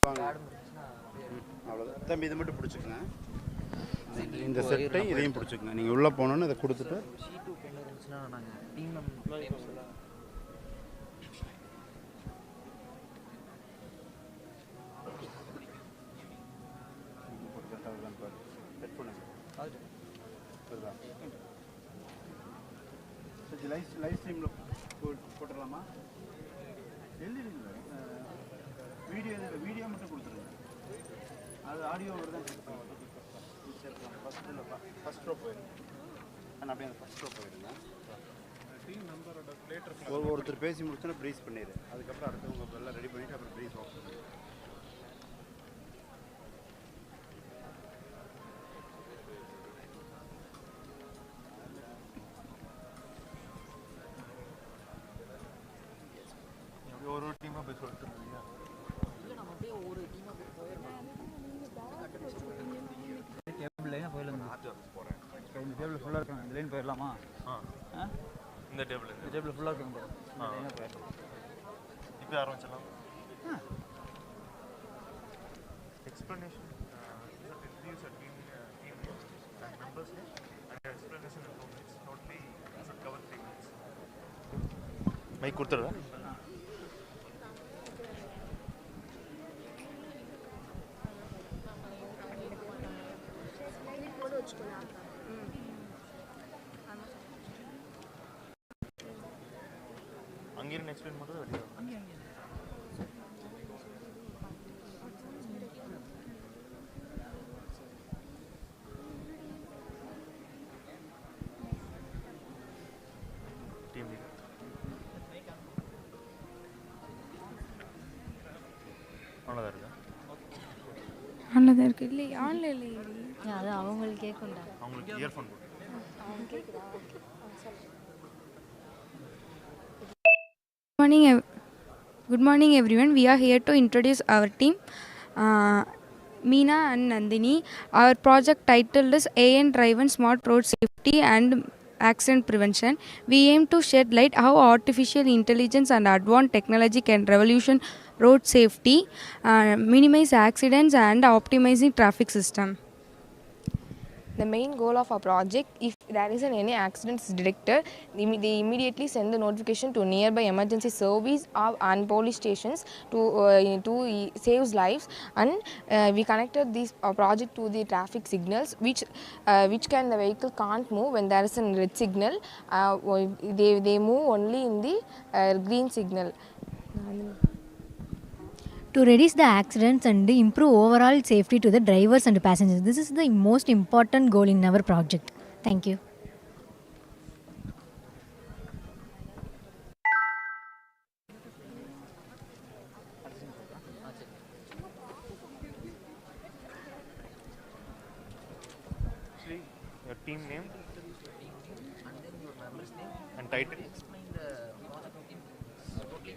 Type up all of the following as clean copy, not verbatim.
அவ்வளோதான் தம்பி, இது மட்டும் பிடிச்சிக்கங்க. இந்த செட்டை இதையும் பிடிச்சிக்கங்க. நீங்கள் உள்ளே போனோன்னு இதை கொடுத்துட்டு லைவ் ஸ்ட்ரீமில் போட்டுடலாமா? எழுதிடுங்க. வீடியோ மட்டும் கொடுத்துருங்க. அது ஆடியோ தான் ஃபஸ்ட் ரோ போயிடுங்க. அப்படியே அந்த ஃபஸ்ட் ரோ போயிடுங்க. ஒருத்தர் பேசி முடிச்சோன்னா ப்ரீஸ் பண்ணிடு. அதுக்கப்புறம் அடுத்தவங்க எல்லாம் ரெடி பண்ணிவிட்டு அப்புறம் ப்ரீஸ் ஆஃப் பண்ணுங்க. ஒரு டீமாக போய் சொல்லிட்டு இருக்கீங்க. நம்ம அப்படியே ஒரு டீமாக போய் போயிடலாம். டேபிள் லைனாக போயிடலாங்க. இந்த டேபிள் ஃபுல்லாக இருக்காங்க. இந்த லைன் போயிடலாமா? இந்த டேபிள் ஃபுல்லாக இருக்காங்க. லைனாக போயிடலாம். இப்போ ஆரம்பிச்சிடலாம். எக்ஸ்ப்ளனேஷன் மைக் கொடுத்துருவேன். அங்கிருந்து எக்ஸ்பிளைன் பண்ணுறது வெளியே டீம் அவ்வளோதான் இருக்கா? அவ்வளோதான் இருக்கு. இல்லை ஆன்லைன் இல்லை. அது அவங்களுக்கு கேட்கும்டா. அவங்களுக்கு இயர்ஃபோன் போட்டு Good morning everyone. We are here to introduce our team, Meena and Nandini. Our project title is AI driven smart road safety and accident prevention. We aim to shed light how artificial intelligence and advanced technology can revolution road safety, minimize accidents and optimizing traffic system. The main goal of our project, if there is any accident is detected, they immediately send the notification to nearby emergency service and police stations to save lives. And we connected this project to the traffic signals, which can the vehicle can't move when there is a red signal. They move only in the green signal. To reduce the accidents and improve overall safety to the drivers and passengers. This is the most important goal in our project. Thank you. Actually, your team name and then your member's name and title. Explain the project team. Okay,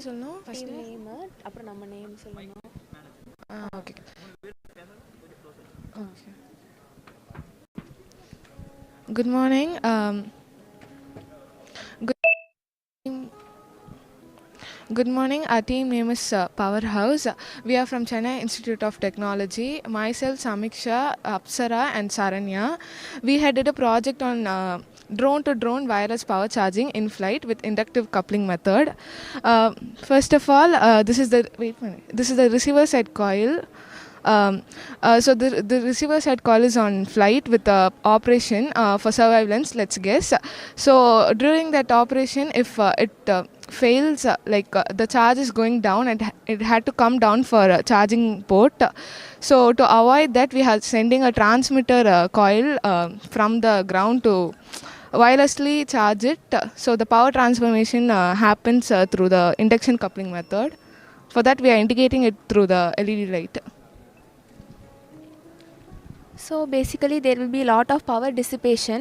சொல்லணும். First name, அப்புறம் நம்ம name சொல்லணும். Okay. Good morning. Good morning. Our team name is Powerhouse. We are from Chennai Institute of Technology. Myself, Samiksha, Apsara and Saranya. We had did a project on drone-to-drone wireless power charging in flight with inductive coupling method. First of all, this is the receiver side coil. So the receiver side coil is on flight with operation for surveillance, let's guess. So during that operation, if it fails, the charge is going down, and it had to come down for a charging port. So to avoid that, we are sending a transmitter coil from the ground to wirelessly charge it. So the power transformation happens through the induction coupling method. For that, we are indicating it through the LED light. So basically there will be a lot of power dissipation.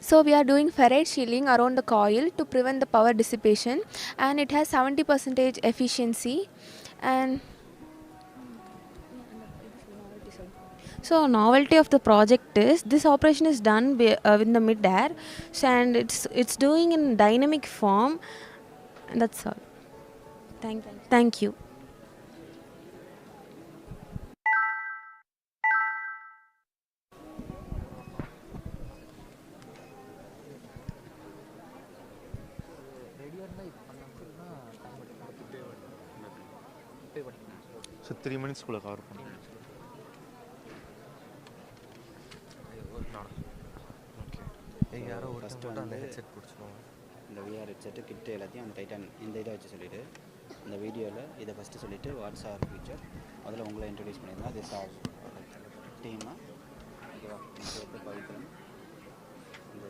So we are doing ferrite shielding around the coil to prevent the power dissipation, and it has 70% efficiency. And So novelty of the project is this operation is done in the mid air, and it's doing in dynamic form. And that's all. Thank you. So 3 மினிட்ஸ்க்குள்ளே cover பண்ணுங்க. Okay யாரோ first அந்த headset பிடிச்சிடுவோம். இந்த VR headset கிட்டு எல்லாத்தையும் அந்த Titan இந்த இதை வச்சு சொல்லிவிட்டு இந்த வீடியோவில் இதை ஃபஸ்ட்டு சொல்லிவிட்டு வாட்ஸ் ஆர் ஃபியூச்சர் அதில் உங்களை இன்ட்ரடியூஸ் பண்ணியிருந்தா திஸ் ஆர் டீமாக ஓகேவா சேர்த்து பவித்ரன் இந்த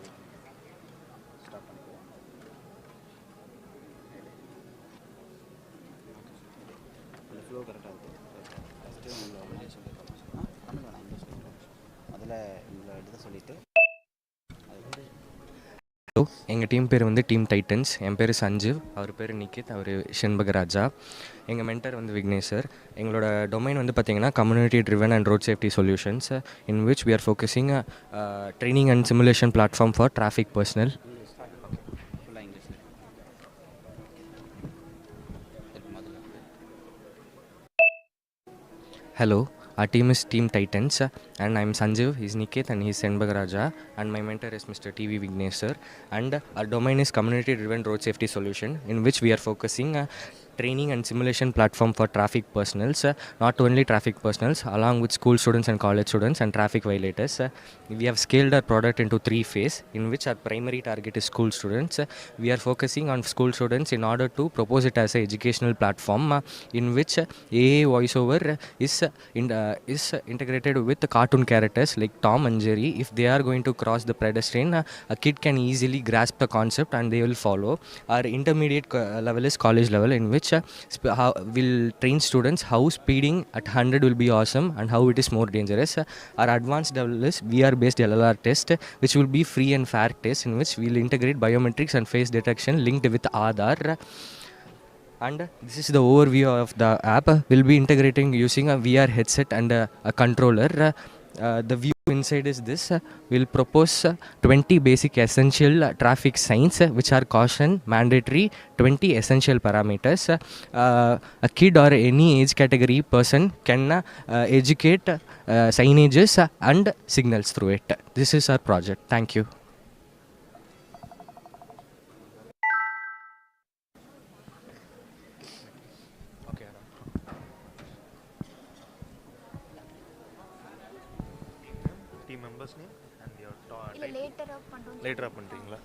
ஸ்டார்ட் பண்ணிக்குவோம். அந்த ஃப்ளோ கரெக்டாக இருக்குது. ஃபஸ்ட்டு உங்களை ஒன்றா சொல்லியிருக்கோம் தமிழ் வேணாம் இங்கிலீஷ் அதில் உங்களை எடுத்து சொல்லிவிட்டு ஹலோ, எங்கள் டீம் பேர் வந்து டீம் டைட்டன்ஸ். என் பேர் சஞ்சீவ், அவர் பேர் நிக்கித், அவர் செண்பகராஜா. எங்கள் மென்டர் வந்து விக்னேஷ் சார். எங்களோட டொமைன் வந்து பார்த்திங்கன்னா community driven and road safety solutions, in which we are focusing training and simulation platform for traffic personnel. Hello, our team is Team Titans, and I'm Sanjeev, he's Niket, and he's Senbagaraja, and my mentor is Mr. TV Vignesh sir. And our domain is community driven road safety solution, in which we are focusing training and simulation platform for traffic personals, not only traffic personals, along with school students and college students and traffic violators. We have scaled our product into 3 phases, in which our primary target is school students. We are focusing on school students in order to propose it as an educational platform, in which AA voiceover is integrated with cartoon characters like Tom and Jerry. If they are going to cross the pedestrian, a kid can easily grasp the concept and they will follow. Our intermediate level is college level, in which will train students how speeding at 100 will be awesome and how it is more dangerous. Our advanced level is VR based LLR test, which will be free and fair test, in which we will integrate biometrics and face detection linked with Aadhaar. And this is the overview of the app. We'll be integrating using a VR headset and a controller. The view inside is this. We'll propose 20 basic essential traffic signs, which are caution, mandatory, 20 essential parameters. A kid or any age category person can educate signages and signals through it. This is our project. Thank you. Team members name and your லேட்டராக பண்ணுறீங்களா?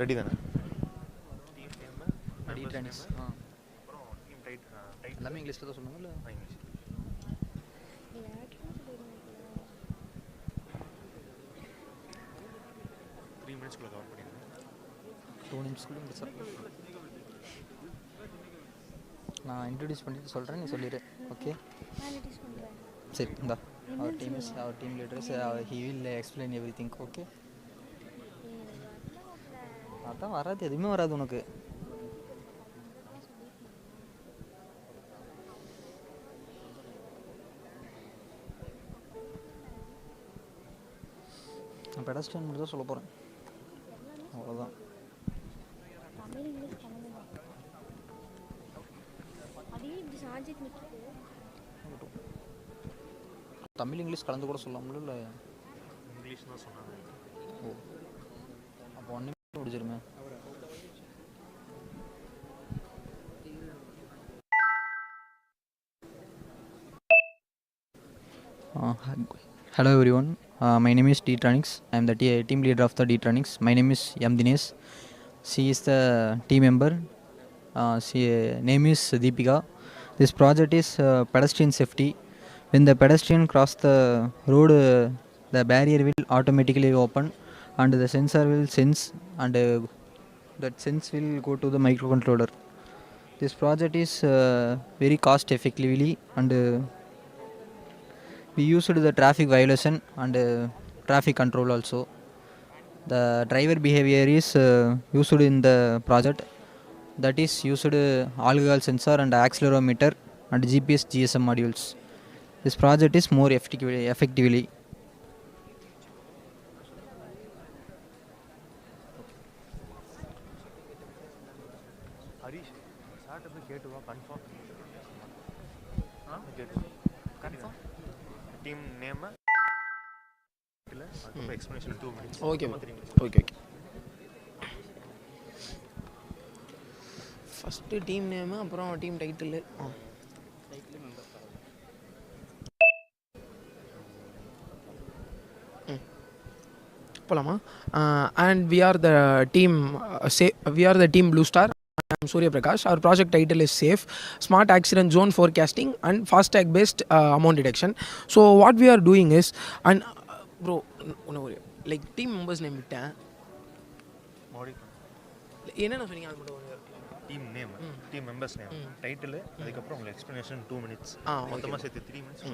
Ready தானே? Team name டீட்ரானிக்ஸ் அப்புறம் team tight எல்லாமே இங்கிலீஷில் தான் சொன்னாங்க இல்லை English. 3 மினிட்ஸ்க்குள்ளே கவர் பண்ணிடுங்க. 2 நிமிஷத்துக்குள்ள முடிச்சா நான் இன்ட்ரடியூஸ் பண்ணிட்டு சொல்கிறேன், நீ சொல்லிடு. ஓகே சரி, இந்தா அவர் team leaders, he will explain everything. Okay, அதான் வராது, எதுவுமே வராது உனக்கு. நான் பெடஸ்ட்ரியன் மட்டும் தான் சொல்ல போகிறேன், அவ்வளோதான். தமிழ் இங்கிலீஷ் கலந்து கூட சொல்லலாம்ல? இல்லை இங்கிலீஷ் தான் சொன்னாங்க. ஓ, அப்போ ஒன்றுமே முடிஞ்சிருமே. Hello everyone, my name is Dignitary. I am the team leader of the Dignitary. My name is Dinesh. She is the team member. She name is Deepika. This project is pedestrian safety. When the pedestrian cross the road, the barrier will automatically open and the sensor will sense, and that sense will go to the microcontroller. This project is very cost effectively, and we used the traffic violation and traffic control also. The driver behavior is used in the project, that is used alcohol sensor and accelerometer and GPS GSM modules. This project is more effectively. Harish சார்ட்ட போய் கேட்டு வா confirm confirm team name இல்ல அதுக்கு explanation 2 minutes okay okay first team name அப்புறம் team title போலாமா and we are the team blue star. I'm Surya Prakash. Our project title is SAFE, Smart Accident Zone Forecasting and FASTag based amount detection. So what we are doing is, and bro, like team members name விட்டேன் என்னென்ன சொன்னீங்க அது மட்டும் team name team members name title அதுக்கப்புறம் உங்களுக்கு explanation 2 minutes மொத்தமாக சேர்த்து 3 minutes.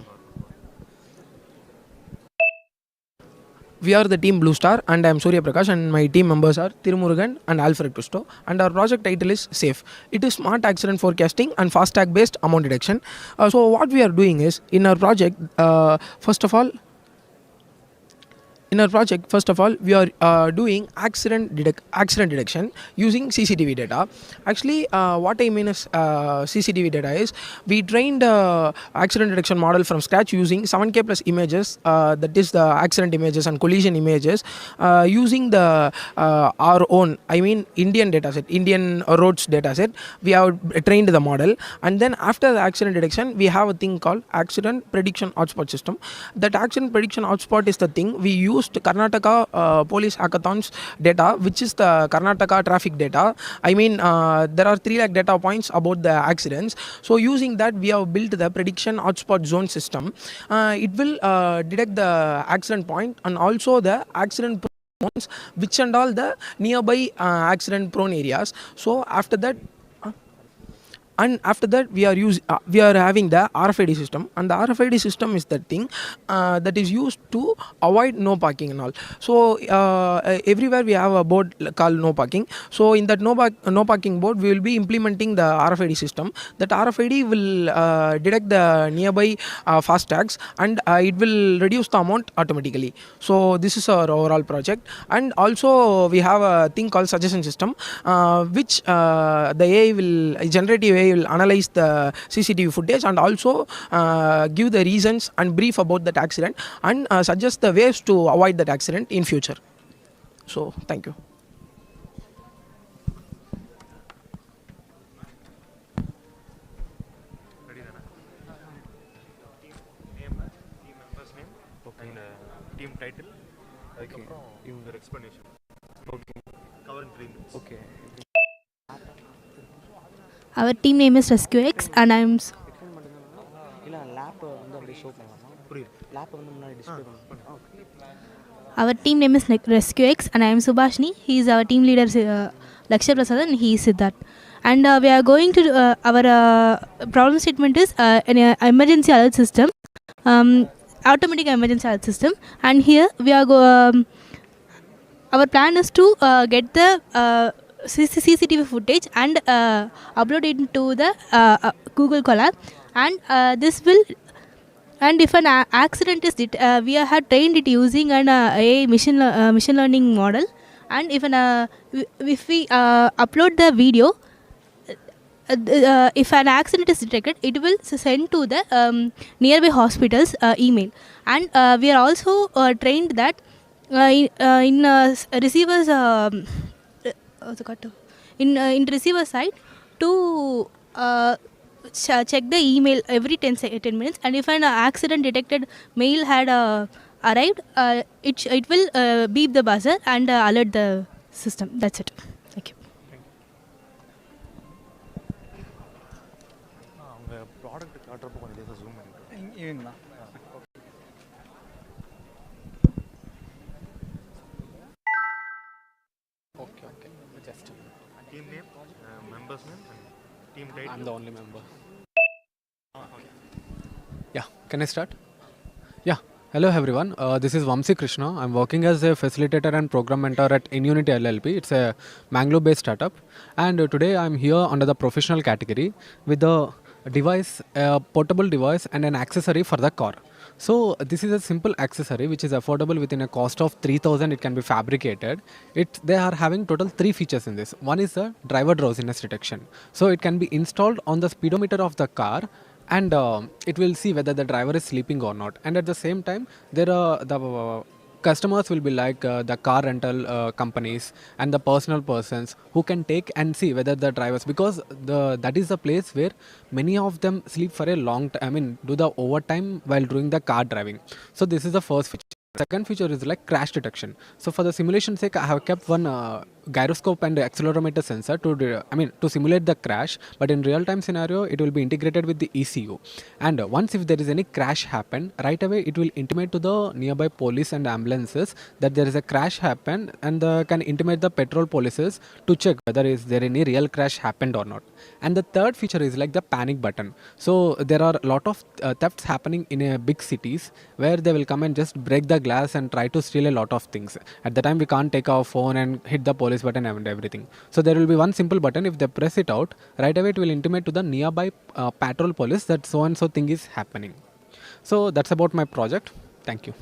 We are the team Blue Star and I am Surya Prakash and my team members are Tirumurugan and Alfred Pusto and our project title is SAFE. It is Smart Accident Forecasting and FASTag based amount detection. So what we are doing is in our project, first of all, we are doing accident detection using CCTV data. Actually, what I mean is CCTV data is we trained accident detection model from scratch using 7K plus images, that is the accident images and collision images, using the our own, I mean Indian dataset, Indian roads dataset. We have trained the model, and then after the accident detection, we have a thing called accident prediction hotspot system. That accident prediction hotspot is the thing we use Karnataka police hackathons data, which is the Karnataka traffic data. I mean, there are 3 lakh data points about the accidents. So using that, we have built the prediction hotspot zone system. It will detect the accident point and also the accident zones, which and all the nearby accident prone areas. So after that, we are having the RFID system, and the RFID system is that thing that is used to avoid no parking and all. So everywhere we have a board called no parking. So in that no parking board, we will be implementing the RFID system. That RFID will detect the nearby FASTags and it will reduce the amount automatically. So this is our overall project. And also we have a thing called suggestion system, which the AI will generative AI will analyze the CCTV footage and also give the reasons and brief about that accident and suggest the ways to avoid that accident in future. So thank you. Ready dana team name team members name and team title அதுக்கப்புறம் your explanation. Okay, cover in 3 minutes. Okay. Our team name is RescueX and I'm Our team name is RescueX and I am Subhashni. He is our team leader, Lakshya Prasad, and he is Siddharth. And we are going to our problem statement is an emergency alert system, automatic emergency alert system. And here we are our plan is to get the CCTV footage and upload it into the Google Colab, and this will, and if an accident is we have trained it using an AI machine learning model, and if we upload the video, if an accident is detected, it will send to the nearby hospital's email. And we are also trained that in receivers in receiver side to check the email every 10 minutes, and if an accident detected mail had arrived, it will beep the buzzer and alert the system. That's it. Thank you. அவங்க product காட்டுறப்போ கொஞ்சம் லேசாக zoom பண்ணிட்டு இவங்களா Okay. Just team name, members name and team title. I'm the only member. Yeah, can I start? Yeah. Hello everyone. This is Vamsi Krishna. I'm working as a facilitator and program mentor at InUnity LLP. It's a Mangalore-based startup, and today I'm here under the professional category with the device, a portable device, and an accessory for the car. So this is a simple accessory which is affordable within a cost of 3,000. It can be fabricated. They are having total three features in this. One is the driver drowsiness detection. So it can be installed on the speedometer of the car, and it will see whether the driver is sleeping or not. And at the same time, there are the customers will be like the car rental companies and the personal persons who can take and see whether the drivers, because that is the place where many of them sleep for a long time, I mean do the overtime while doing the car driving. So this is the first feature. Second feature is like crash detection. So for the simulation sake, I have kept one gyroscope and accelerometer sensor to simulate the crash. But in real time scenario, it will be integrated with the ECU. And once if there is any crash happen, right away it will intimate to the nearby police and ambulances that there is a crash happen, and can intimate the petrol polices to check whether is there any real crash happened or not. And the third feature is like the panic button. So there are a lot of thefts happening in big cities where they will come and just break the glass and try to steal a lot of things. At the time, we can't take our phone and hit the police button and everything. So there will be one simple button. If they press it out, right away it will intimate to the nearby patrol police that so and so thing is happening. So that's about my project. Thank you.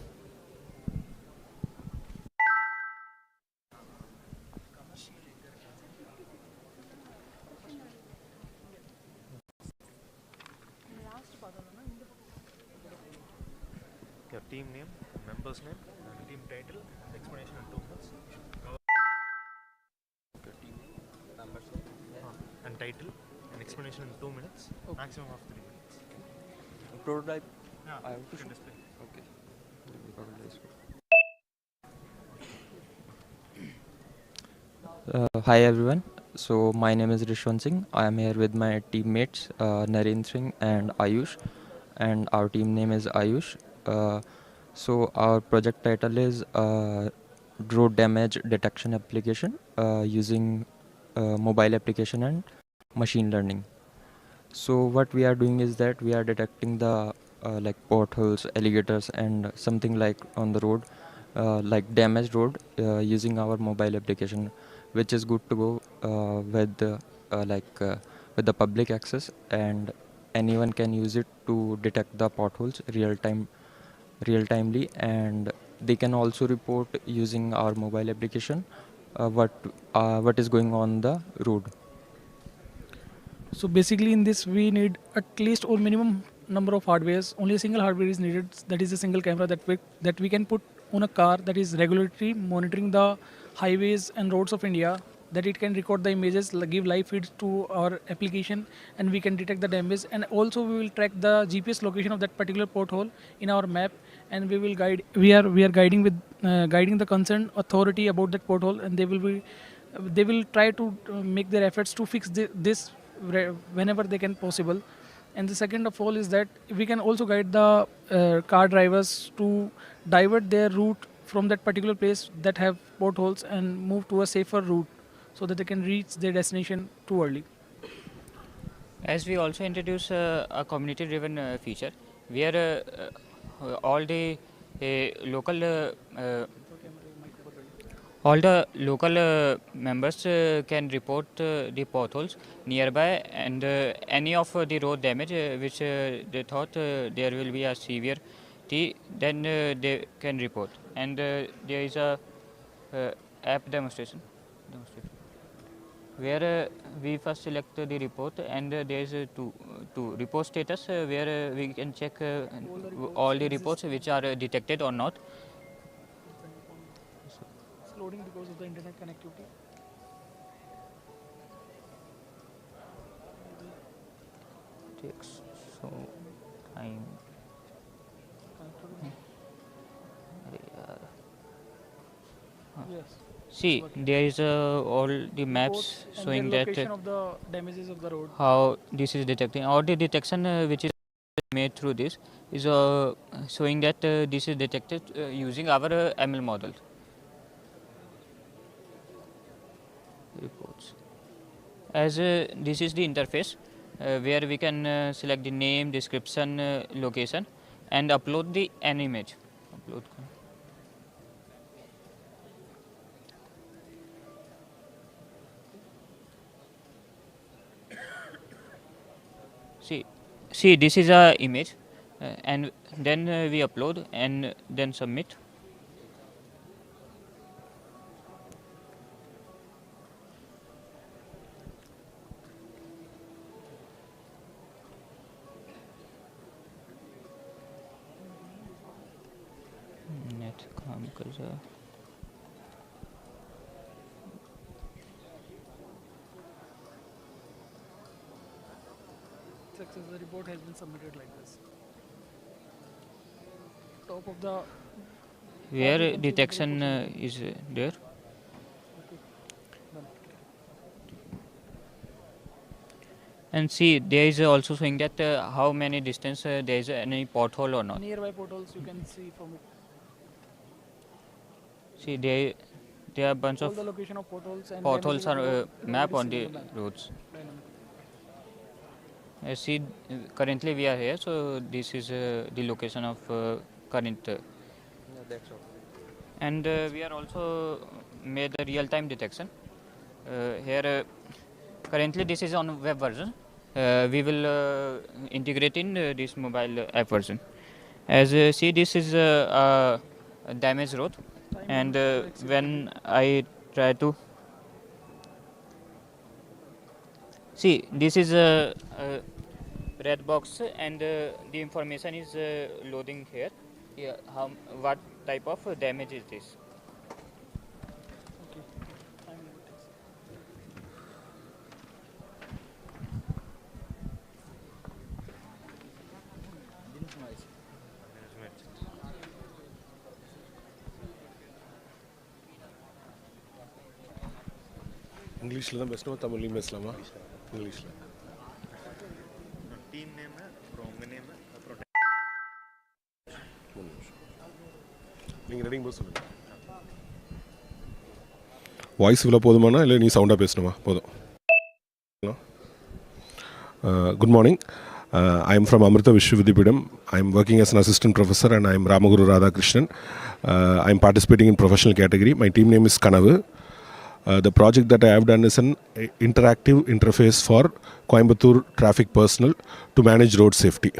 Your team name, member's name, and team title, and explanation in 2 minutes. Your team name, member's name, and title, and explanation in 2 minutes. Okay. Maximum of 3 minutes. Prototype. Yeah, I have to should display. Okay. Hi everyone. So my name is Rishwan Singh. I am here with my teammates Narendra Singh and Ayush, and our team name is Ayush. So our project title is road damage detection application using mobile application and machine learning. So what we are doing is that we are detecting the like potholes, alligators, and something like on the road, like damaged road, using our mobile application, which is good to go with the public access, and anyone can use it to detect the potholes real timely, and they can also report using our mobile application what is going on the road. So basically in this we need at least or minimum number of hardwares. Only a single hardware is needed, that is a single camera that we can put on a car that is regularly monitoring the highways and roads of India, that it can record the images, give live feeds to our application, and we can detect the damage. And also we will track the GPS location of that particular pothole in our map, and we will guide. We are guiding with guiding the concerned authority about that pothole, and they will try to make their efforts to fix this whenever they can possible. And the second of all is that we can also guide the car drivers to divert their route from that particular place that have potholes and move to a safer route so that they can reach their destination too early. As we also introduce a community driven feature where all the local members can report the potholes nearby, and any of the road damage which they thought there will be a severe then they can report. And there is a app demonstration where we first select the report, and there is to report status where we can check all the reports which are detected or not. It's loading because of the internet connectivity. Takes so time. Yes. See, there is all the maps showing that location of the damages of the road. how this is detecting. All the detection which is made through this is showing that this is detected using our ML model. Reports. As this is the interface where we can select the name, description, location, and upload an image. Upload. See, this is a image, and then we upload and then submit. Net काम कर रहा है. Success, the report has been submitted like this. Top of the Where detection is there. And see, there is also showing that how many distance there is any pothole or not. nearby portals you can see from it. See, there are bunch All of the location of potholes and potholes damages are of the map road on is the in map. roads. Dynamic. See, currently we are here, so this is the location of current. That's all. And we are also made a real-time detection. Here, currently this is on web version. We will integrate in this mobile app version. As see, this is a damaged road, and when I try to see, this is a red box, and the information is loading here. Yeah, what type of damage is this? Okay. Time limit is. இங்கிலீஷில் தான் பேசணுமா தமிழ்லையும் பேசலாமா இங்கிலீஷில் team name அப்புறம் உங்கள் name அப்புறம் 3 நிமிஷம் நீங்கள் ரெடிங் போது சொல்லுங்கள் வாய்ஸ் இவ்வளோ போதுமானா இல்லை நீ சவுண்டாக பேசணுமா போதும் good morning I am from Amrita Vishwavidyapeetham. I am working as an assistant professor and I am Ramaguru Radhakrishnan. I am participating in professional category. My team name is Kanavu. The project that I have done is an interactive interface for Coimbatore traffic personnel to manage road safety.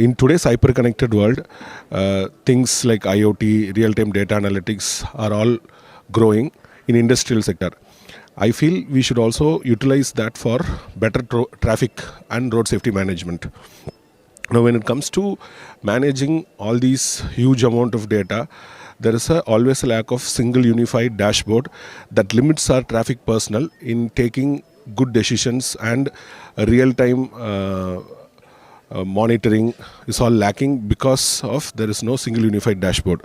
In today's hyper-connected world, things like IoT, real-time data analytics are all growing in industrial sector. I feel we should also utilize that for better traffic and road safety management. Now, when it comes to managing all these huge amount of data, there is always a lack of single unified dashboard that limits our traffic personnel in taking good decisions, and real-time monitoring is all lacking because of there is no single unified dashboard.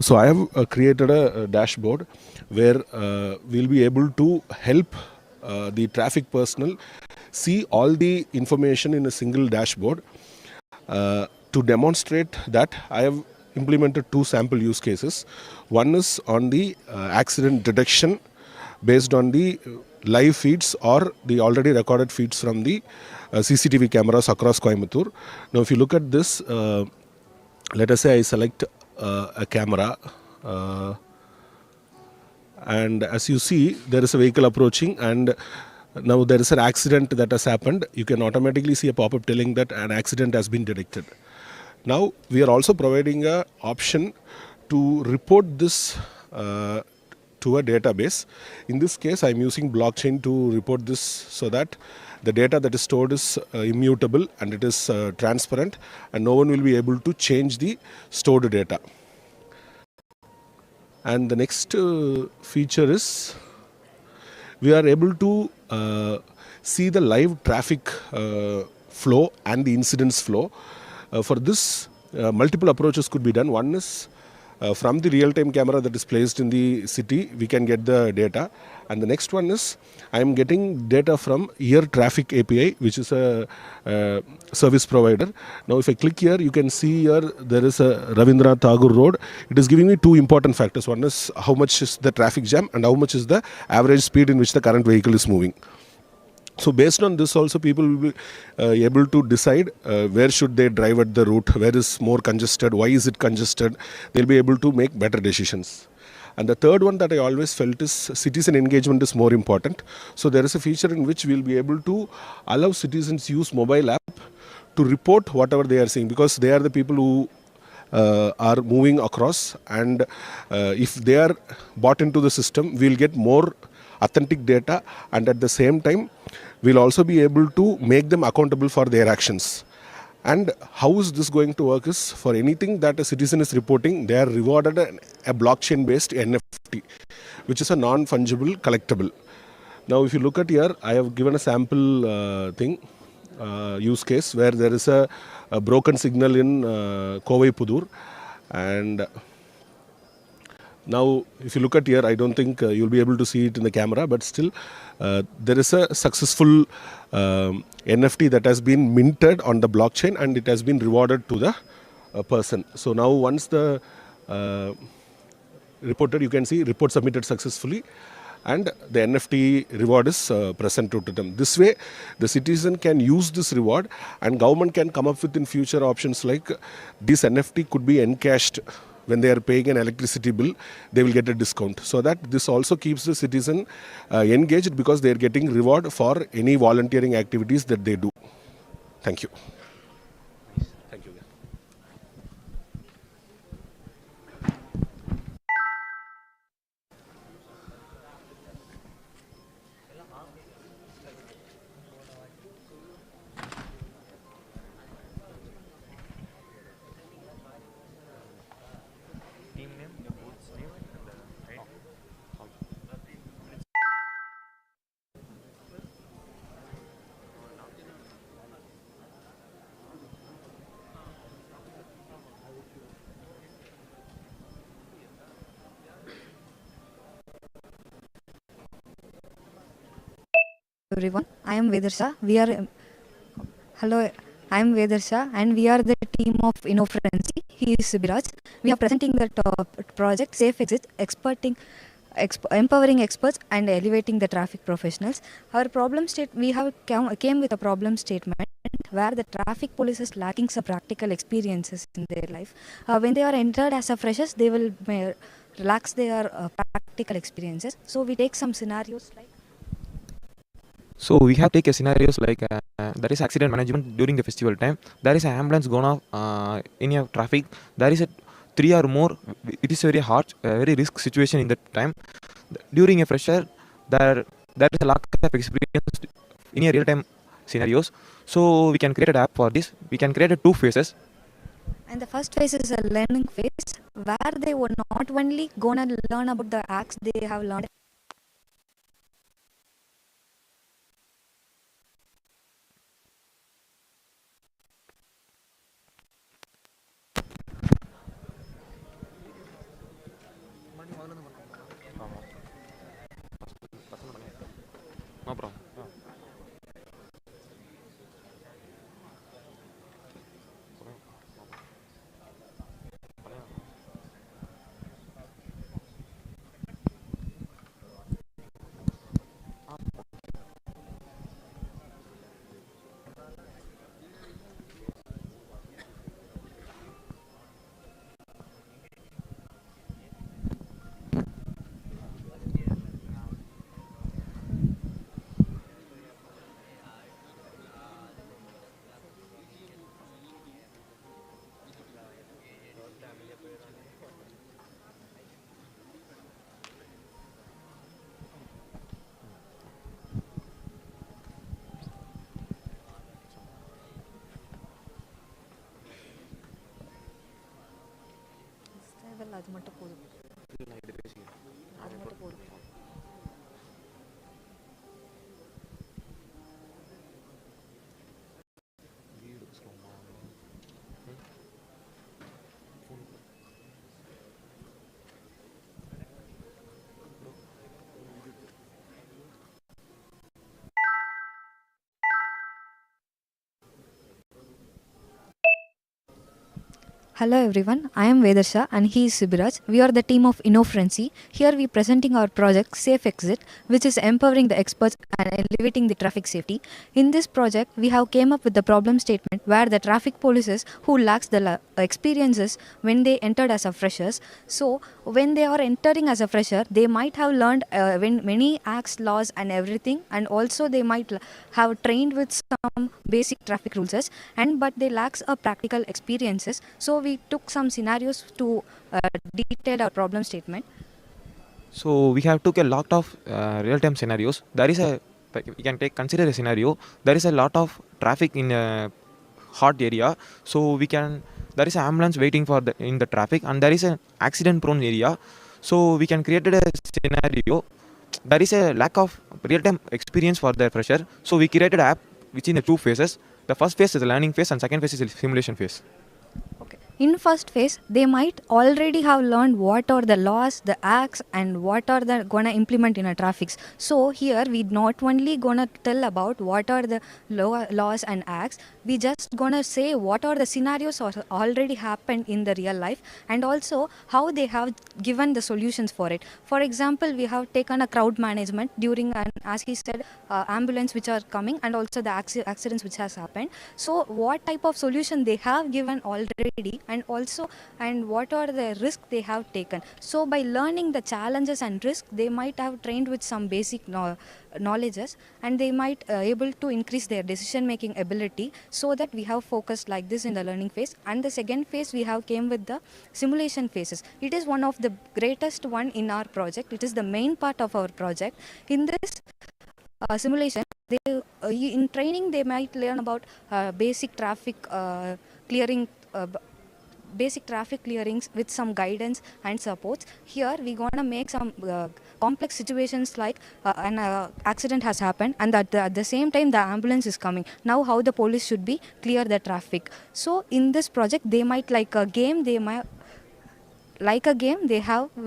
So I have created a dashboard where we'll be able to help the traffic personnel see all the information in a single dashboard. To demonstrate that, I have implemented 2 sample use cases. One is on the accident detection based on the live feeds or the already recorded feeds from the CCTV cameras across Coimbatore. Now if you look at this, let us say I select a camera, and as you see there is a vehicle approaching, and now there is an accident that has happened. You can automatically see a pop-up telling that an accident has been detected. Now we are also providing a option to report this to a database. In this case I am using blockchain to report this, so that the data that is stored is immutable and it is transparent, and no one will be able to change the stored data. And the next feature is we are able to see the live traffic flow and the incidence flow. For this, multiple approaches could be done. One is from the real-time camera that is placed in the city, we can get the data. And the next one is I am getting data from Uyir Traffic API, which is a service provider. Now if I click here, you can see here there is a Ravindranath Tagore Road. It is giving me 2 important factors. One is how much is the traffic jam and how much is the average speed in which the current vehicle is moving. So based on this also, people will be able to decide where should they drive at the route, where is more congested, why is it congested. They'll be able to make better decisions. And the third one that I always felt is citizen engagement is more important. So there is a feature in which we'll be able to allow citizens use mobile app to report whatever they are seeing, because they are the people who are moving across, and if they are bought into the system, we'll get more authentic data, and at the same time we'll also be able to make them accountable for their actions. And how is this going to work is, for anything that a citizen is reporting, they are rewarded a blockchain based NFT, which is a non-fungible collectible. Now if you look at here, I have given a sample use case where there is a broken signal in Kovai Pudur, and now if you look at here, I don't think you'll be able to see it in the camera, but still there is a successful NFT that has been minted on the blockchain, and it has been rewarded to the person. So now once the reported, you can see report submitted successfully, and the NFT reward is presented to them. This way the citizen can use this reward, and government can come up with in future options like this NFT could be encashed when they are paying an electricity bill, they will get a discount. So that this also keeps the citizen engaged, because they are getting reward for any volunteering activities that they do. Thank you. Thank you. Team name, the board's name, and the right. Everyone, I am Vedarsha. Hello, I am Vedarsha, and we are the team of InnoFrenzy. He is Biraj. We are presenting the project Safe Exit, empowering experts and elevating the traffic professionals. Our problem state, we have came with a problem statement where the traffic police is lacking some practical experiences in their life. When they are entered as a freshers, they will relax their practical experiences. So we take some scenarios like. So we have taken scenarios like there is accident management during the festival time. There is an ambulance gone off in your traffic. There is a 3 or more. It is very hard, very risk situation in that time. During a fresher, there is a lack of experience in a real time scenarios. So we can create an app for this. We can create 2 phases. And the first phase is a learning phase where they were not only gonna learn about the acts they have learned. No problem. அது மட்டும் போதும் அது மட்டும் போதும் Hello everyone, I am Vedarsha and he is Sibiraj. We are the team of InnoFrenzy. Here we presenting our project Safe Exit, which is empowering the experts and elevating the traffic safety. In this project, we have came up with the problem statement where the traffic polices who lacks the experiences when they entered as a freshers. So when they are entering as a fresher, they might have learned when many acts, laws and everything, and also they might have trained with some basic traffic rules, and but they lacks a practical experiences. So we took some scenarios to detail our problem statement. So we have took a lot of real-time scenarios. There is a we can take consider a scenario. There is a lot of traffic in a hot area. So we can there is an ambulance waiting for the in the traffic, and there is an accident-prone area. So we can create a scenario. There is a lack of real-time experience for the fresher. So we created an app which in the two phases. The first phase is the learning phase, and second phase is the simulation phase. In first phase, they might already have learned what are the laws, the acts, and what are the gonna implement in a traffic. So here we not only gonna tell about what are the laws and acts, we just gonna say what are the scenarios already happened in the real life, and also how they have given the solutions for it. For example, we have taken a crowd management during an, as he said, ambulance which are coming, and also the accidents which has happened. So what type of solution they have given already, and also and what are the risks they have taken. So by learning the challenges and risks, they might have trained with some basic knowledges, and they might able to increase their decision making ability. So that we have focused like this in the learning phase, and the second phase we have came with the simulation phases. It is one of the greatest one in our project. It is the main part of our project. In this simulation, they in training they might learn about basic traffic clearing basic traffic clearings with some guidance and supports. Here we gonna make some complex situations like an accident has happened, and at the same time the ambulance is coming. Now how the police should be clear the traffic. So in this project they might like a game, they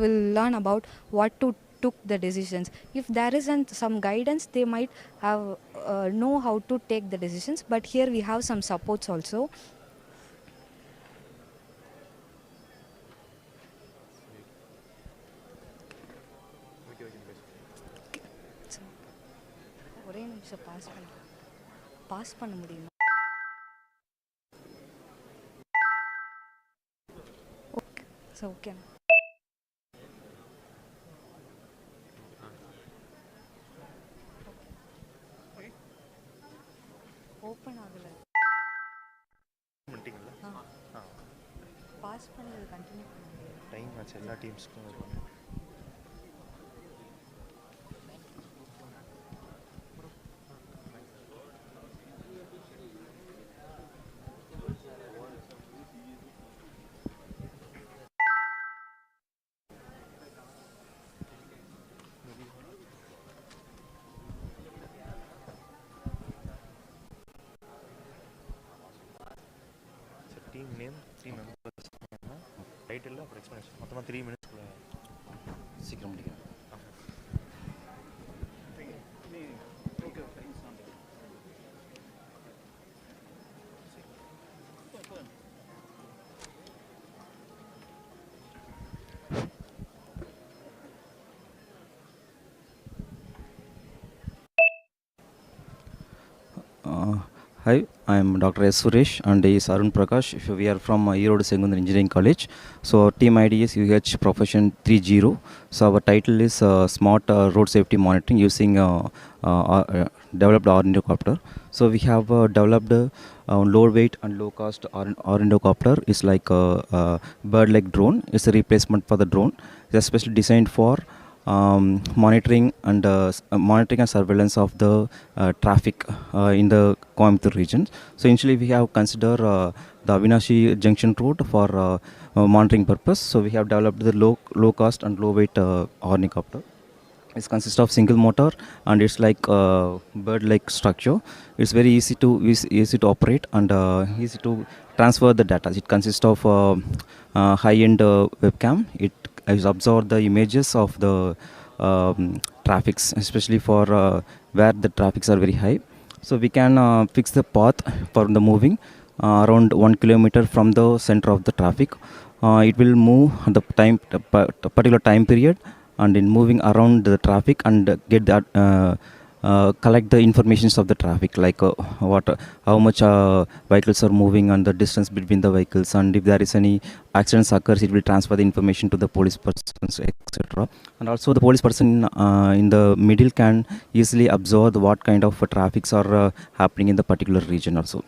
will learn about what to took the decisions. If there isn't some guidance, they might have know how to take the decisions, but here we have some supports also. ஒரே நிமிஷம் pass பண்ண முடியுமா? Okay so okay open ஆகலை. Pass பண்ணி continue பண்ண முடியும். Time ஆச்சு எல்லா டீம்ஸ்க்கும் வருவாங்க. டீம் நேம் 3 மெம்பர்ஸ் டைட்டில் அப்புறம் எக்ஸ்பிளனேஷன் மொத்தமாக 3 மினிட்ஸ்க்குள்ள சீக்கிரம் முடிக்கிறேன். Hi, I am Dr. S. Suresh and he is Arun Prakash. We are from Uyir Engineering College. So our team ID is UH Profession 30. So our title is Smart Road Safety Monitoring using developed Orlando copter. So we have developed low weight and low cost Orlando copter. It's like a bird-like drone. It's a replacement for the drone. It's especially designed for monitoring and surveillance of the traffic in the Coimbatore region. So initially we have considered the Avinashi Junction road for monitoring purpose. So we have developed the low cost and low weight ornithopter. It consists of single motor and it's like bird-like structure. It's very easy to operate and easy to transfer the data. It consists of high-end webcam. It absorb the images of the traffics, especially for where the traffics are very high. So we can fix the path for the moving around 1 kilometer from the center of the traffic. It will move the particular time period, and in moving around the traffic and get that collect the informations of the traffic, like how much vehicles are moving and the distance between the vehicles, and if there is any accidents occurs, it will transfer the information to the police persons, etc. And also the police person in the middle can easily observe what kind of traffics are happening in the particular region also.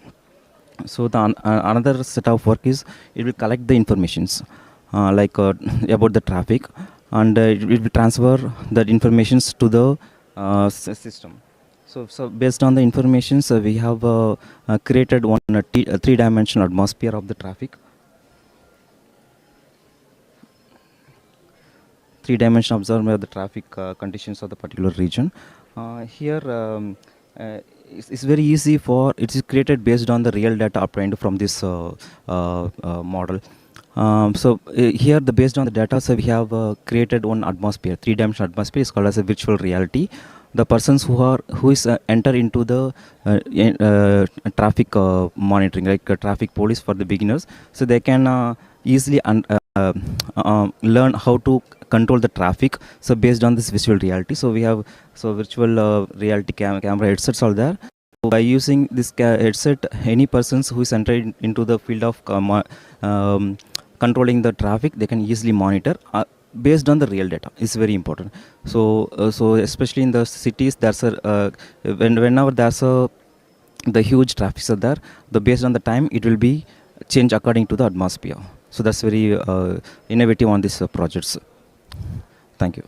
So the another set of work is it will collect the informations about the traffic, and it will transfer that informations to the system. So based on the informations, we have created one three-dimensional atmosphere of the traffic. Three-dimensional observation of the traffic conditions of the particular region. Here it's very easy it is created based on the real data obtained from this model. Here based on the data, so we have created one atmosphere, three-dimensional atmosphere is called as a virtual reality. The persons who is enter into the traffic monitoring, like traffic police for the beginners, so they can easily learn how to control the traffic. So based on this visual reality, so we have virtual reality camera headsets are there. So by using this headset, any persons who is entered into the field of controlling the traffic, they can easily monitor based on the real data. It's very important. So especially in the cities, there's whenever there's the huge traffic are there, based on the time it will be changed according to the atmosphere. So that's very innovative on these projects. Thank you.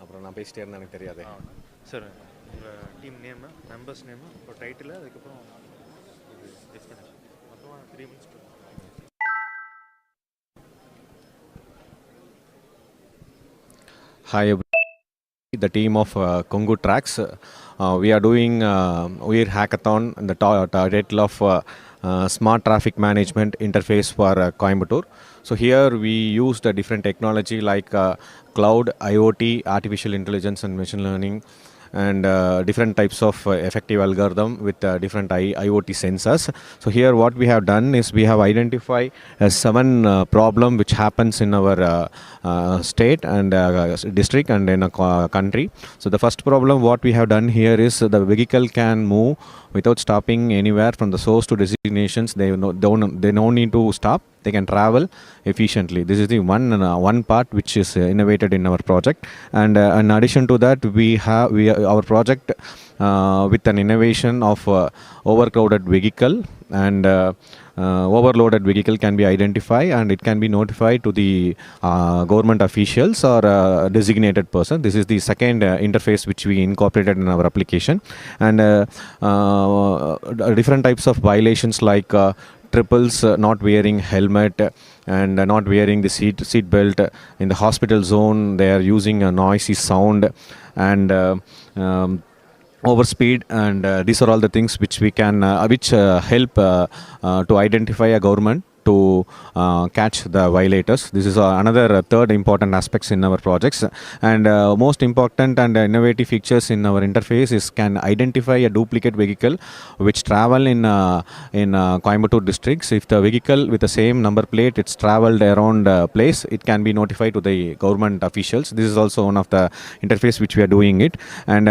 அப்புறம் நான் பேசிட்டே இருந்தேன், எனக்கு தெரியாது sir. உங்கள் team name, members name, இப்போ title, அதுக்கப்புறம் இது எக்ஸ்பிளனேஷன் மொத்தமாக 3 minutes. Hi, the team of Kongu Tracks. We are doing Uyir Hackathon in the title of Smart Traffic Management Interface for Coimbatore. So here we used a different technology like cloud, IoT, artificial intelligence and machine learning, and different types of effective algorithm with different IoT sensors. So here what we have done is we have identified 7 problem which happens in our state and district and in a country. So the first problem what we have done here is the vehicle can move without stopping anywhere from the source to destinations. They don't need to stop. They can travel efficiently. This is the one part which is innovated in our project. And in addition to that, our project with an innovation of overcrowded vehicle and overloaded vehicle can be identified, and it can be notified to the government officials or designated person. This is the second interface which we incorporated in our application. And different types of violations like triples, not wearing helmet and not wearing the seat belt. In the hospital zone, they are using a noisy sound and overspeed, and these are all the things which we can help to identify a government to catch the violators. This is another third important aspects in our projects. And most important and innovative features in our interface is can identify a duplicate vehicle which travel in Coimbatore districts. If the vehicle with the same number plate it's traveled around place, it can be notified to the government officials. This is also one of the interface which we are doing it. And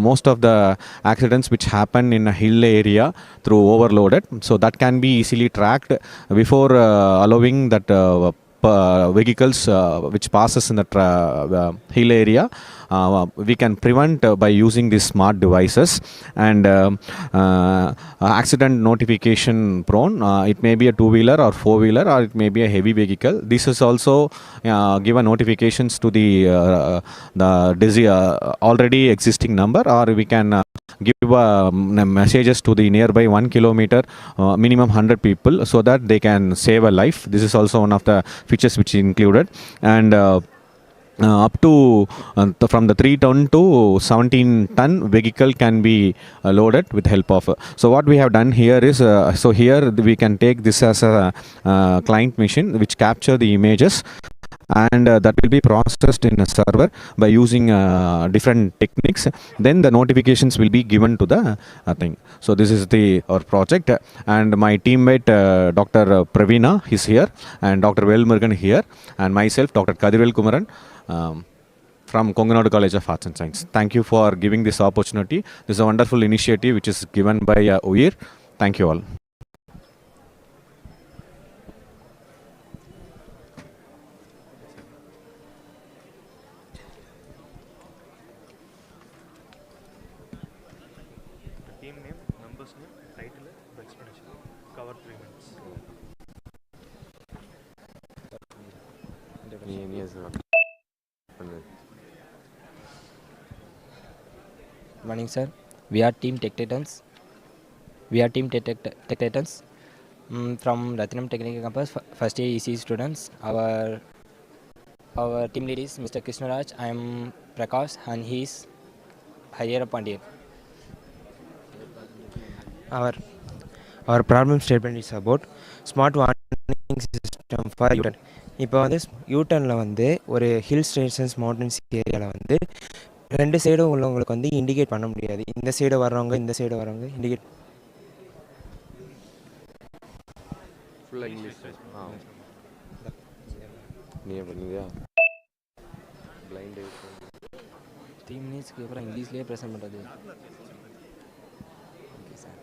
most of the accidents which happen in a hill area through overloaded, so that can be easily tracked before allowing that vehicles which passes in the hill area we can prevent by using these smart devices. And accident notification prone, it may be a two-wheeler or four-wheeler, or it may be a heavy vehicle. This is also given notifications to the already existing number, or we can give messages to the nearby 1 kilometer, minimum 100 people, so that they can save a life. This is also one of the features which is included. And up to from the 3 ton to 17 ton vehicle can be loaded with help of. So what we have done here is, so here we can take this as a client machine which capture the images, and that will be processed in a server by using different techniques. Then the notifications will be given to the thing. So this is our project, and my teammate Dr. Pravina is here, and Dr. Velmurugan here, and myself, Dr. Kadirvel Kumaran, from Konganadu College of Arts and Science. Thank you for giving this opportunity. This is a wonderful initiative which is given by Uyir. Thank you all. Team name, members name, title, explanation. Cover 3 minutes. Morning, sir. We are Team Tech Titans. Tech Titans from Rathinam Technical Campus, first year EC students. Our team lead is Mr. Krishnaraj. I am Prakash, and he is higher up on here. Our problem statement is about smart warning system for U-turn. இப்போ வந்து யூட்டர்னில் வந்து ஒரு hill stations mountains ஏரியாவில் வந்து ரெண்டு சைடும் உள்ளவங்களுக்கு வந்து இண்டிகேட் பண்ண முடியாது. இந்த சைடு வர்றவங்க இண்டிகேட் ஃபுல்லாக இங்கிலீஷ். நீ பண்ணியா பிளைண்ட் 3 மினிட்ஸ்க்கு அப்புறம் இங்கிலீஷ்லேயே ப்ரெசென்ட் பண்ணுறது. Okay sir.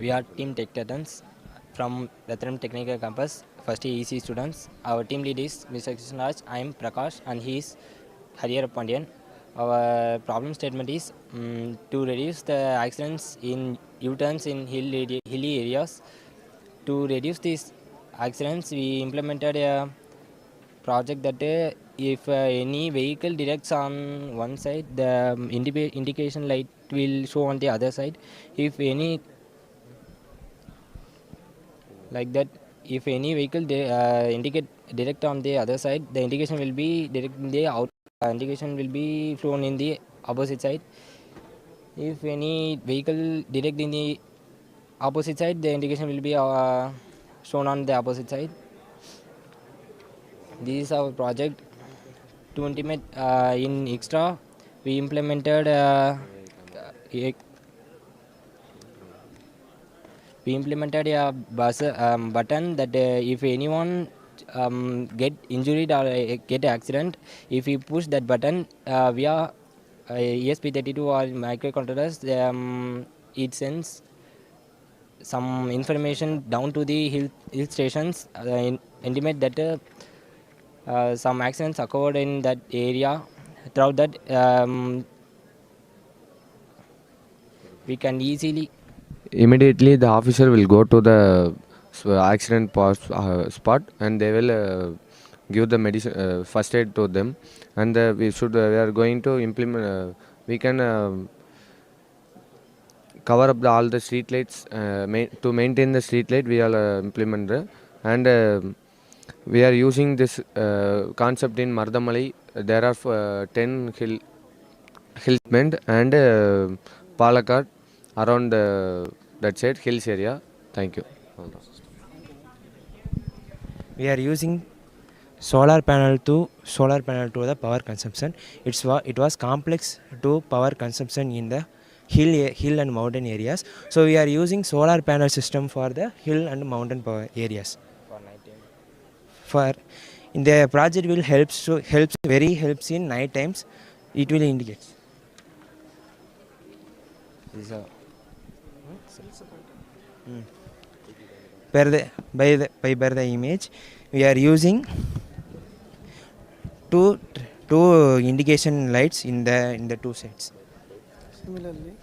We are Team Tech Titans from Rathinam Technical Campus, first year EC students. Our team lead is Mr. Krishnaraj. I am Prakash, and he is Hariyar Pandian. Our problem statement is to reduce the accidents in U-turns in hilly areas. To reduce these accidents, we implemented a project that if any vehicle directs on one side, the indication light will show on the other side. If any like that, if any vehicle indicate direct on the other side, the indication will be direct in the out. Indication will be shown in the opposite side. If any vehicle direct in the opposite side, the indication will be shown on the opposite side. This is our project. To implement in extra, we implemented a button that if anyone get injured or get accident, if we push that button via ESP32 or microcontrollers, it sends some information down to the hill stations, intimate that some accidents occurred in that area. Throughout that, we can easily immediately the officer will go to the accident spot, and they will give the medicine, first aid to them, and we are going to implement. We can cover up all the street lights to maintain the street light. We will implement and we are using this concept in Mardamalai. There are 10 hills bend and Palakkad around that side hills area. Thank you. We are using solar panel to the power consumption. It was complex to power consumption in the hill and mountain areas. So we are using solar panel system for the hill and mountain power areas. For night time. For in the project will helps in night times. It will indicate. This is a by the image we are using two indication lights in the two sides. Similarly,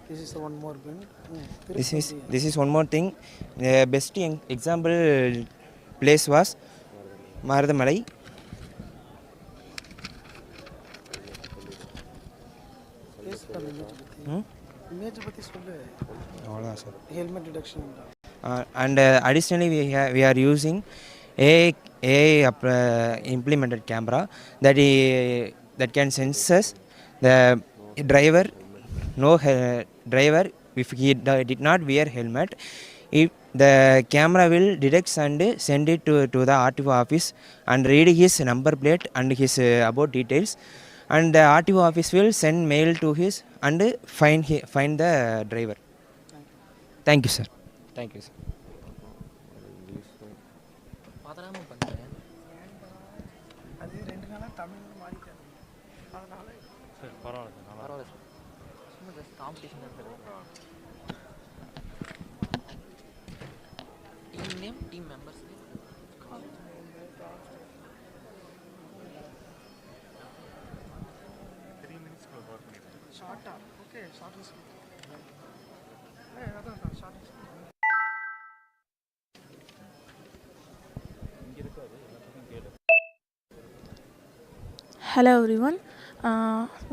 this is one more bend. This is one more thing. The best example place was Marudamalai. Image பத்தி சொல்லு. அவ்வளவுதான் sir. Helmet detection. And additionally we are using AI implemented camera that can senses the driver if he did not wear helmet. If the camera will detect and send it to the RTO office and read his number plate and his about details, and the RTO office will send mail to his and find the driver. Thank you, sir. Thank you, sir. அது 2 நாளா தமிழ் மாறிட்டாங்க. அதனால சரி பரவாயில்ல sir. சும்மா just competition நடத்துறது. Team name, team members name. ஷார்ட்டா. Okay, short is. அதான் short is. Hello everyone,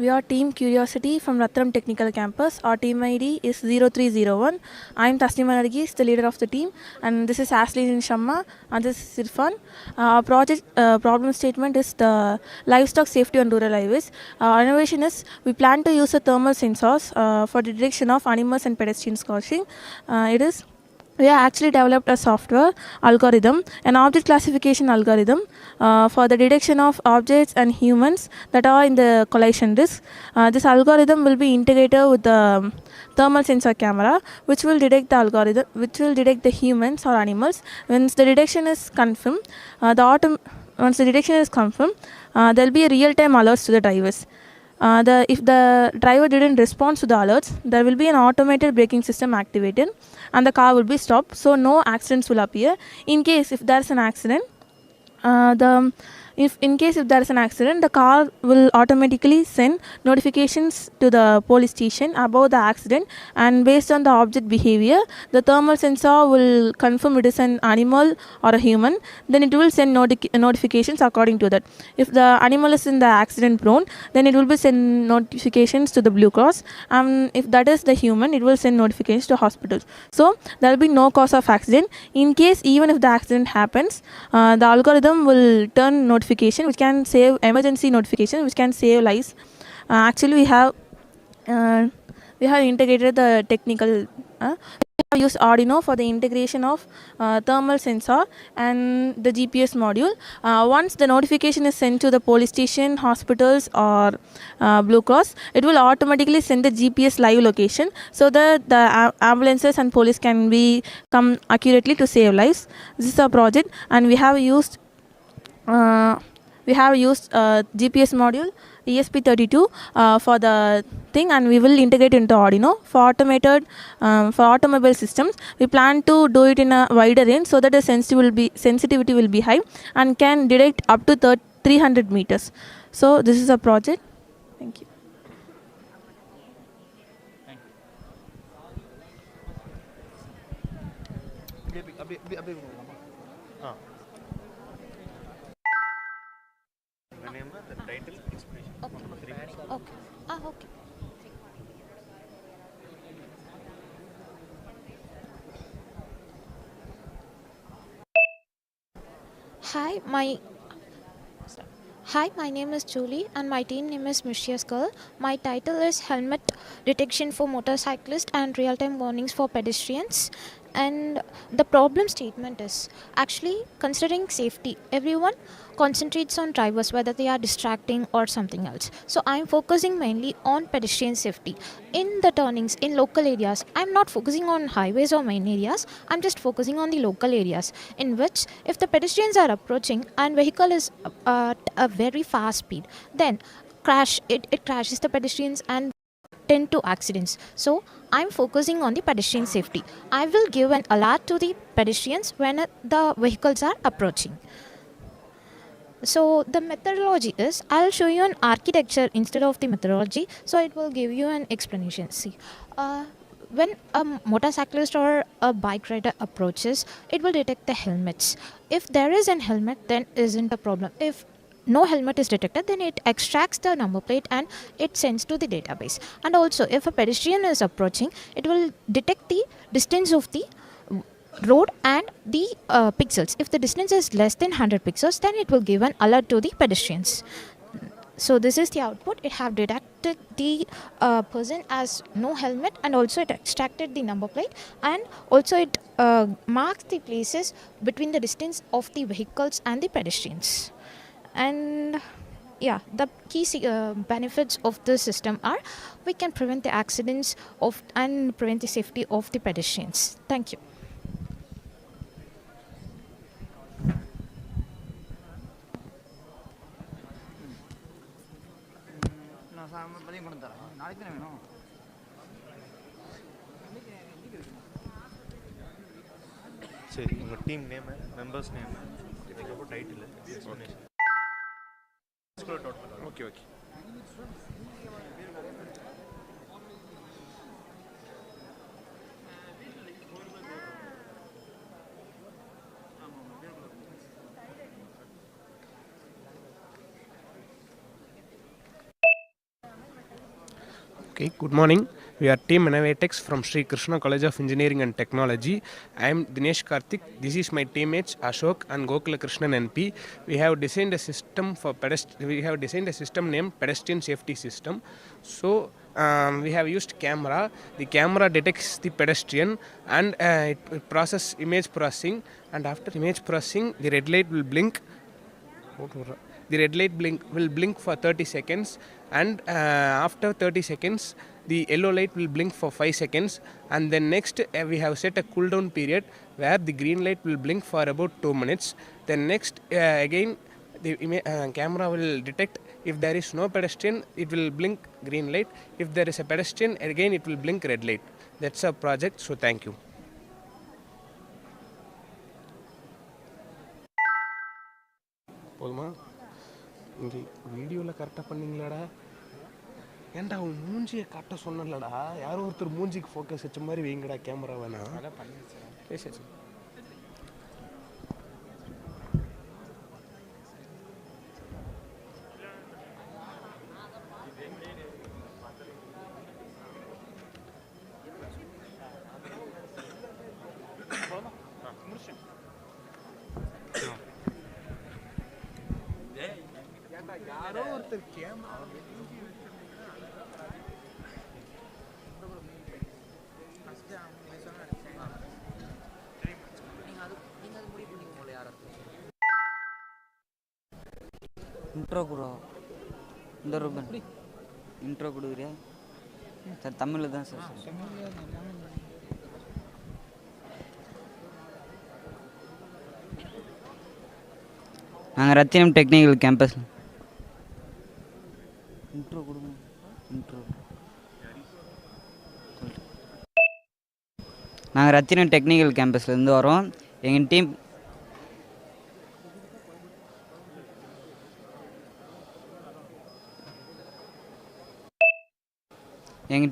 we are Team Curiosity from Ratharam Technical Campus. Our team ID is 0301. I am Tasnima Nargis, the leader of the team, and this is Ashley Shamma and this is Irfan. Our project problem statement is the livestock safety on rural highways. Our innovation is we plan to use the thermal sensors for the detection of animals and pedestrians crossing. We have actually developed a software algorithm, an object classification algorithm for the detection of objects and humans that are in the collision risk. This algorithm will be integrated with the thermal sensor camera, which will detect the humans or animals. Once the detection is confirmed, there will be a real-time alerts to the drivers. If the driver didn't respond to the alerts, there will be an automated braking system activated and the car will be stopped, so no accidents will appear. In case if there is an accident, the car will automatically send notifications to the police station about the accident, and based on the object behavior, the thermal sensor will confirm it is an animal or a human. Then it will send notifications according to that. If the animal is in the accident prone, then it will be send notifications to the Blue Cross, and if that is the human, it will send notifications to hospitals. So there will be no cause of accident. In case even if the accident happens, the algorithm will turn notification which can save emergency notification which can save lives. Actually we have integrated the technical we have used Arduino for the integration of thermal sensor and the GPS module. Once the notification is sent to the police station, hospitals or Blue Cross, it will automatically send the GPS live location so that the ambulances and police can come accurately to save lives. This is our project, and we have used GPS module ESP32 for the thing, and we will integrate into Arduino for automobile systems. We plan to do it in a wider range so that the sensitivity will be high and can detect up to 300 meters. So this is a project. Thank you. The name, the title, explanation. Okay. Okay. Hi, my name is Julie and my team name is Mischievous Girl. My title is Helmet Detection for Motorcyclists and Real-Time Warnings for Pedestrians. And the problem statement is actually considering safety. Everyone concentrates on drivers, whether they are distracting or something else. So I'm focusing mainly on pedestrian safety. In the turnings, in local areas, I'm not focusing on highways or main areas. I'm just focusing on the local areas in which if the pedestrians are approaching and vehicle is at a very fast speed, then it crashes the pedestrians and tend to accidents. So I'm focusing on the pedestrian safety. I will give an alert to the pedestrians when the vehicles are approaching. So the methodology is, I'll show you an architecture instead of the methodology, so it will give you an explanation. See, when a motorcyclist or a bike rider approaches, it will detect the helmets. If there is an helmet, then isn't a problem. If no helmet is detected, then it extracts the number plate and it sends to the database. And also, if a pedestrian is approaching, it will detect the distance of the road and the pixels. If the distance is less than 100 pixels, then it will give an alert to the pedestrians. So this is the output. It have detected the person as no helmet, and also it extracted the number plate, and also it marks the places between the distance of the vehicles and the pedestrians. And yeah, the key benefits of the system are we can prevent the accidents of and prevent the safety of the pedestrians. Thank you. சரி, உங்கள் team name, members name, இதுக்கப்புறம் title, explanation. Okay okay. Okay, good morning. We are Team Innovatex from Sri Krishna College of Engineering and Technology. I am Dinesh Karthik. This is my teammates Ashok and Gokula Krishnan NP. We have designed a system for named Pedestrian Safety System. So we have used camera. The camera detects the pedestrian and it processes image processing. And after image processing, the red light will blink. The red light will blink for 30 seconds, and after 30 seconds the yellow light will blink for 5 seconds, and then next we have set a cool down period where the green light will blink for about 2 minutes. Then next again the camera will detect if there is no pedestrian, it will blink green light. If there is a pedestrian, again it will blink red light. That's our project, so thank you. போதுமா? இங்கே வீடியோவில் கரெக்டாக பண்ணிங்களாடா? ஏன்டா உன் மூஞ்சியை காட்ட சொன்னலடா? யாரோ ஒருத்தர் மூஞ்சிக்கு ஃபோக்கஸ் வச்ச மாதிரி வைங்கடா கேமரா வேணா. பேசாச்சு. யாரோ ஒருத்தர் கேமரா இன்ட்ரோ கொடு. இந்த ரூபன் இன்ட்ரோ கொடுக்குறியா சார்? தமிழில் தான் சார். நாங்கள் ரத்தினம் டெக்னிக்கல் கேம்பஸ். இன்ட்ரோ கொடுங்க. இன்ட்ரோ நாங்கள் ரத்தினம் டெக்னிக்கல் கேம்பஸ்லேருந்து வரோம். எங்கள்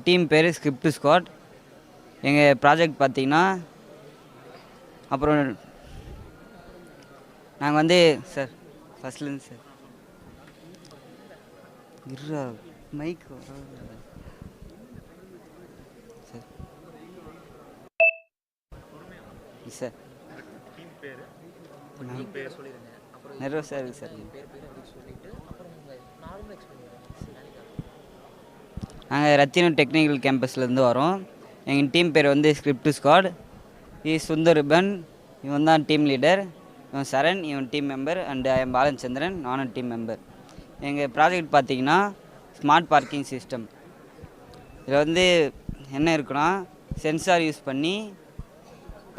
டீம் பேர் ஸ்கிரிப்ட் ஸ்குவாட். எங்கள் ப்ராஜெக்ட் பார்த்திங்கன்னா அப்புறம் நாங்கள் வந்து சார் ஃபஸ்ட்லேருந்து சார் இருறா மைக் சார் சார் நிறைய சார் சார் நாங்கள் ரத்தினம் டெக்னிக்கல் கேம்பஸ்லேருந்து வரோம். எங்கள் டீம் பேர் வந்து ஸ்கிரிப்ட் ஸ்குவாட். இஸ் சுந்தர்பன், இவன் தான் டீம் லீடர். இவன் சரண், இவன் team member. And I am Balachandran, நானும் டீம் மெம்பர். எங்கள் ப்ராஜெக்ட் பார்த்தீங்கன்னா ஸ்மார்ட் பார்க்கிங் சிஸ்டம். இதில் வந்து என்ன இருக்குன்னா, சென்சார் யூஸ் பண்ணி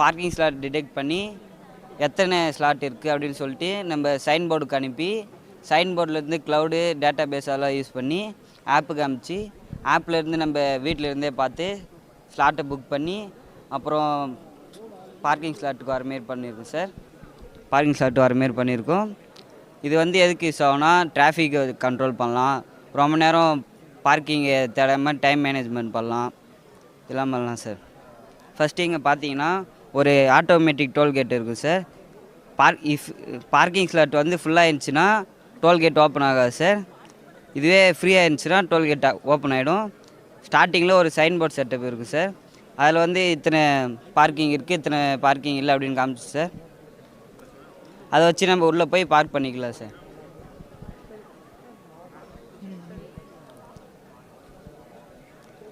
பார்க்கிங் ஸ்லாட் டிடெக்ட் பண்ணி எத்தனை ஸ்லாட் இருக்குது அப்படின்னு சொல்லிட்டு நம்ம சைன் போர்டுக்கு அனுப்பி, சைன் போர்ட்லேருந்து க்ளவுடு டேட்டா பேஸெல்லாம் யூஸ் பண்ணி ஆப்புக்கு அனுப்பிச்சி, ஆப்லேருந்து நம்ம வீட்டில் இருந்தே பார்த்து ஸ்லாட்டை புக் பண்ணி அப்புறம் பார்க்கிங் ஸ்லாட்டுக்கு வர மாரி பண்ணியிருக்கோம் சார். பார்க்கிங் ஸ்லாட்டு வர மாரி பண்ணியிருக்கோம். இது வந்து எதுக்கு யூஸ் ஆகும்னா, டிராஃபிக்கை கண்ட்ரோல் பண்ணலாம், ரொம்ப நேரம் பார்க்கிங்கை தேடாமல் டைம் மேனேஜ்மெண்ட் பண்ணலாம், இதெல்லாம் பண்ணலாம் சார். ஃபஸ்ட்டு இங்கே பார்த்தீங்கன்னா ஒரு ஆட்டோமேட்டிக் டோல்கேட் இருக்குது சார். பார்க்கிங் ஸ்லாட் வந்து ஃபுல்லாக இருந்துச்சுன்னா டோல்கேட் ஓப்பன் ஆகாது சார். இதுவே ஃப்ரீயாக இருந்துச்சுன்னா டோல்கேட் ஓப்பன் ஆகிடும். ஸ்டார்டிங்கில் ஒரு சைன் போர்ட் செட்டப் இருக்குது சார். அதில் வந்து இத்தனை பார்க்கிங் இருக்குது, இத்தனை பார்க்கிங் இல்லை அப்படின்னு காமிச்சு சார். அதை வச்சு நம்ம உள்ளே போய் பார்க் பண்ணிக்கலாம் சார்.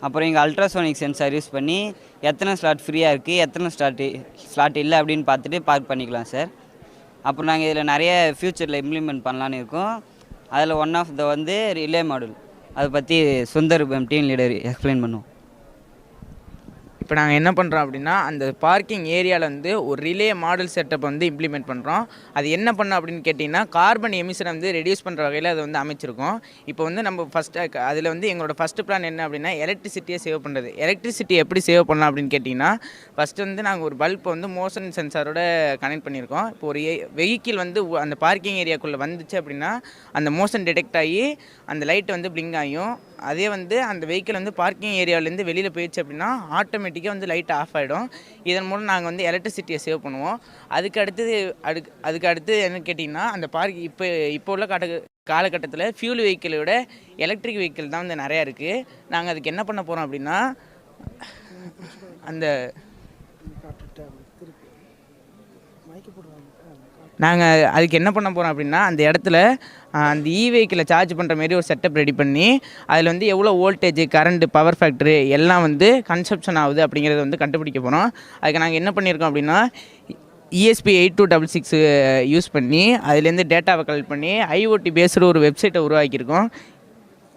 அப்புறம் இங்கே அல்ட்ராசோனிக் சென்சார் யூஸ் பண்ணி எத்தனை ஸ்லாட் ஃப்ரீயாக இருக்குது, எத்தனை ஸ்லாட் இல்லை அப்படின்னு பார்த்துட்டு பார்க் பண்ணிக்கலாம் சார். அப்புறம் நாங்கள் இதில் நிறைய ஃப்யூச்சரில் இம்ப்ளிமெண்ட் பண்ணலான்னு இருக்கோம். அதில் ஒன் ஆஃப் த வந்து ரிலே மாடல். அதை பற்றி சுந்தர் டீம் லீடர் எக்ஸ்பிளைன் பண்ணுவோம். இப்போ நாங்கள் என்ன பண்ணுறோம் அப்படின்னா, அந்த பார்க்கிங் ஏரியாவில் வந்து ஒரு ரிலே மாடல் செட்டப் வந்து இம்ப்ளிமெண்ட் பண்ணுறோம். அது என்ன பண்ணோம் அப்படின்னு கேட்டிங்கன்னா, கார்பன் எமிஷனை வந்து ரெடியூஸ் பண்ணுற வகையில் அதை வந்து அமைச்சிருக்கோம். இப்போ வந்து நம்ம ஃபஸ்ட்டு அதில் வந்து எங்களோட ஃபஸ்ட்டு பிளான் என்ன அப்படின்னா, எலக்ட்ரிசிட்டியை சேவ் பண்ணுறது. எலக்ட்ரிசிட்டி எப்படி சேவ் பண்ணலாம் அப்படின்னு கேட்டிங்கன்னா, ஃபஸ்ட்டு வந்து நாங்கள் ஒரு பல்ப் வந்து மோஷன் சென்சாரோட கனெக்ட் பண்ணியிருக்கோம். இப்போ ஒரு வெஹிக்கிள் வந்து அந்த பார்க்கிங் ஏரியாக்குள்ளே வந்துச்சு அப்படின்னா, அந்த மோஷன் டிடெக்ட் ஆகி அந்த லைட் வந்து பிளிங்க் ஆகும். அதே வந்து அந்த வெஹிக்கிள் வந்து பார்க்கிங் ஏரியாவிலேருந்து வெளியில் போயிடுச்சு அப்படின்னா ஆட்டோமேட்டிக்காக வந்து லைட் ஆஃப் ஆகிடும். இதன் மூலம் நாங்கள் வந்து எலக்ட்ரிசிட்டியை சேவ் பண்ணுவோம். அதுக்கு அடுத்து என்ன கேட்டிங்கன்னா, அந்த இப்போ உள்ள காலகட்டத்தில் ஃபியூல் வெஹிக்கிளோட எலக்ட்ரிக் வெஹிக்கிள் தான் வந்து நிறையா இருக்குது. நாங்கள் அதுக்கு என்ன பண்ண போகிறோம் அப்படின்னா, அந்த இடத்துல அந்த வெஹிக்கிளை சார்ஜ் பண்ணுற மாரி ஒரு செட்டப் ரெடி பண்ணி, அதில் வந்து எவ்வளோ வோல்டேஜ், கரண்ட்டு, பவர் ஃபேக்டரு எல்லாம் வந்து கன்சப்ஷன் ஆகுது அப்படிங்கிறத வந்து கண்டுபிடிக்க போகிறோம். அதுக்கு நாங்கள் என்ன பண்ணியிருக்கோம் அப்படின்னா, ESP 8266 யூஸ் பண்ணி அதுலேருந்து டேட்டாவை கலெக்ட் பண்ணி IoT பேஸ்டு ஒரு வெப்சைட்டை உருவாக்கியிருக்கோம்.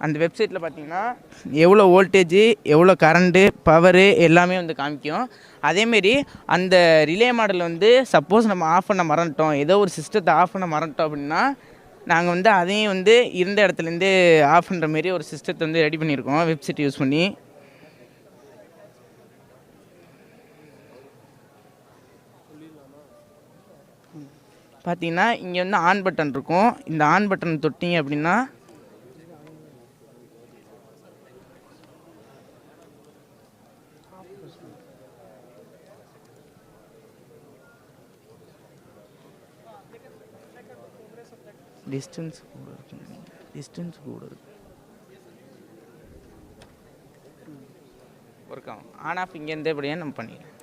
அந்த வெப்சைட்டில் பார்த்திங்கன்னா எவ்வளோ வோல்டேஜு, எவ்வளோ கரண்ட்டு, பவரு எல்லாமே வந்து காமிக்கும். அதேமாரி அந்த ரிலே மாடல் வந்து சப்போஸ் நம்ம ஆஃப் பண்ண மறந்துட்டோம், ஏதோ ஒரு சிஸ்டத்தை ஆஃப் பண்ண மறந்துட்டோம் அப்படின்னா, நாங்கள் வந்து அதையும் வந்து இருந்த இடத்துலேருந்து ஆஃப் பண்ணுற மாரி ஒரு சிஸ்டத்தை வந்து ரெடி பண்ணியிருக்கோம் வெப்சைட் யூஸ் பண்ணி. பார்த்தீங்கன்னா இங்கே வந்து ஆன் பட்டன் இருக்கும். இந்த ஆன் பட்டன் தொட்டிங்க அப்படின்னா டிஸ்டன்ஸ் கூட இருக்கு. ஒர்க் ஆகும். ஆன் ஆஃப் இங்கேருந்தே இப்படியே நம்ம பண்ணிக்கலாம்.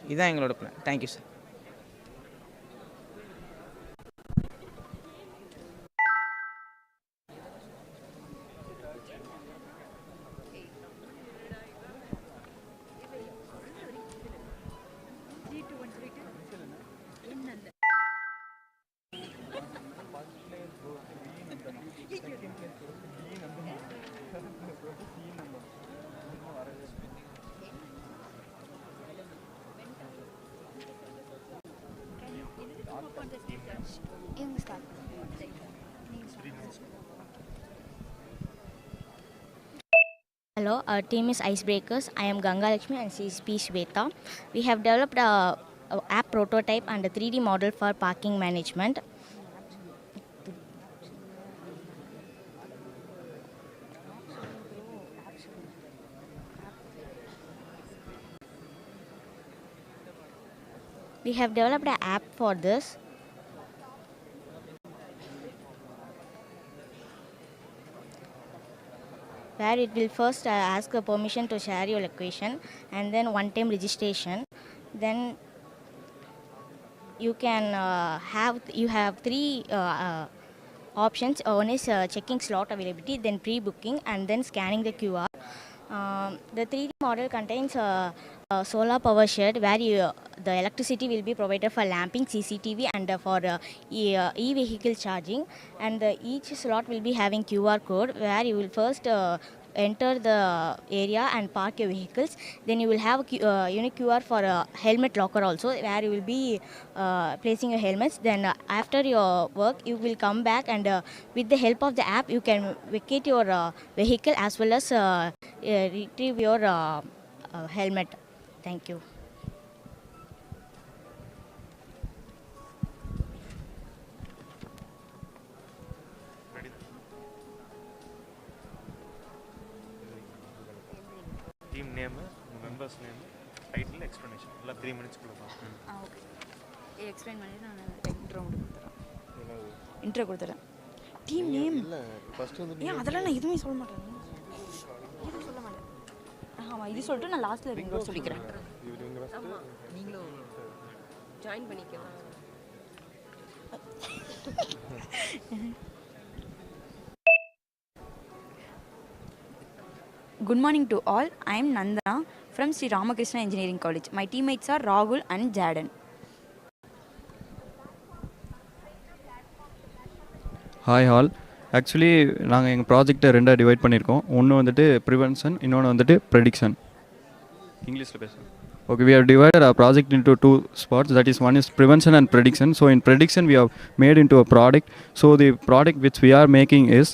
இதுதான் எங்களோட plan. Thank you sir. Hello, our team is Icebreakers. I am Ganga Lakshmi and she is P. Shweta. We have developed a app prototype and a 3D model for parking management. We have developed an app for this. Where it will first ask a permission to share your location and then one-time registration. Then you can have three options. One is checking slot availability, then pre-booking, and then scanning the QR. The 3D model contains solar power shed where the electricity will be provided for lamping, CCTV, and for e-vehicle charging. And each slot will be having QR code where you will first enter the area and park your vehicles. Then you will have a unique QR for a helmet locker also, where you will be placing your helmets. Then after your work you will come back, and with the help of the app you can vacate your vehicle as well as retrieve your helmet. Thank you. Team name, members name, title, explanation. All 3 minutes. Okay. Explain பண்ணிட்டு நான் intro கொடுத்துறேன். Intro கொடுத்துறேன். Team name இல்ல first வந்து ஏன் அதெல்லாம் நான் எதுவுமே சொல்ல மாட்டேன். எதுவும் சொல்ல மாட்டேன். ஆமா இது சொல்லிட்டு நான் லாஸ்ட்ல ரிங் சொல்லிக்கிறேன். ஆமா நீங்களும் ஜாயின் பண்ணிக்கலாம். Good morning to all. I am Nandana from Sri Ramakrishna Engineering College. My teammates are Rahul and Jaden. Hi all. Actually நாங்கள் எங்கள் ப்ராஜெக்டை ரெண்டாக டிவைட் பண்ணியிருக்கோம். ஒன்று வந்துட்டு ப்ரிவென்ஷன், இன்னொன்று வந்துட்டு ப்ரெடிக்ஷன். இங்கிலீஷில் பேசுகிறேன். Okay, we have divided our project into two spots. That is, one is prevention and prediction. So in prediction we have made into a product. So the product which we are making is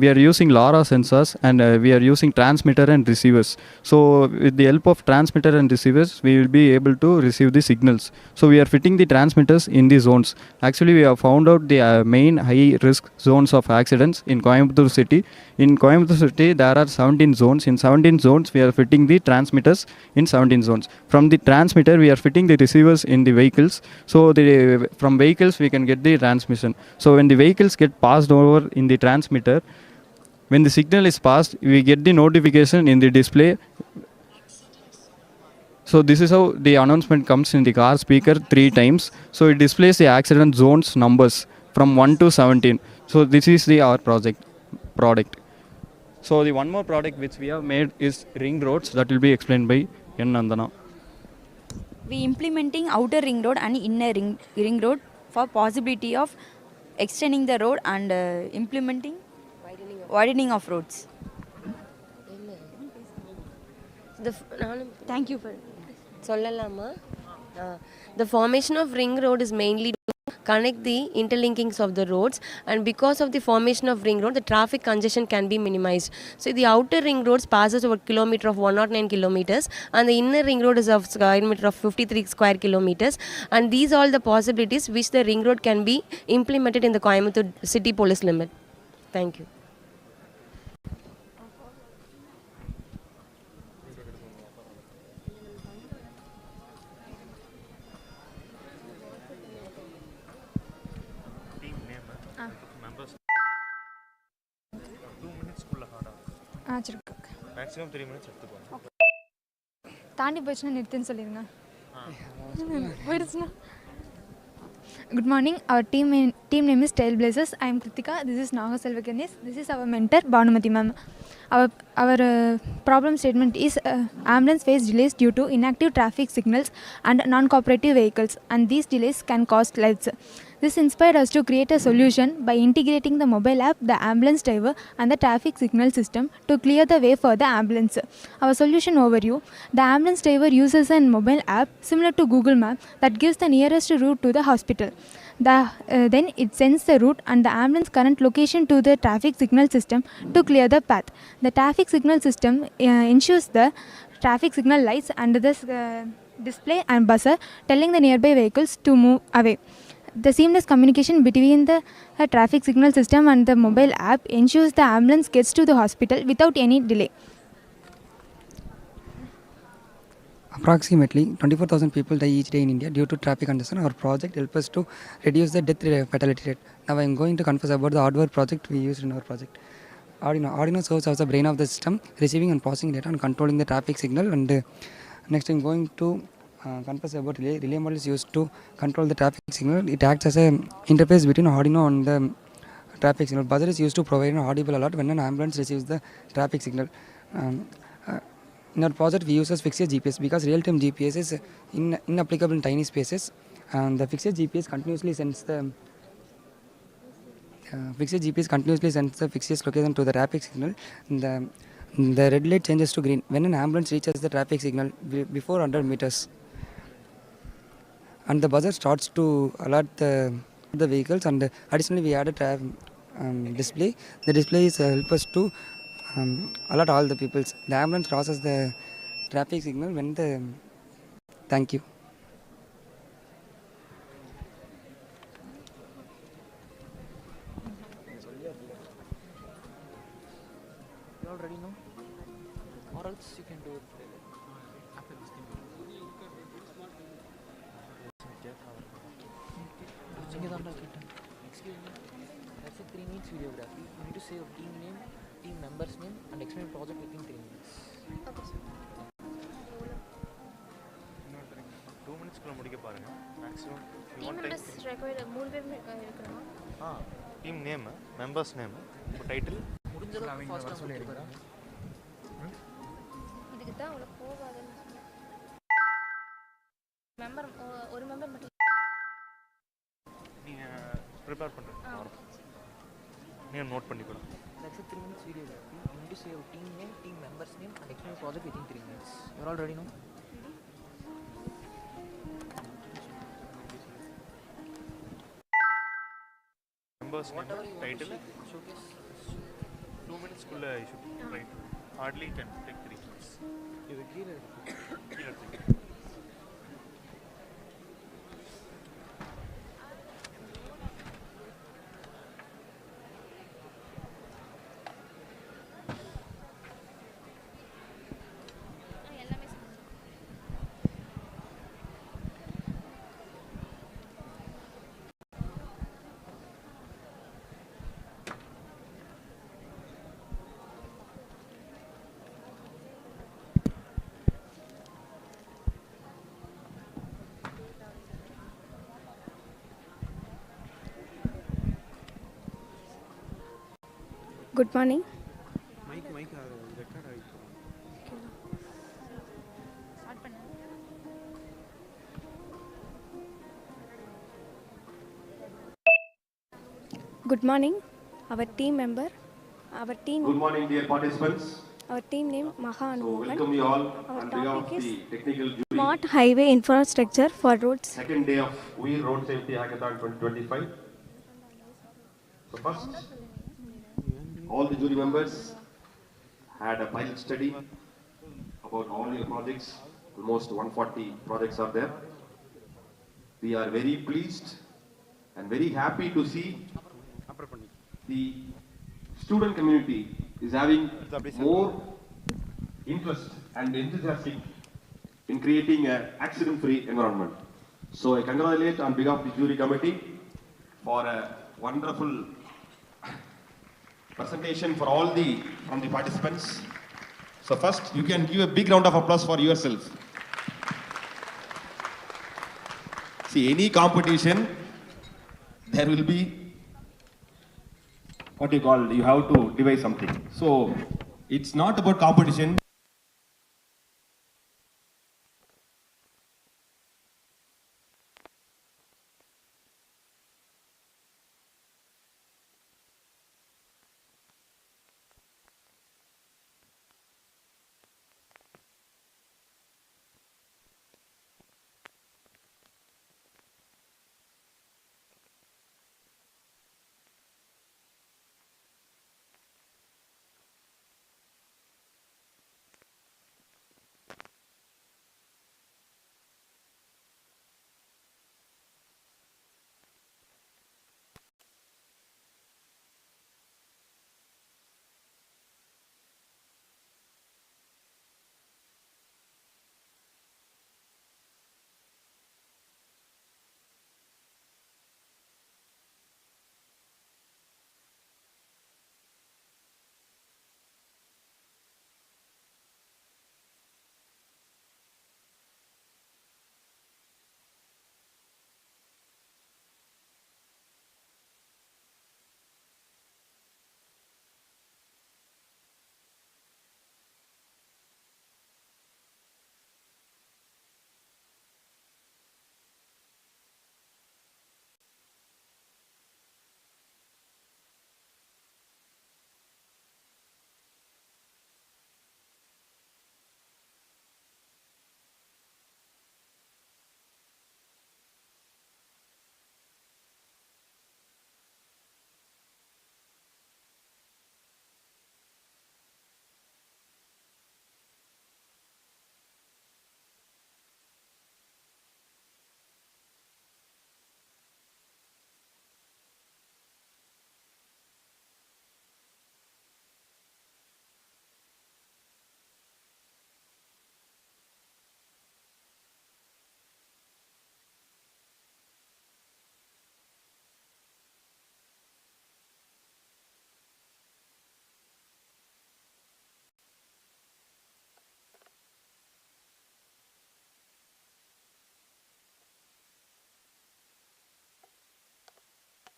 we are using LoRa sensors, and we are using transmitter and receivers. So with the help of transmitter and receivers we will be able to receive the signals. So we are fitting the transmitters in the zones. Actually we have found out the main high risk zones of accidents in Coimbatore city. In Coimbatore city there are 17 zones. In 17 zones we are fitting the transmitters in 17 zones. From the transmitter we are fitting the receivers in the vehicles. So from vehicles we can get the transmission. So when the vehicles get passed over in the transmitter, when the signal is passed we get the notification in the display. So this is how the announcement comes in the car speaker 3 times. So it displays the accident zones numbers from 1 to 17. So this is our product. So the one more product which we have made is ring roads, that will be explained by N. Nandana. We implementing outer ring road and inner ring road for possibility of extending the road and implementing widening of roads. Thank you for சொல்லலாமா? The formation of ring road is mainly to connect the interlinkings of the roads, and because of the formation of ring road the traffic congestion can be minimized. So the outer ring roads passes over kilometer of 109 kilometers, and the inner ring road is of square meter of 53 square kilometers, and these are all the possibilities which the ring road can be implemented in the Coimbatore city police limit. Thank you. Maximum 3 minutes எடுத்துக்கோங்க. தாண்டி போச்சுன்னா நிறுத்துன்னு சொல்லிடுங்க. போயிடுச்சுன்னா. Good morning. Our team name is Trailblazers. I am Kritika. This is Nagaselva Ganesh. This is our mentor Bhanumati ma'am. Our problem statement is ambulance face delays due to inactive traffic signals and non-cooperative vehicles, and these delays can cost lives. This inspired us to create a solution by integrating the mobile app, the ambulance driver, and the traffic signal system to clear the way for the ambulance. Our solution overview: the ambulance driver uses a mobile app similar to Google Map that gives the nearest route to the hospital. Then it sends the route and the ambulance current location to the traffic signal system to clear the path. The traffic signal system ensures the traffic signal lights and the display and buzzer telling the nearby vehicles to move away. The seamless communication between the traffic signal system and the mobile app ensures the ambulance gets to the hospital without any delay. Approximately 24,000 people die each day in India due to traffic congestion. Our project helps us to reduce the death fatality rate. Now I am going to confess about the hardware project we used in our project. Arduino serves as the brain of the system, receiving and processing data and controlling the traffic signal. And next I am going to confess about relay model is used to control the traffic signal. It acts as a interface between Arduino and the traffic signal. Buzzer is used to provide an audible alert when an ambulance receives the traffic signal. In our project, we use fixed GPS because real-time GPS is inapplicable in tiny spaces, and the fixed GPS continuously sends the fixed location to the traffic signal. The red light changes to green when an ambulance reaches the traffic signal before 100 meters, and the buzzer starts to alert the vehicles. And additionally, we added a display. The display is help us to alert all the peoples. The ambulance crosses the traffic signal when the thank you. You already know, or else you can do it after this thing. Excuse me, that's a 3 minutes videography. You need to say your team name, team member's name, and explain project within 3 minutes. Okay, sir. 2 minutes முடிக்க பாருங்க maximum. Team members required 3 பேர் இருக்கணுமா? Team name, members name, title முடிஞ்சது ஃபாஸ்ட்டாக சொல்லிடுறேன். இதுக்கு தான் அவ்வளோ போகாதுன்னு சொன்னேன். ஒரு மெம்பர் மட்டும் நீங்கள் ப்ரிப்பேர் பண்ணுறேன். நீங்கள் note பண்ணிக்கூட. That's a 3 minutes videography. You need to say your team name, team member's name, and explain your project within 3 minutes. You're all ready now? Members name, title, showcase. 2 மினிட்ஸ்க்குள்ளே I should write. Hardly can take 3 minutes. இது கீழே எடுத்துக்க. Good morning. Mic record ஆகிட்டு. Start பண்ணு. Good morning. Our team member, our team. Good morning, dear participants. Our team name Maha Anumogan. Welcome you all Our on behalf of topic is the technical jury. Smart Highway Infrastructure for Roads. Second day of Uyir Road Safety Hackathon 2025. So first, all the jury members had a pilot study about all your projects. Almost 140 projects are there. We are very pleased and very happy to see the student community is having more interest and enthusiastic in creating an accident-free environment. So I congratulate on behalf of the jury committee for a wonderful presentation for all from the participants. So first, you can give a big round of applause for yourself. See, any competition, there will be what you call, you have to devise something. So it's not about competition.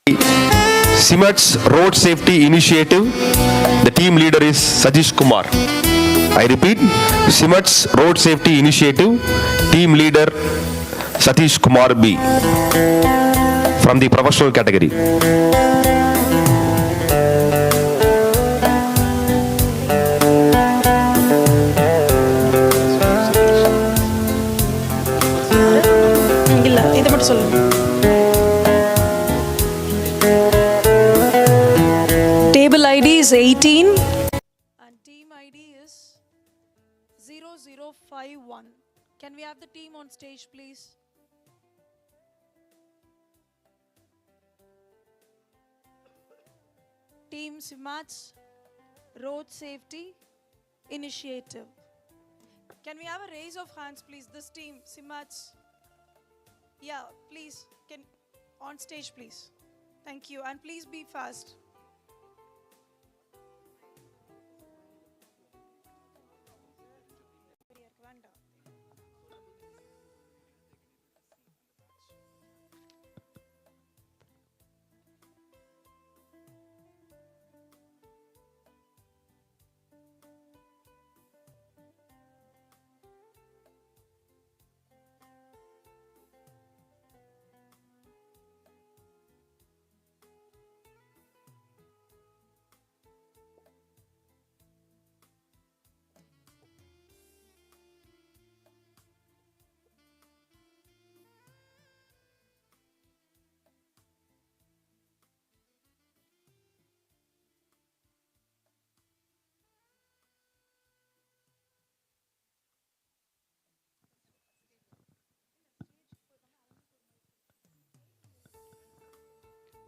Siemens Road Safety Initiative. The team leader is Sajish Kumar. I repeat, Siemens Road Safety Initiative, team leader Satish Kumar B. From the professional category. இதை மட்டும் சொல்லுங்க. Table ID is 18 and team ID is 0051. Can we have the team on stage, please? Team Simats Road Safety Initiative. Can we have a raise of hands, please? This team, Simats. Yeah, please. Can on stage, please. Thank you, and please be fast.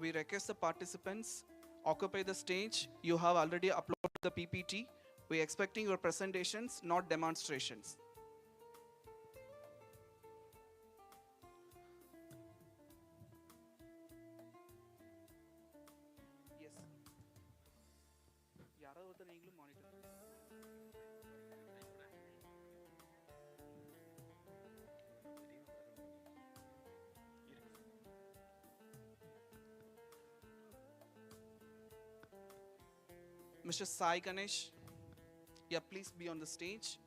We request the participants occupy the stage. You have already uploaded the PPT. We are expecting your presentations, not demonstrations. Yes. Mr. Sai Ganesh, yeah, please be on the stage.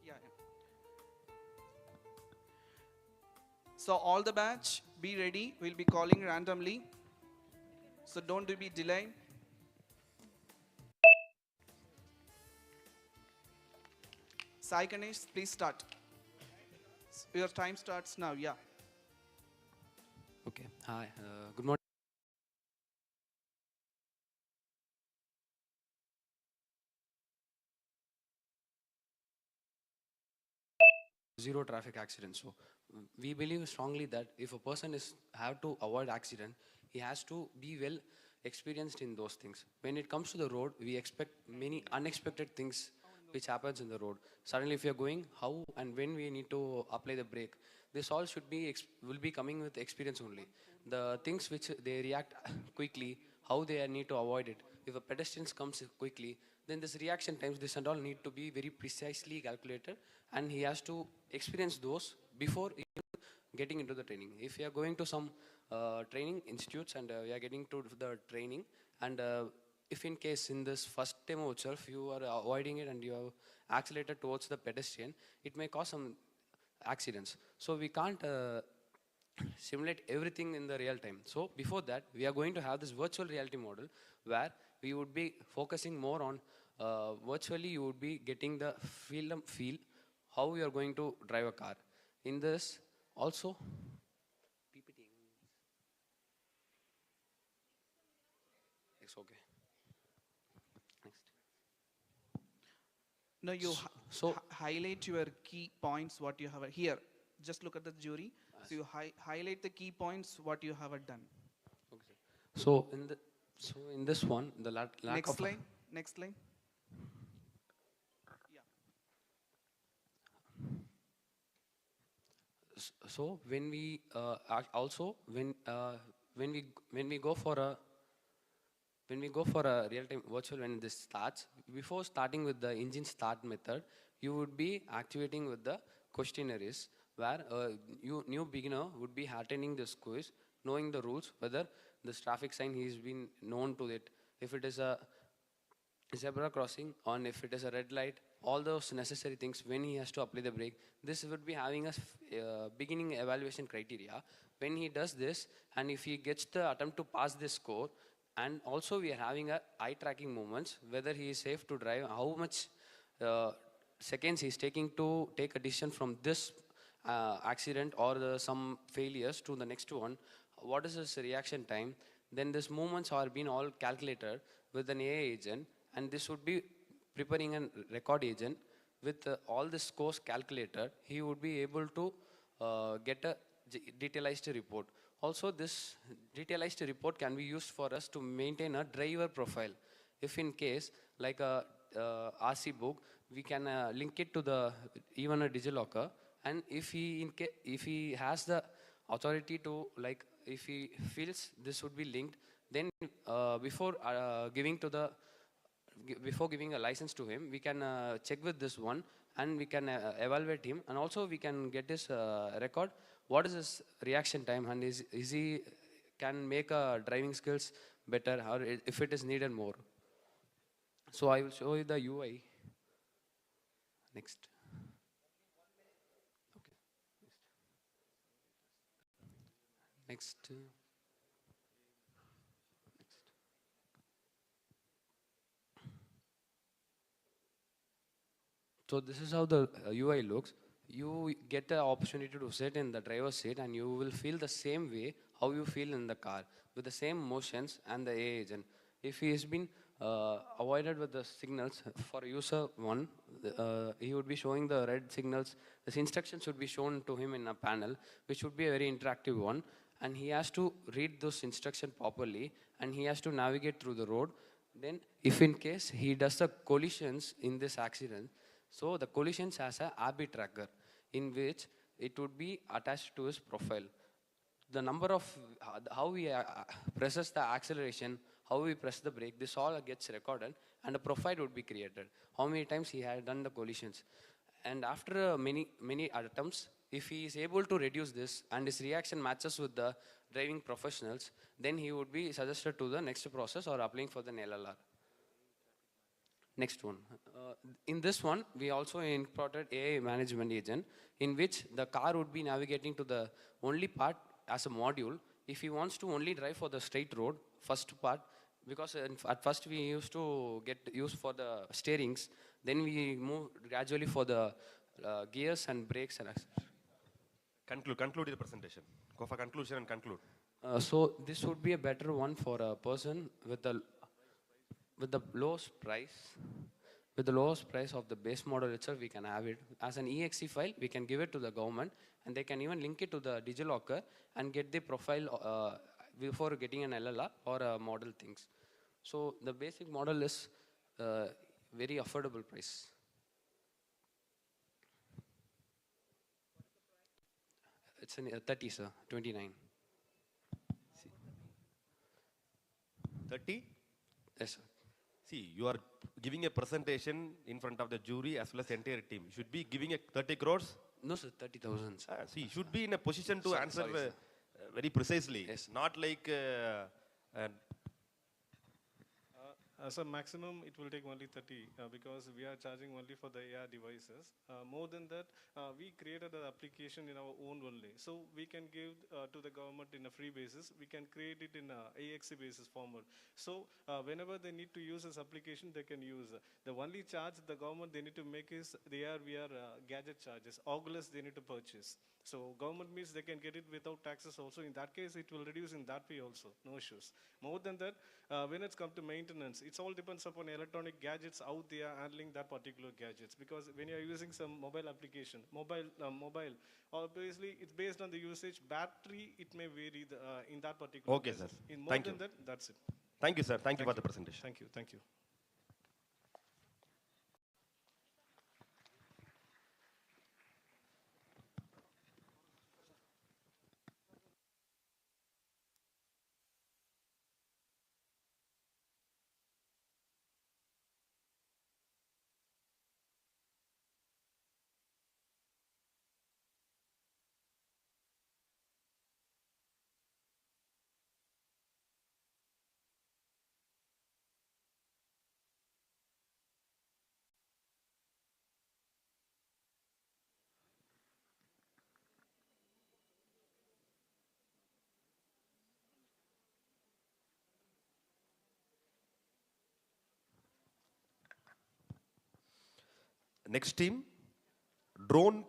Yeah. So all the batch, be ready. We'll be calling randomly. So don't be delayed. Sai Ganesh, please start. Your time starts now, yeah. Okay, hi, good morning. Zero traffic accidents. So we believe strongly that if a person have to avoid accident, he has to be well experienced in those things. When it comes to the road, we expect many unexpected things which happens in the road. Suddenly if you're going, how and when we need to apply the brake, this all should be will be coming with experience only. The things which they react quickly, how they need to avoid it. If a pedestrian comes quickly, then this reaction times, this and all need to be very precisely calculated, and he has to experience those before getting into the training. If you are going to some training institutes and we are getting to the training, and if in case in this first time itself you are avoiding it and you have accelerated towards the pedestrian, it may cause some accidents. So we can't simulate everything in the real time. So before that, we are going to have this virtual reality model where we would be focusing more on virtually you would be getting the feel how you are going to drive a car. In this also, PPT. It's okay. Next. No, you highlight your key points, what you have here. Just look at the jury. So you highlight the key points, what you have done. Okay. So in this one, the lack next of line. Next line. Yeah. So when we also when we go for a when we go for a real-time virtual, when this starts, before starting with the engine start method, you would be activating with the questionnaires, where you new beginner would be attending this quiz, knowing the rules, whether this traffic sign he's been known to it, if it is a zebra crossing, or if it is a red light, all those necessary things when he has to apply the brake. This would be having a beginning evaluation criteria. When he does this, and if he gets the attempt to pass this score, and also we are having a eye tracking movements, whether he is safe to drive, how much seconds he is taking to take a decision from this accident or some failures to the next one, what is his reaction time, then these movements are being all calculated with an AI agent, and this would be preparing a record agent with all the scores calculated. He would be able to get a detailized report. Also, this detailized report can be used for us to maintain a driver profile. If in case, like a RC book, we can link it to the even a DigiLocker, and if he has the authority to, like, if he feels this would be linked, then before giving a license to him, we can check with this one, and we can evaluate him, and also we can get his record, what is his reaction time, and is he can make driving skills better, or if it is needed more. So I will show you the UI next. Okay. Next. So this is how the UI looks. You get the opportunity to sit in the driver's seat, and you will feel the same way how you feel in the car, with the same motions and the AI agent. If he has been avoided with the signals for user one, he would be showing the red signals. The instructions should be shown to him in a panel, which would be a very interactive one, and he has to read those instructions properly, and he has to navigate through the road. Then, if in case he does the collisions in this accident, so the collisions has a habit tracker in which it would be attached to his profile. The number of how he presses the acceleration, how we press the brake, this all gets recorded, and a profile would be created. How many times he had done the collisions, and after many attempts, if he is able to reduce this and his reaction matches with the driving professionals, then he would be suggested to the next process or applying for the LLR. Next one. In this one, we also imported AI management agent, in which the car would be navigating to the only part as a module. If he wants to only drive for the straight road, first part, because at first we used to get used for the steerings, then we move gradually for the gears and brakes and acceleration. Conclude the presentation. Go for conclusion and conclude. So this would be a better one for a person with the lowest price. With the lowest price of the base model itself, we can have it as an exe file. We can give it to the government, and they can even link it to the DigiLocker and get the profile before getting an LLR or a model things. So the basic model is very affordable price. It's 30, sir, 29. 30? Yes, sir. See, you are giving a presentation in front of the jury as well as the entire team. You should be giving a 30 crores? No, sir, 30,000. See, you should be in a position to answer very precisely. Yes. Not like as a maximum, it will take only 30 because we are charging only for the AR devices. More than that, we created an application in our own only. So we can give to the government in a free basis. We can create it in a AXE basis format. So whenever they need to use this application, they can use. The only charge the government they need to make is the AR/VR gadget charges. Oculus they need to purchase. So government means they can get it without taxes also. In that case, it will reduce in that way also. No issues. More than that, when it's come to maintenance, it all depends upon electronic gadgets out there handling that particular gadgets. Because when you're using some mobile application, obviously it's based on the usage. Battery, it may vary in that particular. Okay, sir. In more than that, that's it. Thank you, sir. Thank you for the presentation. Thank you. Thank you. Next team, drone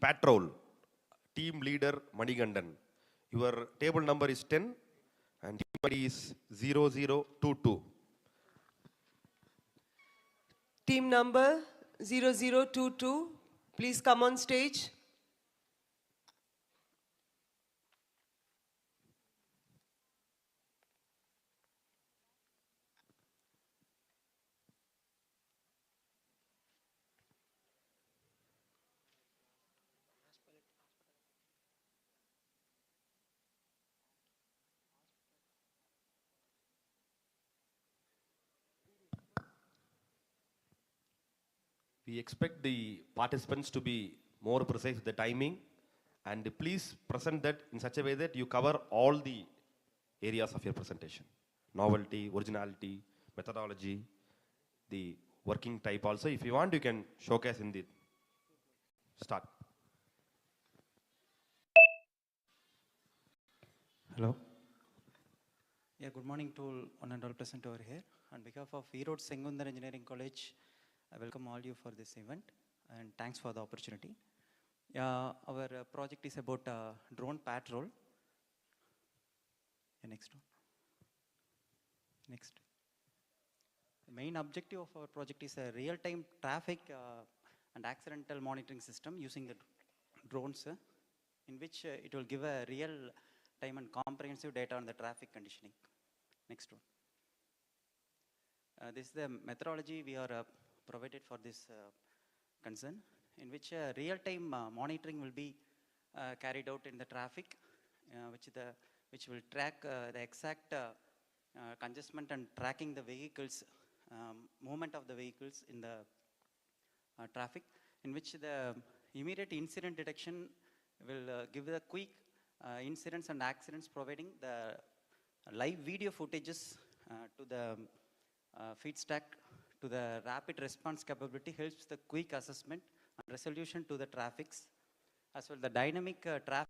patrol, team leader Manigandan. Your table number is 10 and team ID is 0022. Team number 0022, please come on stage. We expect the participants to be more precise with the timing, and please present that in such a way that you cover all the areas of your presentation. Novelty, originality, methodology, the working type also. If you want, you can showcase in the start. Hello. Yeah, good morning to one and all present over here. On behalf of Erode Sengundar Engineering College, I welcome all you for this event and thanks for the opportunity. Our project is about drone patrol. Next one. Next. The main objective of our project is a real-time traffic and accidental monitoring system using the drones, in which it will give a real time and comprehensive data on the traffic conditioning. Next one. This is the methodology we are provided for this concern, in which real-time monitoring will be carried out in the traffic, which will track the exact congestion and tracking the vehicles, movement of the vehicles in the traffic, in which the immediate incident detection will give the quick incidents and accidents, providing the live video footages to the feed stack to the rapid response capability, helps the quick assessment and resolution to the traffics, as well the dynamic traffic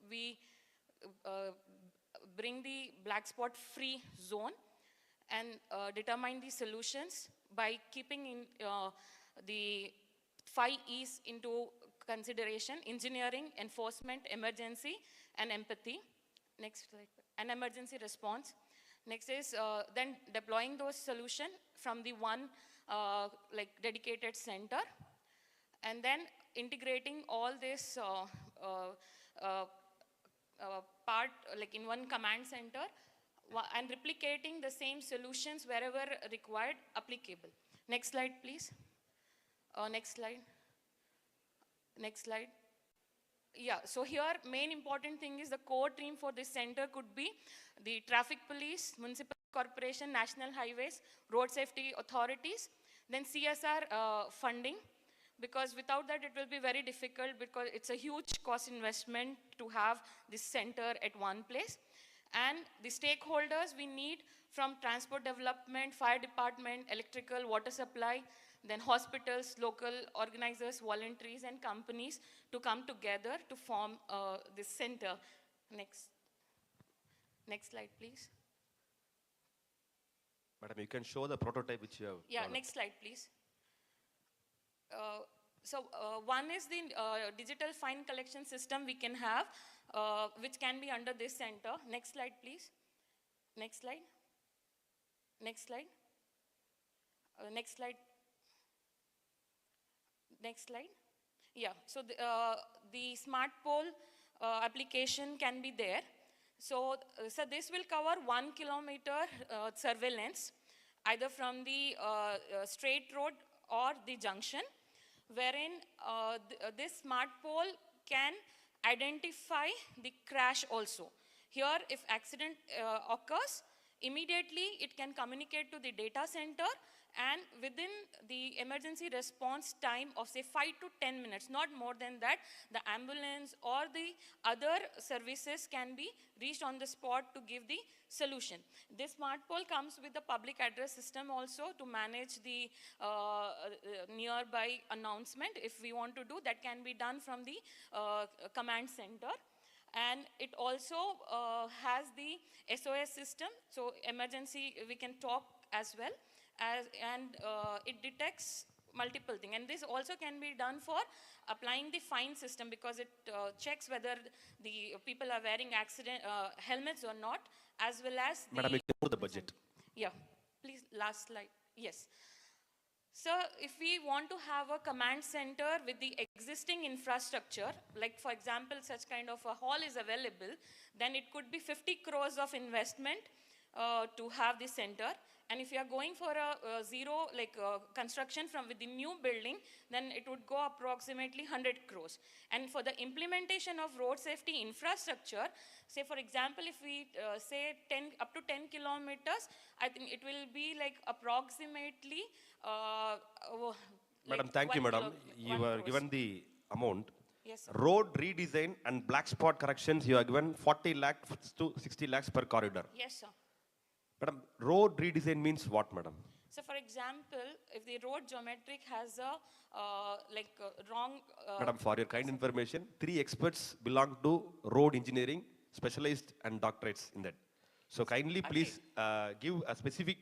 we bring the black spot free zone and determine the solutions by keeping in the 5 E's into consideration: engineering, enforcement, emergency, and empathy. Next slide. And emergency response. Next is then deploying those solutions from the one like dedicated center, and then integrating all this part like in one command center and replicating the same solutions wherever required, applicable. Next slide, please. Next slide. Next slide. Yeah, so here main important thing is the core team for this center could be the traffic police, municipal corporation, national highways, road safety authorities, then CSR funding, because without that it will be very difficult because it's a huge cost investment to have this center at one place. And the stakeholders we need from transport development, fire department, electrical, water supply, then hospitals, local organizers, volunteers, and companies to come together to form this center. Next slide, please. Madam, you can show the prototype which you have. Yeah, developed. next slide, please. One is the digital fine collection system we can have, which can be under this center. Next slide, please. Next slide. Next slide. Next slide. Next slide. Yeah, so the smart pole application can be there. So this will cover 1 kilometer surveillance, either from the straight road or the junction, wherein this smart pole can identify the crash also. Here, if accident occurs, immediately it can communicate to the data center, and within the emergency response time of say 5 to 10 minutes, not more than that, the ambulance or the other services can be reached on the spot to give the solution. This smart pole comes with the public address system also to manage the nearby announcement. If we want to do, that can be done from the command center. And it also has the SOS system, so emergency we can talk as well. And it detects multiple things, and this also can be done for applying the fine system, because it checks whether the people are wearing helmets or not, as well as the... Madam, you can move the budget. Yeah, please, last slide. Yes. So if we want to have a command center with the existing infrastructure, like for example such kind of a hall is available, then it could be 50 crores of investment to have the center. And if you are going for a zero construction from with the new building, then it would go approximately 100 crores. And for the implementation of road safety infrastructure, say for example, if we say up to 10 kilometers, I think it will be like approximately Madam, thank you, madam. You were given the amount. Yes, sir. Road redesign and black spot corrections, you are given 40 lakhs to 60 lakhs per corridor. Yes, sir. Madam, road redesign means what, madam? So for example, if the road geometric has a wrong... Madam, for your kind information, 3 experts belong to road engineering, specialized and doctorates in that. So kindly please give a specific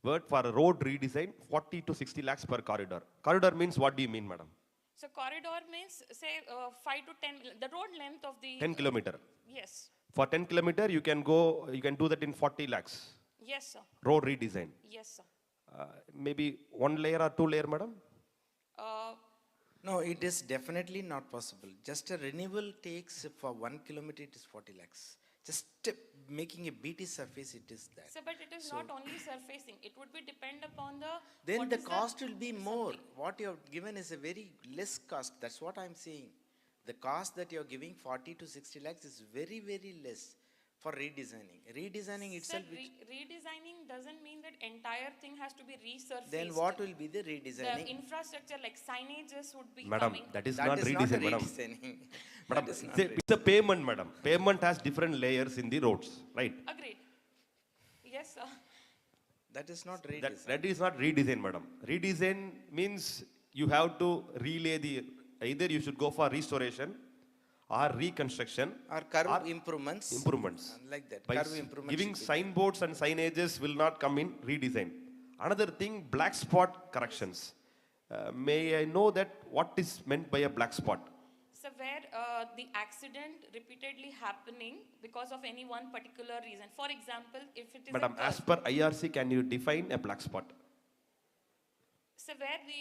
word for a road redesign, 40 to 60 lakhs per corridor. Corridor means what do you mean, madam? So corridor means say 5 to 10, the road length of the... 10 kilometer. Yes. For 10 kilometer, you can do that in 40 lakhs. Yes, sir. Road redesign. Yes, sir. Maybe 1 layer or 2 layer, madam? No, it is definitely not possible. Just a renewal takes for 1 kilometer, it is 40 lakhs. Just making a BT surface, it is that. So, but it is not only surfacing. It would be depend upon the... Then the cost will be more. What you have given is a very less cost. That's what I'm saying. The cost that you are giving 40 to 60 lakhs is very, very less for redesigning. Redesigning itself... redesigning doesn't mean that entire thing has to be resurfaced. Then what will be the redesigning? The infrastructure like signages would be Madam, coming. that is not redesign, madam. Madam, not it's a payment, madam. Payment has different layers in the roads, right? Agreed. Yes, sir. That is not redesign. That is not redesign, madam. Redesign means you have to relay either you should go for restoration or reconstruction or curve improvements. Like that. By Curve improvements. giving signboards and signages will not come in redesign. Another thing, black spot corrections. May I know that what is meant by a black spot? So where the accident repeatedly happening because of any one particular reason. For example, if it is Madam, as per IRC, can you define a black spot? so where the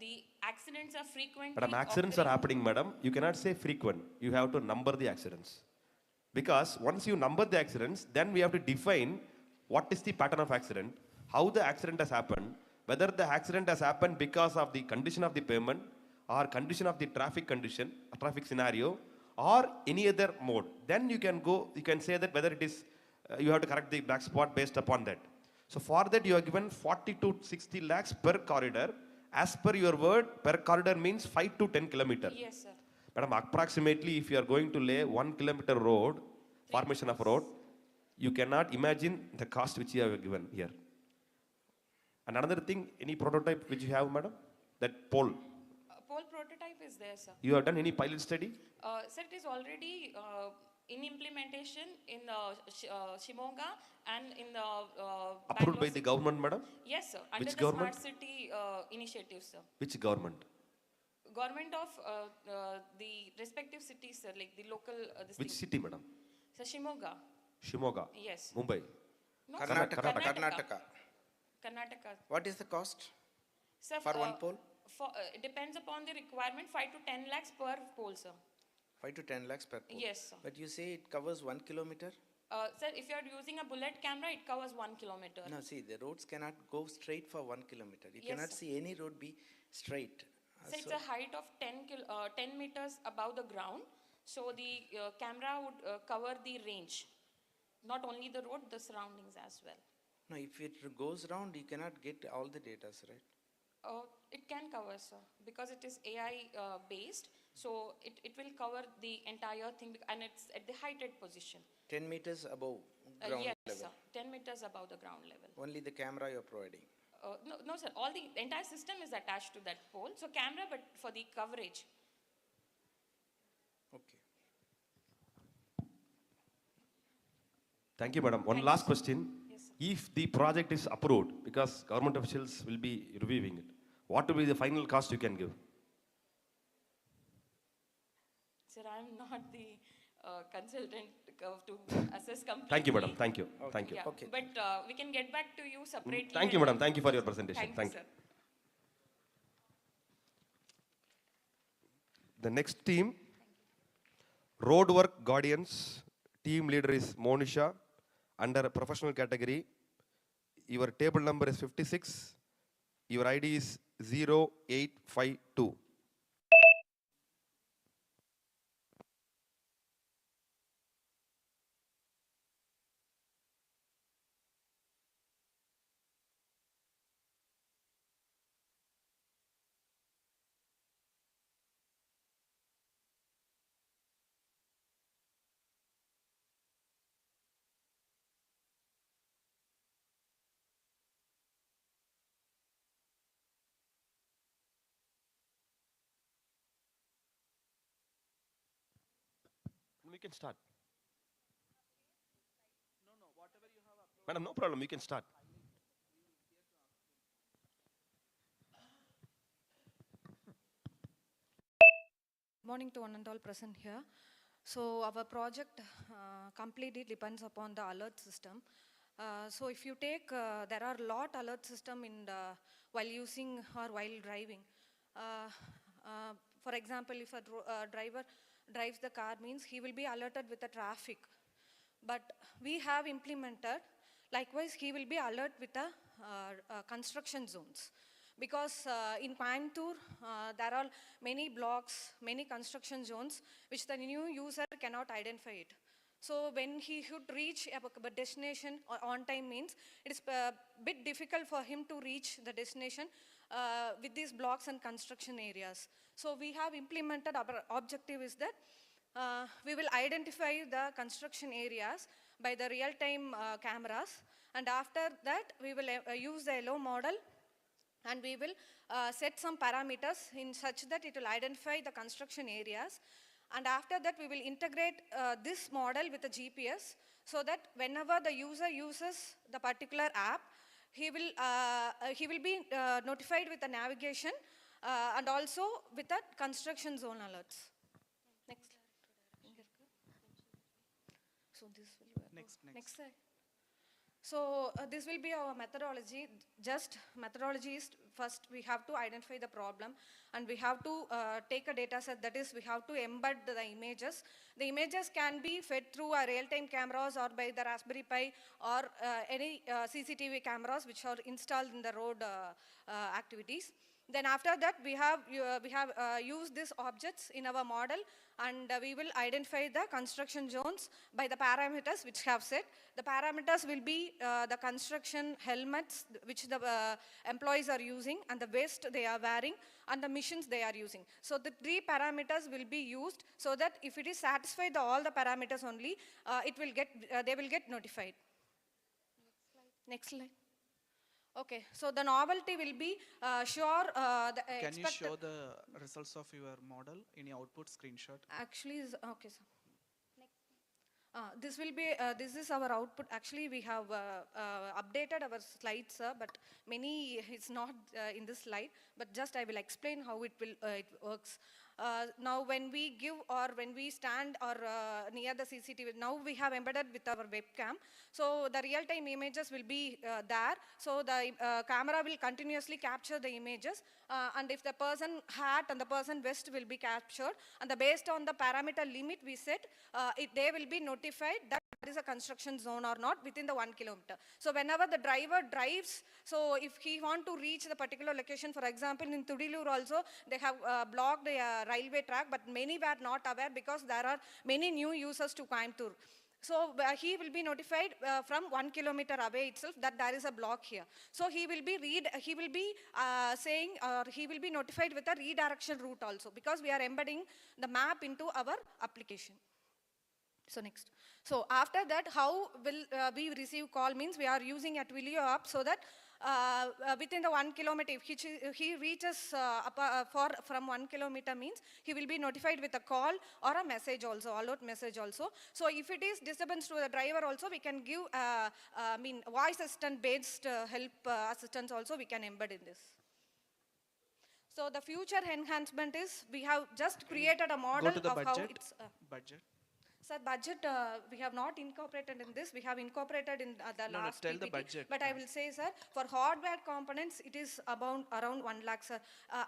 the accidents are frequently Madam, accidents are happening, madam. You cannot say frequent. You have to number the accidents. Because once you number the accidents, then we have to define what is the pattern of accident, how the accident has happened, whether the accident has happened because of the condition of the pavement or condition of the traffic condition, traffic scenario, or any other mode. Then you can go, you can say that whether it is, you have to correct the black spot based upon that. So for that you are given 40 to 60 lakhs per corridor. As per your word, per corridor means 5 to 10 kilometer. Yes, sir. Madam, approximately if you are going to lay 1 kilometer road, formation of road, you cannot imagine the cost which you have given here. And another thing, any prototype which you have, madam? That pole. Pole prototype is there, sir. You have done any pilot study? Sir, it is already in implementation in Shimoga and in the Approved by the government, madam? Yes, sir. Under Which the government? Smart City initiative, sir. Which government? Government of the respective cities, sir, like the local. Which city, madam? So Shimoga. Shimoga. Yes. Mumbai. No, Karnataka. Karnataka. What is the cost Sir, for one pole? It depends upon the requirement, 5 to 10 lakhs per pole, sir. 5 to 10 lakhs per pole. Yes, sir. But you say it covers 1 kilometer? Sir, if you are using a bullet camera, it covers 1 kilometer. No, see, the roads cannot go straight for 1 kilometer. You Yes, cannot sir. see any road be straight. So it's a height of 10 meters above the ground. So the camera would cover the range, not only the road, the surroundings as well. No, if it goes round, you cannot get all the data, right? It can cover, sir, because it is AI based. So it will cover the entire thing, and it's at the heighted position. 10 meters above ground Yes, level. sir. 10 meters above the ground level. Only the camera you're providing. No, sir. All the entire system is attached to that pole. So camera, but for the coverage. Okay. Thank you, madam. One last question. Yes, sir. If the project is approved, because government officials will be reviewing it, what will be the final cost you can give? Sir, I'm not the consultant to assess completely. Thank you, madam. Thank you. Thank you. Yeah. Okay. But we can get back to you separately. Thank you, madam. Thank you for your presentation. Thank you, sir. The next team, Roadwork Guardians. Team leader is Monisha. Under professional category, your table number is 56. Your ID is 0852. We can start. Madam, no problem. We can start. Morning to one and all present here. So our project completely depends upon the alert system. So if you take, there are lot alert system in the, while using or while driving. For example, if a driver drives the car, means he will be alerted with the traffic. But we have implemented, likewise he will be alert with the construction zones. Because in Coimbatore, there are many blocks, many construction zones, which the new user cannot identify it. So when he should reach a destination on time means, it is a bit difficult for him to reach the destination with these blocks and construction areas. So we have implemented, our objective is that we will identify the construction areas by the real-time cameras, and after that we will use the yellow model And we will set some parameters in such that it will identify the construction areas. And after that, we will integrate this model with the GPS, so that whenever the user uses the particular app, he will be notified with the navigation and also with the construction zone alerts. Next. So this will next slide. So this will be our methodology. Just methodology is, first we have to identify the problem, and we have to take a data set, that is we have to embed the images. The images can be fed through our real-time cameras or by the Raspberry Pi or any CCTV cameras which are installed in the road activities. Then after that, we have used these objects in our model, and we will identify the construction zones by the parameters which have set. The parameters will be the construction helmets which the employees are using, and the vest they are wearing, and the machines they are using. So the 3 parameters will be used, so that if it is satisfied all the parameters only, they will get notified. Next slide. Okay, so the novelty will be sure. Can you show the results of your model in your output screenshot? Actually, okay, sir. This will be, this is our output. Actually, we have updated our slides, sir, but many is not in this slide, but just I will explain how it works. Now when we give, or when we stand or near the CCTV, now we have embedded with our webcam. So the real-time images will be there. So the camera will continuously capture the images, and if the person hat and the person vest will be captured, and based on the parameter limit we set, they will be notified that there is a construction zone or not within the 1 kilometer. So whenever the driver drives, so if he want to reach the particular location, for example in Tudilur also, they have blocked the railway track, but many were not aware because there are many new users to Coimbatore. So he will be notified from 1 kilometer away itself that there is a block here. So he will be saying, or he will be notified with a redirection route also, because we are embedding the map into our application. So next. So after that, how will we receive call means we are using a Twilio app, so that within the 1 kilometer, if he reaches from 1 kilometer means he will be notified with a call or a message also, alert message also. So if it is disturbance to the driver also, we can give voice assistant based help assistance also we can embed in this. So the future enhancement is, we have just created a model Go to the of budget. how it's Budget. Sir, budget, we have not incorporated in this. We have incorporated in the last tell PPT. the budget. But I will say, sir, for hardware components, it is around 1 lakh, sir.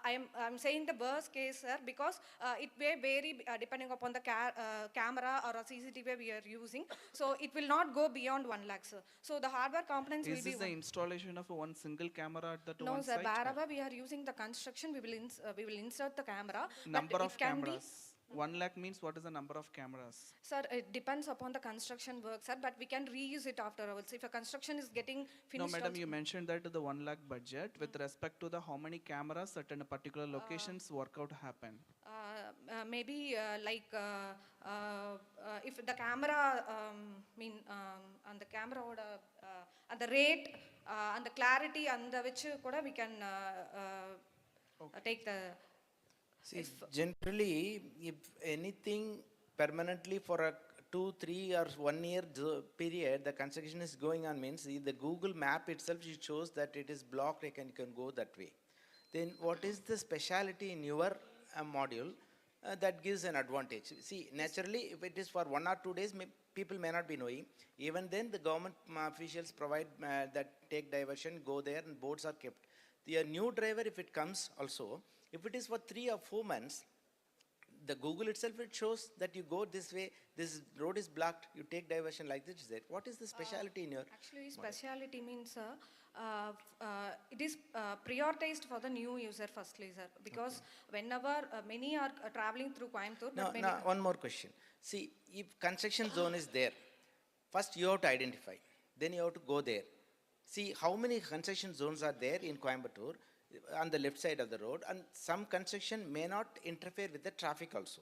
I'm saying the worst case, sir, because it may vary depending upon the camera or a CCTV we are using. So it will not go beyond 1 lakh, sir. So the hardware components will Is be this the installation of one single camera at that no, one sir. site? Wherever we are using the construction, we will insert the camera. Number but of it can cameras. Be, 1 lakh means what is the number of cameras? sir, it depends upon the construction work, sir, but we can reuse it afterwards. If a construction is getting finished. No, madam, you mentioned that the 1 lakh budget with respect to the how many cameras at a particular locations workout happen. Maybe if the camera, and the camera would, and the rate, and the clarity, and the which we can take the. See, generally, if anything permanently for a 2, 3 or 1 year period, the construction is going on means the Google map itself shows that it is blocked and you can go that way. Then what is the speciality in your module that gives an advantage? See, naturally, if it is for 1 or 2 days, people may not be knowing. Even then, the government officials provide that take diversion, go there, and boards are kept. The new driver, if it comes also, if it is for 3 or 4 months, the Google itself, it shows that you go this way, this road is blocked, you take diversion like this. What is the speciality in your Actually, speciality means it is prioritized for the new user firstly, sir, because whenever many are traveling through Coimbatore. Now, one more question. See, if construction zone is there, first you have to identify, then you have to go there. See how many construction zones are there in Coimbatore on the left side of the road, and some construction may not interfere with the traffic also.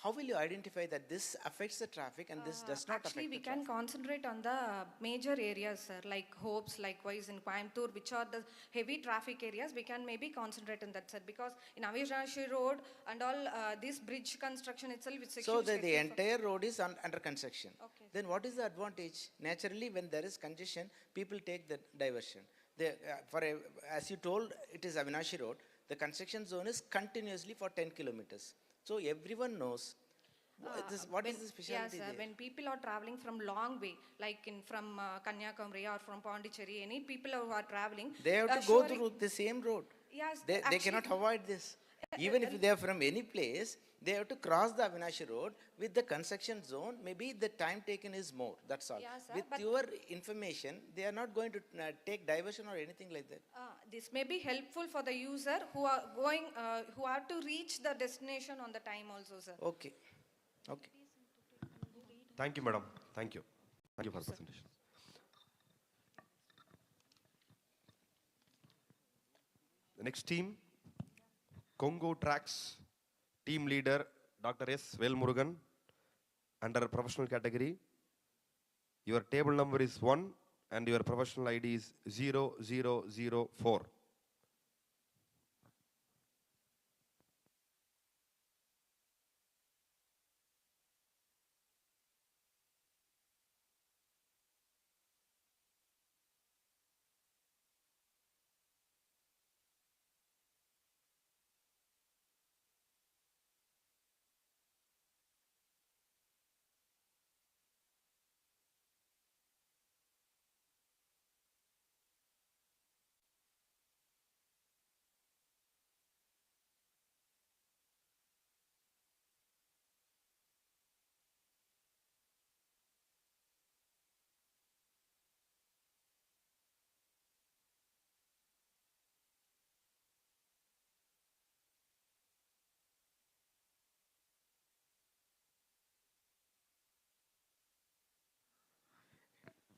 how will you identify that this affects the traffic and this does not Actually, affect we the can traffic? concentrate on the major areas, sir, like Hopes, likewise in Coimbatore, which are the heavy traffic areas. We can maybe concentrate on that, sir, because in Avinashi Road and all, this bridge construction itself, it's a So huge the headache for- entire road is under construction. Okay. Then what is the advantage? Naturally, when there is congestion, people take the diversion. As you told, it is Avinashi Road. The construction zone is continuously for 10 kilometers. So everyone knows what is the specialty Yes, there. when people are traveling from long way, like from Kanyakumari or from Pondicherry, any people who are traveling, They have to go surely- through the same road. Yes, They actually- cannot avoid this. Even if they are from any place, they have to cross the Avinashi Road with the construction zone. Maybe the time taken is more. That's all. Yeah, sir, With but- your information, they are not going to take diversion or anything like that. This may be helpful for the user who are going, who have to reach the destination on the time also, sir. Okay. Okay. Thank you, madam. Thank you. Thank you for the presentation. The next team, Congo Tracks, team leader Dr. S. Velmurugan, under professional category. Your table number is 1 and your professional ID is 0004.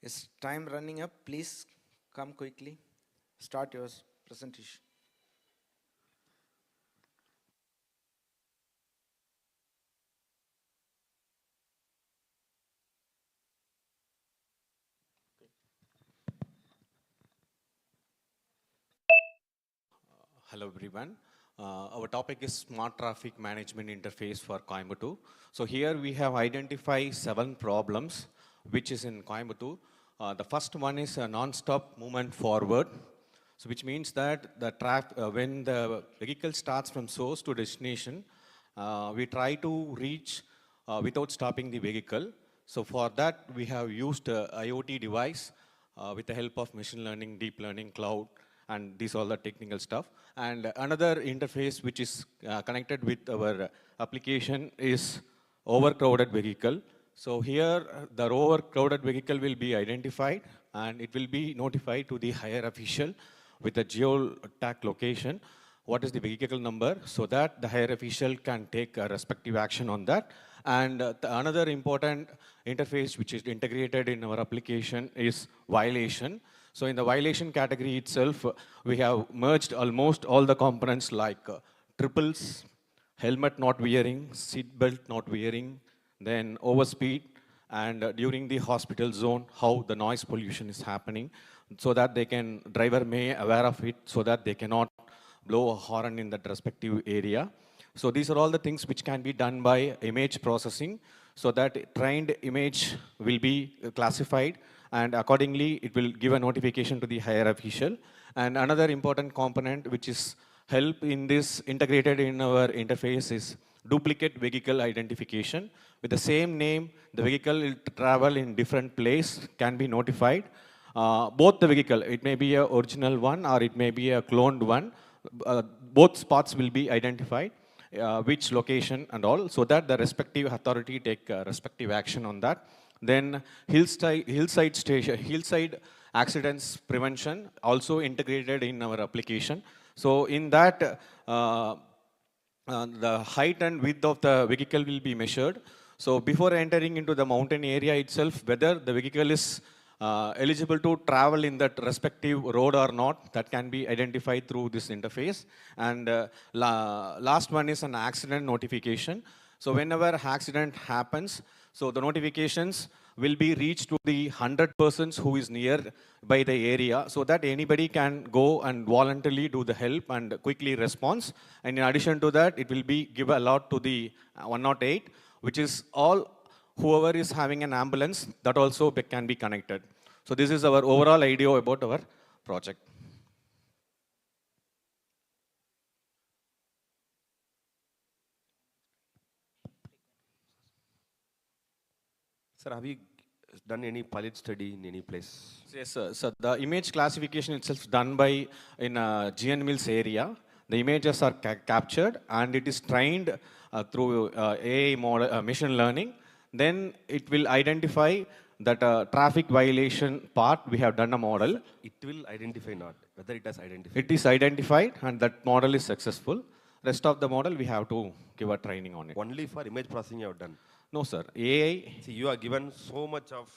Is time running up? Please come quickly. Start your presentation. Hello everyone. Our topic is Smart Traffic Management Interface for Coimbatore. So here we have identified 7 problems which is in Coimbatore. The first one is a non-stop movement forward. So which means that the when the vehicle starts from source to destination, we try to reach without stopping the vehicle. So for that we have used a IoT device with the help of machine learning, deep learning, cloud, and these all the technical stuff. And another interface which is connected with our application is overcrowded vehicle. So here the overcrowded vehicle will be identified and it will be notified to the higher official with a geotag location. What is the vehicle number, so that the higher official can take a respective action on that. And another important interface which is integrated in our application is violation. So in the violation category itself, we have merged almost all the components like triples, helmet not wearing, seat belt not wearing, then overspeed, and during the hospital zone, how the noise pollution is happening, so that driver may aware of it, so that they cannot blow a horn in that respective area. So these are all the things which can be done by image processing, so that trained image will be classified, and accordingly it will give a notification to the higher official. And another important component which is help in this integrated in our interface is duplicate vehicle identification. With the same name, the vehicle will travel in different place, can be notified. Both the vehicle, it may be a original one or it may be a cloned one, both spots will be identified, which location and all, so that the respective authority take respective action on that. Then hillside accidents prevention also integrated in our application. So in that, the height and width of the vehicle will be measured. So before entering into the mountain area itself, whether the vehicle is eligible to travel in that respective road or not, that can be identified through this interface. And last one is an accident notification. So whenever accident happens, so the notifications will be reached to the 100 persons who is near by the area, so that anybody can go and voluntarily do the help and quickly response. And in addition to that, it will be give a lot to the 108, which is all whoever is having an ambulance, that also can be connected. So this is our overall idea about our project. Sir, have you done any pilot study in any place? Yes, sir. So the image classification itself done by in GN Mills area. The images are captured and it is trained through AI model, machine learning. Then it will identify that traffic violation part. We have done a model. It will identify not whether it has identified. It is identified and that model is successful. Rest of the model we have to give a training on it. Only for image processing you have done. No, sir. AI. See, you are given so much of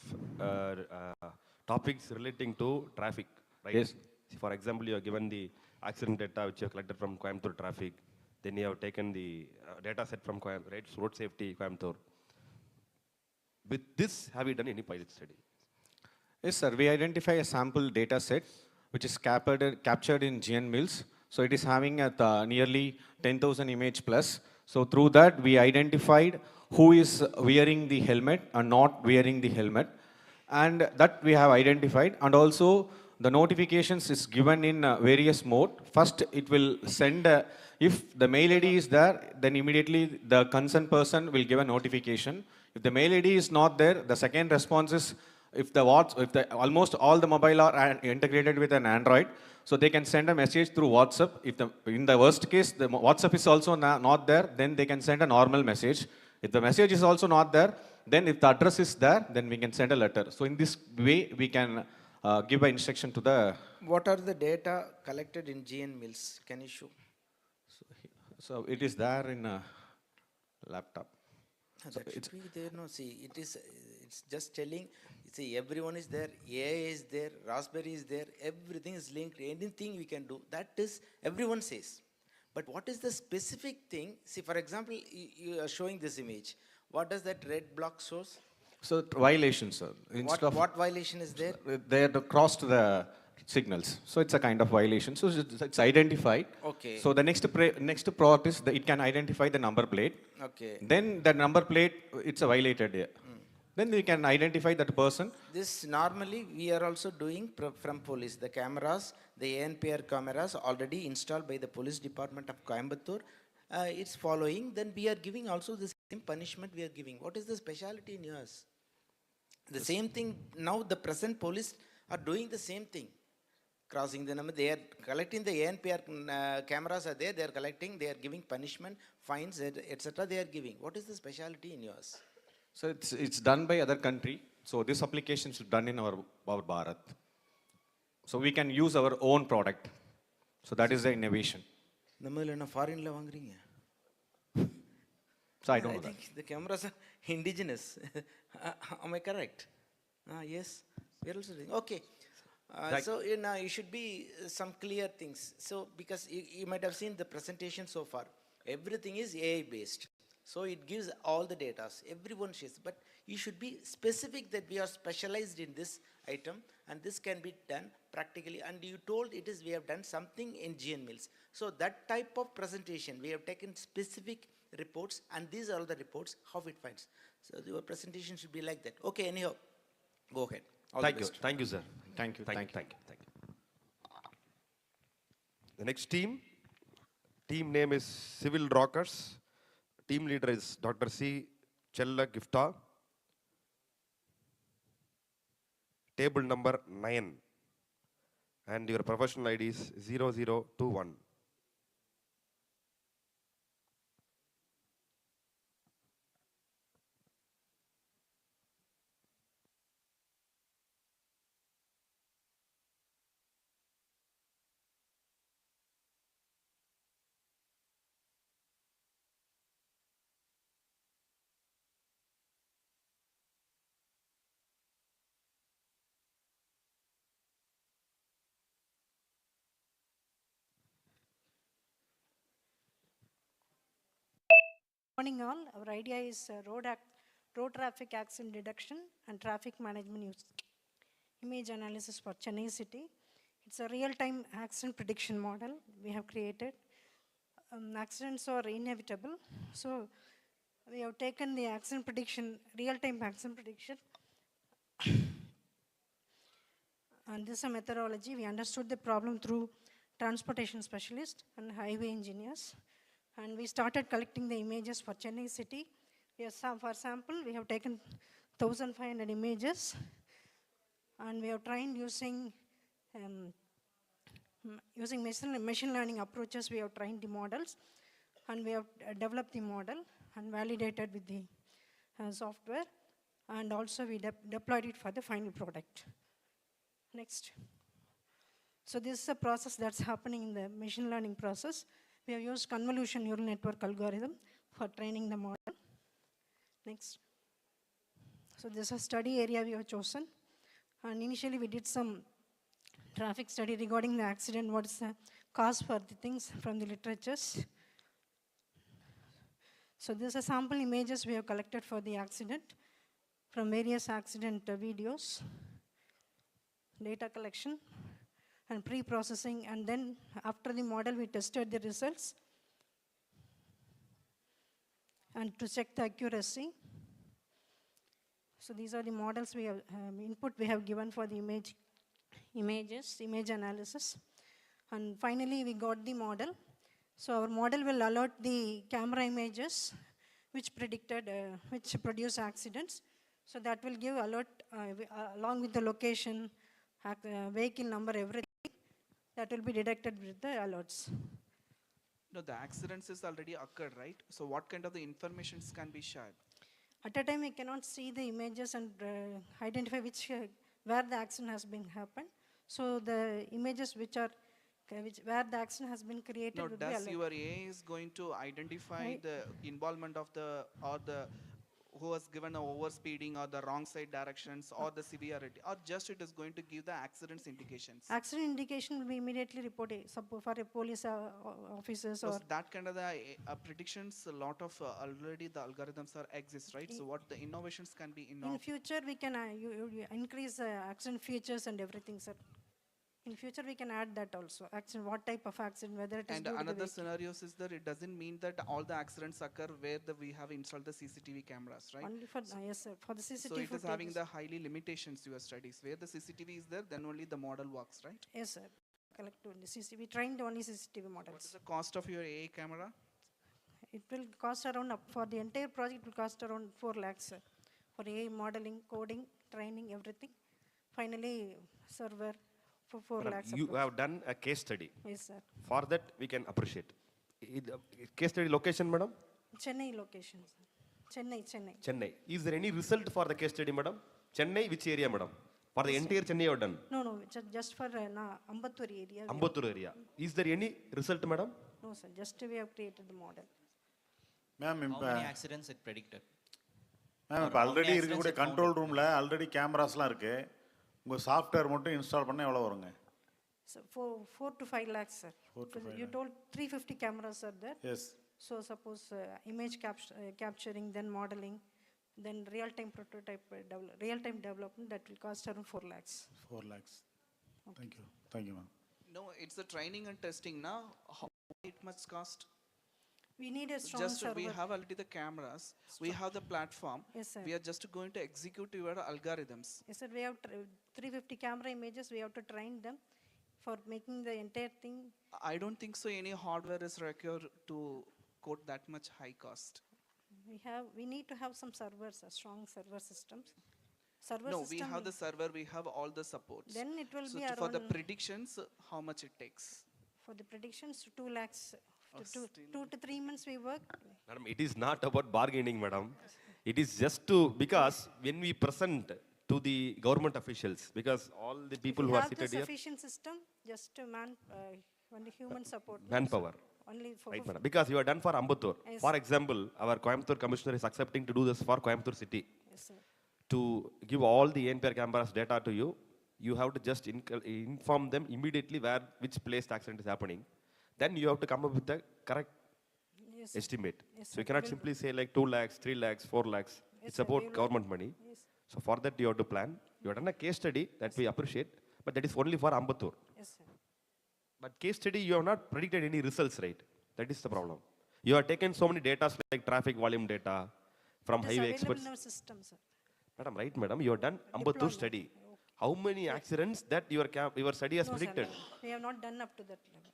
topics relating to traffic, right? Yes. See, for example, you are given the accident data which you have collected from Coimbatore traffic. Then you have taken the data set from road safety Coimbatore. With this, have you done any pilot study? Yes, sir. We identify a sample data set which is captured in GN Mills. So it is having at nearly 10,000 image plus. So through that, we identified who is wearing the helmet and not wearing the helmet. And that we have identified. And also the notifications is given in various mode. First, it will send, if the mail ID is there, then immediately the concerned person will give a notification. If the mail ID is not there, the second response is if almost all the mobile are integrated with an Android, so they can send a message through WhatsApp. In the worst case, the WhatsApp is also not there, then they can send a normal message. If the message is also not there, then if the address is there, then we can send a letter. So in this way, we can give an instruction to the... What are the data collected in GN Mills? Can you show? So it is there in a laptop. So that should be there. No, see, it's just telling. See, everyone is there. AI is there. Raspberry is there. Everything is linked. Anything we can do. That is everyone says. But what is the specific thing? See, for example, you are showing this image. What does that red block shows? So violation, sir. What violation is there? They have crossed the signals. So it's a kind of violation. So it's identified. Okay. So the next part is that it can identify the number plate. Okay. Then the number plate, it's a violated here. Then we can identify that person. This normally we are also doing from police. The cameras, the ANPR cameras already installed by the police department of Coimbatore. It's following. Then we are giving also the same punishment we are giving. What is the specialty in yours? The same thing now the present police are doing the same thing. Crossing the number, they are collecting the ANPR cameras are there, they are collecting, they are giving punishment, fines, etc. They are giving. What is the specialty in yours? So it's done by other country. So this application is done in our Bharat. So we can use our own product. So that is the innovation. Foreign la vaangringa. So I don't know I think the cameras are indigenous. Am I correct? Yes. We are also doing. Okay. So you should be some clear things. So because you might have seen the presentation so far, everything is AI based. So it gives all the data. Everyone shares, but you should be specific that we are specialized in this item and this can be done practically. And you told it is we have done something in GN Mills. So that type of presentation, we have taken specific reports and these are all the reports, how it finds. So your presentation should be like that. Okay, anyhow, go ahead. Thank you. Thank you, sir. Thank you. Thank you. The next team name is Civil Rockers. Team leader is Dr. C. Chella Gifta. Table number 9. And your professional ID is 0021. Morning all, our idea is road traffic accident detection and traffic management use image analysis for Chennai city. It's a real-time accident prediction model we have created. Accidents are inevitable, so we have taken the accident prediction, real-time accident prediction, and this is a methodology. We understood the problem through transportation specialists and highway engineers. And we started collecting the images for Chennai city. For sample, we have taken 1,500 images, and we have trained using machine learning approaches. We have trained the models, and we have developed the model and validated with the software, and also we deployed it for the final product. Next. So this is a process that's happening in the machine learning process. We have used convolution neural network algorithm for training the model. Next. So this is a study area we have chosen. And initially we did some traffic study regarding the accident, what is the cause for the things from the literatures. So these are sample images we have collected for the accident from various accident videos, data collection, and pre-processing, and then after the model we tested the results and to check the accuracy. So these are the models we have, input we have given for the image analysis. And finally we got the model. So our model will alert the camera images which produce accidents. So that will give alert along with the location, vehicle number, everything. That will be detected with the alerts. No, the accidents is already occurred, right? So what kind of the informations can be shared? At a time, we cannot see the images and identify where the accident has been happened. So the images where the accident has been created. No, does your AI is going to identify the involvement of who has given the overspeeding or the wrong side directions or the severity, or just it is going to give the accidents indications? Accident indication will be immediately reported for a police officers. So that kind of the predictions, a lot of already the algorithms exist, right? So what the innovations can be in future we can increase accident features and everything, sir. In future, we can add that also. Accident, what type of accident, whether it is. And another scenarios is that it doesn't mean that all the accidents occur where we have installed the CCTV cameras, right? Only for yes, sir. For the CCTV. So it is having the highly limitations your studies. Where the CCTV is there, then only the model works, right? Yes, sir. Collect only CCTV. We trained only CCTV models. What is the cost of your AI camera? It will cost around for the entire project. It will cost around 4 lakhs, sir. For AI modeling, coding, training, everything. Finally, server. For 4 lakhs. You have done a case study. Yes, sir. For that, we can appreciate. Case study location, madam? Chennai location, sir. Chennai. Chennai. Is there any result for the case study, madam? Chennai, which area, madam? For the entire Chennai you have done? No, just for Ambattur area. Ambattur area. Is there any result, madam? No, sir. Just we have created the model. Ma'am, how many accidents it predicted? Ma'am, already இருக்கக்கூடிய control roomல already camerasலாம் இருக்கு. உங்க software மட்டும் install பண்ண எவ்வளவு வருங்க? So 4 to 5 lakhs, sir. You told 350 cameras are there. Yes. So suppose image capturing, then modeling, then real-time prototype, real-time development, that will cost around 4 lakhs. 4 lakhs. Okay. Thank you, ma'am. No, it's the training and testing now. How it must cost? We need a strong server. We have already the cameras. We have the platform. Yes, sir. We are just going to execute your algorithms. Yes, sir. We have 350 camera images. We have to train them for making the entire thing. I don't think so. Any hardware is required to quote that much high cost. We need to have some servers, strong server systems. We have the server. We have all the supports. Then it will be around. For the predictions, how much it takes? For the predictions, 2 lakhs. 2 to 3 months we work. Madam, it is not about bargaining, madam. It is just because when we present to the government officials, because all the people who are seated here. Sufficient system, just to only human support. Manpower. Only for right, madam. Because you are done for Ambattur. Yes. For example, our Coimbatore commissioner is accepting to do this for Coimbatore city. Yes, sir. To give all the NPR cameras data to you, you have to just inform them immediately which place the accident is happening. Then you have to come up with the correct Yes, sir. estimate. Yes, So you sir. cannot We'll simply say like 2 lakhs, 3 lakhs, 4 lakhs. Yes, It's sir. about We'll- government money. Yes. So for that you have to plan. You have done a case study that we appreciate, but that is only for Ambattur. Yes, sir. But case study, you have not predicted any results, right? That is the problem. You have taken so many data like traffic volume data from It is highway available experts. in our system, sir. Madam, right, madam? You have done Ambattur Deployment. study. How many accidents that your study has No, sir, predicted? no. We have not done up to that level.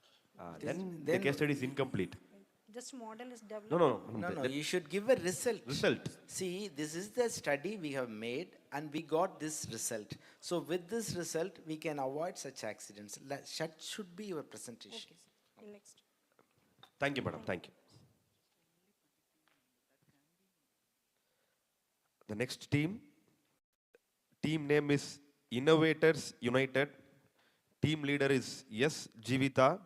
Then the case study is incomplete. Just model is developed. No, you should give a result. Result. See, this is the study we have made and we got this result. So with this result, we can avoid such accidents. That should be your presentation. Okay, sir. Next. Thank you, madam. Thank you. The next team name is Innovators United. Team leader is S. Jivita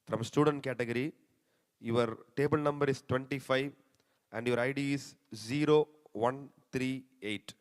from student category. Your table number is 25 and your ID is 0138.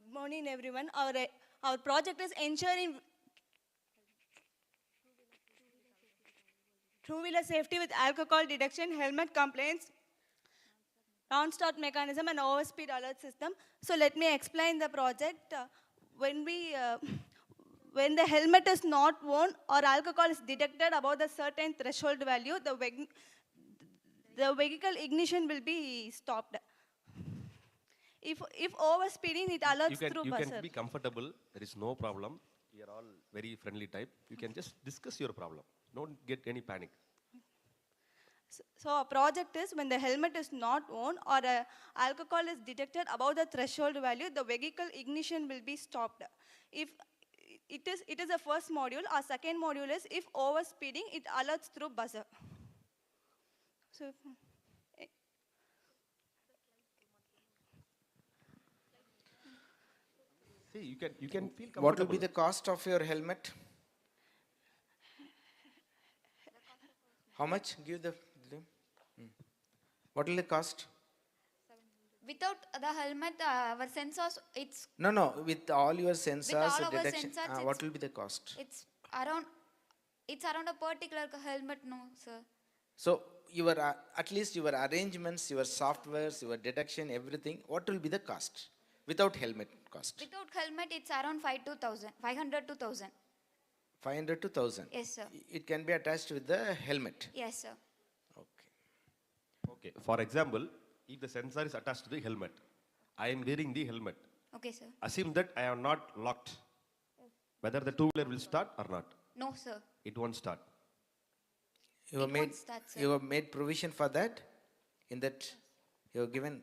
Good morning, everyone. Our project is ensuring two-wheeler safety with alcohol detection, helmet complaints, non-stop mechanism, and overspeed alert system. So let me explain the project. When the helmet is not worn or alcohol is detected above the certain threshold value, the vehicle ignition will be stopped. If overspeeding, it alerts through You buzzer. can be comfortable. There is no problem. We are all very friendly type. You can just discuss your problem. Don't get any panic. So our project is when the helmet is not worn or alcohol is detected above the threshold value, the vehicle ignition will be stopped. If it is the first module. Our second module is if overspeeding, it alerts through buzzer. So. See, you can feel comfortable. What will be the cost of your helmet? How much? Give the. What will the cost? Without the helmet, our sensors, it's No. With all your sensors, all our detection. sensors, What will be the cost? it's around a particular helmet, no, sir. So your at least your arrangements, your softwares, your detection, everything. What will be the cost without helmet cost? Without helmet, it's around 500 to 1,000. 500 to 1,000. Yes, sir. It can be attached with the helmet. Yes, sir. Okay. For example, if the sensor is attached to the helmet, I am wearing the helmet. Okay, sir. Assume that I am not locked. Whether the two-wheeler will start or not. No, sir. It won't start. You have made provision for that. In that, you have given.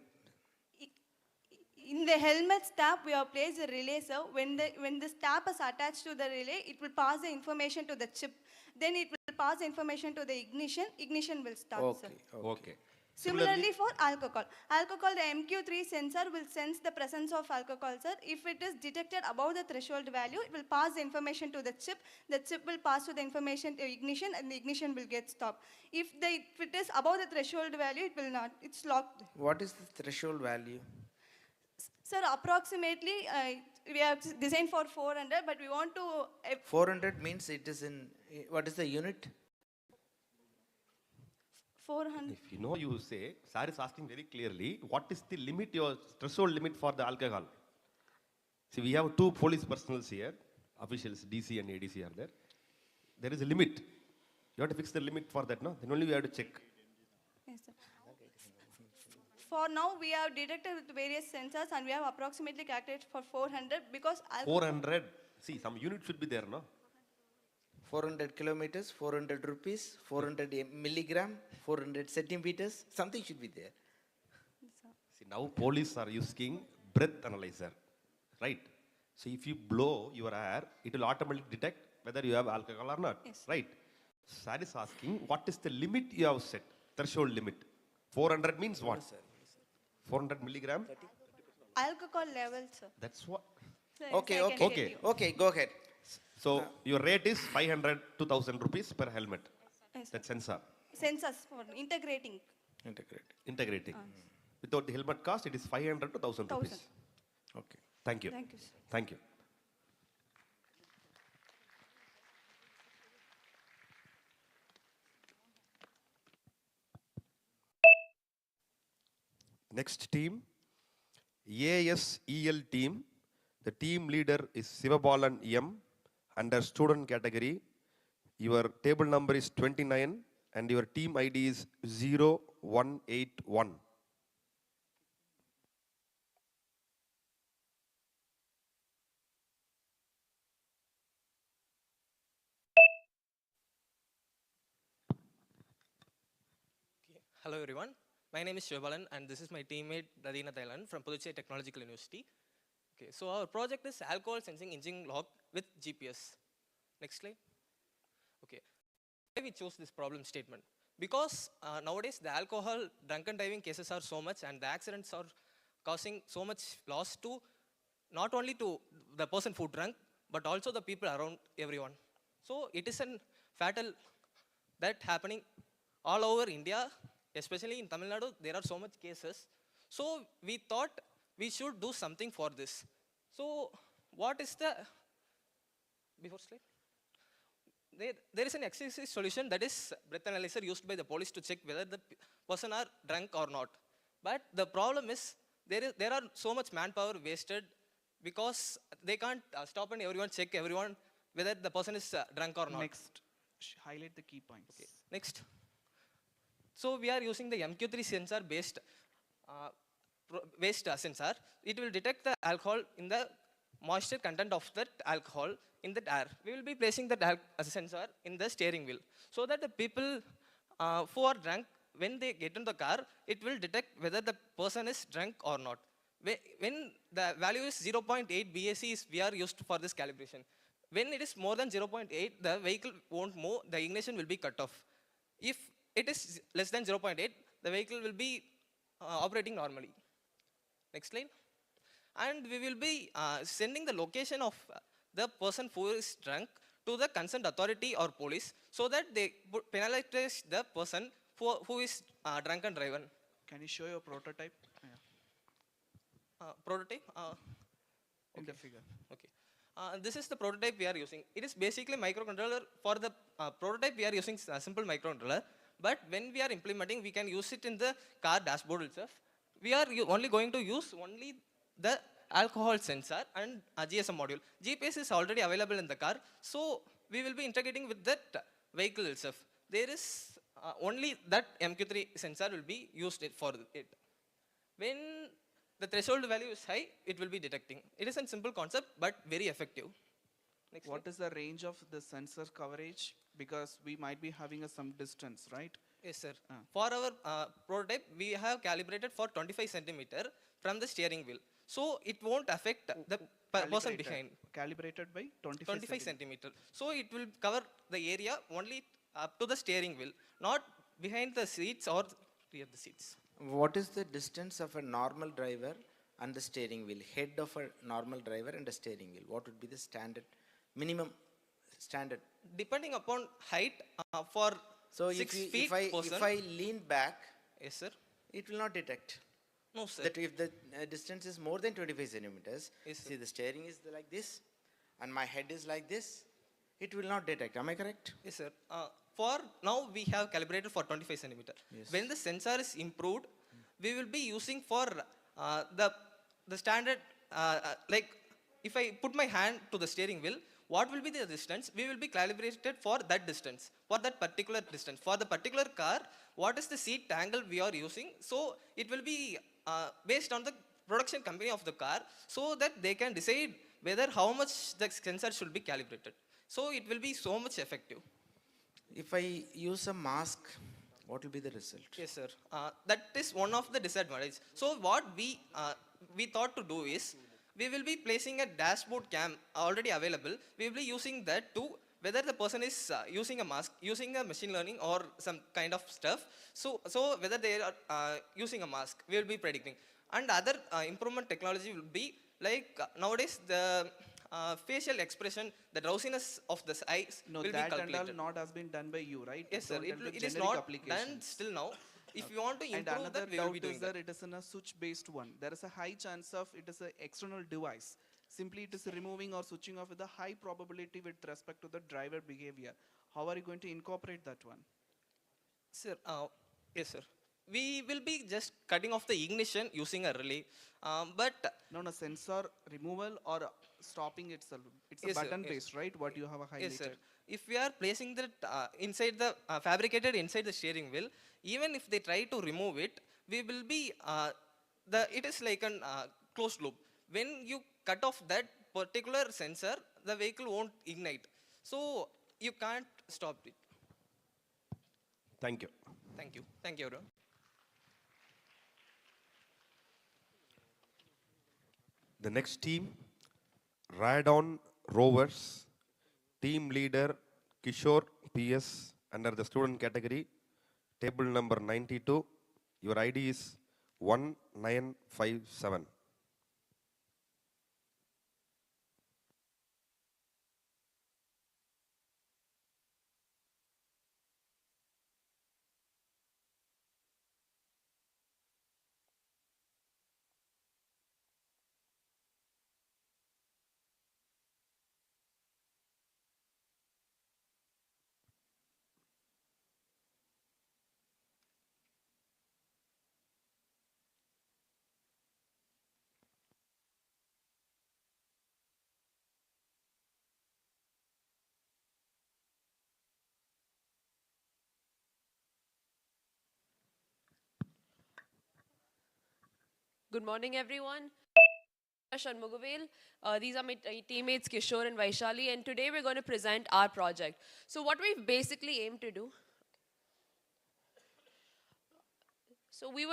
In the helmet strap, we have placed a relay, sir. When the strap is attached to the relay, it will pass the information to the chip. Then it will pass the information to the ignition. Ignition will start, sir. Okay. Similarly for alcohol. Alcohol, the MQ3 sensor will sense the presence of alcohol, sir. If it is detected above the threshold value, it will pass the information to the chip. The chip will pass to the information to ignition and the ignition will get stopped. If it is above the threshold value, it will not. It's locked. What is the threshold value? Sir, approximately, we have designed for 400, but we want to... 400 means it is in, what is the unit? 400. If you know, you say, sir is asking very clearly, what is the limit, your threshold limit for the alcohol? See, we have two police personnel here, officials, DC and ADC are there. There is a limit. You have to fix the limit for that, no? Then only we have to check. Yes, sir. For now, we have detected with various sensors and we have approximately calculated for 400 because 400. See, some unit should be there, no? 400 kilometers, 400 rupees, 400 milligram, 400 centimeters, something should be there. See, now police are using breath analyzer, right? So if you blow your air, it will automatically detect whether you have alcohol or not, Yes. right? Sir is asking, what is the limit you have set, threshold limit? 400 means what? 400 milligram? alcohol level, sir. That's what. Sir, Okay, yes, I can okay, get you. okay, go ahead. So your rate is 500 to 1000 rupees per helmet. Yes, That sensor. Sensors for integrating. Integrating. Without the helmet cost, it is 500 to 1000 rupees. 1000. Okay. Thank you. Thank you, sir. Thank you. Next team, ASEL team. The team leader is Sivabalan M under student category. Your table number is 29 and your team ID is 0181. Hello everyone, my name is Shivabalan and this is my teammate Radina Thailand from Puducherry Technological University. Okay, so our project is alcohol sensing engine lock with GPS. Next slide. Okay, why we chose this problem statement? Because nowadays the alcohol drunken driving cases are so much and the accidents are causing so much loss to not only to the person who drunk but also the people around everyone. So it is a fatal that happening all over India, especially in Tamil Nadu, there are so much cases. So we thought we should do something for this. So what is the, before slide? There is an existing solution that is breath analyzer used by the police to check whether the person are drunk or not. But the problem is there are so much manpower wasted because they can't stop and everyone check everyone whether the person is drunk or not. Next, highlight the key points. Okay. Next. So we are using the MQ3 sensor based sensor. It will detect the alcohol in the moisture content of that alcohol in the air. We will be placing that sensor in the steering wheel so that the people who are drunk, when they get in the car, it will detect whether the person is drunk or not. When the value is 0.8 BAC, we are used for this calibration. When it is more than 0.8, the vehicle won't move, the ignition will be cut off. If it is less than 0.8, the vehicle will be operating normally. Next slide. And we will be sending the location of the person who is drunk to the concerned authority or police so that they penalize the person who is drunk and driven. Can you show your prototype? Prototype? In the figure. Okay. This is the prototype we are using. It is basically microcontroller. For the prototype, we are using a simple microcontroller. But when we are implementing, we can use it in the car dashboard itself. We are only going to use only the alcohol sensor and GSM module. GPS is already available in the car, so we will be integrating with that vehicle itself. There is only that MQ3 sensor will be used for it. When the threshold value is high, it will be detecting. It is a simple concept, but very effective. Next What is the range of the sensor coverage? Because we might be having some distance, right? Yes, sir. For our prototype, we have calibrated for 25 centimeter from the steering wheel. So it won't affect the person behind. Calibrated by 25 centimeter. So it will cover the area only up to the steering wheel, not behind the seats or rear the seats. What is the distance of a normal driver and the steering wheel? Head of a normal driver and a steering wheel. What would be the standard, minimum standard? Depending upon height, for so 6 feet if I lean back, yes, sir, it will not detect. No, sir. That if the distance is more than 25 centimeters, yes, see the steering is like this, and my head is like this, it will not detect. Am I correct? Yes, sir. For now, we have calibrated for 25 centimeter. Yes. When the sensor is improved, we will be using for the standard, like if I put my hand to the steering wheel, what will be the distance, we will be calibrated for that distance, for that particular distance. For the particular car, what is the seat angle we are using? So it will be based on the production company of the car, so that they can decide whether how much the sensor should be calibrated. So it will be so much effective. If I use a mask, what will be the result? Yes, sir. That is one of the disadvantages. So what we thought to do is, we will be placing a dashboard cam already available. We will be using that to whether the person is using a mask, using a machine learning or some kind of stuff. So whether they are using a mask, we will be predicting. And other improvement technology will be like nowadays the facial expression, the drowsiness of the eyes No, will be that and all calculated. not has been done by you, right? Yes, sir. Don't tell the It is generic not applications. done still now. If you want to And improve another that, we will doubt be doing is that. that it is in a switch-based one. There is a high chance of it is an external device. Simply it is removing or switching off with a high probability with respect to the driver behavior. How are you going to incorporate that one? Sir, yes, sir. We will be just cutting off the ignition using a relay, but No, sensor removal or stopping itself. It's yes, a sir, button yes. based, right? What you have highlighted. Yes, sir. If we are placing that inside the fabricated inside the steering wheel, even if they try to remove it, we will be it is like an closed loop. When you cut off that particular sensor, the vehicle won't ignite. So you can't stop it. Thank you. Thank you. Thank you, everyone. The next team, Radon Rovers, team leader Kishore PS under the student category, table number 92. Your ID is 1957. Good morning, everyone. Shanmugavel. These are my teammates Kishore and Vaishali, and today we're going to present our project. So what we've basically aimed to do, so we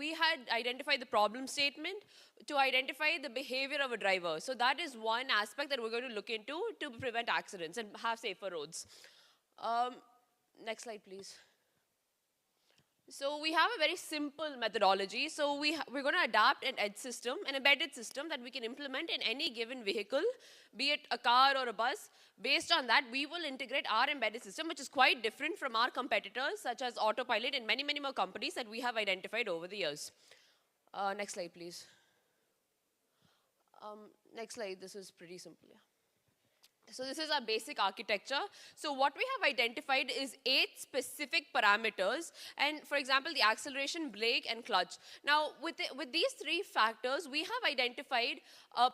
had identified the problem statement to identify the behavior of a driver. So that is one aspect that we're going to look into to prevent accidents and have safer roads. Next slide, please. So we have a very simple methodology. So we're going to adapt an edge system, an embedded system that we can implement in any given vehicle, be it a car or a bus. Based on that, we will integrate our embedded system, which is quite different from our competitors, such as Autopilot and many, many more companies that we have identified over the years. Next slide, please. Next slide, this is pretty simple. Yeah. So this is our basic architecture. So what we have identified is 8 specific parameters. And for example, the acceleration, brake, and clutch. Now, with these 3 factors, we have identified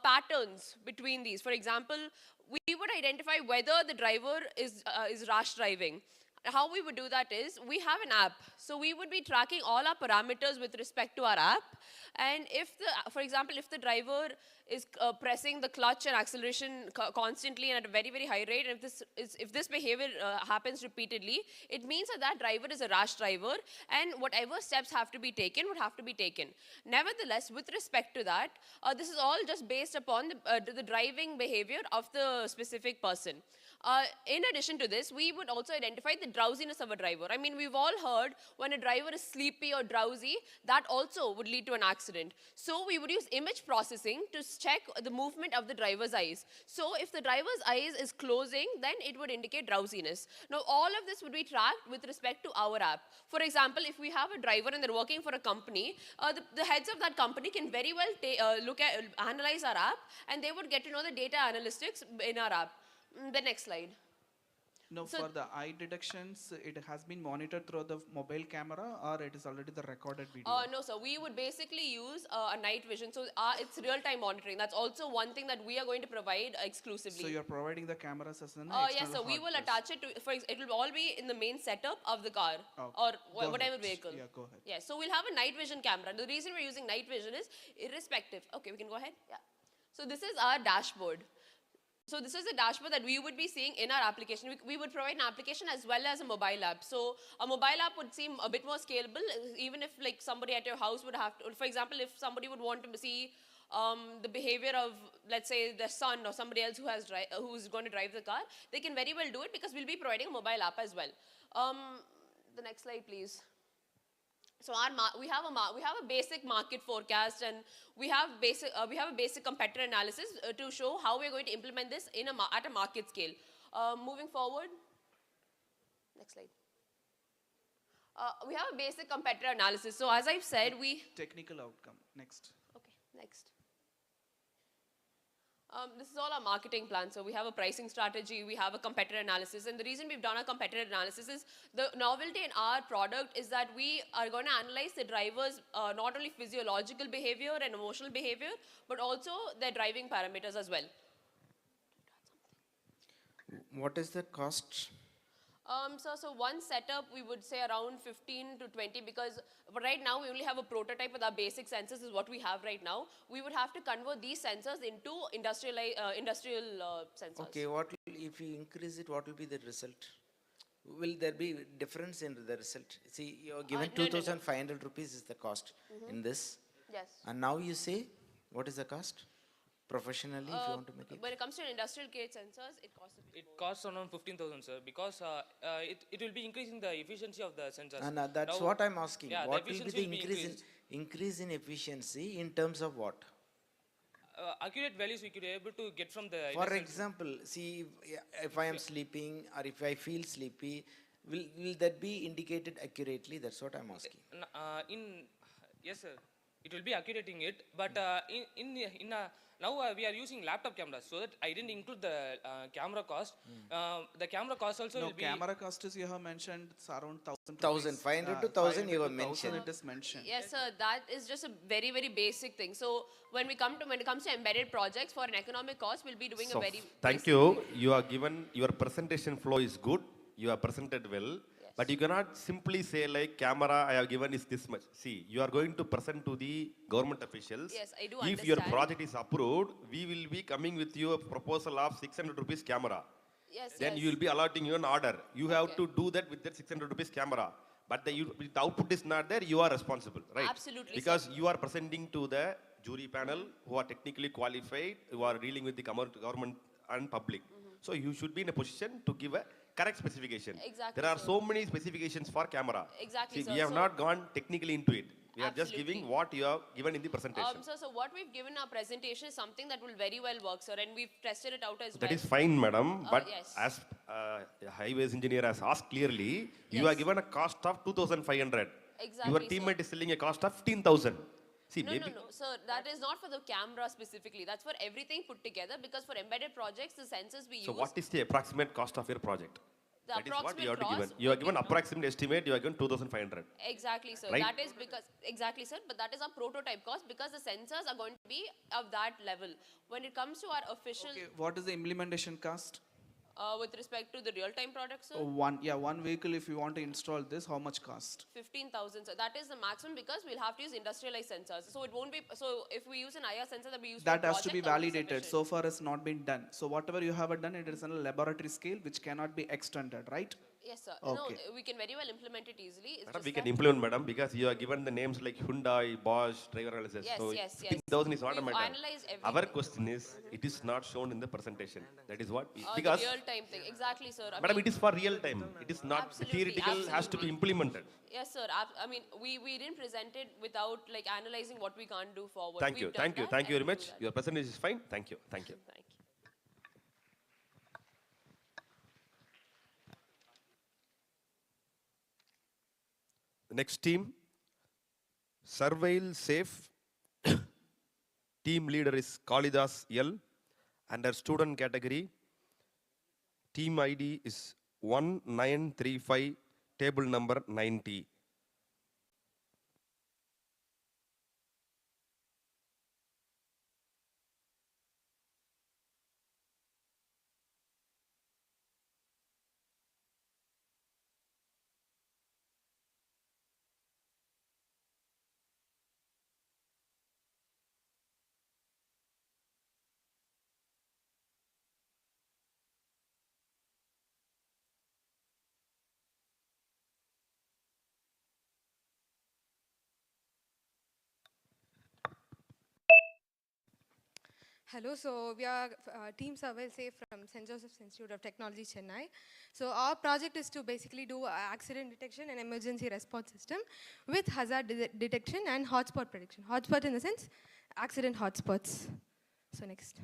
patterns between these. For example, we would identify whether the driver is rash driving. How we would do that is, we have an app. So we would be tracking all our parameters with respect to our app. And for example, if the driver is pressing the clutch and acceleration constantly and at a very, very high rate, and if this behavior happens repeatedly, it means that driver is a rash driver, and whatever steps have to be taken would have to be taken. Nevertheless, with respect to that, this is all just based upon the driving behavior of the specific person. In addition to this, we would also identify the drowsiness of a driver. I mean, we've all heard when a driver is sleepy or drowsy, that also would lead to an accident. So we would use image processing to check the movement of the driver's eyes. So if the driver's eyes is closing, then it would indicate drowsiness. Now, all of this would be tracked with respect to our app. For example, if we have a driver and they're working for a company, the heads of that company can very well analyze our app, and they would get to know the data analytics in our app. The next slide. No, So for the eye detections, it has been monitored through the mobile camera, or it is already the recorded video? no, sir. We would basically use a night vision. So it's real-time monitoring. That's also one thing that we are going to provide exclusively. So you're providing the cameras as an Yes, external so we hard will disk. attach it to, it will all be in the main setup of the car Okay. or Go whatever ahead. vehicle. Yeah, go ahead. Yeah, so we'll have a night vision camera. The reason we're using night vision is irrespective. Okay, we can go ahead. Yeah. So this is our dashboard. So this is a dashboard that we would be seeing in our application. We would provide an application as well as a mobile app. So a mobile app would seem a bit more scalable, even if like somebody at your house would have to, for example, if somebody would want to see the behavior of, let's say, their son or somebody else who's going to drive the car, they can very well do it because we'll be providing a mobile app as well. The next slide, please. So we have a basic market forecast, and we have a basic competitor analysis to show how we're going to implement this at a market scale. Moving forward, next slide. We have a basic competitor analysis. So as I've said, Technical outcome. Next. Okay, next. This is all our marketing plan. So we have a pricing strategy, we have a competitor analysis. And the reason we've done a competitor analysis is the novelty in our product is that we are going to analyze the driver's not only physiological behavior and emotional behavior, but also their driving parameters as well. What is the cost? So one setup we would say around 15 to 20 because right now we only have a prototype with our basic sensors is what we have right now. We would have to convert these sensors into industrial sensors. Okay, if you increase it, what will be the result? Will there be difference in the result? See, you're given No, 2,500 rupees is the cost in this. Yes. And now you say, what is the cost? Professionally, if you want to make it. When it comes to industrial grade sensors, it costs a bit It costs around 15,000, sir, because it will be increasing the efficiency of the sensors. And that's Now, what I'm asking. Yeah, What the will be efficiency the increase in efficiency in terms of what? Accurate values we could be able to get from the. For industrial- example, see, if I am sleeping or if I feel sleepy, will that be indicated accurately? That's what I'm asking. Yes, sir. It will be accurating it, but now we are using laptop cameras, so that I didn't include the camera cost. The camera cost also No, will be. camera cost is you have mentioned it's around 1,000. 1,500 to 1,000 you have mentioned. It is mentioned. Yes, sir. That is just a very, very basic thing. So when it comes to embedded projects for an economic cost, we'll be doing a very. Thank you. You are given your presentation flow is good. You are presented well. But you cannot simply say like camera I have given is this much. See, you are going to present to the government officials. Yes, I do If your understand. project is approved, we will be coming with you a proposal of 600 rupees camera. Yes, Then yes. you will be allotting you an order. You have to do that with that 600 rupees camera. But the output is not there, you are responsible, right? Absolutely, Because sir. you are presenting to the jury panel who are technically qualified, who are dealing with the government and public. So you should be in a position to give a correct specification. Exactly, There are sir. so many specifications for camera. Exactly, See, sir. we have So- not gone technically into it. We are just Absolutely. giving what you have given in the presentation. So what we've given our presentation is something that will very well work, sir, and we've tested it out as well. That is fine, madam. But yes. as a highways engineer has asked clearly, you are given a cost of 2,500. Exactly, Your sir. teammate is selling a cost of 15,000. See, No, maybe no, sir. That is not for the camera specifically. That's for everything put together because for embedded projects, the sensors we So use. what is the approximate cost of your project? The That is what approximate you have to given. cost You are would be- given approximate estimate, you are given 2,500. Exactly, sir. Right? That is because, exactly, sir. But that is our prototype cost because the sensors are going to be of that level. When it comes to our official, What is the implementation cost? with respect to the real-time product, sir, One vehicle, if you want to install this, how much cost? 15,000. So that is the maximum because we'll have to use industrialized sensors. So it won't be. So if we use an IR sensor that we use That for has to be project, that will validated. sufficient. So far, it's not been done. So whatever you have done, it is on a laboratory scale, which cannot be extended, right? Yes, sir. Okay. No, we can very well implement it easily. It's Madam, just we can that- implement, madam, because you are given the names like Hyundai, Bosch, driver analysis. Yes, so yes, yes. 15,000 is not a We've matter. analyzed Our everything. question is, it is not shown in the presentation. That is what, The because, real-time thing. Exactly, sir. I madam, mean- it is for real time. It is not Absolutely, theoretical, has to be absolutely. implemented. Yes, sir. I mean, we didn't present it without like analyzing what we can't do forward. Thank you, We've done thank you, that thank you and very we'll do much. that. Your presentation is fine. Thank you, thank you. Thank you. The next team, Surveil Safe. Team leader is Kalidas L. Under student category, team ID is 1935, table number 90. Hello, so we are Team Survey Say from St. Joseph's Institute of Technology, Chennai. So our project is to basically do accident detection and emergency response system with hazard detection and hotspot prediction. Hotspot in the sense, accident hotspots. So next.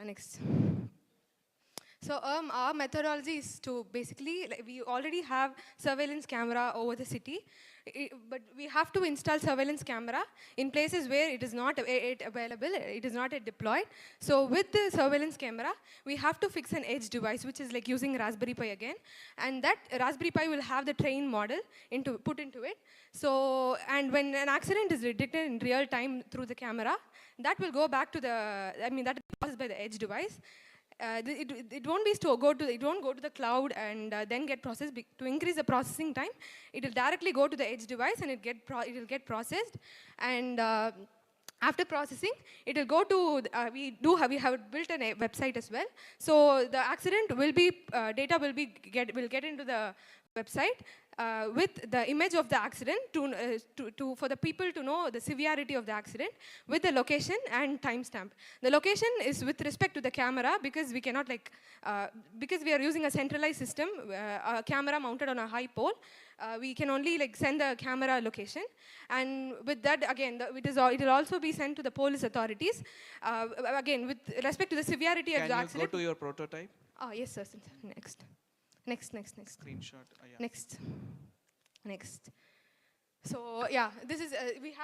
Next. So our methodology is to basically, like, we already have surveillance camera over the city, but we have to install surveillance camera in places where it is not available, it is not yet deployed. So with the surveillance camera, we have to fix an edge device, which is like using Raspberry Pi again, and that Raspberry Pi will have the train model put into it. So, and when an accident is detected in real time through the camera, that will go back to that will be processed by the edge device. It won't go to the cloud and then get processed. To increase the processing time, it will directly go to the edge device and it will get processed. And after processing, it will go to, we have built a website as well. So the accident will be, data will get into the website with the image of the accident for the people to know the severity of the accident with the location and timestamp. The location is with respect to the camera because we cannot because we are using a centralized system, a camera mounted on a high pole. We can only send the camera location, and with that again, it will also be sent to the police authorities. Again, with respect to the severity of the accident. Can you go to your prototype? Yes, sir. Next. Screenshot. Yeah. Next. So yeah, this is we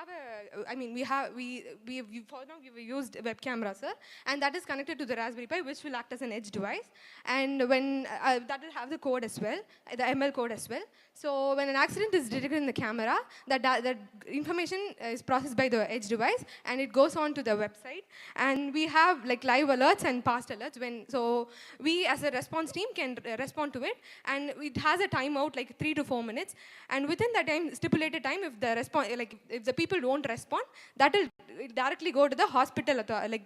for now we've used web camera, sir, and that is connected to the Raspberry Pi, which will act as an edge device, and when that will have the code as well, the ML code as well. So when an accident is detected in the camera, that information is processed by the edge device, and it goes on to the website, and we have live alerts and past alerts. So we as a response team can respond to it, and it has a timeout 3 to 4 minutes, and within that stipulated time, if the people don't respond, that will directly go to the hospital,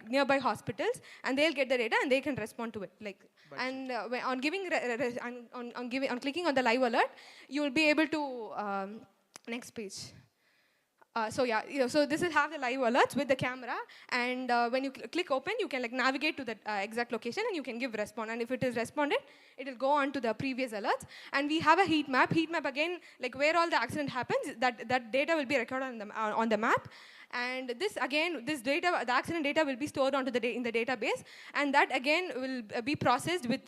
nearby hospitals, and they'll get the data and they can respond to it. On clicking on the live alert, you will be able to next page. So this will have the live alerts with the camera, and when you click open, you can navigate to the exact location, and you can give response. And if it is responded, it will go on to the previous alerts. And we have a heat map. Heat map again, where all the accident happens, that data will be recorded on the map. And this data, the accident data will be stored in the database, and that again will be processed with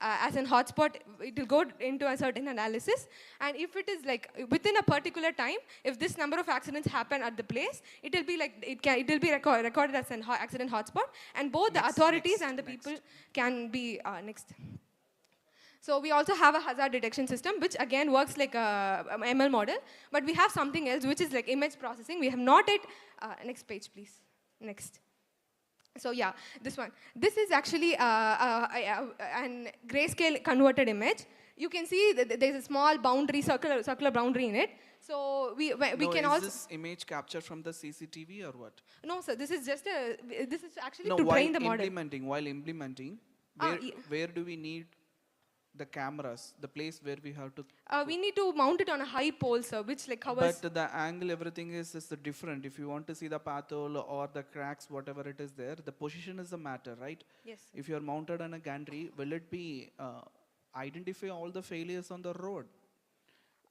as an hotspot. It will go into a certain analysis, and if it is within a particular time, if this number of accidents happen at the place, it will be it will be recorded as an accident hotspot, and both the authorities and the people can be next. So we also have a hazard detection system, which again works like a ML model, but we have something else, which is image processing. We have not yet, next page please, next. So yeah, this one. This is actually an grayscale converted image. You can see that there's a small boundary, circular boundary in it. So we can also. Is this image captured from the CCTV or what? No, sir. This is just this is actually to train the model. While implementing, where do we need the cameras, the place where we have to... we need to mount it on a high pole, sir, which covers... But the angle, everything is different. If you want to see the path hole or the cracks, whatever it is there, the position is the matter, right? Yes. If you are mounted on a gantry, will it be identify all the failures on the road?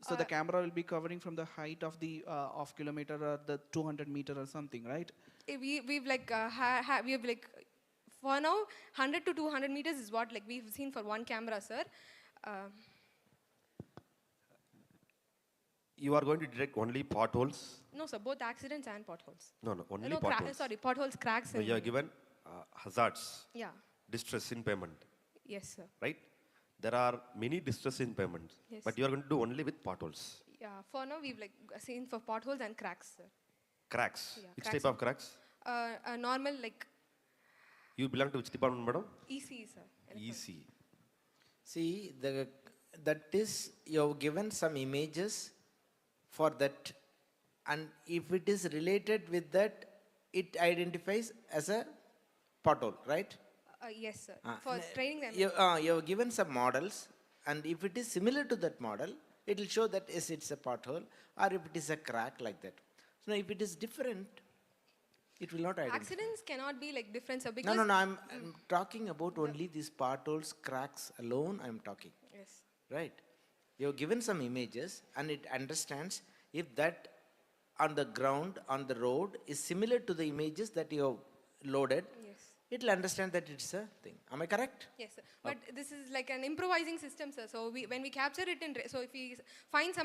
So the camera will be covering from the height of the off kilometer or the 200 meter or something, right? We've for now, 100 to 200 meters is what we've seen for one camera, sir. You are going to detect only potholes? No, sir, both accidents and potholes. No, only potholes. Sorry, potholes, cracks. So you are given hazards. Yeah. Distress in payment. Yes, sir. right? There are many distress in payments, Yes. but you are going to do only with potholes. Yeah, for now we've like seen for potholes and cracks, sir. Cracks. Yeah, Which cracks. type of cracks? Normal like You belong to which department, madam? EC, sir. EC. See, that is, you have given some images for that, and if it is related with that, it identifies as a pothole, right? Yes, sir. For training them. You have given some models, and if it is similar to that model, it will show that yes, it's a pothole, or if it is a crack like that. So if it is different, it will not identify. Accidents cannot be like different, sir. Because No, I'm talking about only these potholes, cracks alone I'm talking. Yes. Right. You have given some images and it understands if that on the ground, on the road is similar to the images that you have loaded, Yes. it will understand that it's a thing. Am I correct? Yes, sir. But this is like an improvising system, sir. So when we capture it so if we find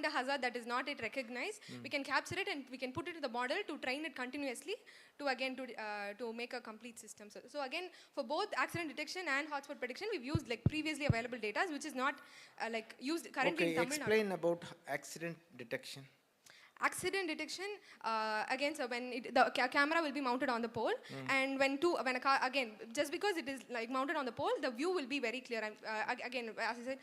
a hazard that is not yet recognized, we can capture it and we can put it to the model to train it continuously to make a complete system, sir. So again, for both accident detection and hotspot prediction, we've used like previously available data, which is not like used currently in Tamil Nadu. Explain about accident detection. Accident detection, again, so when the camera will be mounted on the pole, and when a car, again, just because it is like mounted on the pole, the view will be very clear. Again, as I said,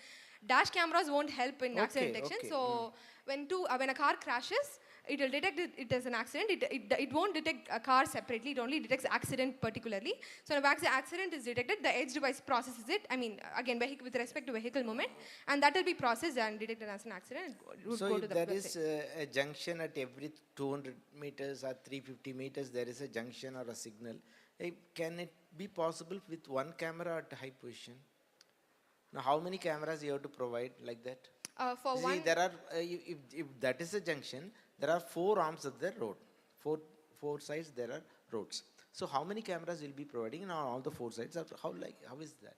dash cameras won't help in accident detection. So when a car crashes, it will detect it as an accident. It won't detect a car separately. It only detects accident particularly. So if accident is detected, the edge device processes it. I mean, again, with respect to vehicle movement, and that will be processed and detected as an accident. So if there is a junction at every 200 meters or 350 meters, there is a junction or a signal. Can it be possible with one camera at high position? Now, how many cameras you have to provide like that? See, there are, if that is a junction, there are 4 arms of the road. Four sides there are roads. So how many cameras will be providing on all the 4 sides? How is that?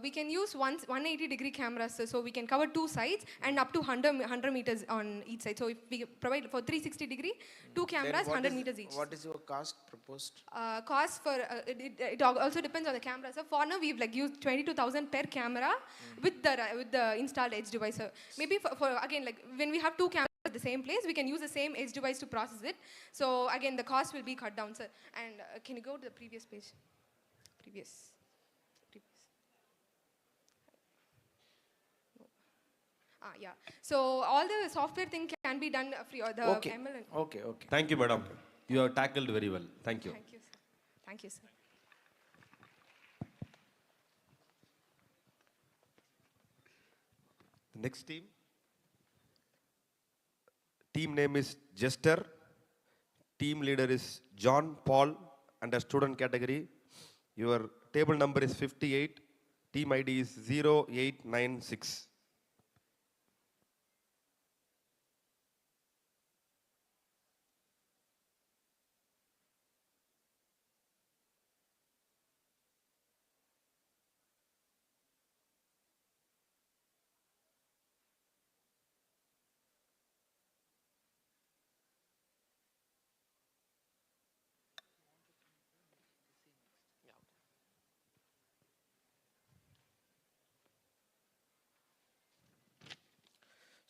We can use 180-degree cameras, so we can cover 2 sides and up to 100 meters on each side. So if we provide for 360-degree, 2 cameras, 100 meters each. What is your cost proposed? Cost for it also depends on the camera. So for now, we've like used 22,000 per camera with the installed edge device. Maybe for again, like when we have 2 cameras at the same place, we can use the same edge device to process it. So again, the cost will be cut down, sir. And can you go to the previous page? Previous. Yeah. So all the software thing can be done free, or the ML. Okay. Thank you, madam. You have tackled very well. Thank you. Thank you, sir. Thank you, sir. The next team. Team name is Jester. Team leader is John Paul, and a student category. Your table number is 58. Team ID is 0896.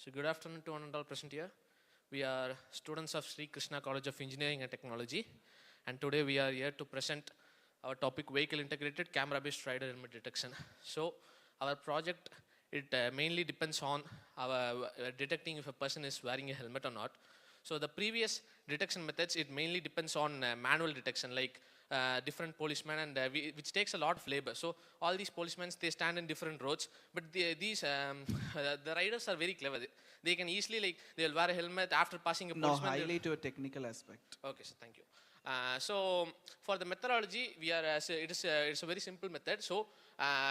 So good afternoon to one and all present here. We are students of Sri Krishna College of Engineering and Technology, and today we are here to present our topic, vehicle integrated camera-based rider helmet detection. So our project, it mainly depends on our detecting if a person is wearing a helmet or not. So the previous detection methods, it mainly depends on manual detection, like different policemen, and which takes a lot of labor. So all these policemen, they stand in different roads, but the riders are very clever. They can easily, like, they'll wear a helmet after passing a policeman. Now highlight to a technical aspect. Okay, so thank you. So for the methodology, it's a very simple method. So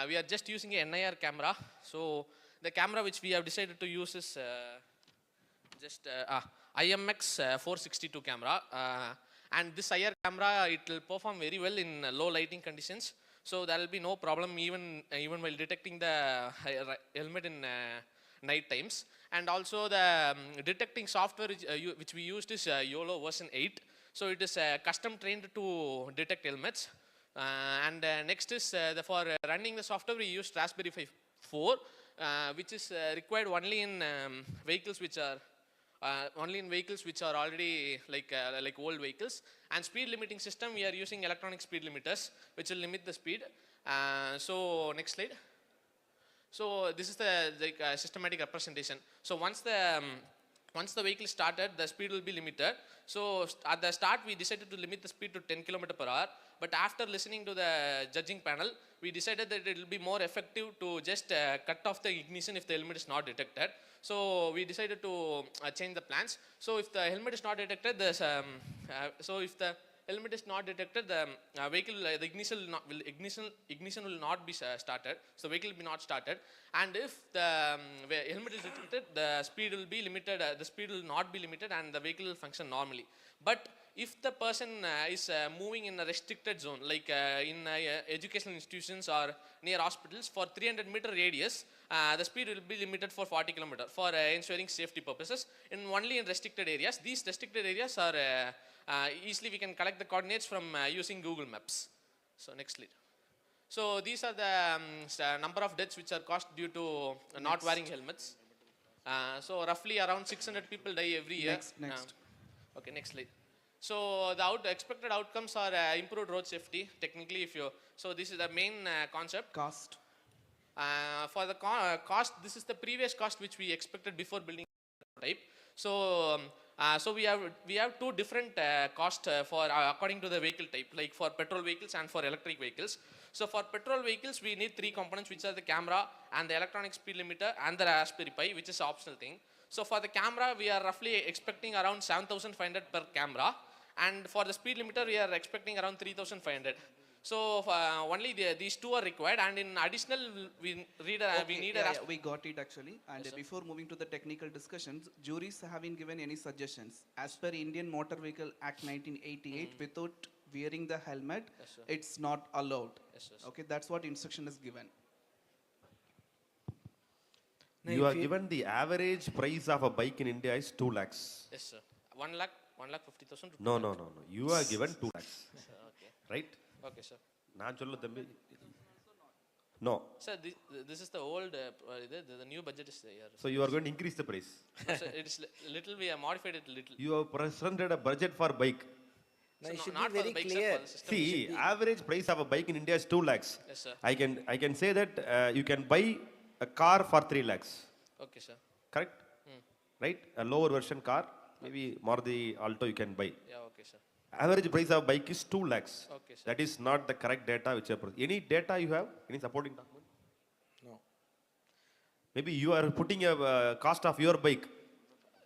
we are just using a NIR camera. So the camera which we have decided to use is IMX 462 camera. And this IR camera, it will perform very well in low lighting conditions. So there will be no problem even while detecting the helmet in night times. And also the detecting software which we used is YOLO version 8. So it is custom trained to detect helmets. Next is for running the software, we used Raspberry Pi 4, which is required only in vehicles which are already like old vehicles. And speed limiting system, we are using electronic speed limiters, which will limit the speed. So next slide. So this is the systematic representation. So once the vehicle started, the speed will be limited. So at the start, we decided to limit the speed to 10 km/h. But after listening to the judging panel, we decided that it will be more effective to just cut off the ignition if the helmet is not detected. So we decided to change the plans. So if the helmet is not detected, the vehicle, the ignition will not be started. So the vehicle will be not started. And if the helmet is detected, the speed will be limited. The speed will not be limited, and the vehicle will function normally. But if the person is moving in a restricted zone, like in educational institutions or near hospitals, for 300-meter radius, the speed will be limited for 40 km for ensuring safety purposes. Only in restricted areas. These restricted areas are easily we can collect the coordinates from using Google Maps. So next slide. So these are the number of deaths which are caused due to not wearing helmets. So roughly around 600 people die every year. Next. Okay, next slide. So the expected outcomes are improved road safety. Technically, so this is the main concept. Cost. For the cost, this is the previous cost which we expected before building type. So so we have two different costs for according to the vehicle type, like for petrol vehicles and for electric vehicles. So for petrol vehicles, we need three components, which are the camera and the electronic speed limiter and the Raspberry Pi, which is optional thing. So for the camera, we are roughly expecting around 7,500 per camera, and for the speed limiter, we are expecting around 3,500. So only these two are required, and in additional, we need we got it actually. And Yes, before moving to the technical discussions, juries haven't given any suggestions. As per Indian Motor Vehicle Act 1988, without wearing the helmet, Yes, sir. it's not allowed. Yes, yes. Okay, that's what instruction is given. You are given the average price of a bike in India is 2 lakhs. Yes, sir. 1,50,000. No. You are given 2 lakhs. Okay. Right? Okay, sir. No. Sir, this is the old, the new budget is there. So you are going to increase the price. No, sir, it is little, we have modified it little. You have presented a budget for bike. No, it So should not be for very the bikes, sir, clear. for the system. It See, should be- average price of a bike in India is 2 lakhs. Yes, sir. I can say that you can buy a car for 3 lakhs. Okay, sir. Correct? Hmm. Right? A lower version car, maybe Maruti Alto you can buy. Yeah, okay, sir. Average price of bike is 2 lakhs. Okay, sir. That is not the correct data which are any data you have? Any supporting document? No. Maybe you are putting a cost of your bike.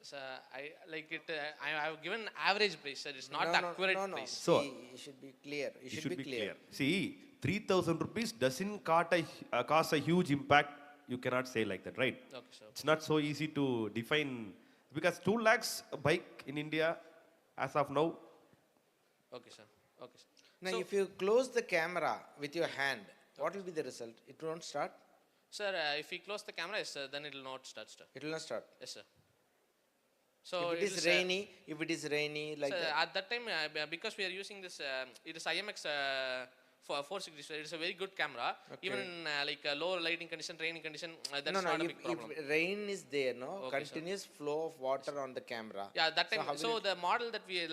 Sir, I like it. I have given average price, sir. It's not No, accurate no. price. So- See, it should be clear. It should be clear. See, 3,000 rupees doesn't cause a huge impact. You cannot say like that, right? Okay, sir. It's not so easy to define because 2 lakhs a bike in India as of now. Okay, sir. Okay, sir. Now, So- if you close the camera with your hand, what will be the result? It won't start? Sir, if we close the camera, yes, sir, then it will not start, sir. It will not start. Yes, sir. So if it is rainy, like sir, that. at that time, because we are using this, it is IMX for 460, so it is a very good camera. Okay. Even in low lighting condition, raining condition, that's No, not a if, big problem. if rain is there, no, Okay, sir. continuous flow of water on the camera. Yeah, that So time. how So, will it- the model that we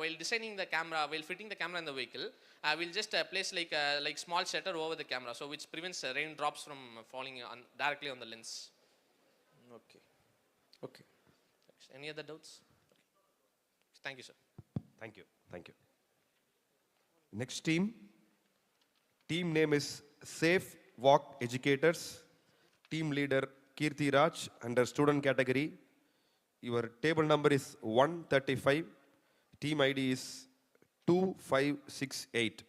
while designing the camera, while fitting the camera in the vehicle, we'll just place like small shutter over the camera, so which prevents raindrops from falling directly on the lens. Okay. Okay. Any other doubts? Thank you, sir. Thank you. Thank you. Next team. Team name is Safe Walk Educators. Team leader Kirti Raj under student category. Your table number is 135. Team ID is 2568.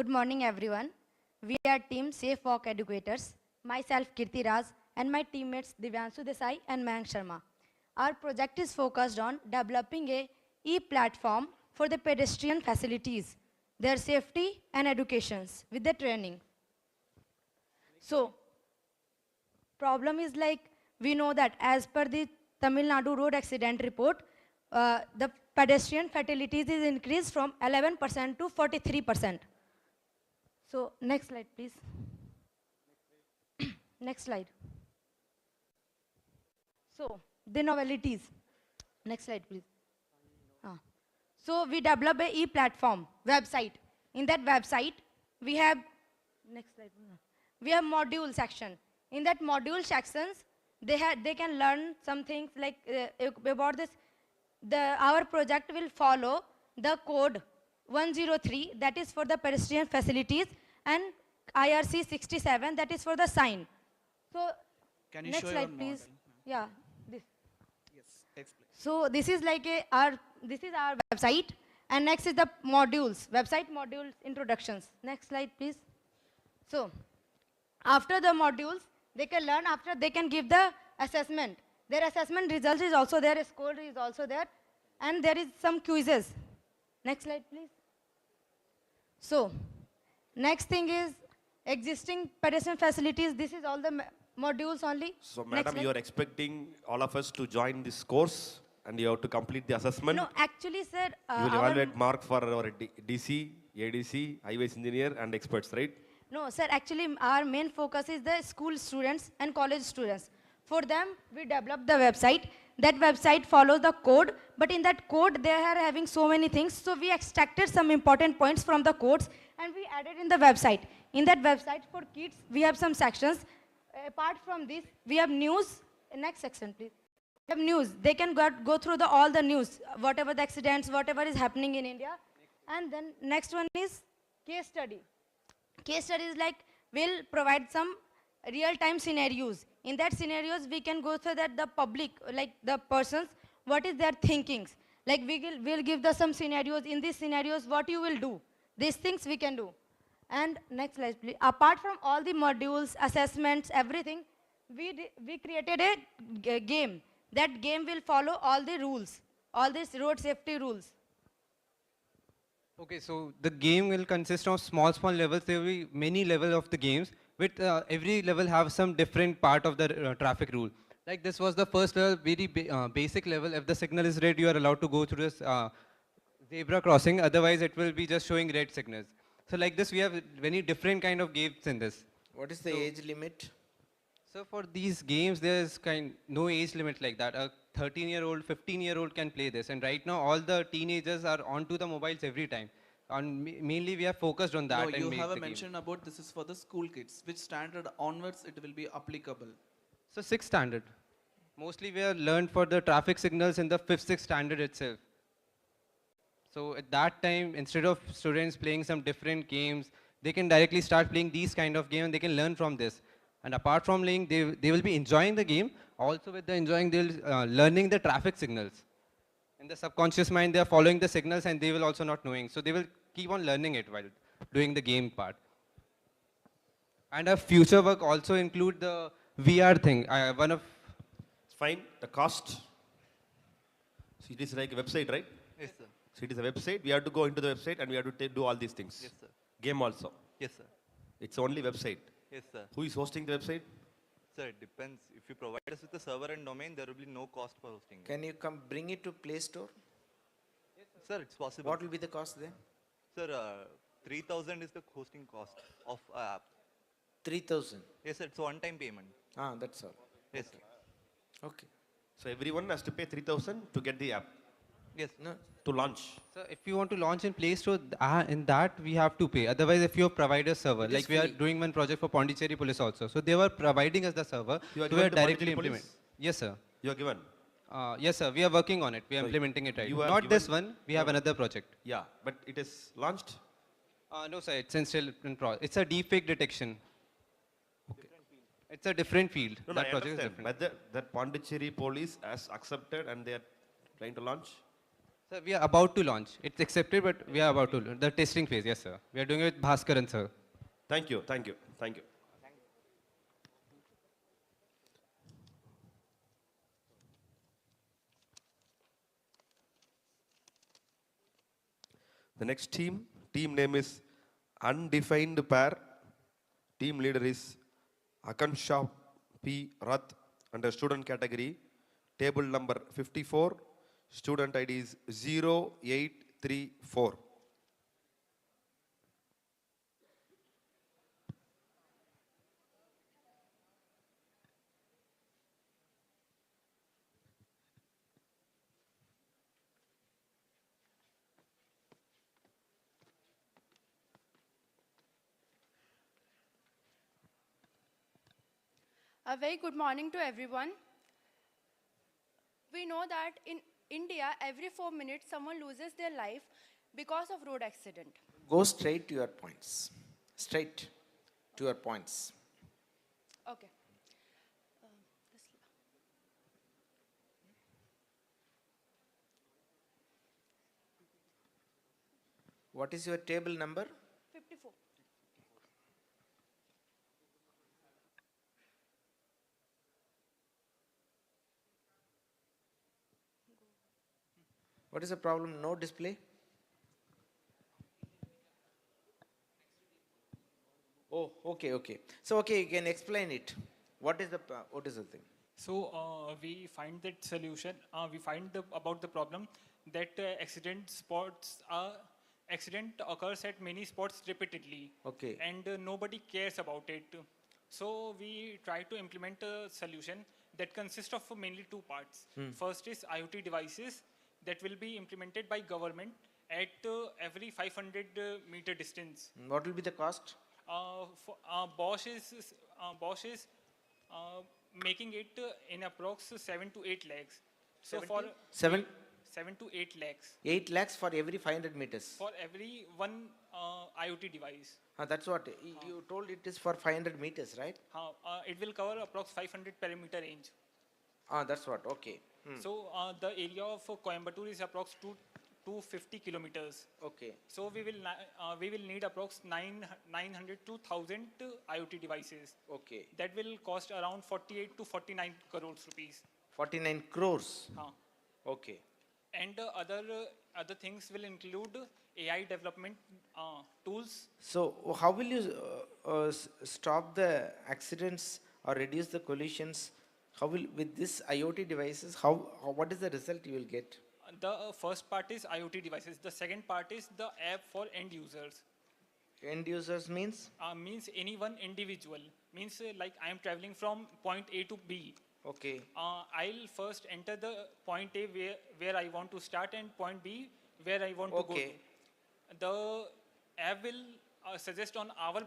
Good morning, everyone. We are Team Safe Walk Educators, myself Kirti Raj, and my teammates Divyanshu Desai and Mayank Sharma. Our project is focused on developing a e-platform for the pedestrian facilities, their safety and educations with the training. So, problem is like we know that as per the Tamil Nadu road accident report, the pedestrian fatalities is increased from 11% to 43%. So next slide, please. Next slide. So the novelties. Next slide, please. So we develop a e-platform website. In that website, we have next slide. We have module section. In that module sections, they can learn some things like about this. Our project will follow the code 103, that is for the pedestrian facilities, and IRC 67, that is for the sign. So Can you next show slide, your please. model? Yeah, this. Yes, explain. So this is like our website, and next is the modules, website modules introductions. Next slide, please. So after the modules, they can learn, after they can give the assessment. Their assessment result is also there, score is also there, and there is some quizzes. Next slide, please. So next thing is existing pedestrian facilities. This is all the modules only. So, Next madam, slide. you are expecting all of us to join this course and you have to complete the assessment. No, actually, sir, You will evaluate mark for our DC, ADC, highways engineer and experts, right? no, sir, actually our main focus is the school students and college students. For them, we developed the website. That website follows the code, but in that code, they are having so many things. So we extracted some important points from the codes and we added in the website. In that website for kids, we have some sections. Apart from this, we have news. Next section, please. We have news. They can go through all the news, whatever the accidents, whatever is happening in India. And then next one is case study. Case study is like, we'll provide some real-time scenarios. In that scenarios, we can go through that the public, like the persons, what is their thinkings. Like we'll give some scenarios. In these scenarios, what you will do. These things we can do. And next slide, please. Apart from all the modules, assessments, everything, we created a game. That game will follow all the rules, all these road safety rules. Okay, so the game will consist of small levels. There will be many levels of the games. With every level have some different part of the traffic rule. Like this was the first level, very basic level. If the signal is red, you are allowed to go through this zebra crossing. Otherwise, it will be just showing red signals. So like this, we have many different kind of games in this. What is the age limit? So for these games, there is no age limit like that. A 13-year-old, 15-year-old can play this. And right now, all the teenagers are onto the mobiles every time. Mainly, we are focused on that. No, and you make have a the game. mention about this is for the school kids. Which standard onwards it will be applicable? So 6th standard. Mostly we are learned for the traffic signals in the 5th, 6th standard itself. So at that time, instead of students playing some different games, they can directly start playing these kind of games and they can learn from this. And apart from playing, they will be enjoying the game. Also with the enjoying, they'll learning the traffic signals. In the subconscious mind, they are following the signals and they will also not knowing. So they will keep on learning it while doing the game part. And our future work also include the VR thing. It's fine. The cost. So it is like a website, right? Yes, sir. So it is a website. We have to go into the website and we have to do all these things. Yes, sir. Game also. Yes, sir. It's only website. Yes, sir. Who is hosting the website? Sir, it depends. If you provide us with the server and domain, there will be no cost for hosting. Can you bring it to Play Store? Yes, sir, it's possible. What will be the cost then? Sir, 3,000 is the hosting cost of our app. 3,000? Yes, sir, it's a one-time payment. Ah, that's all. Yes, okay. sir. Okay. So everyone has to pay 3,000 to get the app. Yes. No. To launch. So if you want to launch in Play Store, in that we have to pay. Otherwise, if you provide a server, It like is we are free. doing one project for Pondicherry Police also. So they were providing us the server. You are so we given are to directly Pondicherry implement. Police? Yes, sir. You are given? Yes, sir. We are working on it. We are So implementing it right. you are Not this given- one. We have another project. Yeah, but it is launched? No, sir. It's still in It's a deepfake detection. It's a different field. No, no, That I project is understand. different. But that Pondicherry police has accepted and they are trying to launch? Sir, we are about to launch. It's accepted, but we are about to. The testing phase, yes, sir. We are doing it with Bhaskaran, sir. Thank you, thank you, thank you. The next team name is Undefined Pair. Team leader is Akansha P. Rath under student category. Table number 54. Student ID is 0834. A very good morning to everyone. We know that in India, every 4 minutes, someone loses their life because of road accident. Go straight to your points. Straight to your points. Okay. What is your table number? 54. What is the problem? No display? Oh, okay, okay. So, okay, you can explain it. What is the thing? So we find that solution. We find about the problem that accident occurs at many spots repeatedly. Okay. And nobody cares about it. So we try to implement a solution that consists of mainly two parts. First is IoT devices that will be implemented by government at every 500 meter distance. What will be the cost? Bosch is making it in approx 7 to 8 lakhs. So for 7 to 8 lakhs 8 lakhs for every 500 meters. for every one IoT device. That's what you told, it is for 500 meters, right? It will cover approx 500 perimeter range. That's what, okay. So the area of Coimbatore is approx 250 kilometers. Okay. So we will need approx 900 to 1000 IoT devices. Okay. That will cost around 48 to 49 crores rupees. 49 crores. Haan. Okay. And other things will include AI development tools. So how will you stop the accidents or reduce the collisions? How will, with this IoT devices, what is the result you will get? The first part is IoT devices. The second part is the app for end users. End users means? Means any one individual. Means like I am traveling from point A to B. Okay. I'll first enter the point A where I want to start and point B where I want to go to. The app will suggest on our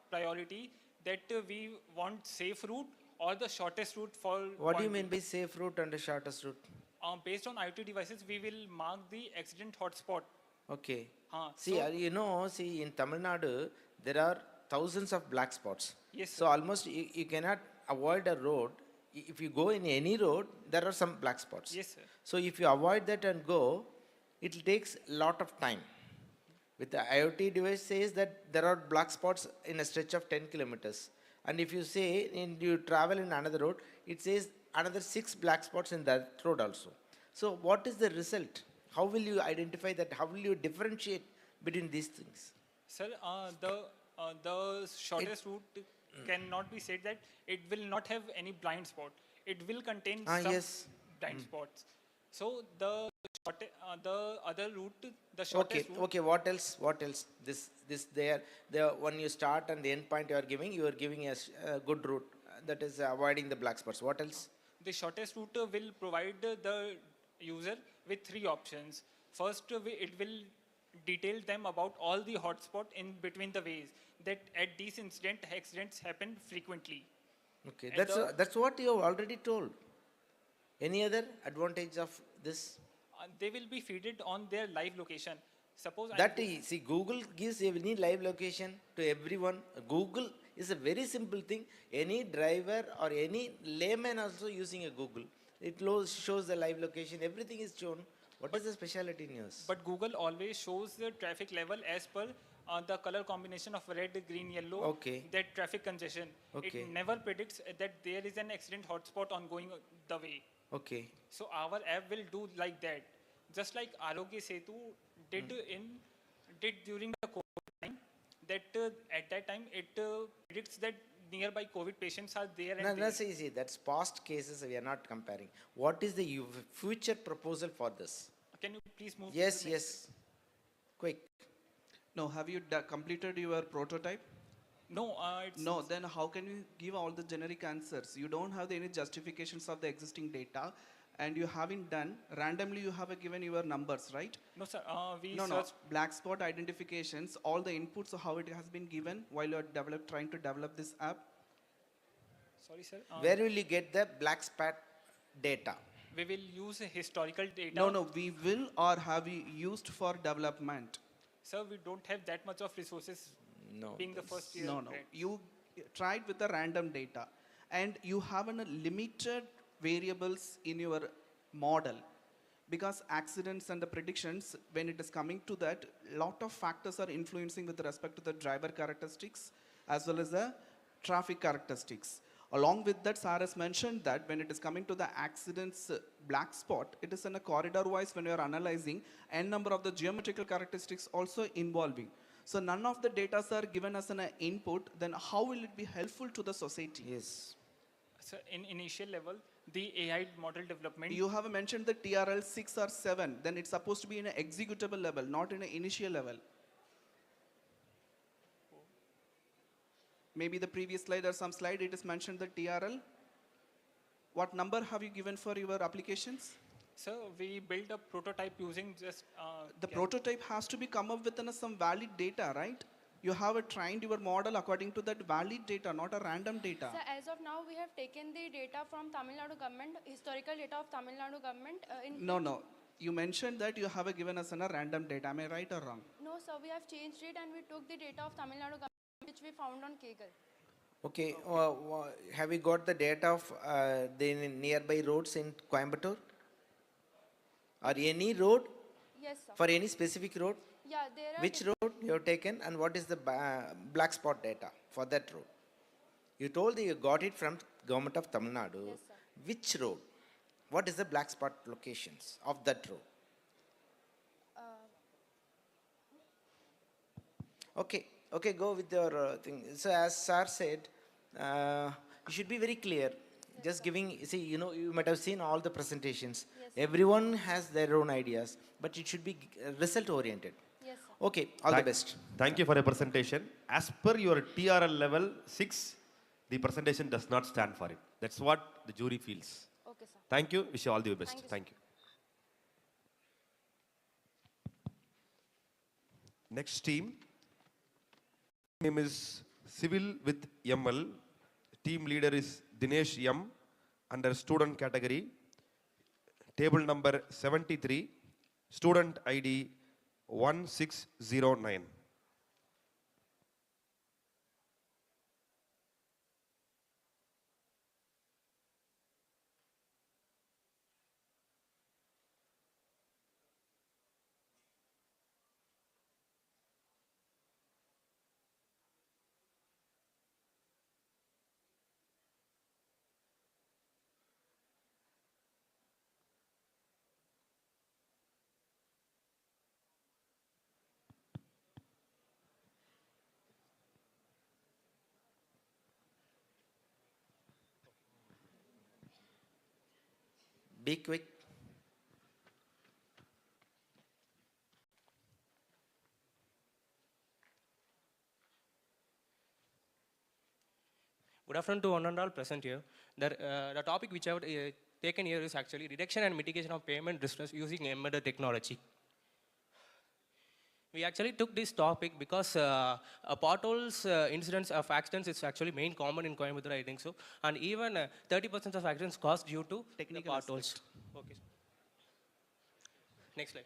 priority that we want safe route or the shortest route for. What do you mean by safe route and the shortest route? Based on IoT devices, we will mark the accident hotspot. Okay. See, See, in Tamil Nadu, there are thousands of black spots. Yes, so almost you cannot avoid a road. If you go in any road, there are some black spots. Yes, sir. So if you avoid that and go, it takes a lot of time. With the IoT device says that there are black spots in a stretch of 10 kilometers. And if you say, you travel in another road, it says another 6 black spots in that road also. So what is the result? How will you identify that? How will you differentiate between these things? Sir, the shortest route cannot be said that it will not have any blind spot. It will contain some blind spots. So the other route, the shortest route. Okay. What else? What else? When you start and the end point you are giving a good route. That is avoiding the black spots. What else? The shortest route will provide the user with 3 options. First, it will detail them about all the hotspot in between the ways that at these accidents happen frequently. Okay, And that's what you have already told. Any other advantage of this? They will be feeded on their live location. Suppose Google gives any live location to everyone. Google is a very simple thing. Any driver or any layman also using a Google. It shows the live location. Everything is shown. What is the specialty news? But Google always shows the traffic level as per the color combination of red, green, yellow. Okay. That traffic congestion. Okay. It never predicts that there is an accident hotspot on going the way. Okay. So our app will do like that. Just like Arogya Setu did during the COVID time, that at that time it predicts that nearby COVID patients are there. No, And that's easy. That's past cases. We are not comparing. What is the future proposal for this? Can you please move? Yes, to the next yes. Quick. No, have you completed your prototype? No, it's No, then how can you give all the generic answers? You don't have any justifications of the existing data, and you haven't done, randomly you have given your numbers, right? No, sir. We No, searched. black spot identifications, all the inputs, how it has been given while you're trying to develop this app. Sorry, sir. Where will you get the black spot data? We will use historical data. No, we will, or have you used for development? Sir, we don't have that much of resources. No. Being the first year. No. You tried with the random data, and you have a limited variables in your model, because accidents and the predictions, when it is coming to that, lot of factors are influencing with respect to the driver characteristics as well as the traffic characteristics. Along with that, Sir has mentioned that when it is coming to the accidents black spot, it is in a corridor wise when you are analyzing n number of the geometrical characteristics also involving. So none of the data are given as an input, then how will it be helpful to the society? Yes. So in initial level, the AI model development. You have mentioned the TRL 6 or 7, then it's supposed to be in an executable level, not in an initial level. Maybe the previous slide or some slide, it is mentioned the TRL. What number have you given for your applications? So we built a prototype using just. The prototype has to be come up with some valid data, right? You have trained your model according to that valid data, not a random data. So as of now, we have taken the data from Tamil Nadu government, historical data of Tamil Nadu government. No. You mentioned that you have given us a random data. Am I right or wrong? No, sir, we have changed it and we took the data of Tamil Nadu government, which we found on Kaggle. Okay. Have you got the data of the nearby roads in Coimbatore? Or any road? Yes, sir. For any specific road? Yeah, there are. Which road you have taken, and what is the black spot data for that road? You told that you got it from government of Tamil Nadu. Yes, sir. Which road? What is the black spot locations of that road? Okay, go with your thing. So as Sir said, you should be very clear. Just giving, see, you might have seen all the presentations. Yes. Everyone has their own ideas, but it should be result oriented. Yes, sir. Okay, all the best. Thank you for your presentation. As per your TRL level 6, the presentation does not stand for it. That's what the jury feels. Okay, sir. Thank you. Wish you all the best. Thank you. Next team. Name is Civil with ML. Team leader is Dinesh M. Under student category. Table number 73. Student ID 1609. Be quick. Good afternoon to one and all present here. The topic which I have taken here is actually reduction and mitigation of payment distress using embedded technology. We actually took this topic because potholes, incidents of accidents is actually main common in Coimbatore, I think so. And even 30% of accidents caused due to technical potholes. Okay. Next slide.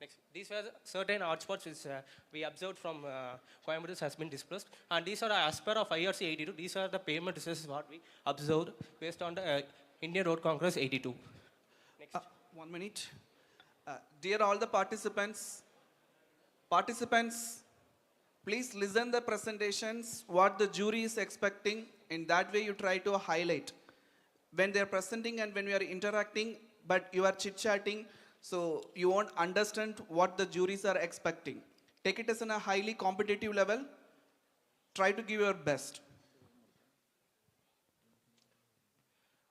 Next. These were certain hotspots which we observed from Coimbatore has been dispersed. And these are as per of IRC 82. These are the payment distresses what we observed based on the Indian Road Congress 82. Next. 1 minute. Dear all the participants, please listen the presentations, what the jury is expecting. In that way, you try to highlight. When they're presenting and when we are interacting, but you are chit-chatting, so you won't understand what the juries are expecting. Take it as in a highly competitive level. Try to give your best.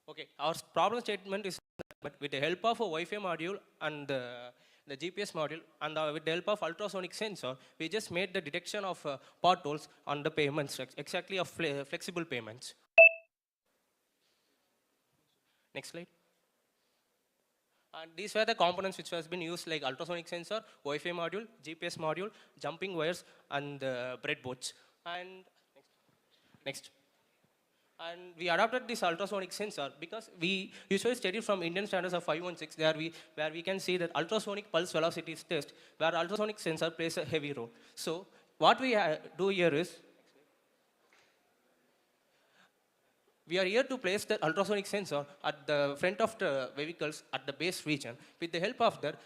Okay, our problem statement is but with the help of a Wi-Fi module and the GPS module and with the help of ultrasonic sensor, we just made the detection of potholes on the payments, exactly of flexible payments. Next slide. And these were the components which has been used like ultrasonic sensor, Wi-Fi module, GPS module, jumping wires, and breadboards. And next. And we adopted this ultrasonic sensor because we usually study from Indian standards of 516 where we can see that ultrasonic pulse velocity is test where ultrasonic sensor plays a heavy role. So what we do here is we are here to place the ultrasonic sensor at the front of the vehicles at the base region with the help of that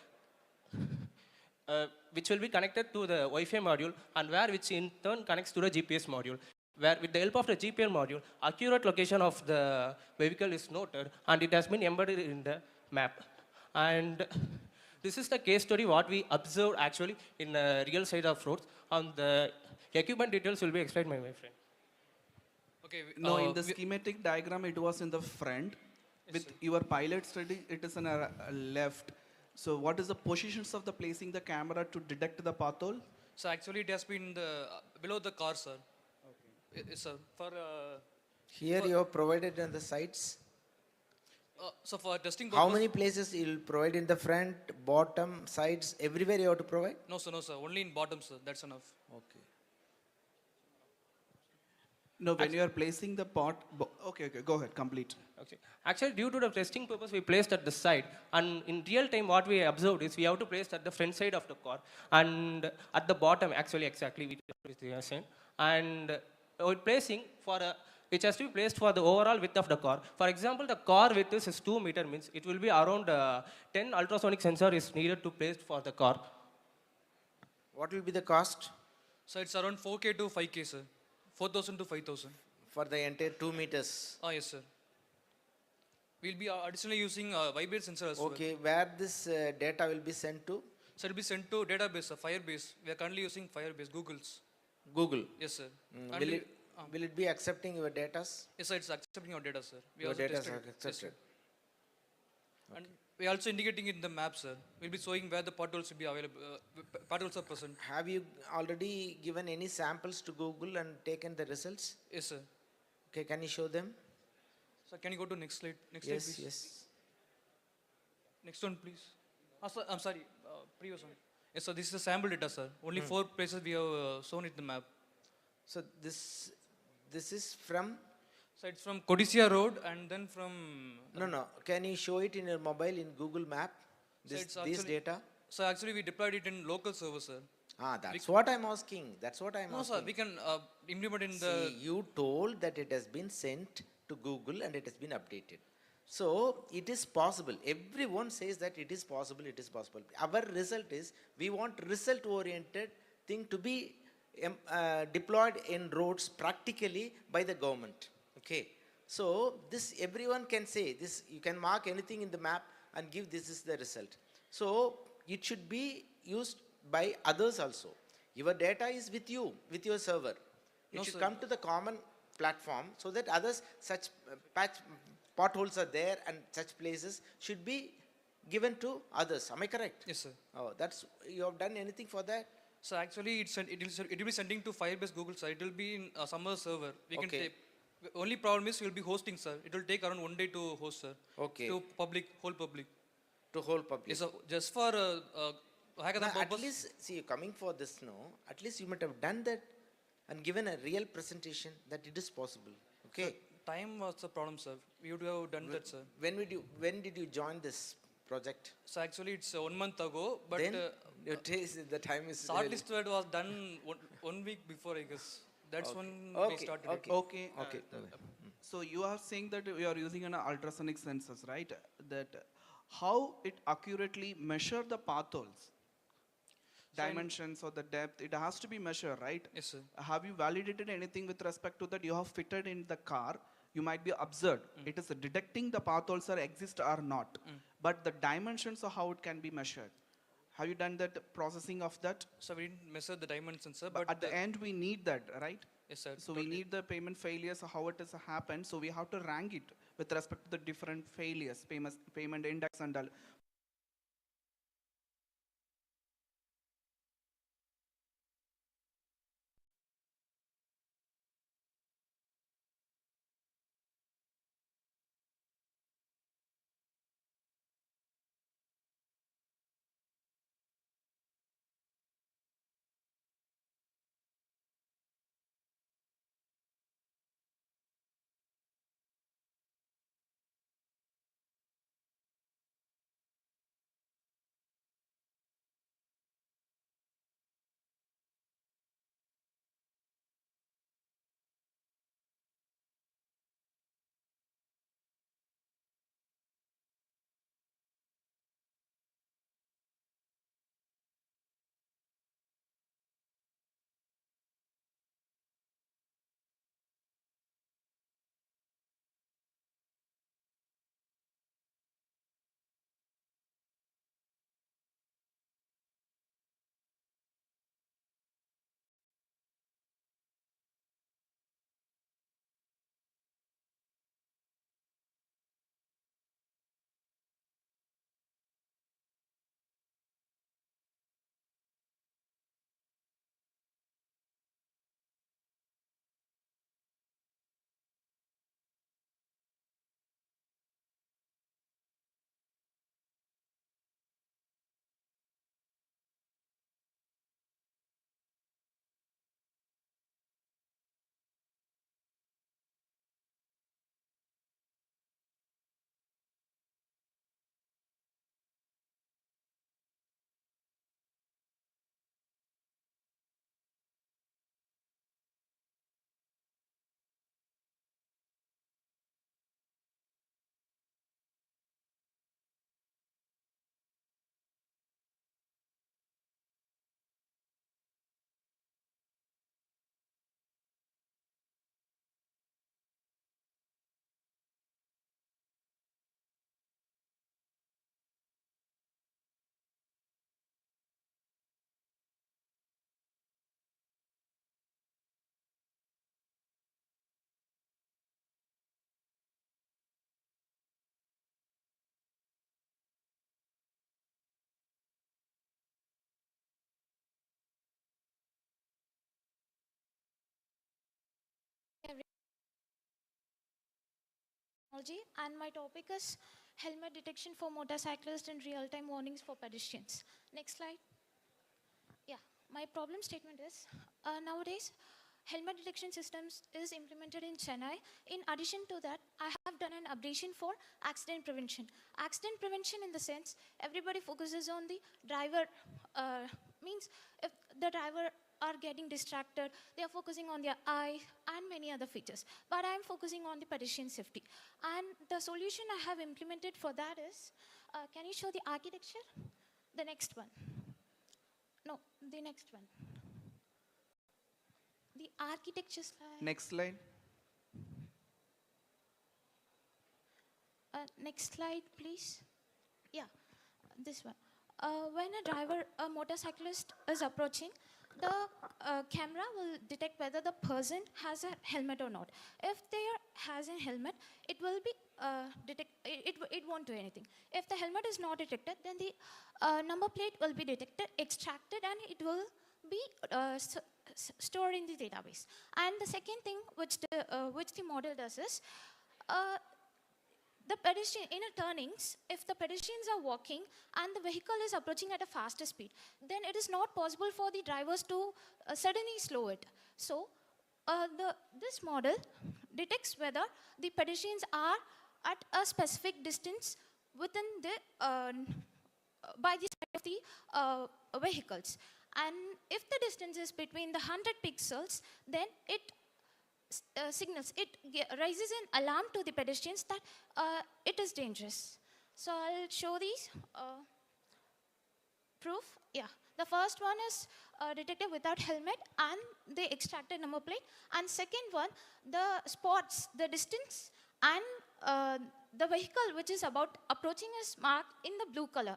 which will be connected to the Wi-Fi module and which in turn connects to the GPS module. Where with the help of the GPS module, accurate location of the vehicle is noted and it has been embedded in the map. And this is the case study what we observed actually in the real side of roads. And the equipment details will be explained by my friend. Okay. No, in the schematic diagram, it was in the front. With your pilot study, it is in a left. So what is the positions of the placing the camera to detect the pothole? So actually it has been below the car, sir. Yes, sir. Here you have provided on the sides. So for testing How purpose, many places you will provide in the front, bottom, sides, everywhere you have to provide? No, sir. No, sir. Only in bottom, sir. That's enough. Okay. No, when you are placing the okay, go ahead, complete. Okay. Actually, due to the testing purpose, we placed at the side. And in real time, what we observed is we have to place at the front side of the car. And at the bottom, actually, exactly, we are saying. And placing which has to be placed for the overall width of the car. For example, the car width is 2 meters, means it will be around 10 ultrasonic sensor is needed to place for the car. What will be the cost? So it's around 4K to 5K, sir. 4,000 to 5,000. For the entire 2 meters? Yes, sir. We'll be additionally using vibrate sensor as well. Okay, where this data will be sent to? So it will be sent to database, Firebase. We are currently using Firebase, Google's. Google? Yes, sir. Will it be accepting your data? Yes, sir, it's accepting your data, sir. Your data is Yes, accepted. sir. And we are also indicating in the map, sir. We'll be showing where the potholes will be available, potholes are present. Have you already given any samples to Google and taken the results? Yes, sir. Okay, can you show them? So can you go to next slide? Next Yes, slide, please. yes. Next one, please. Sir, I'm sorry, previous one. Yes, sir, this is a sample data, sir. Only 4 places we have shown it in the map. So this is from? So it's from Codicia Road and then from... No. Can you show it in your mobile in Google Map? This data? So actually we deployed it in local server, sir. That's what I'm asking. That's what I'm asking. No, sir, we can implement in See, you told that it has been sent to Google and it has been updated. So it is possible. Everyone says that it is possible, it is possible. Our result is, we want result-oriented thing to be deployed in roads practically by the government. Okay. So this everyone can say, this you can mark anything in the map and give this is the result. So it should be used by others also. Your data is with you, with your server. It should come to the common platform so that others, such potholes are there and such places should be given to others. Am I correct? Yes, sir. Oh, you have done anything for that? So actually it will be sending to Firebase Google, sir. It will be in some other server. We can take. Only problem is we will be hosting, sir. It will take around 1 day to host, sir. Okay. To whole public. To whole public. Yes, sir. Just for hackathon purpose. At least, see, you're coming for this, no? At least you might have done that and given a real presentation that it is possible. Okay. Sir, time was the problem, sir. We would have done that, sir. When did you join this project? So actually it's 1 month ago, but then the time is shortlist was done 1 week before, I guess. That's when we started. Okay. So you are saying that we are using an ultrasonic sensors, right? That how it accurately measure the potholes? Dimensions or the depth, it has to be measured, right? Yes, sir. Have you validated anything with respect to that? You have fitted in the car, you might be observed. It is detecting the potholes are exist or not. But the dimensions of how it can be measured. Have you done that processing of that? So we didn't measure the dimensions, sir. But at the end, we need that, right? Yes, sir. So we need the payment failures, how it has happened. So we have to rank it with respect to the different failures, payment index and all. Technology, and my topic is helmet detection for motorcyclists and real-time warnings for pedestrians. Next slide. Yeah, my problem statement is nowadays helmet detection systems is implemented in Chennai. In addition to that, I have done an updation for accident prevention. Accident prevention in the sense everybody focuses on the driver, means if the driver are getting distracted, they are focusing on their eye and many other features. But I am focusing on the pedestrian safety. And the solution I have implemented for that is, can you show the architecture? The next one. No, the next one. The architecture slide. Next slide. Next slide, please. Yeah, this one. When a motorcyclist is approaching, the camera will detect whether the person has a helmet or not. If they has a helmet, it will be it won't do anything. If the helmet is not detected, then the number plate will be detected, extracted, and it will be stored in the database. And the second thing which the model does is, the pedestrian in a turnings, if the pedestrians are walking and the vehicle is approaching at a faster speed, then it is not possible for the drivers to suddenly slow it. So this model detects whether the pedestrians are at a specific distance within the by the side of the vehicles. And if the distance is between the 100 pixels, then it signals, it raises an alarm to the pedestrians that it is dangerous. So I'll show these. Proof, yeah. The first one is detected without helmet and they extracted number plate. And second one, the spots, the distance and the vehicle which is about approaching is marked in the blue color.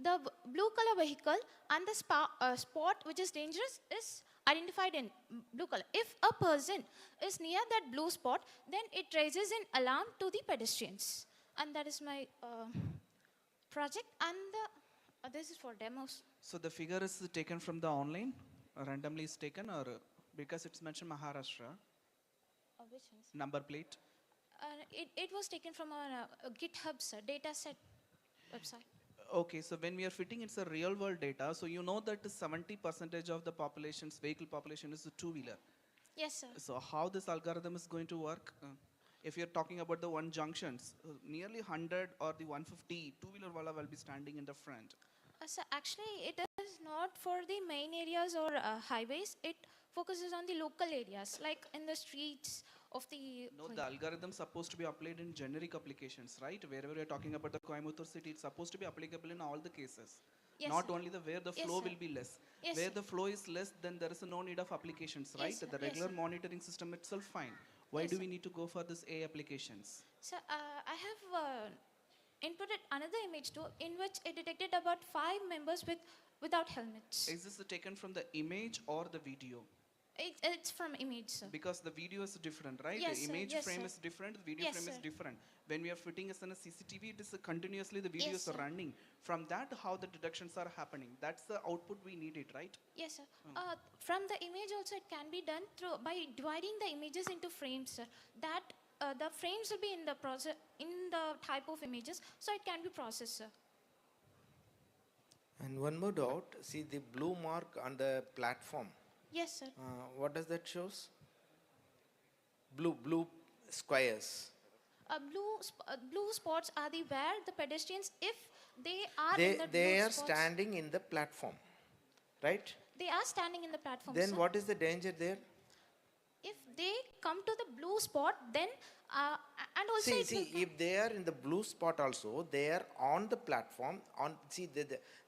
The blue color vehicle and the spot which is dangerous is identified in blue color. If a person is near that blue spot, then it raises an alarm to the pedestrians. And that is my project. And this is for demos. So the figure is taken from the online, randomly is taken, or because it's mentioned Maharashtra? Which ones? Number plate. It was taken from a GitHub data set website. Okay, so when we are fitting, it's a real world data. So you know that 70% of the population's vehicle population is a two-wheeler. Yes, sir. So how this algorithm is going to work? If you're talking about the one junctions, nearly 100 or the 150 two-wheeler wala will be standing in the front. So actually, it is not for the main areas or highways. It focuses on the local areas, like in the streets of the... No, the algorithm is supposed to be applied in generic applications, right? Wherever you're talking about the Coimbatore city, it's supposed to be applicable in all the cases. Yes, Not sir. only the where the Yes, flow sir. will be less. Yes, Where sir. the flow is less, then there is no need of applications, right? Yes, sir. The Yes, regular sir. monitoring system itself fine. Why Yes, do sir. we need to go for this A applications? So I have inputted another image too, in which it detected about 5 members without helmets. Is this taken from the image or the video? It's from image, sir. Because the video is different, right? Yes, the sir. image Yes, frame sir. is different, the video Yes, frame is sir. different. When we are fitting as in a CCTV, it is continuously the videos Yes, are sir. running. From that, how the detections are happening. That's the output we need it, right? Yes, sir. From the image also, it can be done through by dividing the images into frames, sir. That the frames will be in the process in the type of images, so it can be processed, sir. And one more doubt, see the blue mark on the platform. Yes, sir. What does that shows? Blue squares. Blue spots are the where the pedestrians, if they are in They, the they blue are spots, standing in the platform, right? they are standing in the platform, Then sir. what is the danger there? If they come to the blue spot, then and also See, it will if they are in the blue spot also, they are on the platform.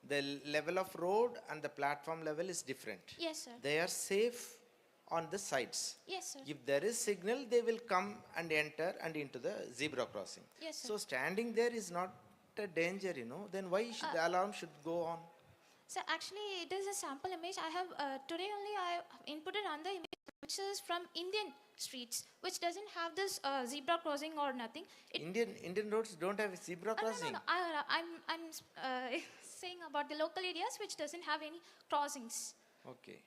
The level of road and the platform level is different. Yes, sir. They are safe on the sides. Yes, sir. If there is signal, they will come and enter and into the zebra crossing. Yes, sir. So standing there is not a danger, Then why should the alarm should go on? So actually, it is a sample image. I have today only I have inputted another image which is from Indian streets, which doesn't have this zebra crossing or nothing. Indian roads don't have a zebra crossing. No. I'm saying about the local areas which doesn't have any crossings. Okay.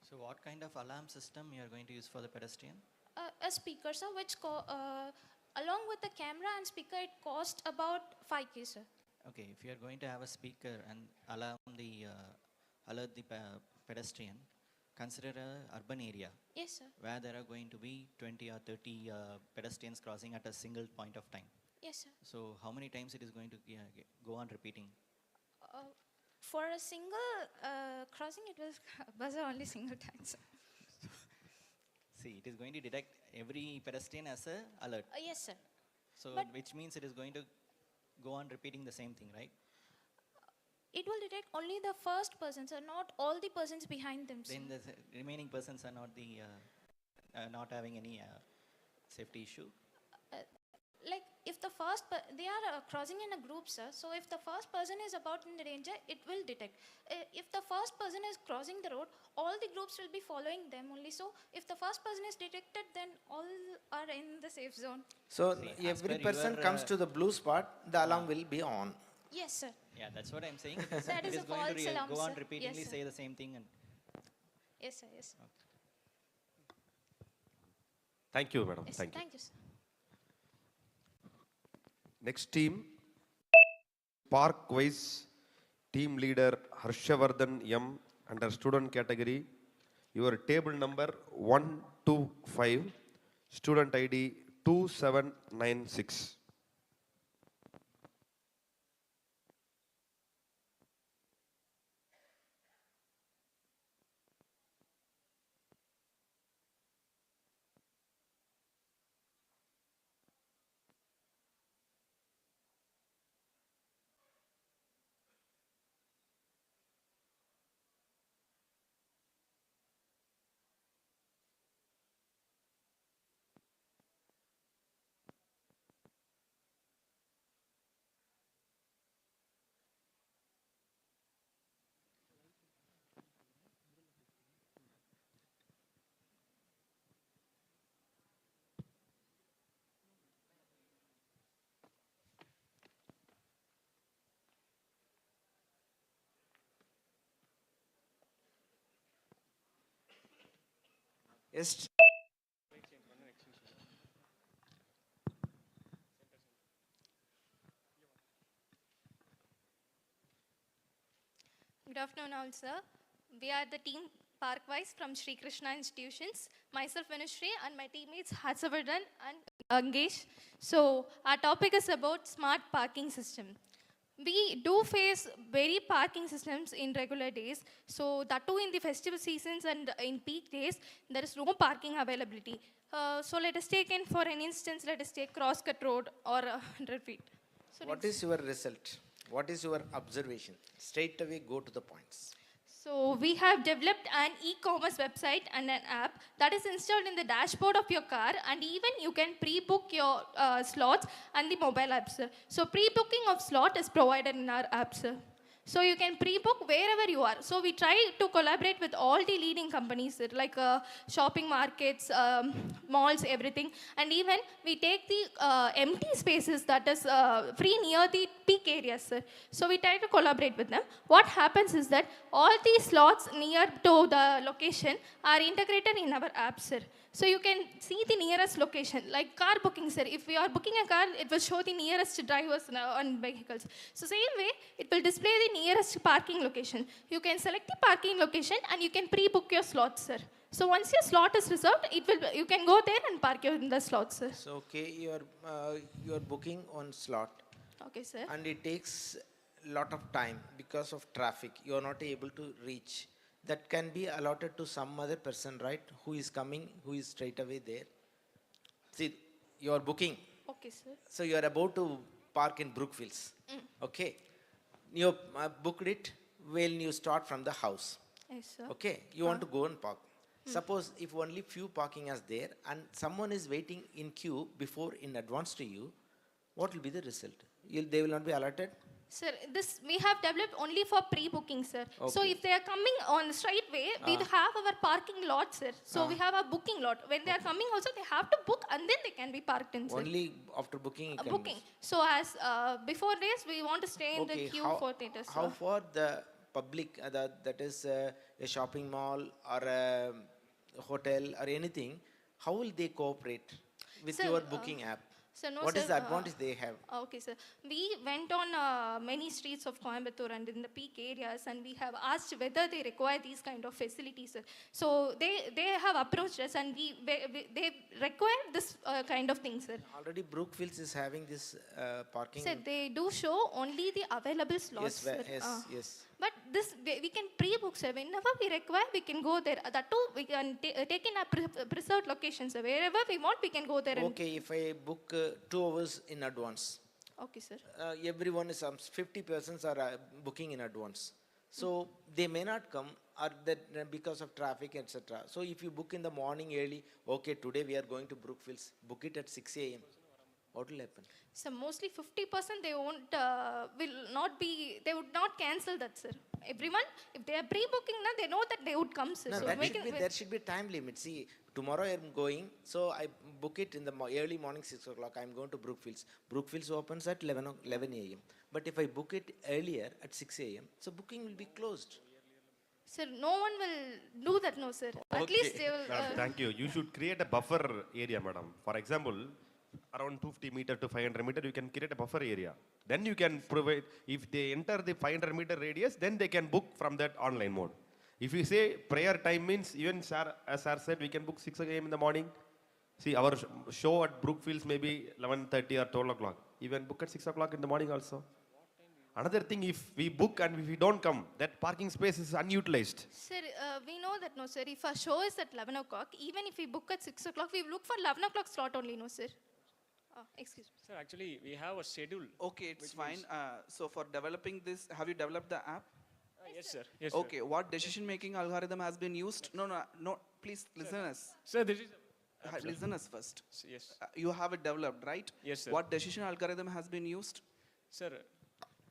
So what kind of alarm system you are going to use for the pedestrian? A speaker, sir, which along with the camera and speaker, it cost about 5K, sir. Okay, if you are going to have a speaker and alert the pedestrian, consider a urban area. Yes, sir. Where there are going to be 20 or 30 pedestrians crossing at a single point of time. Yes, sir. So how many times it is going to go on repeating? For a single crossing, it was buzzer only single time, sir. See, it is going to detect every pedestrian as a alert. Yes, sir. So But which means it is going to go on repeating the same thing, right? it will detect only the first person, sir, not all the persons behind them, sir. Then the remaining persons are not not having any safety issue. Like if the first, they are crossing in a group, sir. So if the first person is about in the danger, it will detect. If the first person is crossing the road, all the groups will be following them only. So if the first person is detected, then all are in the safe zone. So every person comes to the blue spot, the alarm will be on. Yes, sir. Yeah, that's what I'm saying. That It is is a going false to alarm, go on sir. repeatedly Yes, sir. say the same thing. And Yes, sir. Yes. Thank you, madam. Yes, Thank you. Thank you, sir. Next team, Park-wise team leader Harshavardhan M under student category. Your table number 125, student ID 2796. Yes. Good afternoon, all, sir. We are the team Parkwise from Sri Krishna Institutions. Myself, Vinushree, and my teammates Harsavardhan and Angesh. So, our topic is about smart parking system. We do face very parking systems in regular days. So, that too in the festival seasons and in peak days, there is no parking availability. So, let us take in for an instance, let us take Crosscut Road or 100 feet. So What is your result? What is your observation? Straight away go to the points. So we have developed an e-commerce website and an app that is installed in the dashboard of your car, and even you can pre-book your slots and the mobile apps. So pre-booking of slot is provided in our apps. So you can pre-book wherever you are. So we try to collaborate with all the leading companies like shopping markets, malls, everything. And even we take the empty spaces that is free near the peak areas. So we try to collaborate with them. What happens is that all these slots near to the location are integrated in our app, sir. So you can see the nearest location, like car booking, sir. If we are booking a car, it will show the nearest drivers and vehicles. So same way, it will display the nearest parking location. You can select the parking location and you can pre-book your slots, sir. So once your slot is reserved, you can go there and park in the slots, sir. So okay, you're booking on slot. Okay, sir. And it takes a lot of time because of traffic. You're not able to reach. That can be allotted to some other person, right? Who is coming, who is straight away there. See, you are booking. Okay, sir. So you are about to park in Brookfields. Okay. You booked it when you start from the house. Yes, sir. Okay. You want to go and park. Suppose if only few parking is there and someone is waiting in queue before in advance to you, what will be the result? They will not be allotted? Sir, this we have developed only for pre-booking, sir. So Okay. if they are coming on the straight way, we have our parking lot, sir. So we have a booking lot. When they are coming also, they have to book and then they can be parked in, sir. Only after booking? It can Booking. So as before this, we want to stay in the queue for theatres. How far the public, that is a shopping mall or a hotel or anything, how will they cooperate with Sir, your booking app? So no, What sir, is the advantage they have? Okay, sir. We went on many streets of Coimbatore and in the peak areas, and we have asked whether they require these kind of facilities, sir. So they have approached us, and they require this kind of thing, sir. Already Brookfields is having this parking. Sir, they do show only the available slots. Yes, Sir. yes. But this we can pre-book, sir. Whenever we require, we can go there. That too, we can take in a preserved location, sir. Wherever we want, we can go there. Okay, if I book 2 hours in advance. Okay, sir. Everyone is 50 persons are booking in advance. So they may not come or that because of traffic, etc. So if you book in the morning early, okay, today we are going to Brookfields, book it at 6 a.m. What will happen? So mostly 50% they won't they would not cancel that, sir. Everyone, if they are pre-booking now, they know that they would come, sir. No, So there should be time limit. See, tomorrow I am going, so I book it in the early morning 6 o'clock. I am going to Brookfields. Brookfields opens at 11 a.m. But if I book it earlier at 6 a.m., so booking will be closed. Sir, no one will do that, no, sir. At least they will. Madam, thank you. You should create a buffer area, madam. For example, around 250 meter to 500 meter, you can create a buffer area. Then you can provide, if they enter the 500 meter radius, then they can book from that online mode. If you say prayer time means, even sir, as sir said, we can book 6 a.m. in the morning. See, our show at Brookfields may be 11:30 or 12 o'clock. Even book at 6 o'clock in the morning also. Another thing, if we book and if we don't come, that parking space is unutilized. Sir, we know that, no, sir. If our show is at 11 o'clock, even if we book at 6 o'clock, we look for 11 o'clock slot only, no, sir. Excuse me. Sir, actually, we have a schedule. Okay, it's fine. So for developing this, have you developed the app? Yes, sir. Yes, Okay, sir. what decision-making algorithm has been used? No, please listen us. Sir, this is... Listen us first. Yes. You have it developed, right? Yes, sir. What decision algorithm has been used? Sir,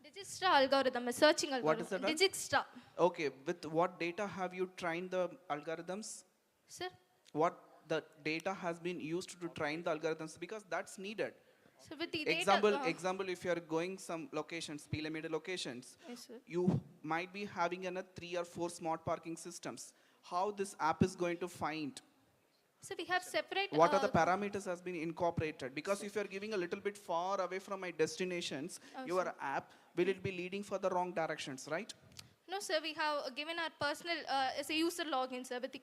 Digistra algorithm, a searching algorithm. What is that? Digistra. Okay, with what data have you trained the algorithms? Sir? What the data has been used to train the algorithms? Because that's needed. So with the data... Example, if you are going some locations, P-limited locations, Yes, sir. you might be having 3 or 4 smart parking systems. How this app is going to find So we have separate. What are the parameters has been incorporated? Because if you're giving a little bit far away from my destinations, your app, will it be leading for the wrong directions, right? No, sir, we have given our personal, as a user login, sir, with the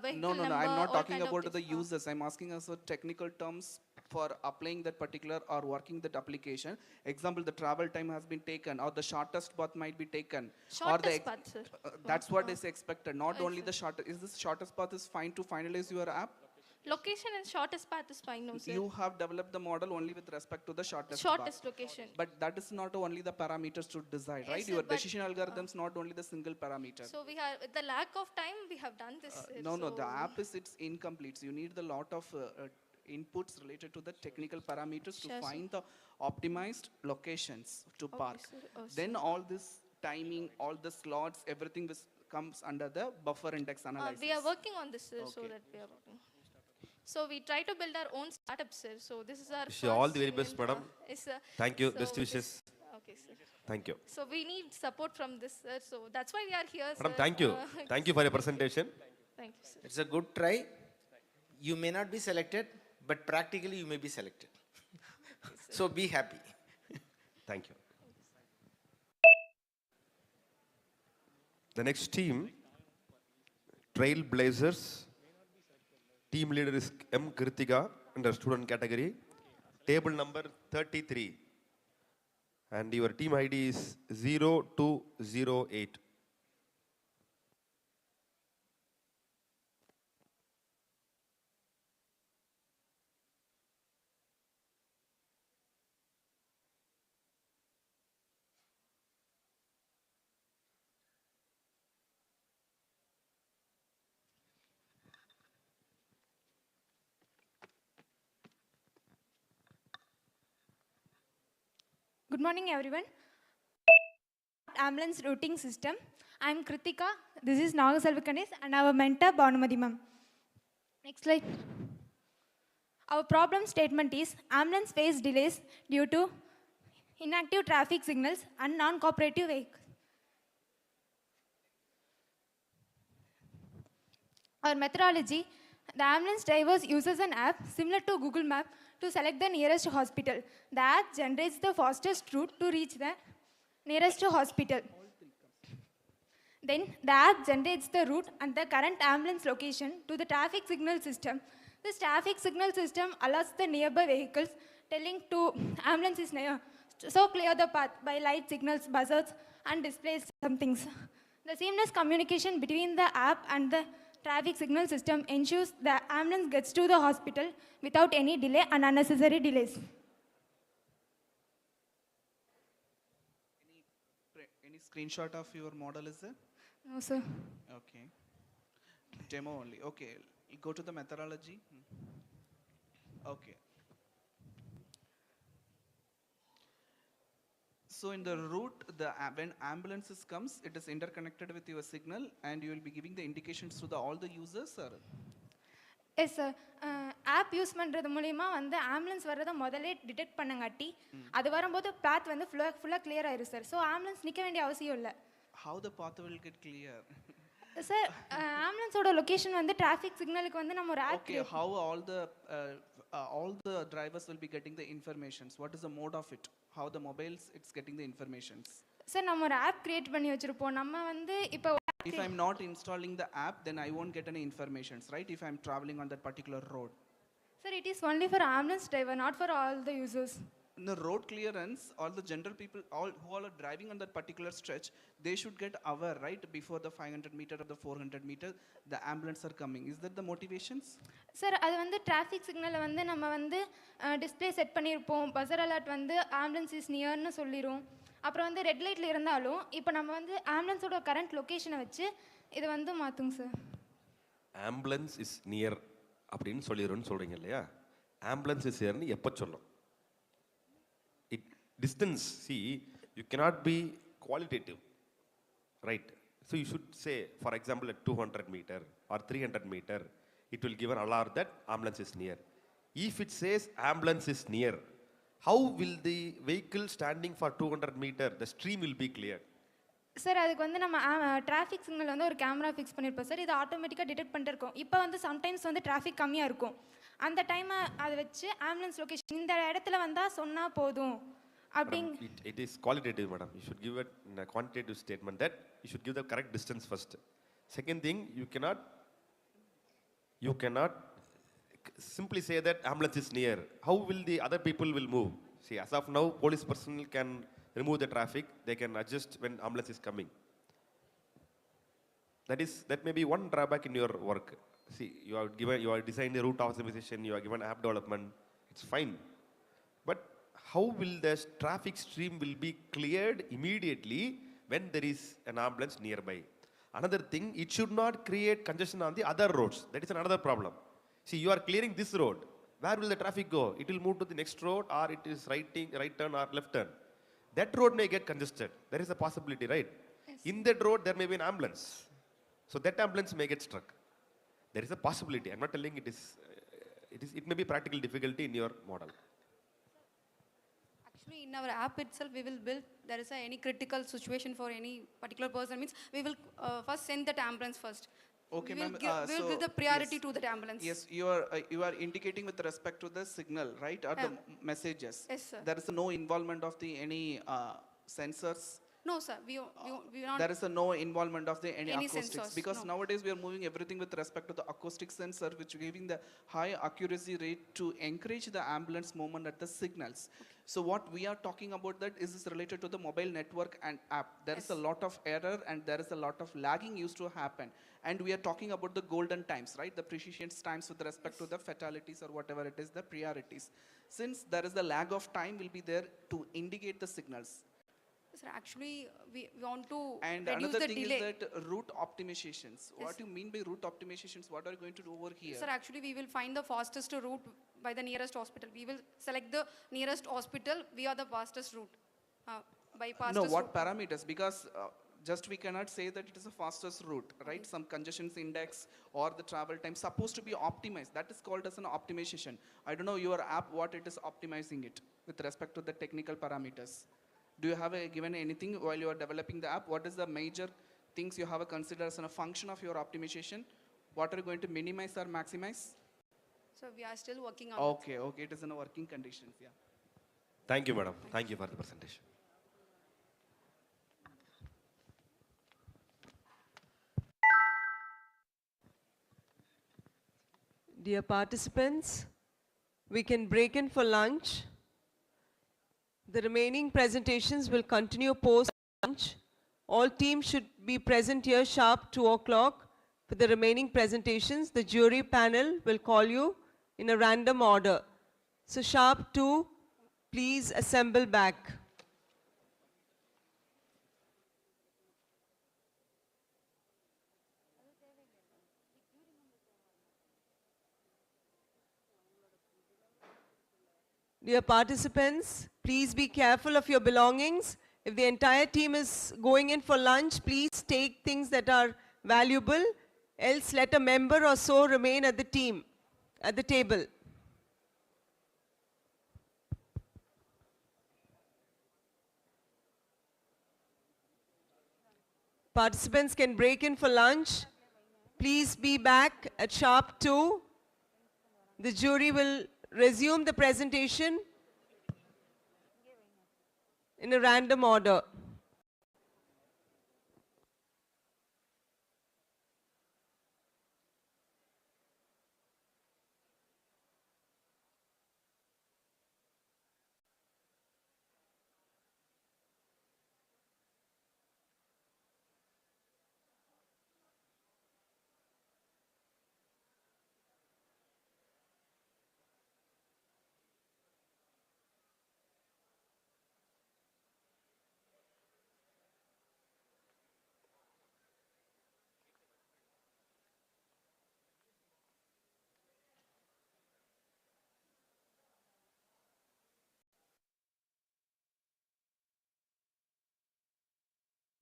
vehicle No, number. I'm not all talking kind of about the things. users. I'm asking us technical terms for applying that particular or working that application. Example, the travel time has been taken, or the shortest path might be taken. Shortest path, sir. That's what is expected. Not only the shortest. Is this shortest path is fine to finalize your app? Location and shortest path is fine, no, sir. You have developed the model only with respect to the shortest Shortest path. location. But that is not only the parameters to decide, Yes, right? sir, Your but, decision algorithms not only the single parameter. So we have, with the lack of time, we have done this. Sir, No, so the app is it's incomplete. So you need a lot of inputs related to the technical parameters Sure, to sir. find the optimized locations to park. sir. Oh, Then all this timing, all the slots, everything comes under the buffer index analysis. We are working on this, sir, so Okay. that we are working. So we try to build our own startup, sir. So this is our Wish you all the very first best, madam. yes, sir. Thank you. So Best with this- wishes. Okay, sir. Thank you. So we need support from this, sir. So that's why we are here, Madam, sir. thank you. Thank you for your presentation. Thank you, sir. It's a good try. You may not be selected, but practically you may be selected. So be happy. Thank you. The next team, Trailblazers. Team leader is M. Kritika under student category. Table number 33. And your team ID is 0208. Good morning, everyone. Ambulance routing system. I am Kritika. This is Nagaselvikanis and our mentor Bhanumati ma'am. Next slide. Our problem statement is ambulance face delays due to inactive traffic signals and non-cooperative vehicles. Our methodology, the ambulance drivers uses an app similar to Google Map to select the nearest hospital. The app generates the fastest route to reach the nearest hospital. Then the app generates the route and the current ambulance location to the traffic signal system. This traffic signal system alerts the nearby vehicles, telling to ambulance is near. So clear the path by light signals, buzzers, and displays some things. The seamless communication between the app and the traffic signal system ensures the ambulance gets to the hospital without any delay and unnecessary delays. Any screenshot of your model is there? No, sir. Okay. Demo only. Okay. Go to the methodology. Okay. So in the route, when ambulances comes, it is interconnected with your signal, and you will be giving the indications to all the users, or? Yes sir app use பண்ணுறது மூலிமா வந்து ambulance வர்றதை முதல்ல detect பண்ணங்காட்டி அது வரும்போது பாத் வந்து ஃபுல்லாக clear ஆயிரும் சார் ஸோ ஆம்புலன்ஸ் நிற்க வேண்டிய அவசியம் இல்லை. How the path will get clear? Sir ஆம்புலன்ஸோட லொகேஷன் வந்து டிராஃபிக் சிக்னலுக்கு வந்து நம்ம ஒரு app Okay, how all the drivers will be getting the informations? What is the mode of it? How the mobiles it's getting the informations? Sir நம்ம ஒரு app create பண்ணி வச்சிருப்போம். நம்ம வந்து இப்போ If I'm not installing the app, then I won't get any informations, right? If I'm traveling on that particular road. Sir, it is only for ambulance driver, not for all the users. In the road clearance, all the general people, all who are driving on that particular stretch, they should get aware, right? Before the 500 meter or the 400 meter, the ambulance are coming. Is that the motivations? Sir அது வந்து traffic சிக்னலில் வந்து நம்ம வந்து display set பண்ணியிருப்போம். Buzzer alert வந்து ambulance is நியர்னு சொல்லிடும். அப்புறம் வந்து ரெட் லைட்டில் இருந்தாலும் இப்போ நம்ம வந்து ஆம்புலன்ஸோட கரண்ட் லொக்கேஷனை வச்சு இதை வந்து மாற்றுங்க சார். ஆம்புலன்ஸ் இஸ் நியர் அப்படின்னு சொல்லிடுறோன்னு சொல்கிறீங்க இல்லையா? ஆம்புலன்ஸ் இஸ் நியர்னு எப்போ சொல்லும்? Distance, see, you cannot be qualitative, right? So you should say, for example, at 200 meter or 300 meter, it will give an alarm that ambulance is near. If it says ambulance is near, how will the vehicle standing for 200 meter, the stream will be clear? Sir அதுக்கு வந்து நம்ம traffic signal வந்து ஒரு camera fix பண்ணியிருப்போம் sir. இது ஆட்டோமேட்டிக்காக detect பண்ணிட்டு இருக்கும். இப்போ வந்து சம்டைம்ஸ் வந்து டிராஃபிக் கம்மியாக இருக்கும். அந்த டைமை அதை வச்சு ஆம்புலன்ஸ் லொக்கேஷன் இந்த இடத்துல வந்தால் சொன்னால் போதும் அப்படிங்க. It is qualitative, madam. You should give it in a quantitative statement that you should give the correct distance first. Second thing, you cannot simply say that ambulance is near. How will the other people will move? See, as of now, police personnel can remove the traffic. They can adjust when ambulance is coming. That may be one drawback in your work. See, you are designed the route optimization, you are given app development. It's fine, but how will the traffic stream will be cleared immediately when there is an ambulance nearby? Another thing, it should not create congestion on the other roads. That is another problem. See, you are clearing this road. Where will the traffic go? It will move to the next road, or it is right turn or left turn. That road may get congested. There is a possibility, right? Yes. In that road, there may be an ambulance. So that ambulance may get struck. There is a possibility. I'm not telling it may be practical difficulty in your model. Actually, in our app itself, we will build, there is any critical situation for any particular person, means we will first send that ambulance first. Okay, we ma'am. will give the priority to that ambulance. Yes, you are indicating with respect to the signal, right, or the messages. Yes, sir. There is no involvement of the any sensors. No, sir. We not. There is no involvement of the any acoustics sensors, because no. nowadays we are moving everything with respect to the acoustic sensor, which giving the high accuracy rate to encourage the ambulance movement at the signals. Okay. So what we are talking about that is related to the mobile network and app. There is a lot of error and there is a lot of lagging used to happen. And we are talking about the golden times, right? The precision times with respect to the fatalities or whatever it is, the priorities. Since there is a lag of time will be there to indicate the signals. Sir, actually, we want to and reduce another the thing delay. is that route optimizations. Yes. What do you mean by route optimizations? What are you going to do over here? Sir, actually, we will find the fastest route by the nearest hospital. We will select the nearest hospital via the fastest route. By fastest No, what route. parameters? Because just we cannot say that it is the fastest route, right? Some congestion index or the travel time supposed to be optimized. That is called as an optimization. I don't know your app what it is optimizing it with respect to the technical parameters. Do you have given anything while you are developing the app? What is the major things you have considered as a function of your optimization? What are you going to minimize or maximize? So we are still working on okay, it. Okay, it is in a working conditions, yeah. Thank you, madam. Thank you for the presentation. Dear participants, we can break in for lunch. The remaining presentations will continue post lunch. All teams should be present here sharp 2 o'clock. For the remaining presentations, the jury panel will call you in a random order. So sharp 2, please assemble back. Dear participants, please be careful of your belongings. If the entire team is going in for lunch, please take things that are valuable, else let a member or so remain at the table. Participants can break in for lunch. Please be back at sharp 2. The jury will resume the presentation in a random order.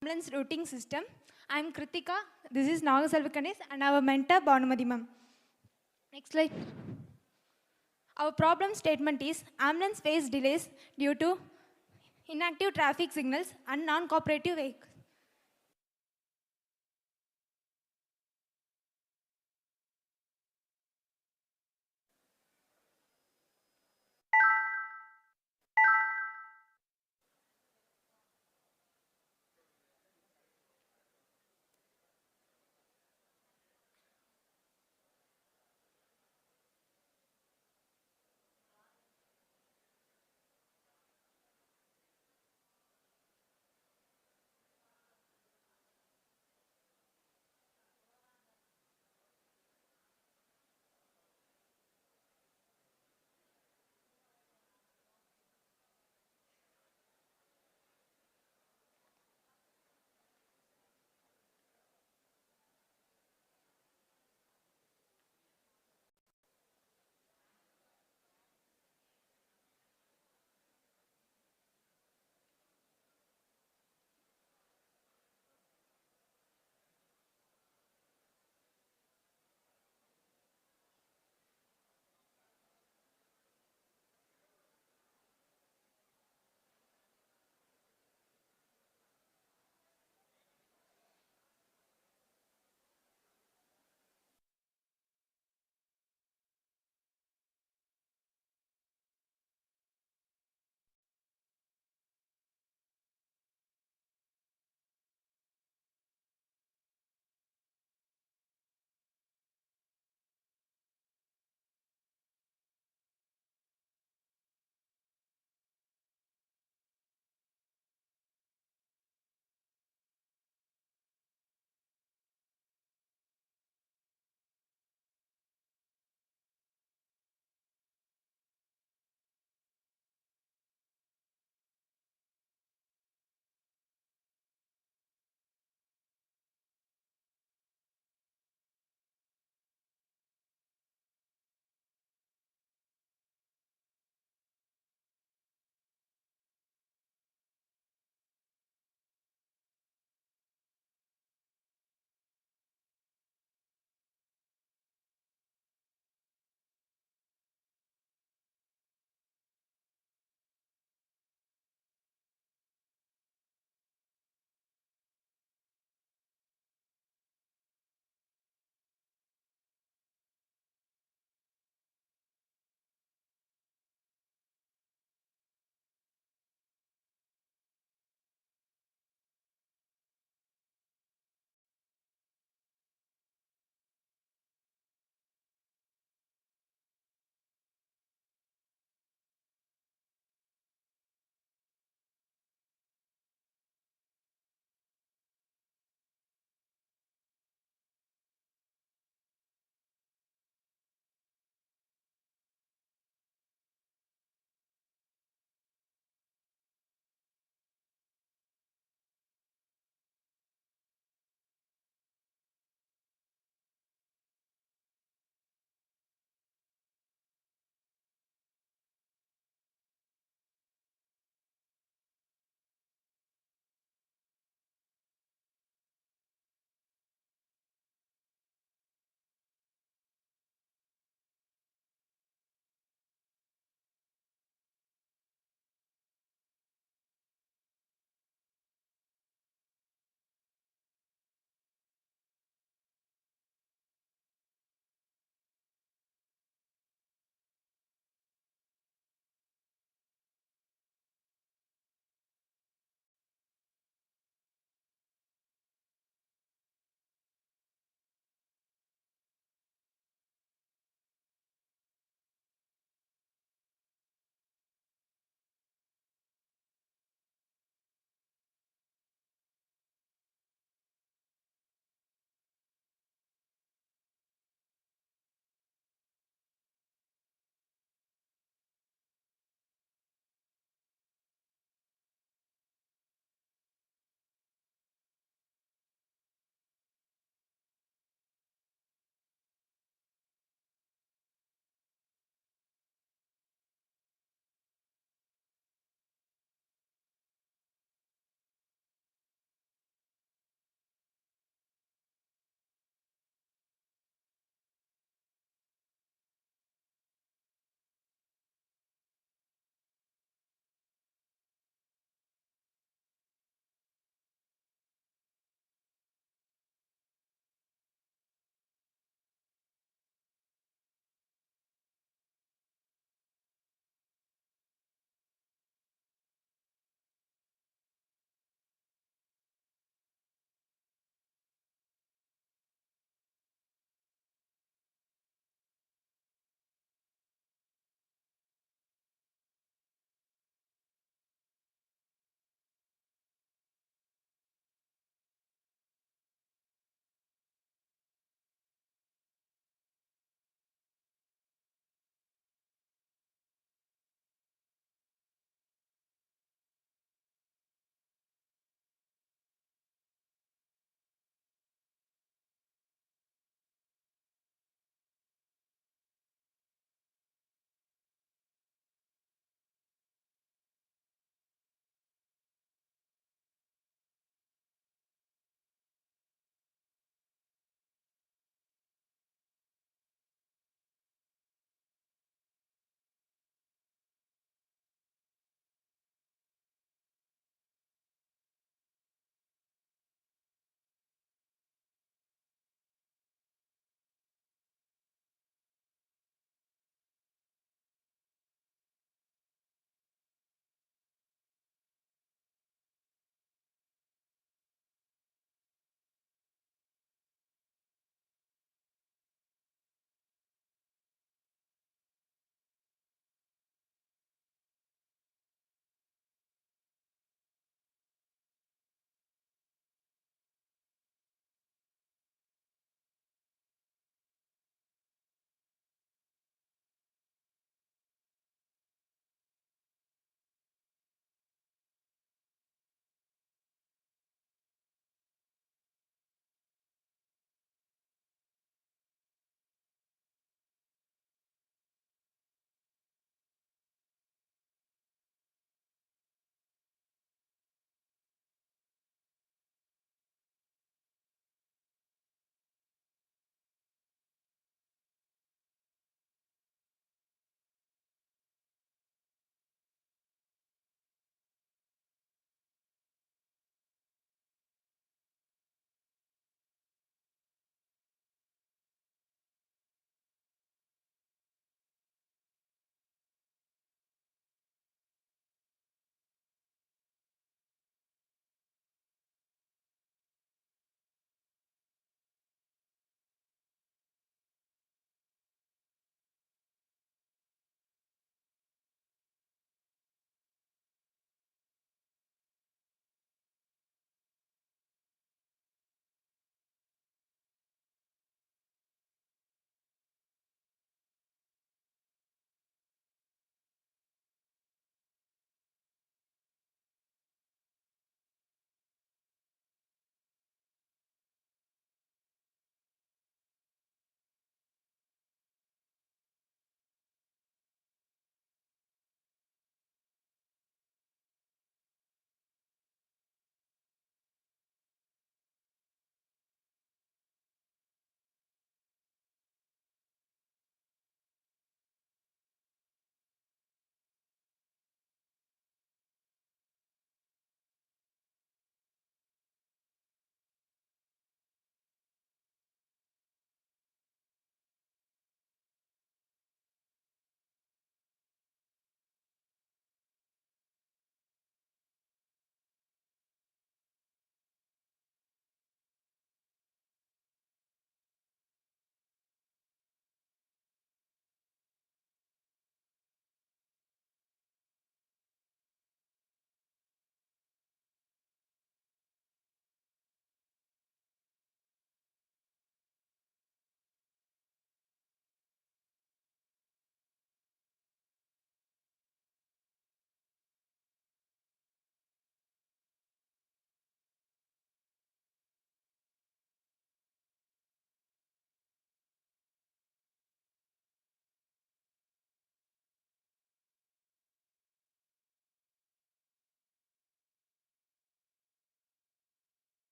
Ambulance routing system. I am Kritika. This is Nagaselvikanis and our mentor Bhanumati ma'am. Next slide. Our problem statement is ambulance face delays due to inactive traffic signals and non-cooperative vehicles.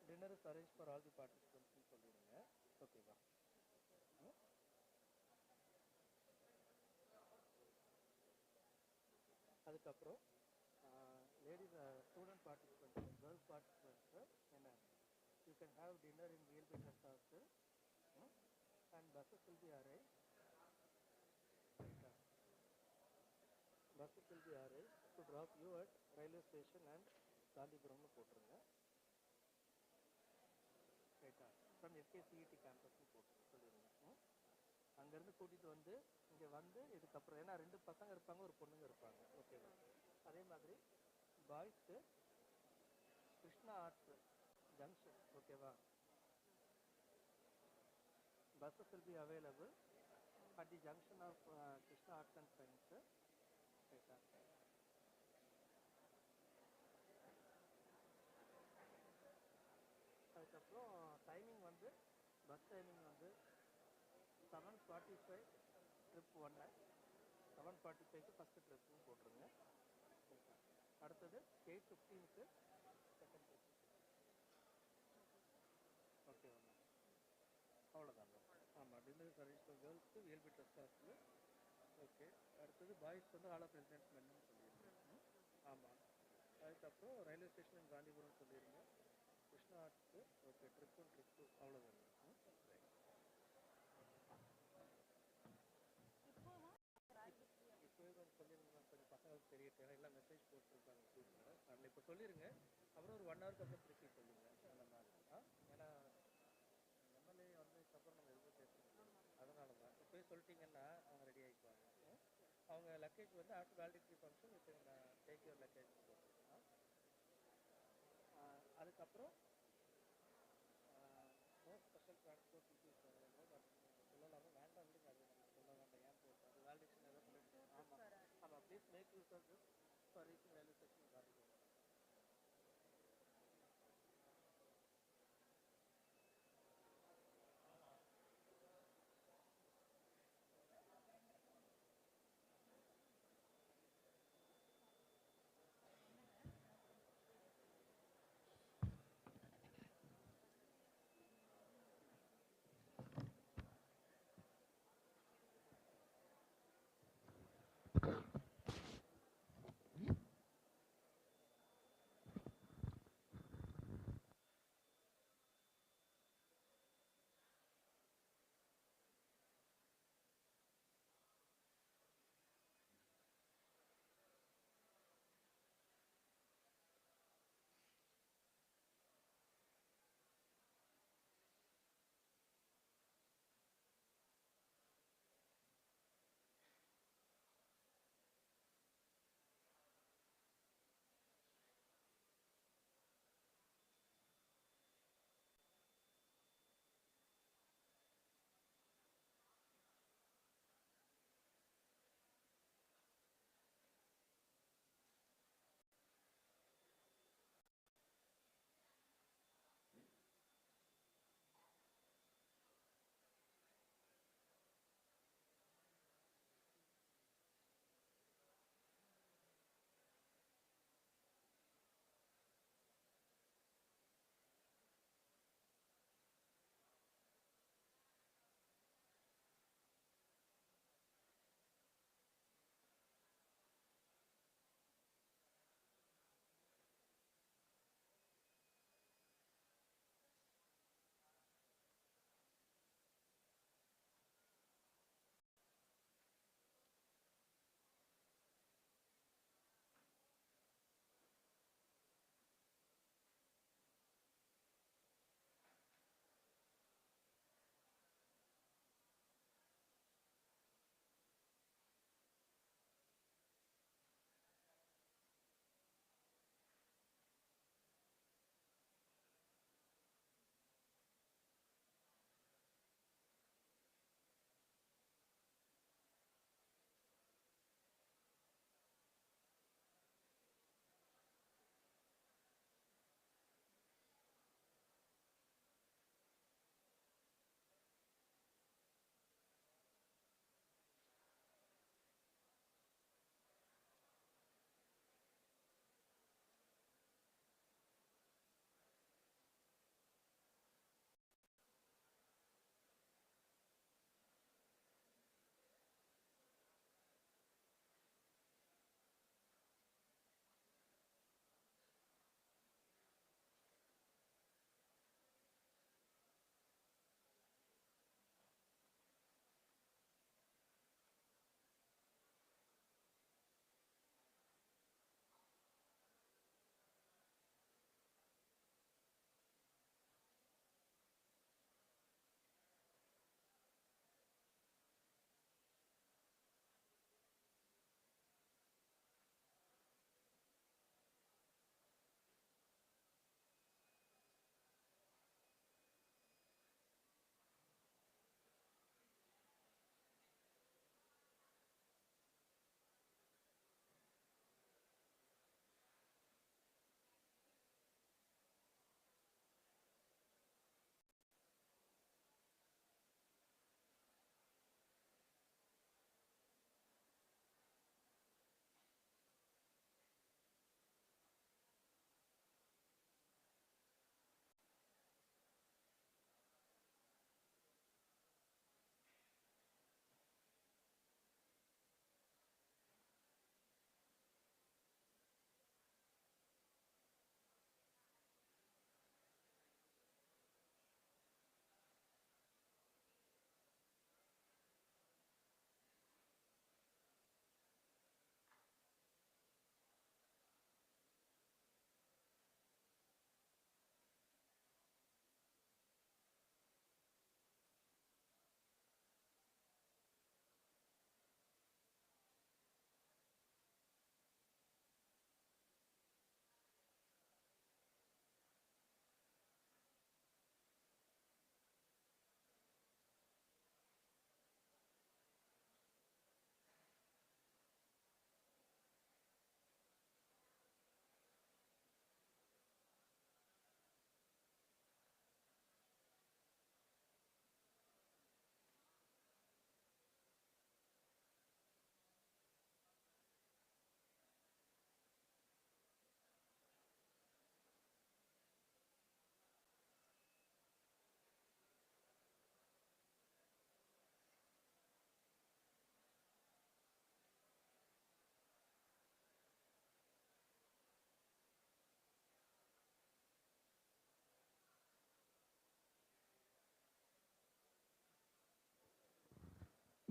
Dinner is arranged for all the participants னு சொல்லிடுங்க. ஓகேவா? அதுக்கப்புறம் ladies student participants, girls participants என்ன you can have dinner in VLB rest house and buses will be arranged. Buses will be arranged to drop you at railway station and காந்திபுரம்னு போட்டுருங்க. ரைட்டா? from FKCET campus னு போட்டு சொல்லிடுங்க. அங்கேருந்து கூட்டிகிட்டு வந்து இங்கே வந்து இதுக்கப்புறம் ஏன்னா 2 பசங்க இருப்பாங்க ஒரு பொண்ணுங்க இருப்பாங்க. ஓகேவா? அதே மாதிரி பாய்ஸ்க்கு கிருஷ்ணா ஆர்ட்ஸ் ஜங்ஷன். ஓகேவா? buses will be available at the junction of Krishna Arts and Science. ரைட்டா? அதுக்கப்புறம் டைமிங் வந்து பஸ் டைமிங் வந்து 7:45 ட்ரிப் 1 7:45க்கு ஃபஸ்ட்டு ட்ரிப்னு போட்டுருங்க. அடுத்தது 8:15க்கு செகண்ட் ட்ரிப். ஓகேவா? அவ்வளோதான். ஆமாம், டின்னர் இஸ் அரேஞ்ச் ஃபார் கேர்ள்ஸ்க்கு விஎல்பி ட்ரெஸ் ஹாஸ்டல். ஓகே. அடுத்தது பாய்ஸ் வந்து ஹால் ஆஃப் ரெசிடென்ஸ் மென்னு சொல்லிடுங்க. ஆமாம். அதுக்கப்புறம் ரயில்வே ஸ்டேஷன் காந்திபுரம் சொல்லிடுங்க. கிருஷ்ணா ஆர்ட்ஸ்க்கு ஓகே ட்ரிப் 1 ட்ரிப் 2 அவ்வளோதான். இப்போவே கொஞ்சம் சொல்லிடுங்க, கொஞ்சம் பசங்களுக்கு தெரியட்டும். ஏன்னா எல்லாம் மெசேஜ் போட்டுருக்காங்க குரூப்பில். அதில் இப்போ சொல்லிடுங்க. அப்புறம் ஒரு 1 ஹவருக்கு அப்புறம் திருப்பி சொல்லுங்கள் அந்த மாதிரி. ஏன்னா எம்எல்ஏ வந்ததுக்கப்புறம் நம்ம எதுவுமே பேச முடியாது. அதனால தான் இப்போயே சொல்லிட்டீங்கன்னா அவங்க ரெடி ஆகிக்குவாங்க. அவங்க லக்கேஜ் வந்து after validity function you can take your luggage போட்டுருக்கோம். அதுக்கப்புறம் நோ ஸ்பெஷல் ட்ரான்ஸ்போர்ட் இஷ்யூஸ் சொல்லலாமா வேண்டாம் இல்லைங்க. அது நம்ம சொல்ல வேண்டாம். ஏன் போட்டு அது வேலிடேஷன் ஏதோ சொல்லிட்டு. ஆமாம் ஆமாம். Please make use of this for reaching railway station Gandhipuram.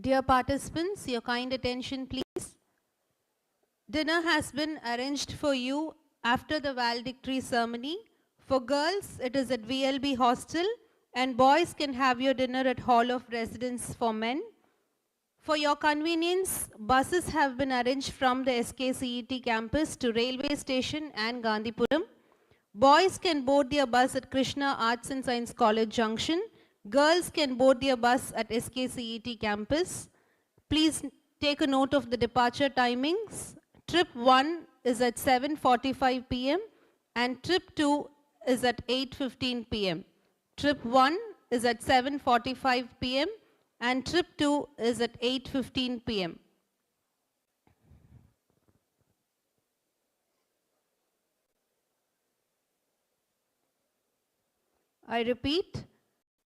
Dear participants, your kind attention please. Dinner has been arranged for you after the valedictory ceremony. For girls, it is at VLB hostel, and boys can have your dinner at Hall of Residence for men. For your convenience, buses have been arranged from the SKCET campus to railway station and Gandhipuram. Boys can board their bus at Krishna Arts and Science College Junction. Girls can board their bus at SKCET campus. Please take a note of the departure timings. Trip 1 is at 7:45 p.m. and trip 2 is at 8:15 p.m. Trip 1 is at 7:45 p.m. and trip 2 is at 8:15 p.m. I repeat,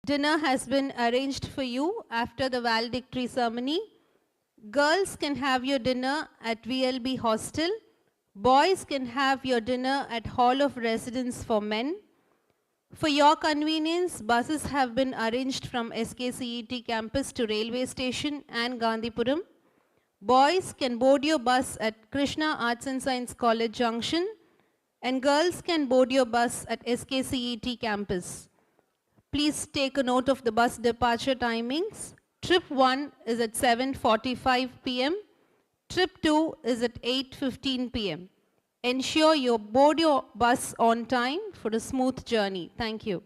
dinner has been arranged for you after the valedictory ceremony. Girls can have your dinner at VLB hostel. Boys can have your dinner at Hall of Residence for men. For your convenience, buses have been arranged from SKCET campus to railway station and Gandhipuram. Boys can board your bus at Krishna Arts and Science College Junction, and girls can board your bus at SKCET campus. Please take a note of the bus departure timings. Trip 1 is at 7:45 p.m. Trip 2 is at 8:15 p.m. Ensure you board your bus on time for a smooth journey. Thank you.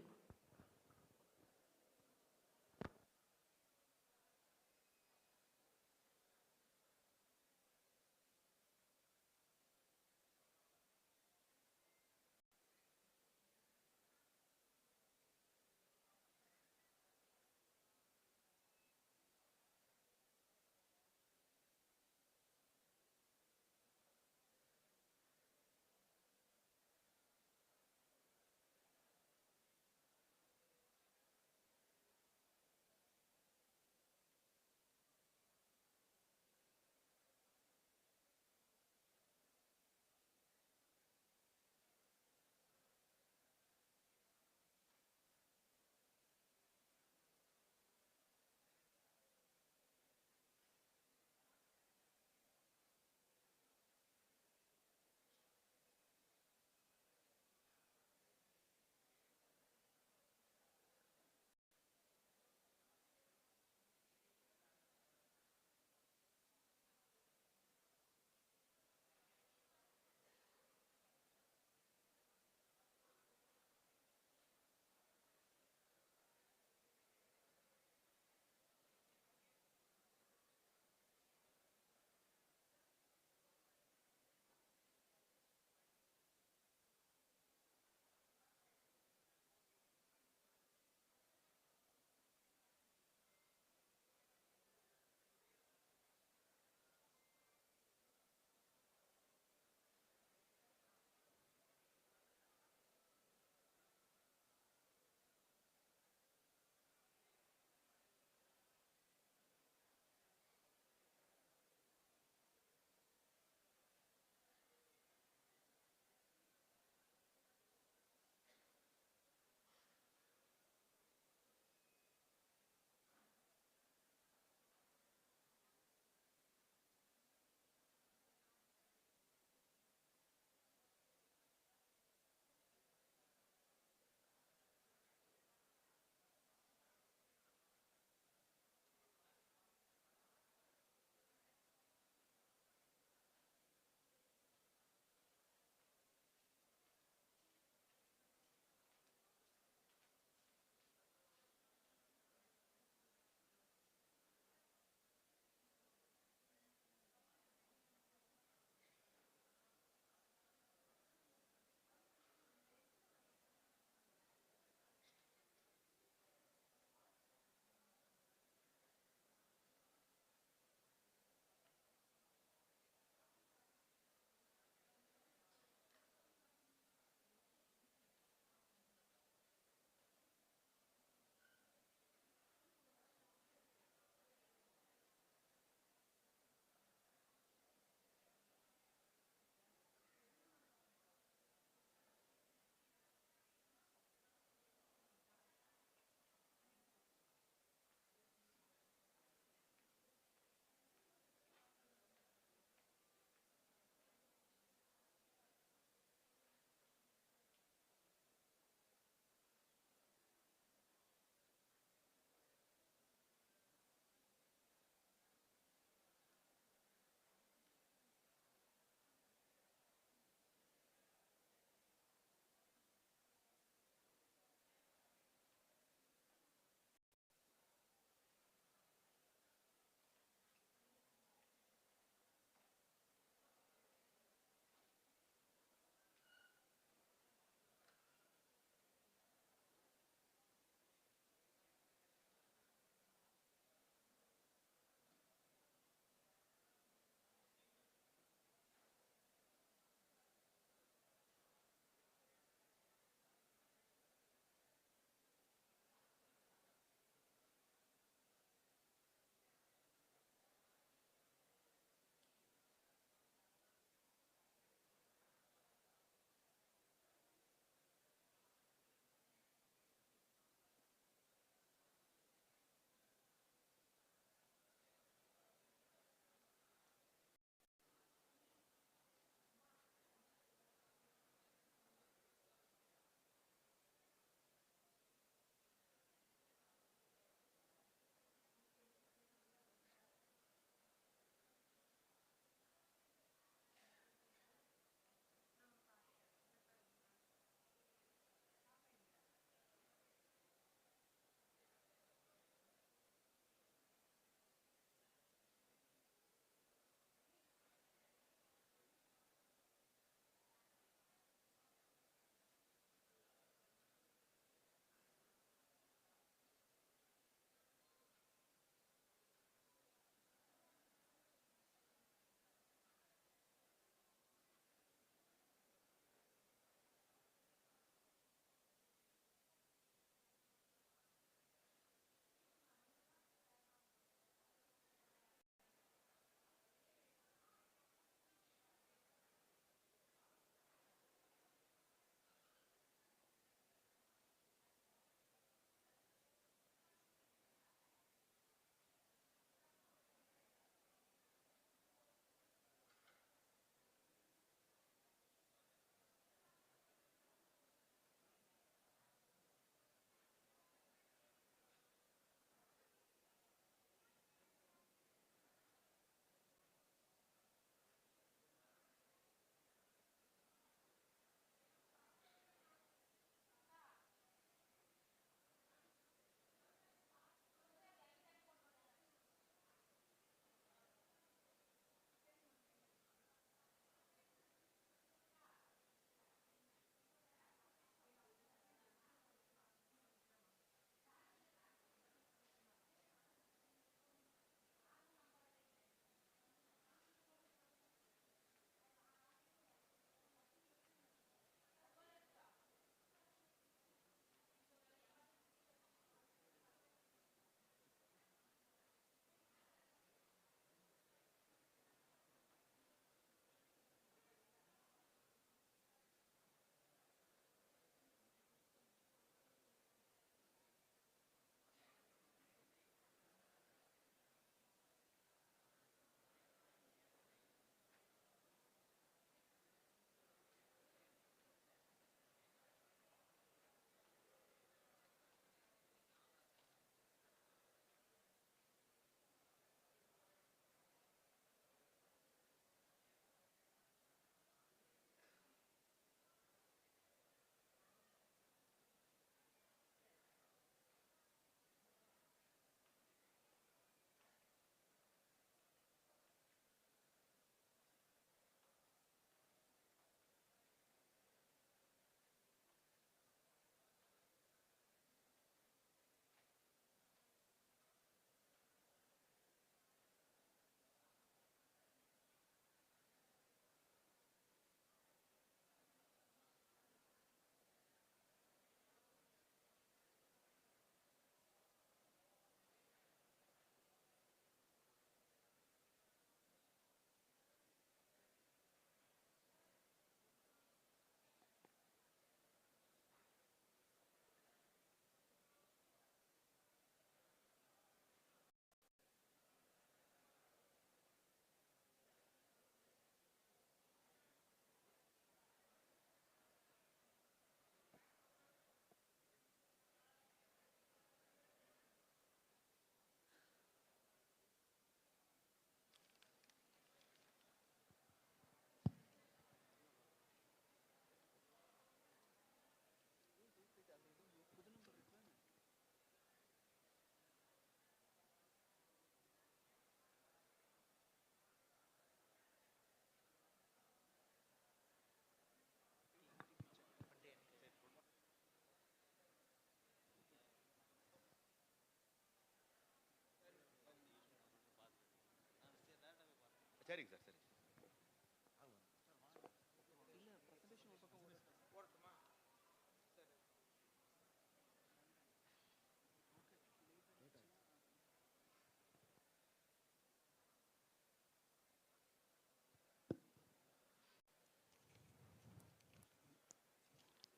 சரிங்க sir சரி.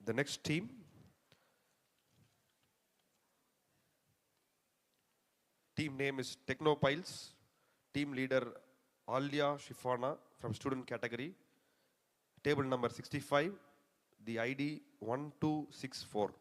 The next team name is Technopiles. Team leader Alia Shifana from student category. Table number 65. The ID 1264.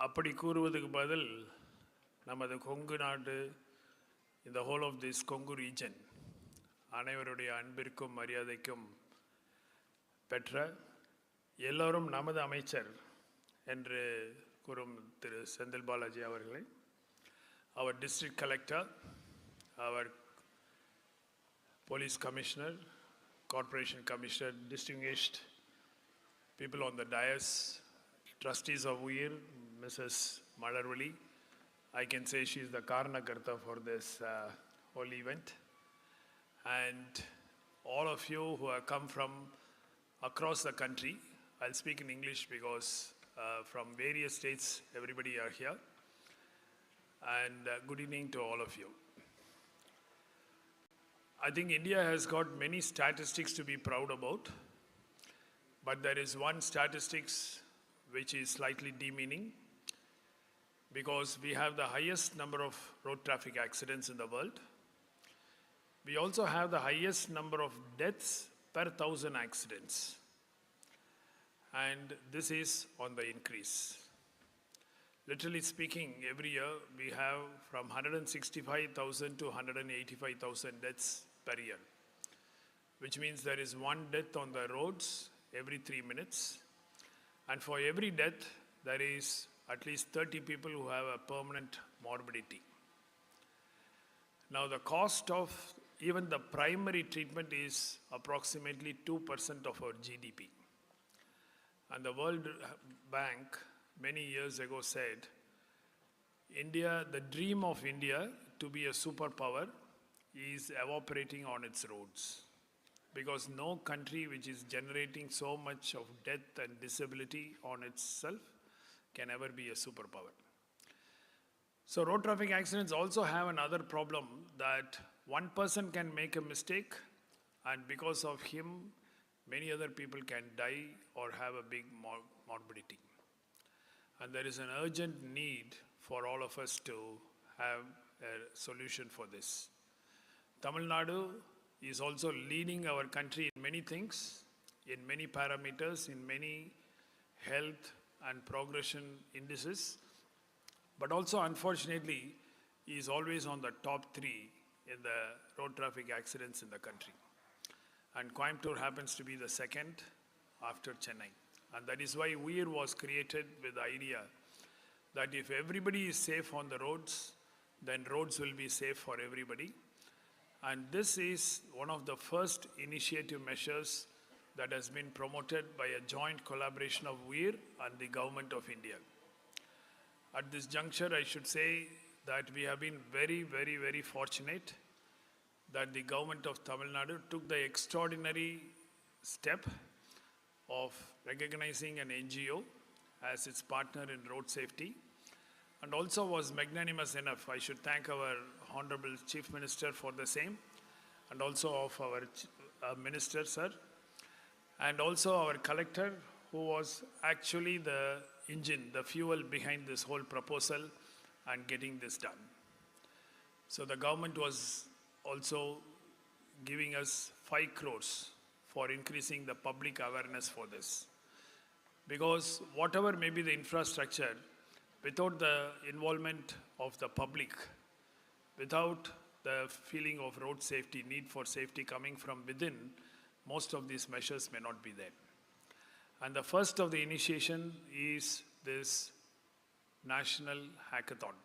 அப்படி கூறுவதுக்கு பதில் நமது கொங்கு நாடு, இந்த whole of this Kongu region அனைவருடைய அன்பிற்கும் மரியாதைக்கும் பெற்ற எல்லோரும் நமது அமைச்சர் என்று கூறும் திரு செந்தில் பாலாஜி அவர்களை, our district collector, our police commissioner, corporation commissioner, distinguished people on the dais, trustees of Uyir, Mrs. Malarvali. I can say she is the Karnakarta for this whole event. And all of you who have come from across the country, I'll speak in English because from various states, everybody are here. And good evening to all of you. I think India has got many statistics to be proud about, but there is one statistics which is slightly demeaning, because we have the highest number of road traffic accidents in the world. We also have the highest number of deaths per 1,000 accidents. And this is on the increase. Literally speaking, every year we have from 165,000 to 185,000 deaths per year, which means there is one death on the roads every 3 minutes. And for every death, there is at least 30 people who have a permanent morbidity. Now, the cost of even the primary treatment is approximately 2% of our GDP. And the World Bank many years ago said, India, the dream of India to be a superpower is evaporating on its roads. Because no country which is generating so much of death and disability on itself can ever be a superpower. So road traffic accidents also have another problem, that one person can make a mistake, and because of him, many other people can die or have a big morbidity. And there is an urgent need for all of us to have a solution for this. Tamil Nadu is also leading our country in many things, in many parameters, in many health and progression indices, but also unfortunately is always on the top 3 in the road traffic accidents in the country. And Coimbatore happens to be the second after Chennai. And that is why Uyir was created with the idea that if everybody is safe on the roads, then roads will be safe for everybody. And this is one of the first initiative measures that has been promoted by a joint collaboration of Uyir and the Government of India. At this juncture, I should say that we have been very, very, very fortunate that the Government of Tamil Nadu took the extraordinary step of recognizing an NGO as its partner in road safety, and also was magnanimous enough. I should thank our Honorable Chief Minister for the same, and also of our Minister, sir, and also our Collector, who was actually the engine, the fuel behind this whole proposal and getting this done. So the government was also giving us 5 crores for increasing the public awareness for this. Because whatever may be the infrastructure, without the involvement of the public, without the feeling of road safety, need for safety coming from within, most of these measures may not be there. And the first of the initiation is this National Hackathon.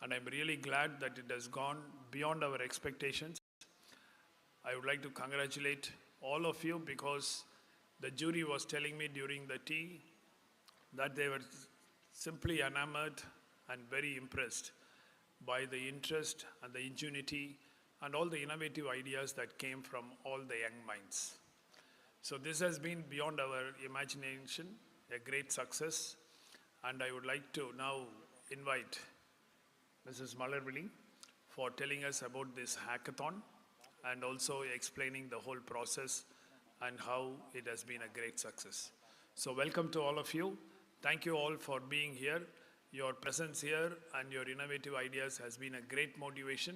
And I'm really glad that it has gone beyond our expectations. I would like to congratulate all of you, because the jury was telling me during the tea that they were simply enamored and very impressed by the interest and the ingenuity and all the innovative ideas that came from all the young minds. So this has been beyond our imagination, a great success. And I would like to now invite Mrs. Malarvali for telling us about this hackathon and also explaining the whole process and how it has been a great success. So welcome to all of you. Thank you all for being here. Your presence here and your innovative ideas has been a great motivation,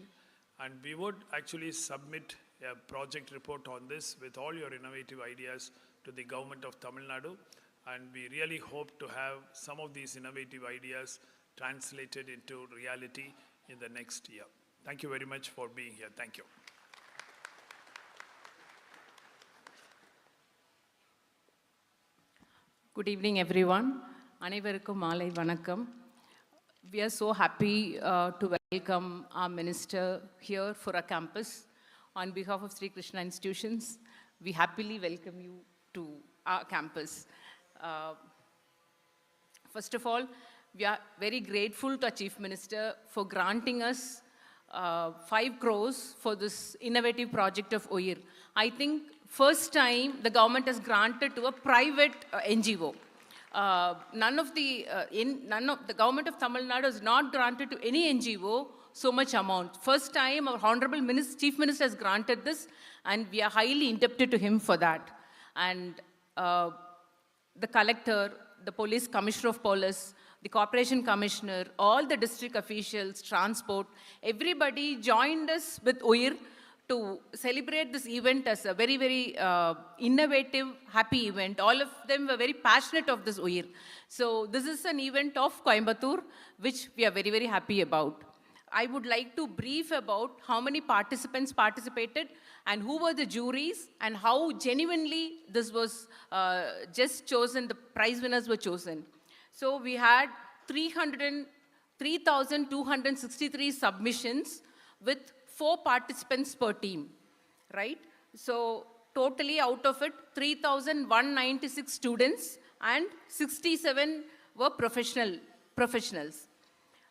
and we would actually submit a project report on this with all your innovative ideas to the Government of Tamil Nadu, And we really hope to have some of these innovative ideas translated into reality in the next year. Thank you very much for being here. Thank you. Good evening, everyone. அனைவருக்கும் மாலை வணக்கம். We are so happy to welcome our minister here for our campus. On behalf of Sri Krishna Institutions, we happily welcome you to our campus. First of all, we are very grateful to our Chief Minister for granting us 5 crores for this innovative project of Uyir. I think first time the government has granted to a private NGO. None of the government of Tamil Nadu has not granted to any NGO so much amount. First time our Honorable Chief Minister has granted this, and we are highly indebted to him for that. And the collector, the police commissioner of police, the corporation commissioner, all the district officials, transport, everybody joined us with Uyir to celebrate this event as a very, very innovative, happy event. All of them were very passionate of this Uyir. So this is an event of Coimbatore, which we are very, very happy about. I would like to brief about how many participants participated and who were the juries and how genuinely this was just chosen, the prize winners were chosen. So we had 3,263 submissions with 4 participants per team, right? So totally out of it, 3,196 students and 67 were professionals.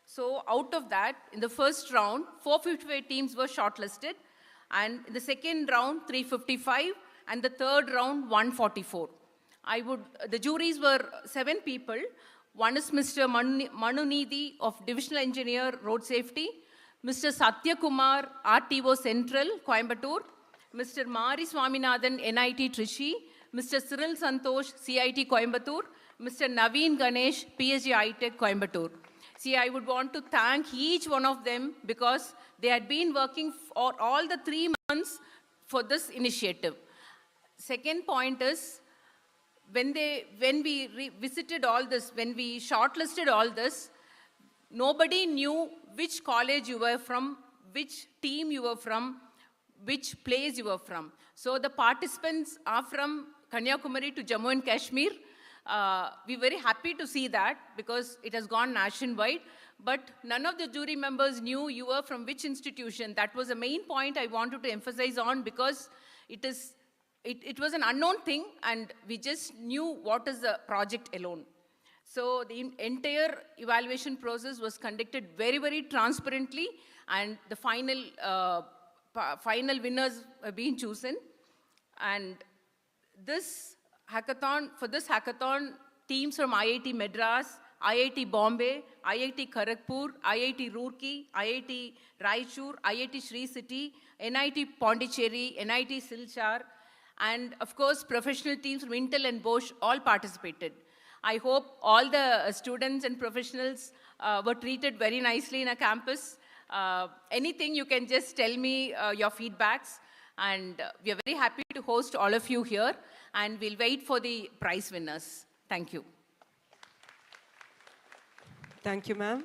So out of that, in the first round, 455 teams were shortlisted, and in the second round, 355, and the third round, 144. The juries were 7 people. One is Mr. Manunidhi of Divisional Engineer Road Safety, Mr. Satya Kumar, RTO Central, Coimbatore, Mr. Mari Swaminathan, NIT Trichy, Mr. Cyril Santosh, CIT Coimbatore, Mr. Naveen Ganesh, PhD iTech Coimbatore. See, I would want to thank each one of them because they had been working for all the 3 months for this initiative. Second point is, when we visited all this, when we shortlisted all this, nobody knew which college you were from, which team you were from, which place you were from. So the participants are from Kanyakumari to Jammu and Kashmir. We're very happy to see that because it has gone nationwide. But none of the jury members knew you were from which institution. That was the main point I wanted to emphasize on because it was an unknown thing and we just knew what is the project alone. So the entire evaluation process was conducted very, very transparently, and the final winners have been chosen. And for this hackathon, teams from IIT Madras, IIT Bombay, IIT Kharagpur, IIT Roorkee, IIT Raichur, IIT Sri City, NIT Pondicherry, NIT Silchar, and of course professional teams from Intel and Bosch all participated. I hope all the students and professionals were treated very nicely in our campus. Anything you can just tell me your feedbacks, and we are very happy to host all of you here, and we'll wait for the prize winners. Thank you. Thank you, ma'am.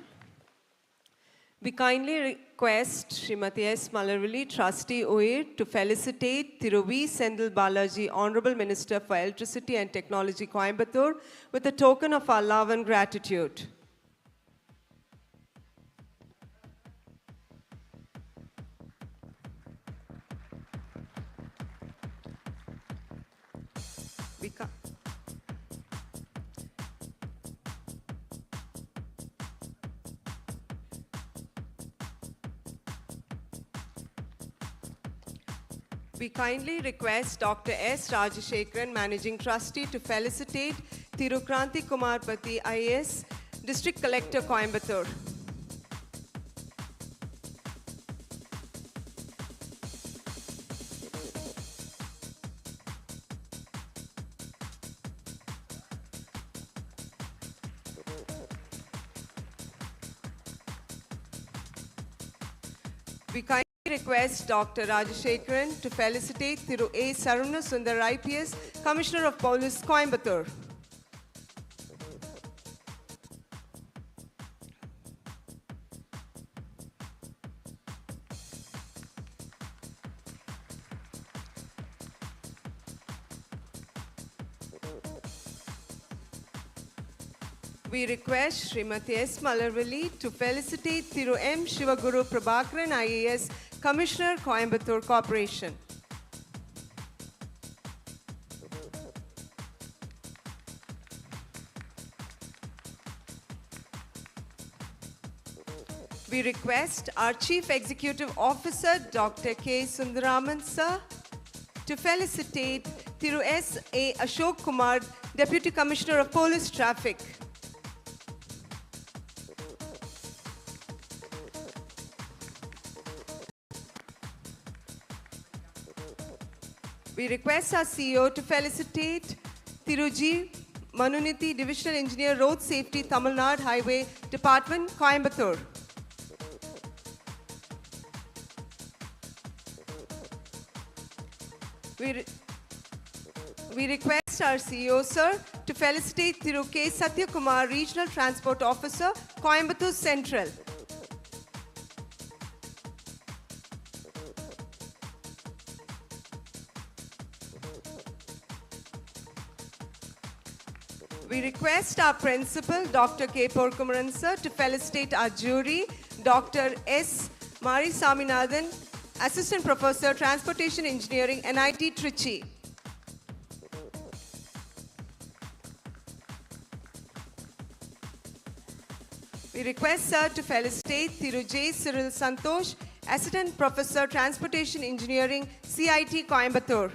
We kindly request Srimati S. Malarvili, Trustee Uyir, to felicitate Thiruvi Sendil Balaji, Honorable Minister for Electricity and Technology, Coimbatore, with a token of our love and gratitude. We kindly request Dr. S. Rajashekharan, Managing Trustee, to felicitate Thirukranti Kumarpati, IAS, District Collector, Coimbatore. We kindly request Dr. Rajashekharan to felicitate Thiru A. Saruna Sundar, IPS, Commissioner of Police, Coimbatore. We request Srimati S. Malarvali to felicitate Thiru M. Shivaguru Prabhakaran IAS, Commissioner, Coimbatore Corporation. We request our Chief Executive Officer, Dr. K. Sundaraman sir, to felicitate Thiru S. A. Ashok Kumar, Deputy Commissioner of Police Traffic. We request our CEO to felicitate Thiruji Manuniti, Divisional Engineer, Road Safety, Tamil Nadu Highway Department, Coimbatore. We request our CEO, sir, to felicitate Thiru K. Satyakumar, Regional Transport Officer, Coimbatore Central. We request our principal, Dr. K. Porkumaran sir, to felicitate our jury, Dr. S. Mari Saminathan, Assistant Professor, Transportation Engineering, NIT Trichy. We request sir to felicitate Thiru J. Cyril Santosh, Assistant Professor, Transportation Engineering, CIT Coimbatore.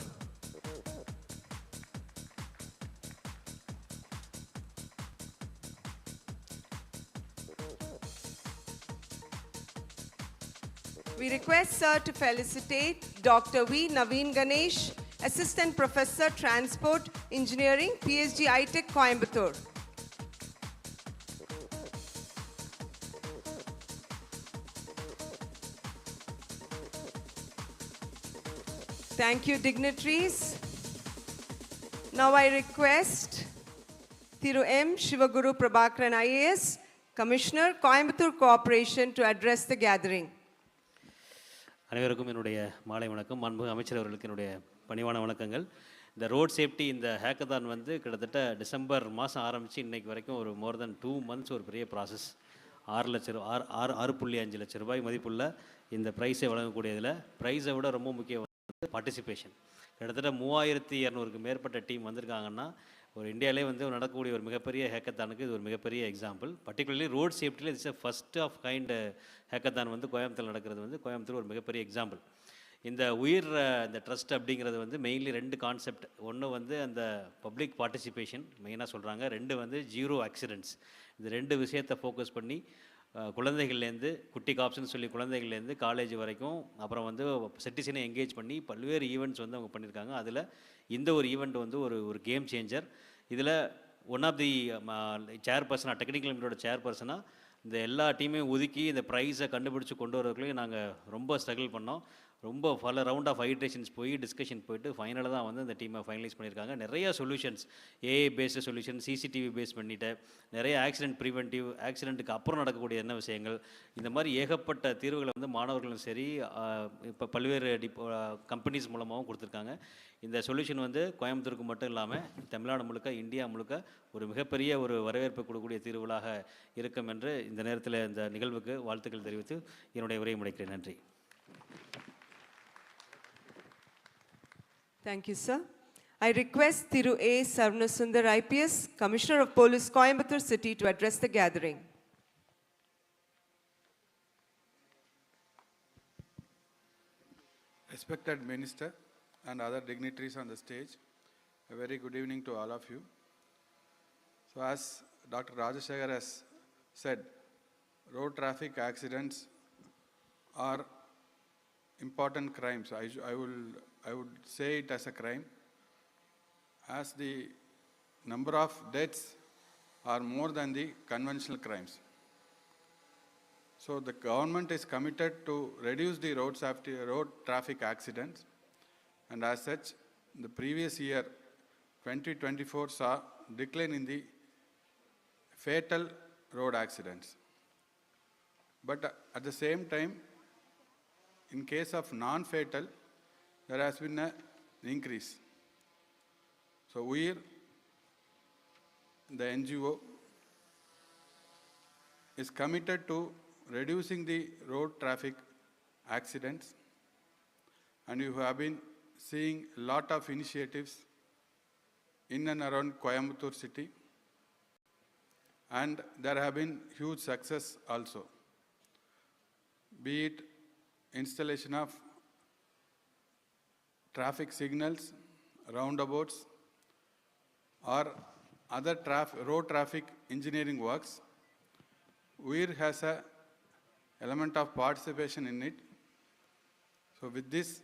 We request sir to felicitate Dr. V. Naveen Ganesh, Assistant Professor, Transport Engineering, PSG iTech Coimbatore. Thank you, dignitaries. Now I request Thiru M. Shivaguru Prabhakaran IAS, Commissioner, Coimbatore Corporation, to address the gathering. அனைவருக்கும் என்னுடைய மாலை வணக்கம். மாண்புமிகு அமைச்சர் அவர்களுக்கு என்னுடைய பணிவான வணக்கங்கள். இந்த ரோட் சேஃப்டி இந்த ஹேக்கத்தான் வந்து கிட்டத்தட்ட டிசம்பர் மாதம் ஆரம்பித்து இன்றைக்கு வரைக்கும் ஒரு மோர் தென் 2 months ஒரு பெரிய ப்ராசஸ். 6.5 லட்சம் ரூபாய் மதிப்புள்ள இந்த ப்ரைஸை வழங்கக்கூடியதில் ப்ரைஸை விட ரொம்ப முக்கியம் பார்ட்டிசிபேஷன். கிட்டத்தட்ட 3200க்கு மேற்பட்ட டீம் வந்திருக்காங்கன்னா ஒரு இந்தியாவிலே வந்து நடக்கக்கூடிய ஒரு மிகப்பெரிய ஹேக்கத்தானுக்கு இது ஒரு மிகப்பெரிய எக்ஸாம்பிள். பர்டிகுலர்லி ரோட் சேஃப்டியில் it's first of kind hackathon வந்து கோயம்புத்தூர் நடக்கிறது வந்து கோயம்புத்தூர் ஒரு மிகப்பெரிய எக்ஸாம்பிள். இந்த உயிர் இந்த ட்ரஸ்ட் அப்படிங்கிறது வந்து மெயின்லி 2 கான்செப்ட். ஒன்று வந்து அந்த பப்ளிக் பார்ட்டிசிபேஷன் மெயினாக சொல்கிறாங்க, 2 வந்து 0 ஆக்சிடென்ட்ஸ். இந்த 2 விஷயத்தை ஃபோக்கஸ் பண்ணி குழந்தைகள்லேருந்து குட்டி காப்ஸ்ன்னு சொல்லி குழந்தைகள்லேருந்து காலேஜ் வரைக்கும் அப்புறம் வந்து சிட்டிசனை என்கேஜ் பண்ணி பல்வேறு ஈவெண்ட்ஸ் வந்து அவங்க பண்ணியிருக்காங்க. அதில் இந்த ஒரு ஈவெண்ட் வந்து ஒரு கேம் சேஞ்சர். இதில் ஒன் ஆஃப் தி சேர்பர்சனாக டெக்னிக்கல் கமிட்டியோட சேர்பர்சனாக இந்த எல்லா டீமையும் ஒதுக்கி இந்த ப்ரைஸை கண்டுபிடிச்சி கொண்டு வரதுக்குள்ளேயும் நாங்கள் ரொம்ப ஸ்ட்ரகிள் பண்ணோம். ரொம்ப பல ரவுண்ட் ஆஃப் ஹைட்ரேஷன்ஸ் போய் டிஸ்கஷன் போயிட்டு ஃபைனலாக தான் வந்து இந்த டீமை ஃபைனலைஸ் பண்ணியிருக்காங்க. நிறைய solutions, AI based solution, CCTV base பண்ணிவிட்டு நிறைய ஆக்சிடென்ட் ப்ரிவென்டிவ், ஆக்சிடென்ட்டுக்கு அப்புறம் நடக்கக்கூடிய என்ன விஷயங்கள், இந்த மாதிரி ஏகப்பட்ட தீர்வுகளை வந்து மாணவர்களும் சரி இப்போ பல்வேறு கம்பெனிஸ் மூலமாகவும் கொடுத்துருக்காங்க. இந்த சொல்யூஷன் வந்து கோயம்புத்தூருக்கு மட்டும் இல்லாமல் தமிழ்நாடு முழுக்க, இந்தியா முழுக்க ஒரு மிகப்பெரிய ஒரு வரவேற்பு கொடுக்கக்கூடிய தீர்வுகளாக இருக்கும் என்று இந்த நேரத்தில் இந்த நிகழ்வுக்கு வாழ்த்துக்கள் தெரிவித்து என்னுடைய உரையை முடிக்கிறேன். நன்றி. Thank you, sir. I request Thiru A. Sarvnasundar IPS, Commissioner of Police, Coimbatore City, to address the gathering. Respected Minister and other dignitaries on the stage, a very good evening to all of you. So as Dr. Rajashekar has said, road traffic accidents are important crimes. I would say it as a crime, as the number of deaths are more than the conventional crimes. So the government is committed to reduce the road traffic accidents, and as such, the previous year, 2024, saw decline in the fatal road accidents. But at the same time, in case of non-fatal, there has been an increase. So Uyir the NGO, is committed to reducing the road traffic accidents, and you have been seeing a lot of initiatives in and around Coimbatore city, and there have been huge success also, be it installation of traffic signals, roundabouts, or other road traffic engineering works. Uyir has an element of participation in it. So with this,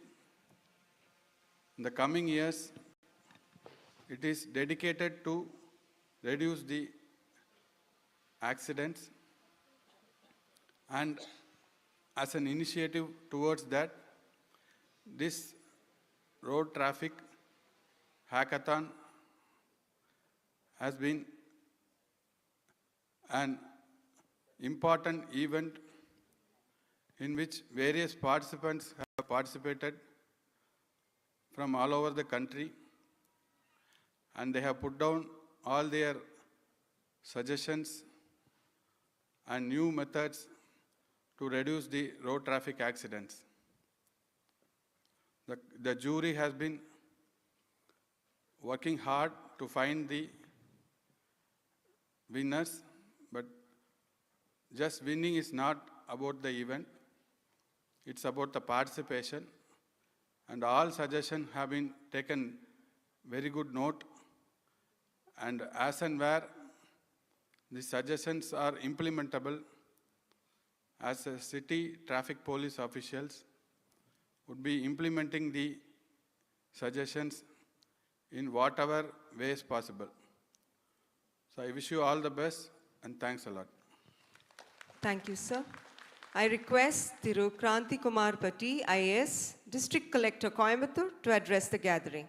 in the coming years, it is dedicated to reduce the accidents, and as an initiative towards that, this road traffic hackathon has been an important event in which various participants have participated from all over the country, and they have put down all their suggestions and new methods to reduce the road traffic accidents. The jury has been working hard to find the winners, but just winning is not about the event, it's about the participation, and all suggestions have been taken very good note, and as and where the suggestions are implementable, as a city traffic police officials would be implementing the suggestions in whatever ways possible. So I wish you all the best, and thanks a lot. Thank you, sir. I request Thiru Kranti Kumar Patti, IAS, District Collector, Coimbatore, to address the gathering.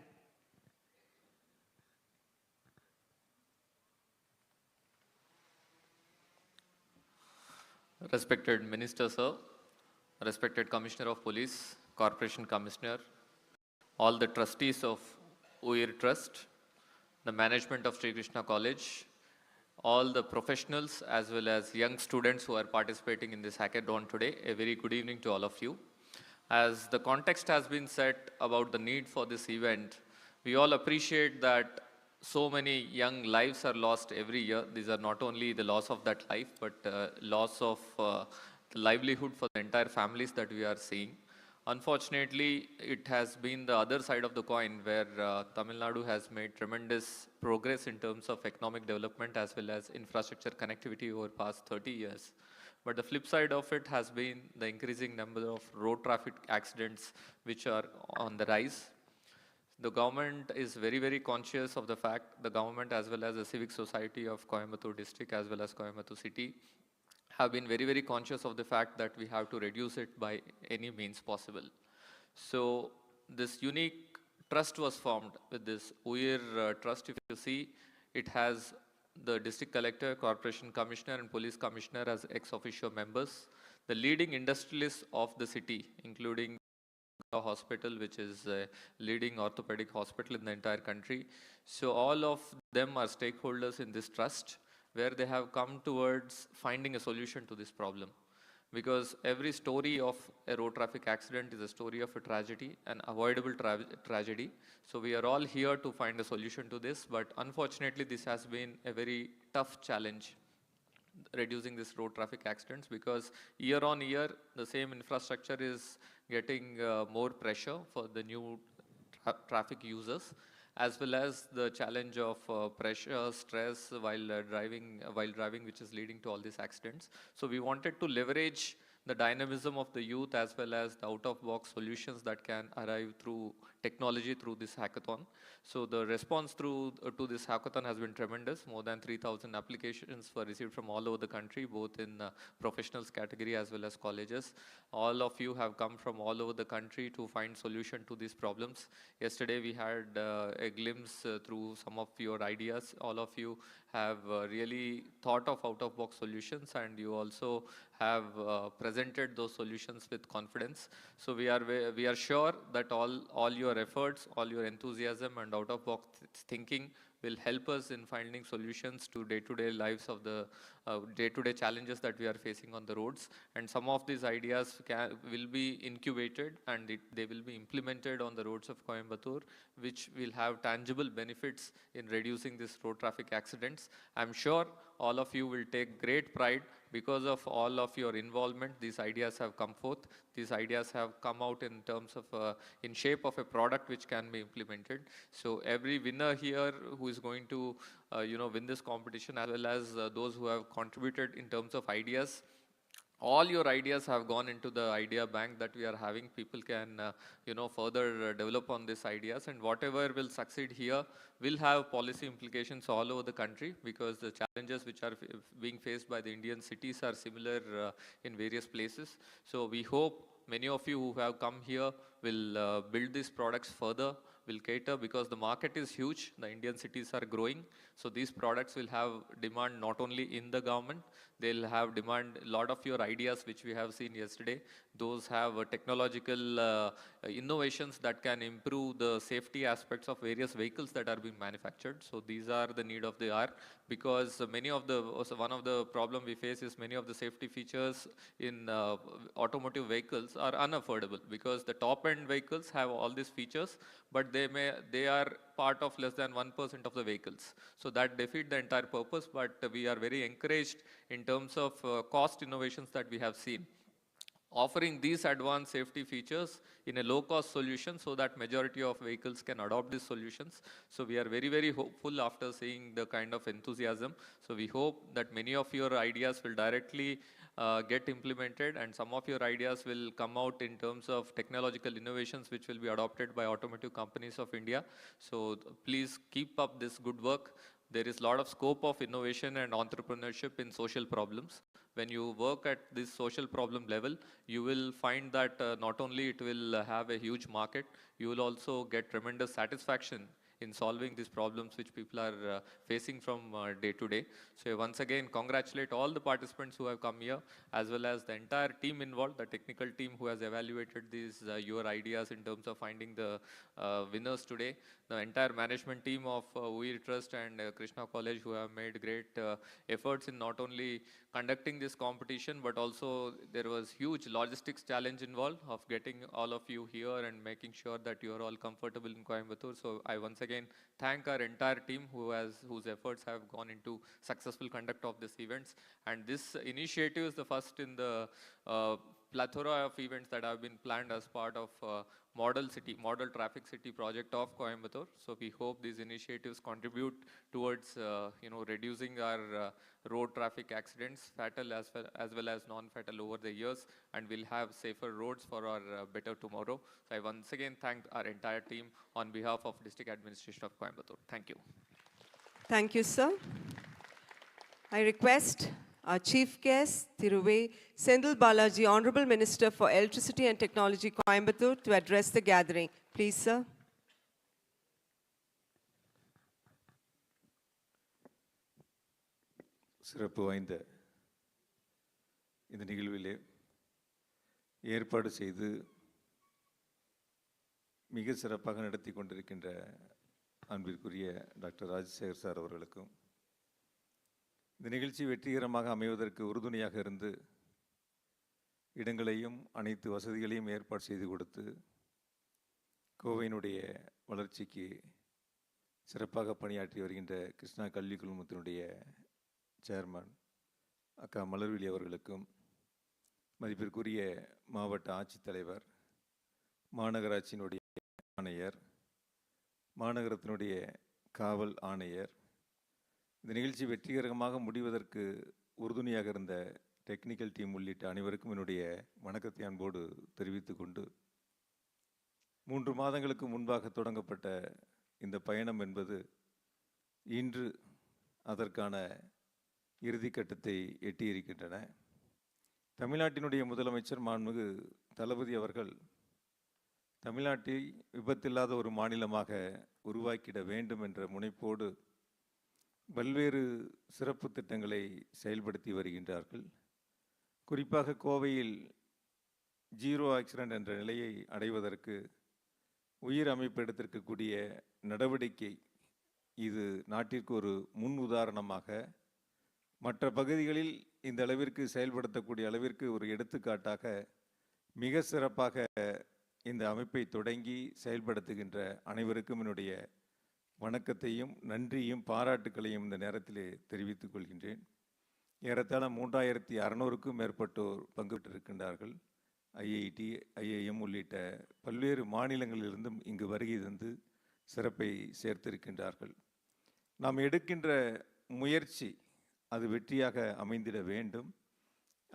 Respected Minister, sir, respected Commissioner of Police, Corporation Commissioner, all the trustees of Uyir Trust, the management of Sri Krishna College, all the professionals as well as young students who are participating in this hackathon today, a very good evening to all of you. As the context has been set about the need for this event, we all appreciate that so many young lives are lost every year. These are not only the loss of that life, but loss of the livelihood for the entire families that we are seeing. Unfortunately, it has been the other side of the coin where Tamil Nadu has made tremendous progress in terms of economic development as well as infrastructure connectivity over past 30 years. But the flip side of it has been the increasing number of road traffic accidents which are on the rise. The government is very, very conscious of the fact, the government as well as the civic society of Coimbatore district as well as Coimbatore city have been very, very conscious of the fact that we have to reduce it by any means possible. So this unique trust was formed with this Uyir trust. If you see, it has the district collector, corporation commissioner and police commissioner as ex officio members, the leading industrialists of the city, including hospital, which is a leading orthopedic hospital in the entire country. So all of them are stakeholders in this trust, where they have come towards finding a solution to this problem. Because every story of a road traffic accident is a story of a tragedy, an avoidable tragedy. So we are all here to find a solution to this, but unfortunately this has been a very tough challenge, reducing this road traffic accidents, because year on year the same infrastructure is getting more pressure for the new traffic users, as well as the challenge of pressure, stress while driving, which is leading to all these accidents. So we wanted to leverage the dynamism of the youth as well as the out-of-box solutions that can arrive through technology through this hackathon. So the response to this hackathon has been tremendous. More than 3,000 applications were received from all over the country, both in professionals category as well as colleges. All of you have come from all over the country to find solution to these problems. Yesterday we had a glimpse through some of your ideas. All of you have really thought of out-of-box solutions, and you also have presented those solutions with confidence. So we are sure that all your efforts, all your enthusiasm and out-of-box thinking will help us in finding solutions to day-to-day lives of the day-to-day challenges that we are facing on the roads. And some of these ideas will be incubated and they will be implemented on the roads of Coimbatore, which will have tangible benefits in reducing this road traffic accidents. I'm sure all of you will take great pride because of all of your involvement. These ideas have come forth. These ideas have come out in terms of, in shape of a product which can be implemented. So every winner here who is going to, win this competition, as well as those who have contributed in terms of ideas, all your ideas have gone into the idea bank that we are having. People can, further develop on these ideas, and whatever will succeed here will have policy implications all over the country, because the challenges which are being faced by the Indian cities are similar in various places. So we hope many of you who have come here will build these products further, will cater, because the market is huge. The Indian cities are growing. So these products will have demand not only in the government, they'll have demand. A lot of your ideas which we have seen yesterday, those have technological innovations that can improve the safety aspects of various vehicles that are being manufactured. So these are the need of the hour, because one of the problem we face is many of the safety features in automotive vehicles are unaffordable, because the top end vehicles have all these features, but they are part of less than 1% of the vehicles. So that defeat the entire purpose, but we are very encouraged in terms of cost innovations that we have seen, offering these advanced safety features in a low-cost solution so that majority of vehicles can adopt these solutions. So we are very, very hopeful after seeing the kind of enthusiasm. So we hope that many of your ideas will directly get implemented, and some of your ideas will come out in terms of technological innovations which will be adopted by automotive companies of India. So please keep up this good work. There is a lot of scope of innovation and entrepreneurship in social problems. When you work at this social problem level, you will find that not only it will have a huge market, you will also get tremendous satisfaction in solving these problems which people are facing from day to day. So once again, congratulate all the participants who have come here, as well as the entire team involved, the technical team who has evaluated these your ideas in terms of finding the winners today, the entire management team of Uyir Trust and Krishna College, who have made great efforts in not only conducting this competition, but also there was huge logistics challenge involved of getting all of you here and making sure that you are all comfortable in Coimbatore. So I once again thank our entire team whose efforts have gone into successful conduct of these events. And this initiative is the first in the plethora of events that have been planned as part of Model Traffic City project of Coimbatore. So we hope these initiatives contribute towards reducing our road traffic accidents, fatal as well as non-fatal over the years, and we'll have safer roads for our better tomorrow. So I once again thank our entire team on behalf of District Administration of Coimbatore. Thank you. Thank you, sir. I request our chief guest, Thiruve Senthil Balaji, Honorable Minister for Electricity and Technology, Coimbatore, to address the gathering. Please, sir. சிறப்பு வாய்ந்த இந்த நிகழ்விலே ஏற்பாடு செய்து மிக சிறப்பாக நடத்தி கொண்டிருக்கின்ற அன்பிற்குரிய டாக்டர் ராஜசேகர் சார் அவர்களுக்கும், இந்த நிகழ்ச்சி வெற்றிகரமாக அமைவதற்கு உறுதுணையாக இருந்து இடங்களையும் அனைத்து வசதிகளையும் ஏற்பாடு செய்து கொடுத்து கோவையினுடைய வளர்ச்சிக்கு சிறப்பாக பணியாற்றி வருகின்ற கிருஷ்ணா கல்வி குழுமத்தினுடைய சேர்மன் அக்கா மலர்விழி அவர்களுக்கும், மதிப்பிற்குரிய மாவட்ட ஆட்சித்தலைவர், மாநகராட்சியினுடைய ஆணையர், மாநகரத்தினுடைய காவல் ஆணையர், இந்த நிகழ்ச்சி வெற்றிகரமாக முடிவதற்கு உறுதுணையாக இருந்த டெக்னிக்கல் டீம் உள்ளிட்ட அனைவருக்கும் என்னுடைய வணக்கத்தை அன்போடு தெரிவித்து கொண்டு, 3 மாதங்களுக்கு முன்பாக தொடங்கப்பட்ட இந்த பயணம் என்பது இன்று அதற்கான இறுதிக்கட்டத்தை எட்டியிருக்கின்றன. தமிழ்நாட்டினுடைய முதலமைச்சர் மாண்புமிகு தளபதி அவர்கள் தமிழ்நாட்டை விபத்தில்லாத ஒரு மாநிலமாக உருவாக்கிட வேண்டும் என்ற முனைப்போடு பல்வேறு சிறப்பு திட்டங்களை செயல்படுத்தி வருகின்றார்கள். குறிப்பாக கோவையில் 0 ஆக்சிடென்ட் என்ற நிலையை அடைவதற்கு உயிர் அமைப்பு எடுத்திருக்கக்கூடிய நடவடிக்கை இது நாட்டிற்கு ஒரு முன் உதாரணமாக, மற்ற பகுதிகளில் இந்த அளவிற்கு செயல்படுத்தக்கூடிய அளவிற்கு ஒரு எடுத்துக்காட்டாக மிக சிறப்பாக இந்த அமைப்பை தொடங்கி செயல்படுத்துகின்ற அனைவருக்கும் என்னுடைய வணக்கத்தையும் நன்றியும் பாராட்டுக்களையும் இந்த நேரத்திலே தெரிவித்துக் கொள்கின்றேன். ஏறத்தாழ 3600க்கும் மேற்பட்டோர் பங்கு பெற்றிருக்கின்றார்கள். ஐஐடி, ஐஐஎம் உள்ளிட்ட பல்வேறு மாநிலங்களிலிருந்தும் இங்கு வருகை தந்து சிறப்பை சேர்த்திருக்கின்றார்கள். நாம் எடுக்கின்ற முயற்சி அது வெற்றியாக அமைந்திட வேண்டும்.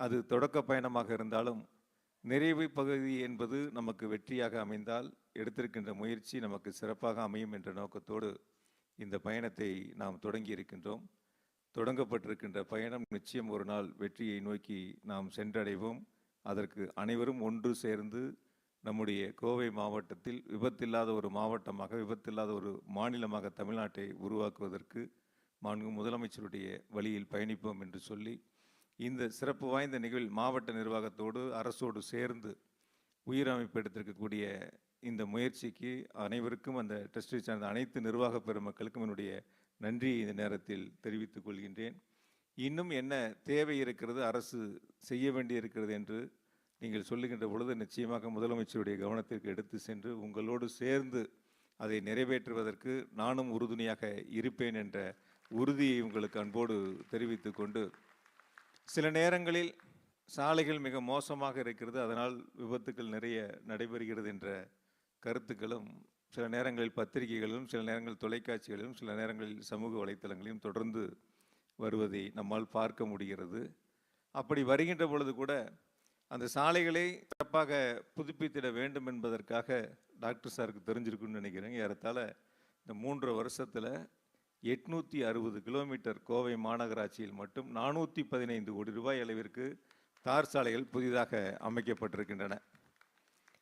அது தொடக்க பயணமாக இருந்தாலும் நிறைவு பகுதி என்பது நமக்கு வெற்றியாக அமைந்தால் எடுத்திருக்கின்ற முயற்சி நமக்கு சிறப்பாக அமையும் என்ற நோக்கத்தோடு இந்த பயணத்தை நாம் தொடங்கி இருக்கின்றோம். தொடங்கப்பட்டிருக்கின்ற பயணம் நிச்சயம் ஒரு நாள் வெற்றியை நோக்கி நாம் சென்றடைவோம். அதற்கு அனைவரும் ஒன்று சேர்ந்து நம்முடைய கோவை மாவட்டத்தில் விபத்தில்லாத ஒரு மாவட்டமாக, விபத்தில்லாத ஒரு மாநிலமாக தமிழ்நாட்டை உருவாக்குவதற்கு மாண்பு முதலமைச்சருடைய வழியில் பயணிப்போம் என்று சொல்லி, இந்த சிறப்பு வாய்ந்த நிகழ்வில் மாவட்ட நிர்வாகத்தோடு அரசோடு சேர்ந்து உயிர் அமைப்பு எடுத்திருக்கக்கூடிய இந்த முயற்சிக்கு அனைவருக்கும், அந்த ட்ரஸ்டை சார்ந்த அனைத்து நிர்வாக பெருமக்களுக்கும் என்னுடைய நன்றியை இந்த நேரத்தில் தெரிவித்துக் கொள்கின்றேன். இன்னும் என்ன தேவை இருக்கிறது, அரசு செய்ய வேண்டி இருக்கிறது என்று நீங்கள் சொல்லுகின்ற பொழுது நிச்சயமாக முதலமைச்சருடைய கவனத்திற்கு எடுத்து சென்று உங்களோடு சேர்ந்து அதை நிறைவேற்றுவதற்கு நானும் உறுதுணையாக இருப்பேன் என்ற உறுதியை உங்களுக்கு அன்போடு தெரிவித்து கொண்டு, சில நேரங்களில் சாலைகள் மிக மோசமாக இருக்கிறது, அதனால் விபத்துக்கள் நிறைய நடைபெறுகிறது என்ற கருத்துக்களும் சில நேரங்களில் பத்திரிகைகளிலும், சில நேரங்களில் தொலைக்காட்சிகளிலும், சில நேரங்களில் சமூக வலைத்தளங்களிலும் தொடர்ந்து வருவதை நம்மால் பார்க்க முடிகிறது. அப்படி வருகின்ற பொழுது கூட அந்த சாலைகளை சிறப்பாக புதுப்பித்திட வேண்டும் என்பதற்காக டாக்டர் சாருக்கு தெரிஞ்சிருக்குன்னு நினைக்கிறேன். ஏறத்தாழ இந்த 3 வருஷத்தில் 860 கிலோமீட்டர் கோவை மாநகராட்சியில் மட்டும் 415 கோடி ரூபாய் அளவிற்கு தார் சாலைகள் புதிதாக அமைக்கப்பட்டிருக்கின்றன.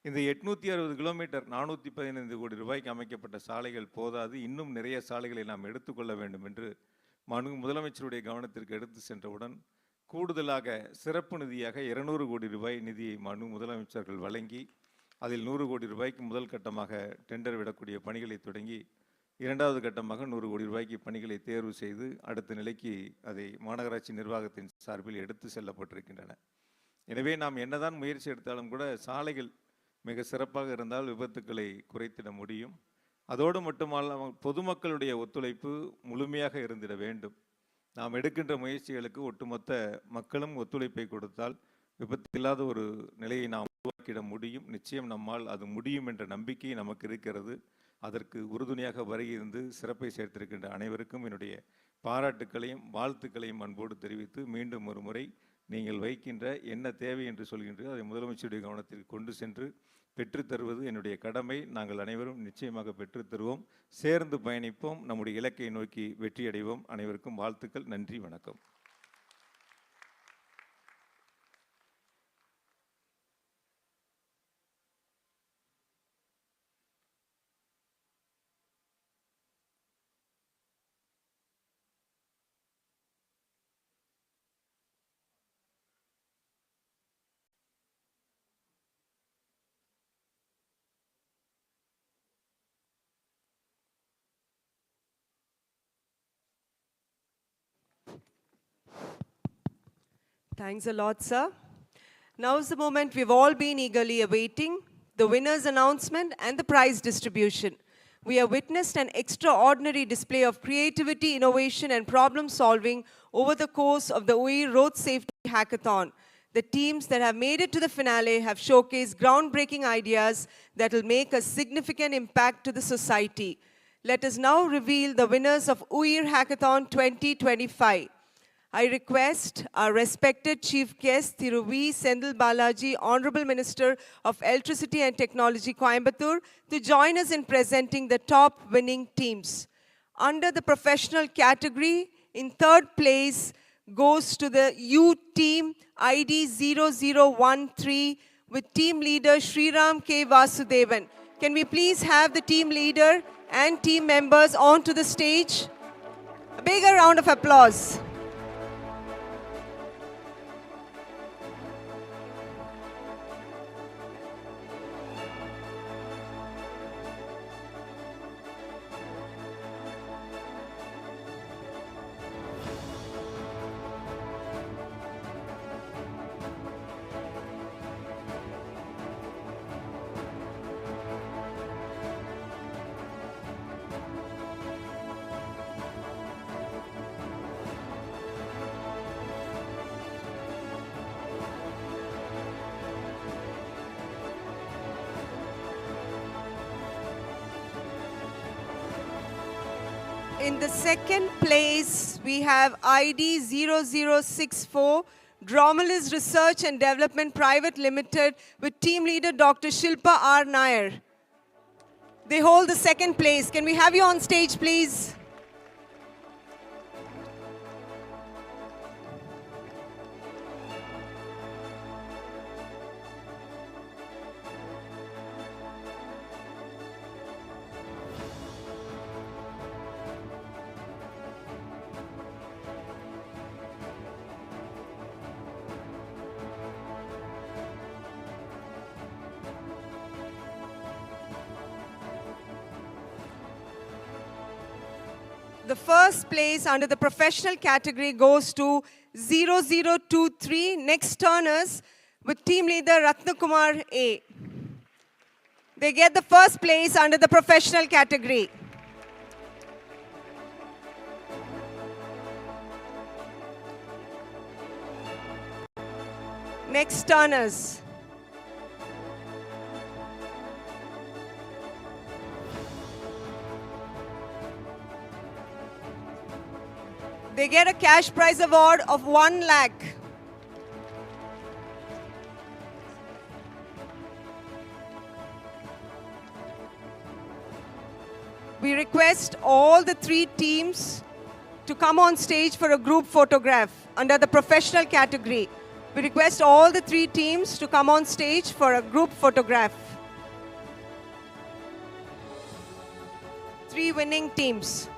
இந்த 860 கிலோமீட்டர் 415 கோடி ரூபாய்க்கு அமைக்கப்பட்ட சாலைகள் போதாது, இன்னும் நிறைய சாலைகளை நாம் எடுத்துக்கொள்ள வேண்டும் என்று மாண்பு முதலமைச்சருடைய கவனத்திற்கு எடுத்து சென்றவுடன் கூடுதலாக சிறப்பு நிதியாக 200 கோடி ரூபாய் நிதியை மாண்பு முதலமைச்சர்கள் வழங்கி, அதில் 100 கோடி ரூபாய்க்கு முதல் கட்டமாக டெண்டர் விடக்கூடிய பணிகளை தொடங்கி, இரண்டாவது கட்டமாக 100 கோடி ரூபாய்க்கு பணிகளை தேர்வு செய்து அடுத்த நிலைக்கு அதை மாநகராட்சி நிர்வாகத்தின் சார்பில் எடுத்து செல்லப்பட்டிருக்கின்றன. எனவே நாம் என்னதான் முயற்சி எடுத்தாலும் கூட சாலைகள் மிக சிறப்பாக இருந்தால் விபத்துக்களை குறைத்திட முடியும். அதோடு மட்டுமல்லாமல் பொதுமக்களுடைய ஒத்துழைப்பு முழுமையாக இருந்திட வேண்டும். நாம் எடுக்கின்ற முயற்சிகளுக்கு ஒட்டுமொத்த மக்களும் ஒத்துழைப்பை கொடுத்தால் விபத்தில்லாத ஒரு நிலையை நாம் உருவாக்கிட முடியும். நிச்சயம் நம்மால் அது முடியும் என்ற நம்பிக்கை நமக்கு இருக்கிறது. அதற்கு உறுதுணையாக வருகிருந்து சிறப்பை சேர்த்திருக்கின்ற அனைவருக்கும் என்னுடைய பாராட்டுக்களையும் வாழ்த்துக்களையும் அன்போடு தெரிவித்து, மீண்டும் ஒரு முறை நீங்கள் வைக்கின்ற என்ன தேவை என்று சொல்கின்றீர்கள் அதை முதலமைச்சருடைய கவனத்திற்கு கொண்டு சென்று பெற்றுத்தருவது என்னுடைய கடமை. நாங்கள் அனைவரும் நிச்சயமாக பெற்றுத்தருவோம். சேர்ந்து பயணிப்போம். நம்முடைய இலக்கை நோக்கி வெற்றியடைவோம். அனைவருக்கும் வாழ்த்துக்கள். நன்றி, வணக்கம். Thanks a lot, sir. Now is the moment we've all been eagerly awaiting, the winner's announcement and the prize distribution. We have witnessed an extraordinary display of creativity, innovation, and problem solving over the course of the Uyir Road Safety Hackathon. The teams that have made it to the finale have showcased groundbreaking ideas that will make a significant impact to the society. Let us now reveal the winners of Uyir Hackathon 2025. I request our respected Chief Guest, Thiru V. Sendil Balaji, Honorable Minister of Electricity and Technology, Coimbatore, to join us in presenting the top winning teams. Under the professional category, in third place goes to the U team ID 0013 with team leader Sriram K. Vasudevan. Can we please have the team leader and team members onto the stage? A bigger round of applause. In the second place, we have ID 0064, Dromelis Research and Development Private Limited with team leader Dr. Shilpa R. Nair. They hold the second place. Can we have you on stage, please? The first place under the professional category goes to 0023, next turners with team leader Ratnakumar A. They get the first place under the professional category. Next turners. They get a cash prize award of 1 lakh. We request all the 3 teams to come on stage for a group photograph under the professional category. We request all the 3 teams to come on stage for a group photograph. 3 winning teams.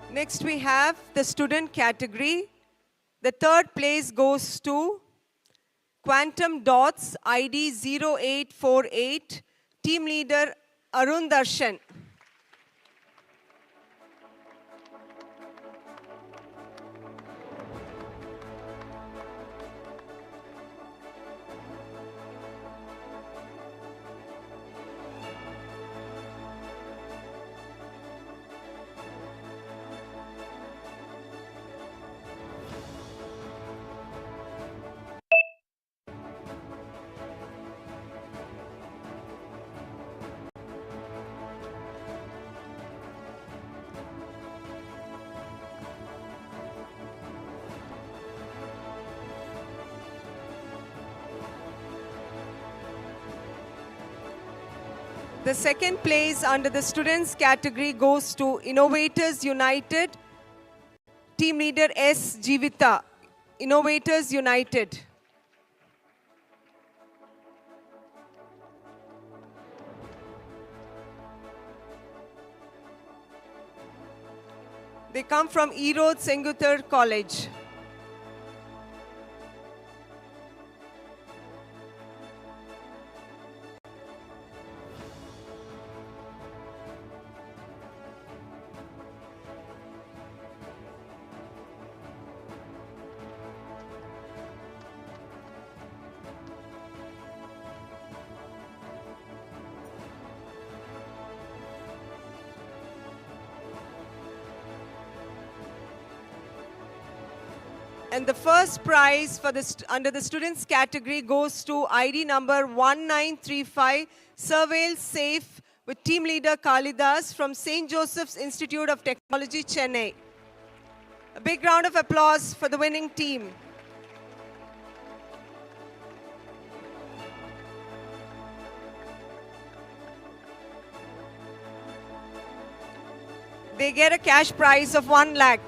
Next we have the student category. The third place goes to Quantum Dots ID 0848, team leader Arun Darshan. The second place under the students category goes to Innovators United, team leader S. Jivita. Innovators United. They come from Erode Senguthar College. And the first prize for under the students category goes to ID number 1935, Surveil Safe, with team leader Kalidas from St. Joseph's Institute of Technology, Chennai. A big round of applause for the winning team. they get a cash prize of 1 lakh.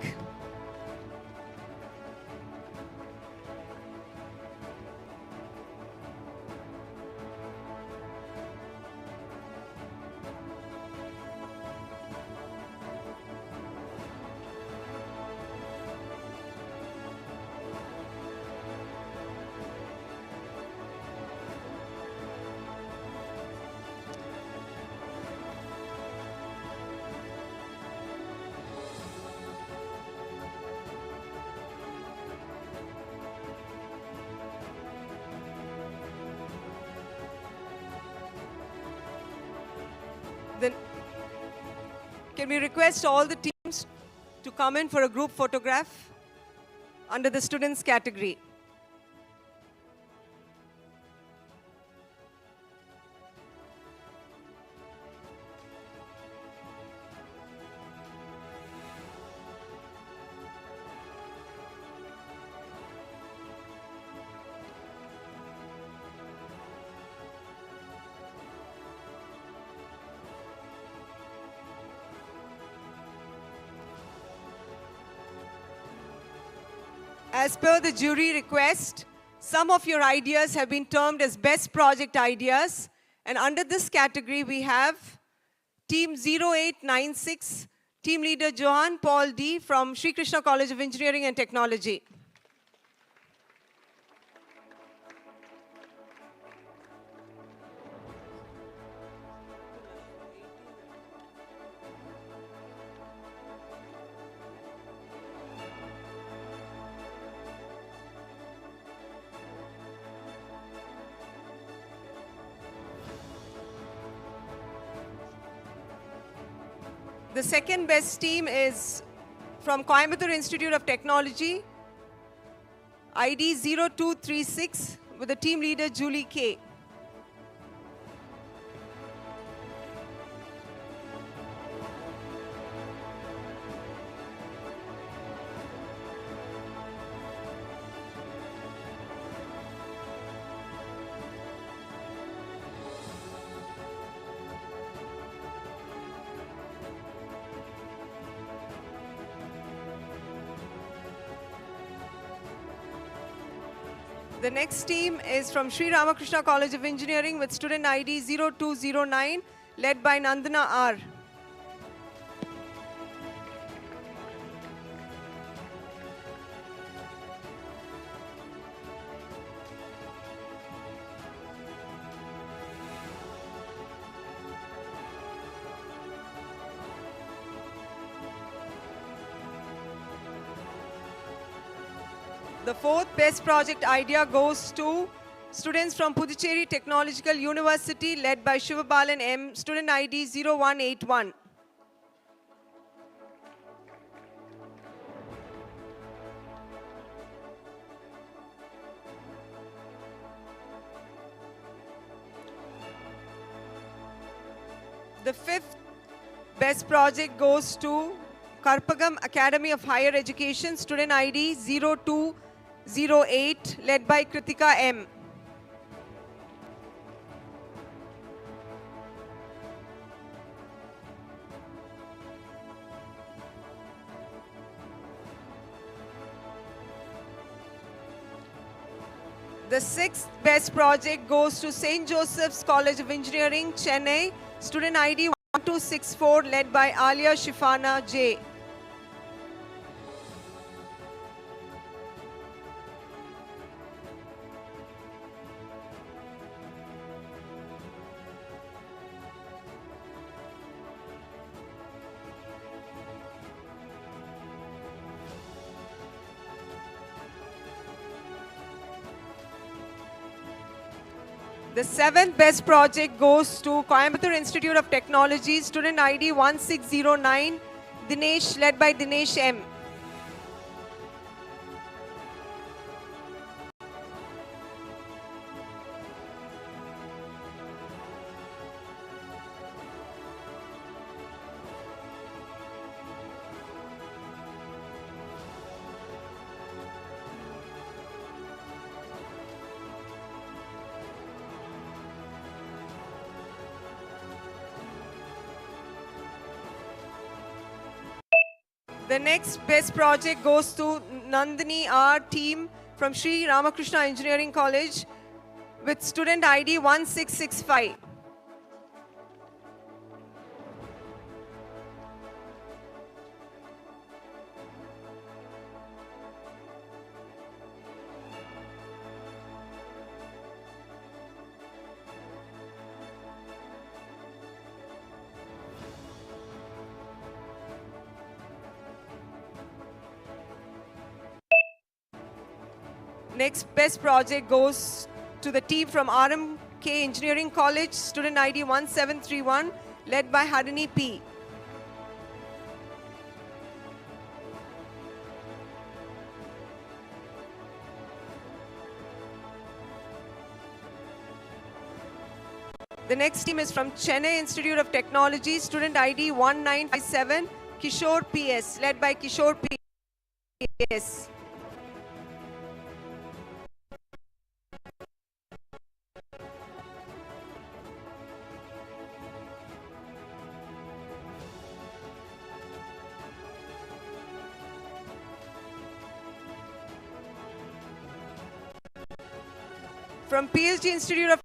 Then can we request all the teams to come in for a group photograph under the students category? As per the jury request, some of your ideas have been termed as best project ideas. And under this category, we have Team 0896, Team Leader Johan Paul D. from Sri Krishna College of Engineering and Technology. The second best team is from Coimbatore Institute of Technology, ID 0236, with the team leader Julie K. The next team is from Sri Ramakrishna College of Engineering with student ID 0209, led by Nandana R. The fourth best project idea goes to students from Puducherry Technological University, led by Shivabalan M, student ID 0181. The fifth best project goes to Karpagam Academy of Higher Education, student ID 0208, led by Kritika M. The sixth best project goes to St. Joseph's College of Engineering, Chennai, student ID 1264, led by Alia Shifana J. The seventh best project goes to Coimbatore Institute of Technology, student ID 1609, Dinesh, led by Dinesh M. The next best project goes to Nandini R team from Sri Ramakrishna Engineering College with student ID 1665. Next best project goes to the team from RMK Engineering College, student ID 1731, led by Harini P. The next team is from Chennai Institute of Technology, student ID 1957, Kishore PS, led by Kishore PS. From PSG Institute of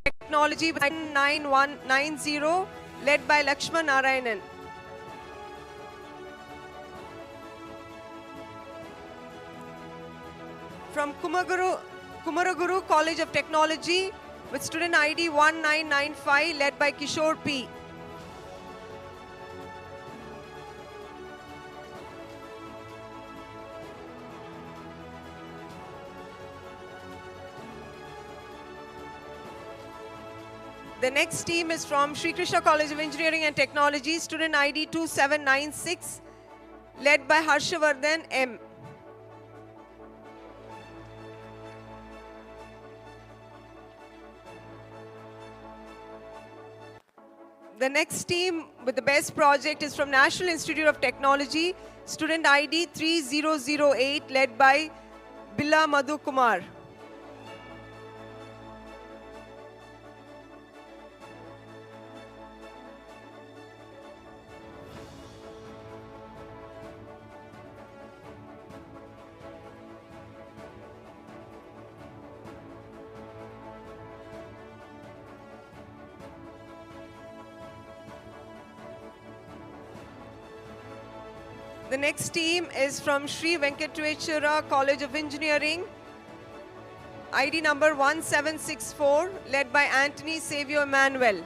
Technology 9190, led by Lakshman Narayanan. From Kumaraguru College of Technology with student ID 1995, led by Kishore P. The next team is from Sri Krishna College of Engineering and Technology, student ID 2796, led by Harshavardhan M. The next team with the best project is from National Institute of Technology, student ID 3008, led by Billa Madhu Kumar. The next team is from Sri Venkateswara College of Engineering, ID number 1764, led by Anthony Savio Emmanuel.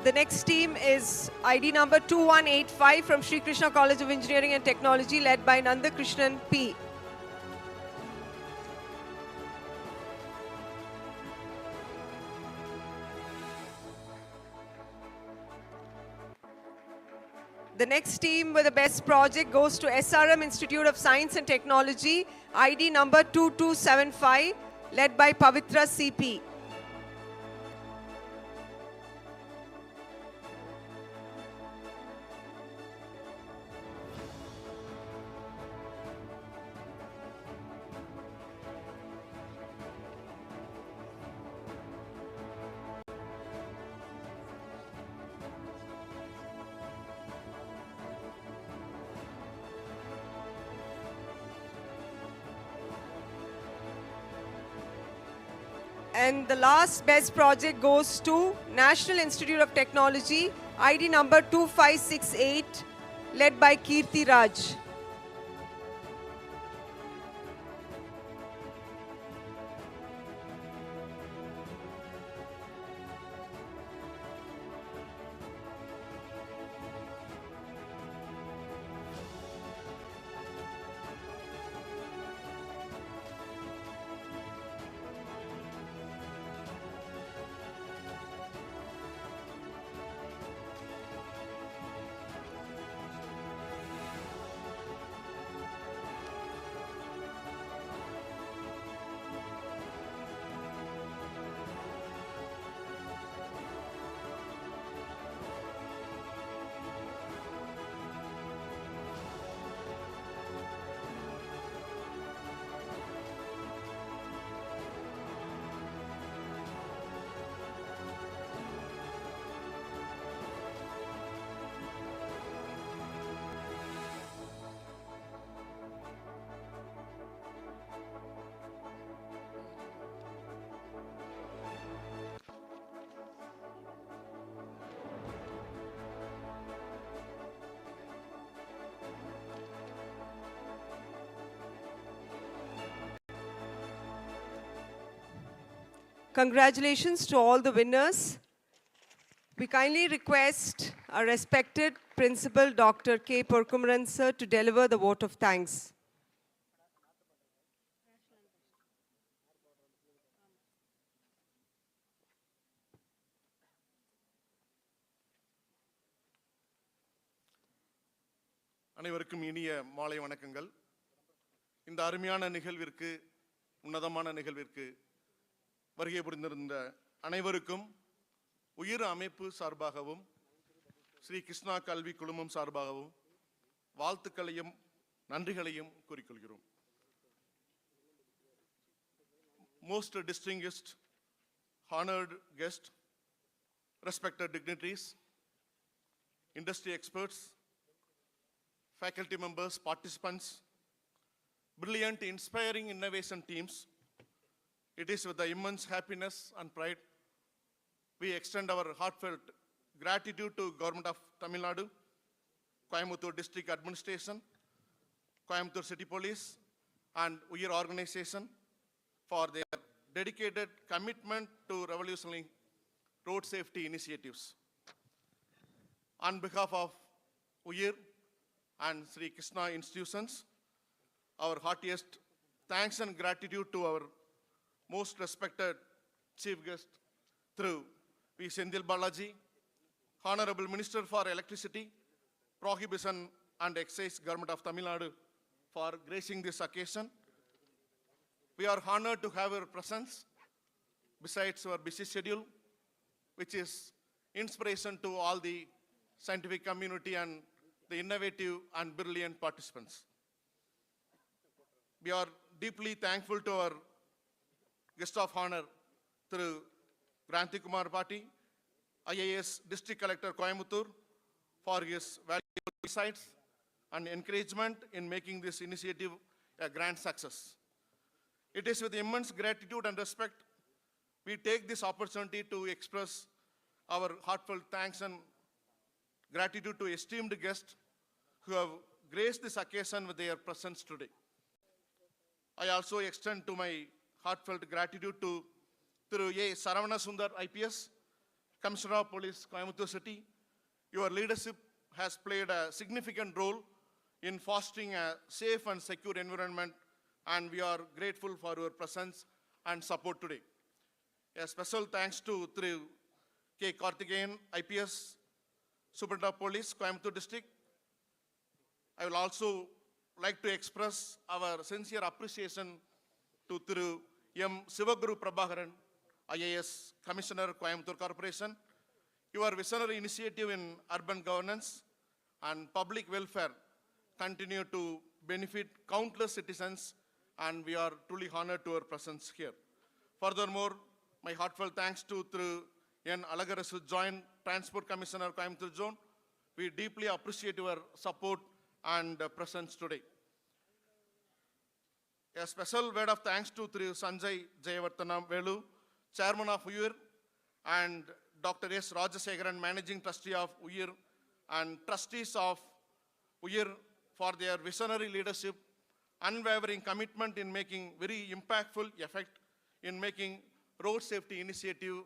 The next team is ID number 2185 from Sri Krishna College of Engineering and Technology, led by Nanda Krishnan P. The next team with the best project goes to SRM Institute of Science and Technology, ID number 2275, led by Pavitra CP. And the last best project goes to National Institute of Technology, ID number 2568, led by Kirti Raj. Congratulations to all the winners. We kindly request our respected Principal Dr. K. Porkumaran sir to deliver the vote of thanks. அனைவருக்கும் இனிய மாலை வணக்கங்கள். இந்த அருமையான நிகழ்விற்கு, உன்னதமான நிகழ்விற்கு வருகை புரிந்திருந்த அனைவருக்கும் உயிர் அமைப்பு சார்பாகவும் ஸ்ரீ கிருஷ்ணா கல்வி குழுமம் சார்பாகவும் வாழ்த்துக்களையும் நன்றிகளையும் கூறிக்கொள்கிறோம். Most distinguished, honored guests, respected dignitaries, industry experts, faculty members, participants, brilliant, inspiring innovation teams, it is with the immense happiness and pride we extend our heartfelt gratitude to Government of Tamil Nadu, Coimbatore District Administration, Coimbatore City Police, and Uyir organization for their dedicated commitment to revolutionary road safety initiatives. On behalf of Uyir and Sri Krishna institutions, our heartiest thanks and gratitude to our most respected chief guest through V. Sendil Balaji, Honorable Minister for Electricity, Prohibition and Excise, Government of Tamil Nadu, for gracing this occasion. We are honored to have your presence besides our busy schedule, which is inspiration to all the scientific community and the innovative and brilliant participants. We are deeply thankful to our guest of honor through Granthi Kumar Pati, IAS District Collector Coimbatore, for his valuable insights and encouragement in making this initiative a grand success. It is with immense gratitude and respect we take this opportunity to express our heartfelt thanks and gratitude to esteemed guests who have graced this occasion with their presence today. I also extend to my heartfelt gratitude to Thiru A. Saravana Sundar IPS, Commissioner of Police, Coimbatore City. Your leadership has played a significant role in fostering a safe and secure environment, and we are grateful for your presence and support today. A special thanks to Thiru K. Karthikeyan IPS, Superintendent of Police, Coimbatore District. I will also like to express our sincere appreciation to Thiru M. Sivaguru Prabhakaran, IAS Commissioner, Coimbatore Corporation. Your visionary initiative in urban governance and public welfare continue to benefit countless citizens, and we are truly honored to our presence here. Furthermore, my heartfelt thanks to Thiru N. Alagarasu, Joint Transport Commissioner, Coimbatore Zone. We deeply appreciate your support and presence today. A special word of thanks to Thiru Sanjay Jayavarthanam Velu, Chairman of Uyir, and Dr. S. Rajasekaran, Managing Trustee of Uyir, and trustees of Uyir for their visionary leadership, unwavering commitment in making very impactful effect in making road safety initiative,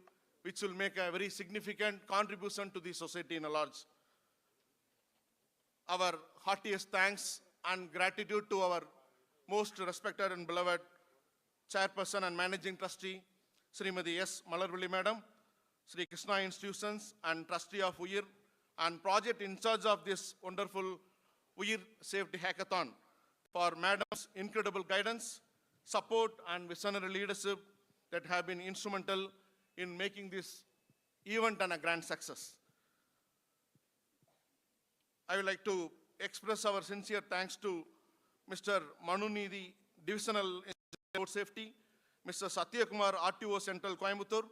which will make a very significant contribution to the society in a large. Our heartiest thanks and gratitude to our most respected and beloved Chairperson and Managing Trustee, Srimati S. Malarvili Madam, Sri Krishna Institutions and Trustee of Uyir, and project in charge of this wonderful Uyir Safety Hackathon for Madam's incredible guidance, support and visionary leadership that have been instrumental in making this event and a grand success. I would like to express our sincere thanks to Mr. Manunidhi, Divisional Engineer Road Safety, Mr. Satya Kumar, RTO Central Coimbatore,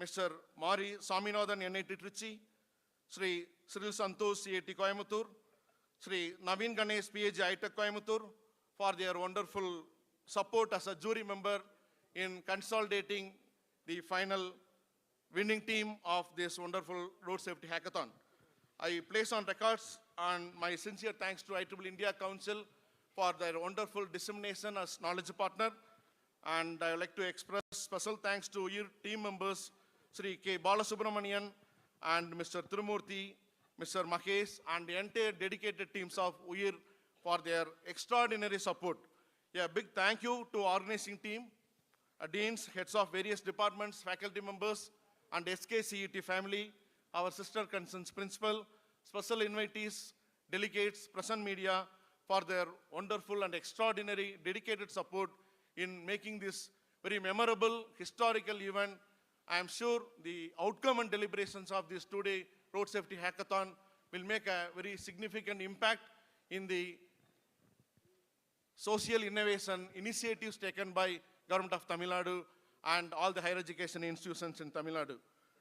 Mr. Mari Saminathan, NIT Trichy, Sri Cyril Santosh, CAT Coimbatore, Sri Naveen Ganesh, PhD, ITech Coimbatore, for their wonderful support as a jury member in consolidating the final winning team of this wonderful road safety hackathon. I place on records and my sincere thanks to IEEE India Council for their wonderful dissemination as knowledge partner, And I would like to express special thanks to your team members, Sri K. Balasubramanian and Mr. Tirumurthy, Mr. Mahesh, and the entire dedicated teams of Uyir for their extraordinary support. A big thank you to organizing team, deans, heads of various departments, faculty members, and SKCET family, our sister concerns principal, special invitees, delegates, present media, for their wonderful and extraordinary dedicated support in making this very memorable historical event. I am sure the outcome and deliberations of this two-day road safety hackathon will make a very significant impact in the social innovation initiatives taken by Government of Tamil Nadu and all the higher education institutions in Tamil Nadu.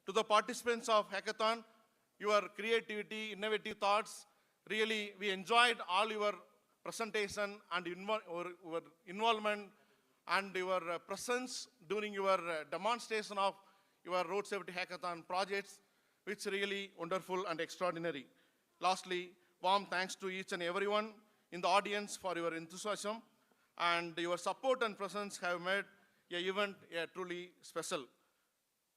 To the participants of hackathon, your creativity, innovative thoughts, really we enjoyed all your presentation and your involvement and your presence during your demonstration of your road safety hackathon projects, which really wonderful and extraordinary. Lastly, warm thanks to each and everyone in the audience for your enthusiasm, and your support and presence have made the event truly special.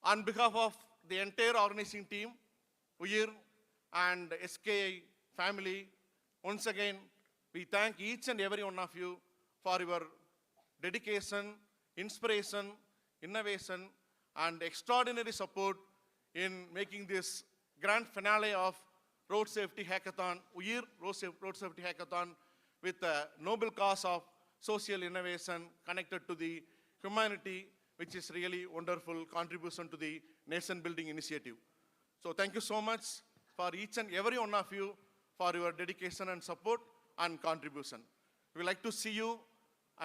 On behalf of the entire organizing team, Uyir and SKI family, once again, we thank each and every one of you for your dedication, inspiration, innovation, and extraordinary support in making this grand finale of Road Safety Hackathon, Uyir Road Safety Hackathon, with a noble cause of social innovation connected to the humanity, which is really wonderful contribution to the nation building initiative. So thank you so much for each and every one of you for your dedication and support and contribution. We would like to see you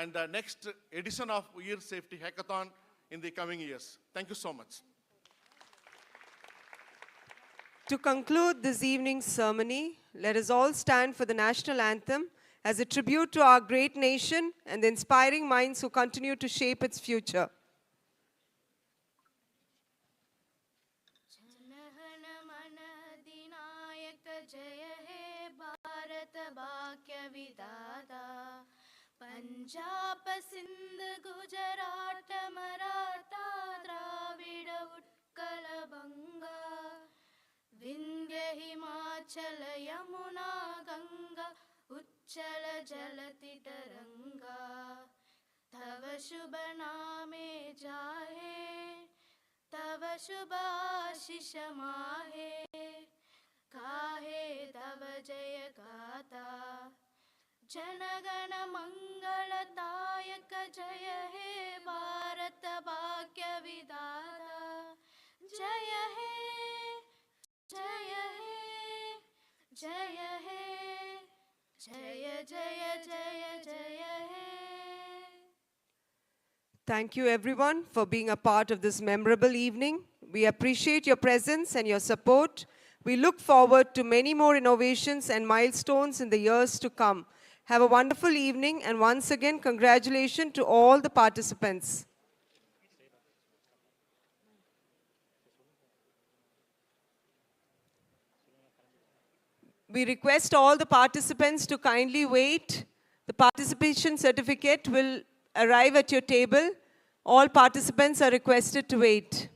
in the next edition of Uyir Safety Hackathon in the coming years. Thank you so much. To conclude this evening's ceremony, let us all stand for the national anthem as a tribute to our great nation and the inspiring minds who continue to shape its future. Punjab Sindh Gujarat Maratha Dravid Utkal बंगा विंध्य हिमाचल यमुना गंगा उच्चल जलति तरंगा तव शुभ नामे जाहे तव शुभ आशीष माहे काहे तव जय गाथा जनगण मंगलदायक जय हे भारत भाग्य विधाता जय हे जय हे जय हे जय जय जय जय हे. Thank you everyone for being a part of this memorable evening. We appreciate your presence and your support. We look forward to many more innovations and milestones in the years to come. Have a wonderful evening, and once again, congratulations to all the participants. We request all the participants to kindly wait. The participation certificate will arrive at your table. All participants are requested to wait.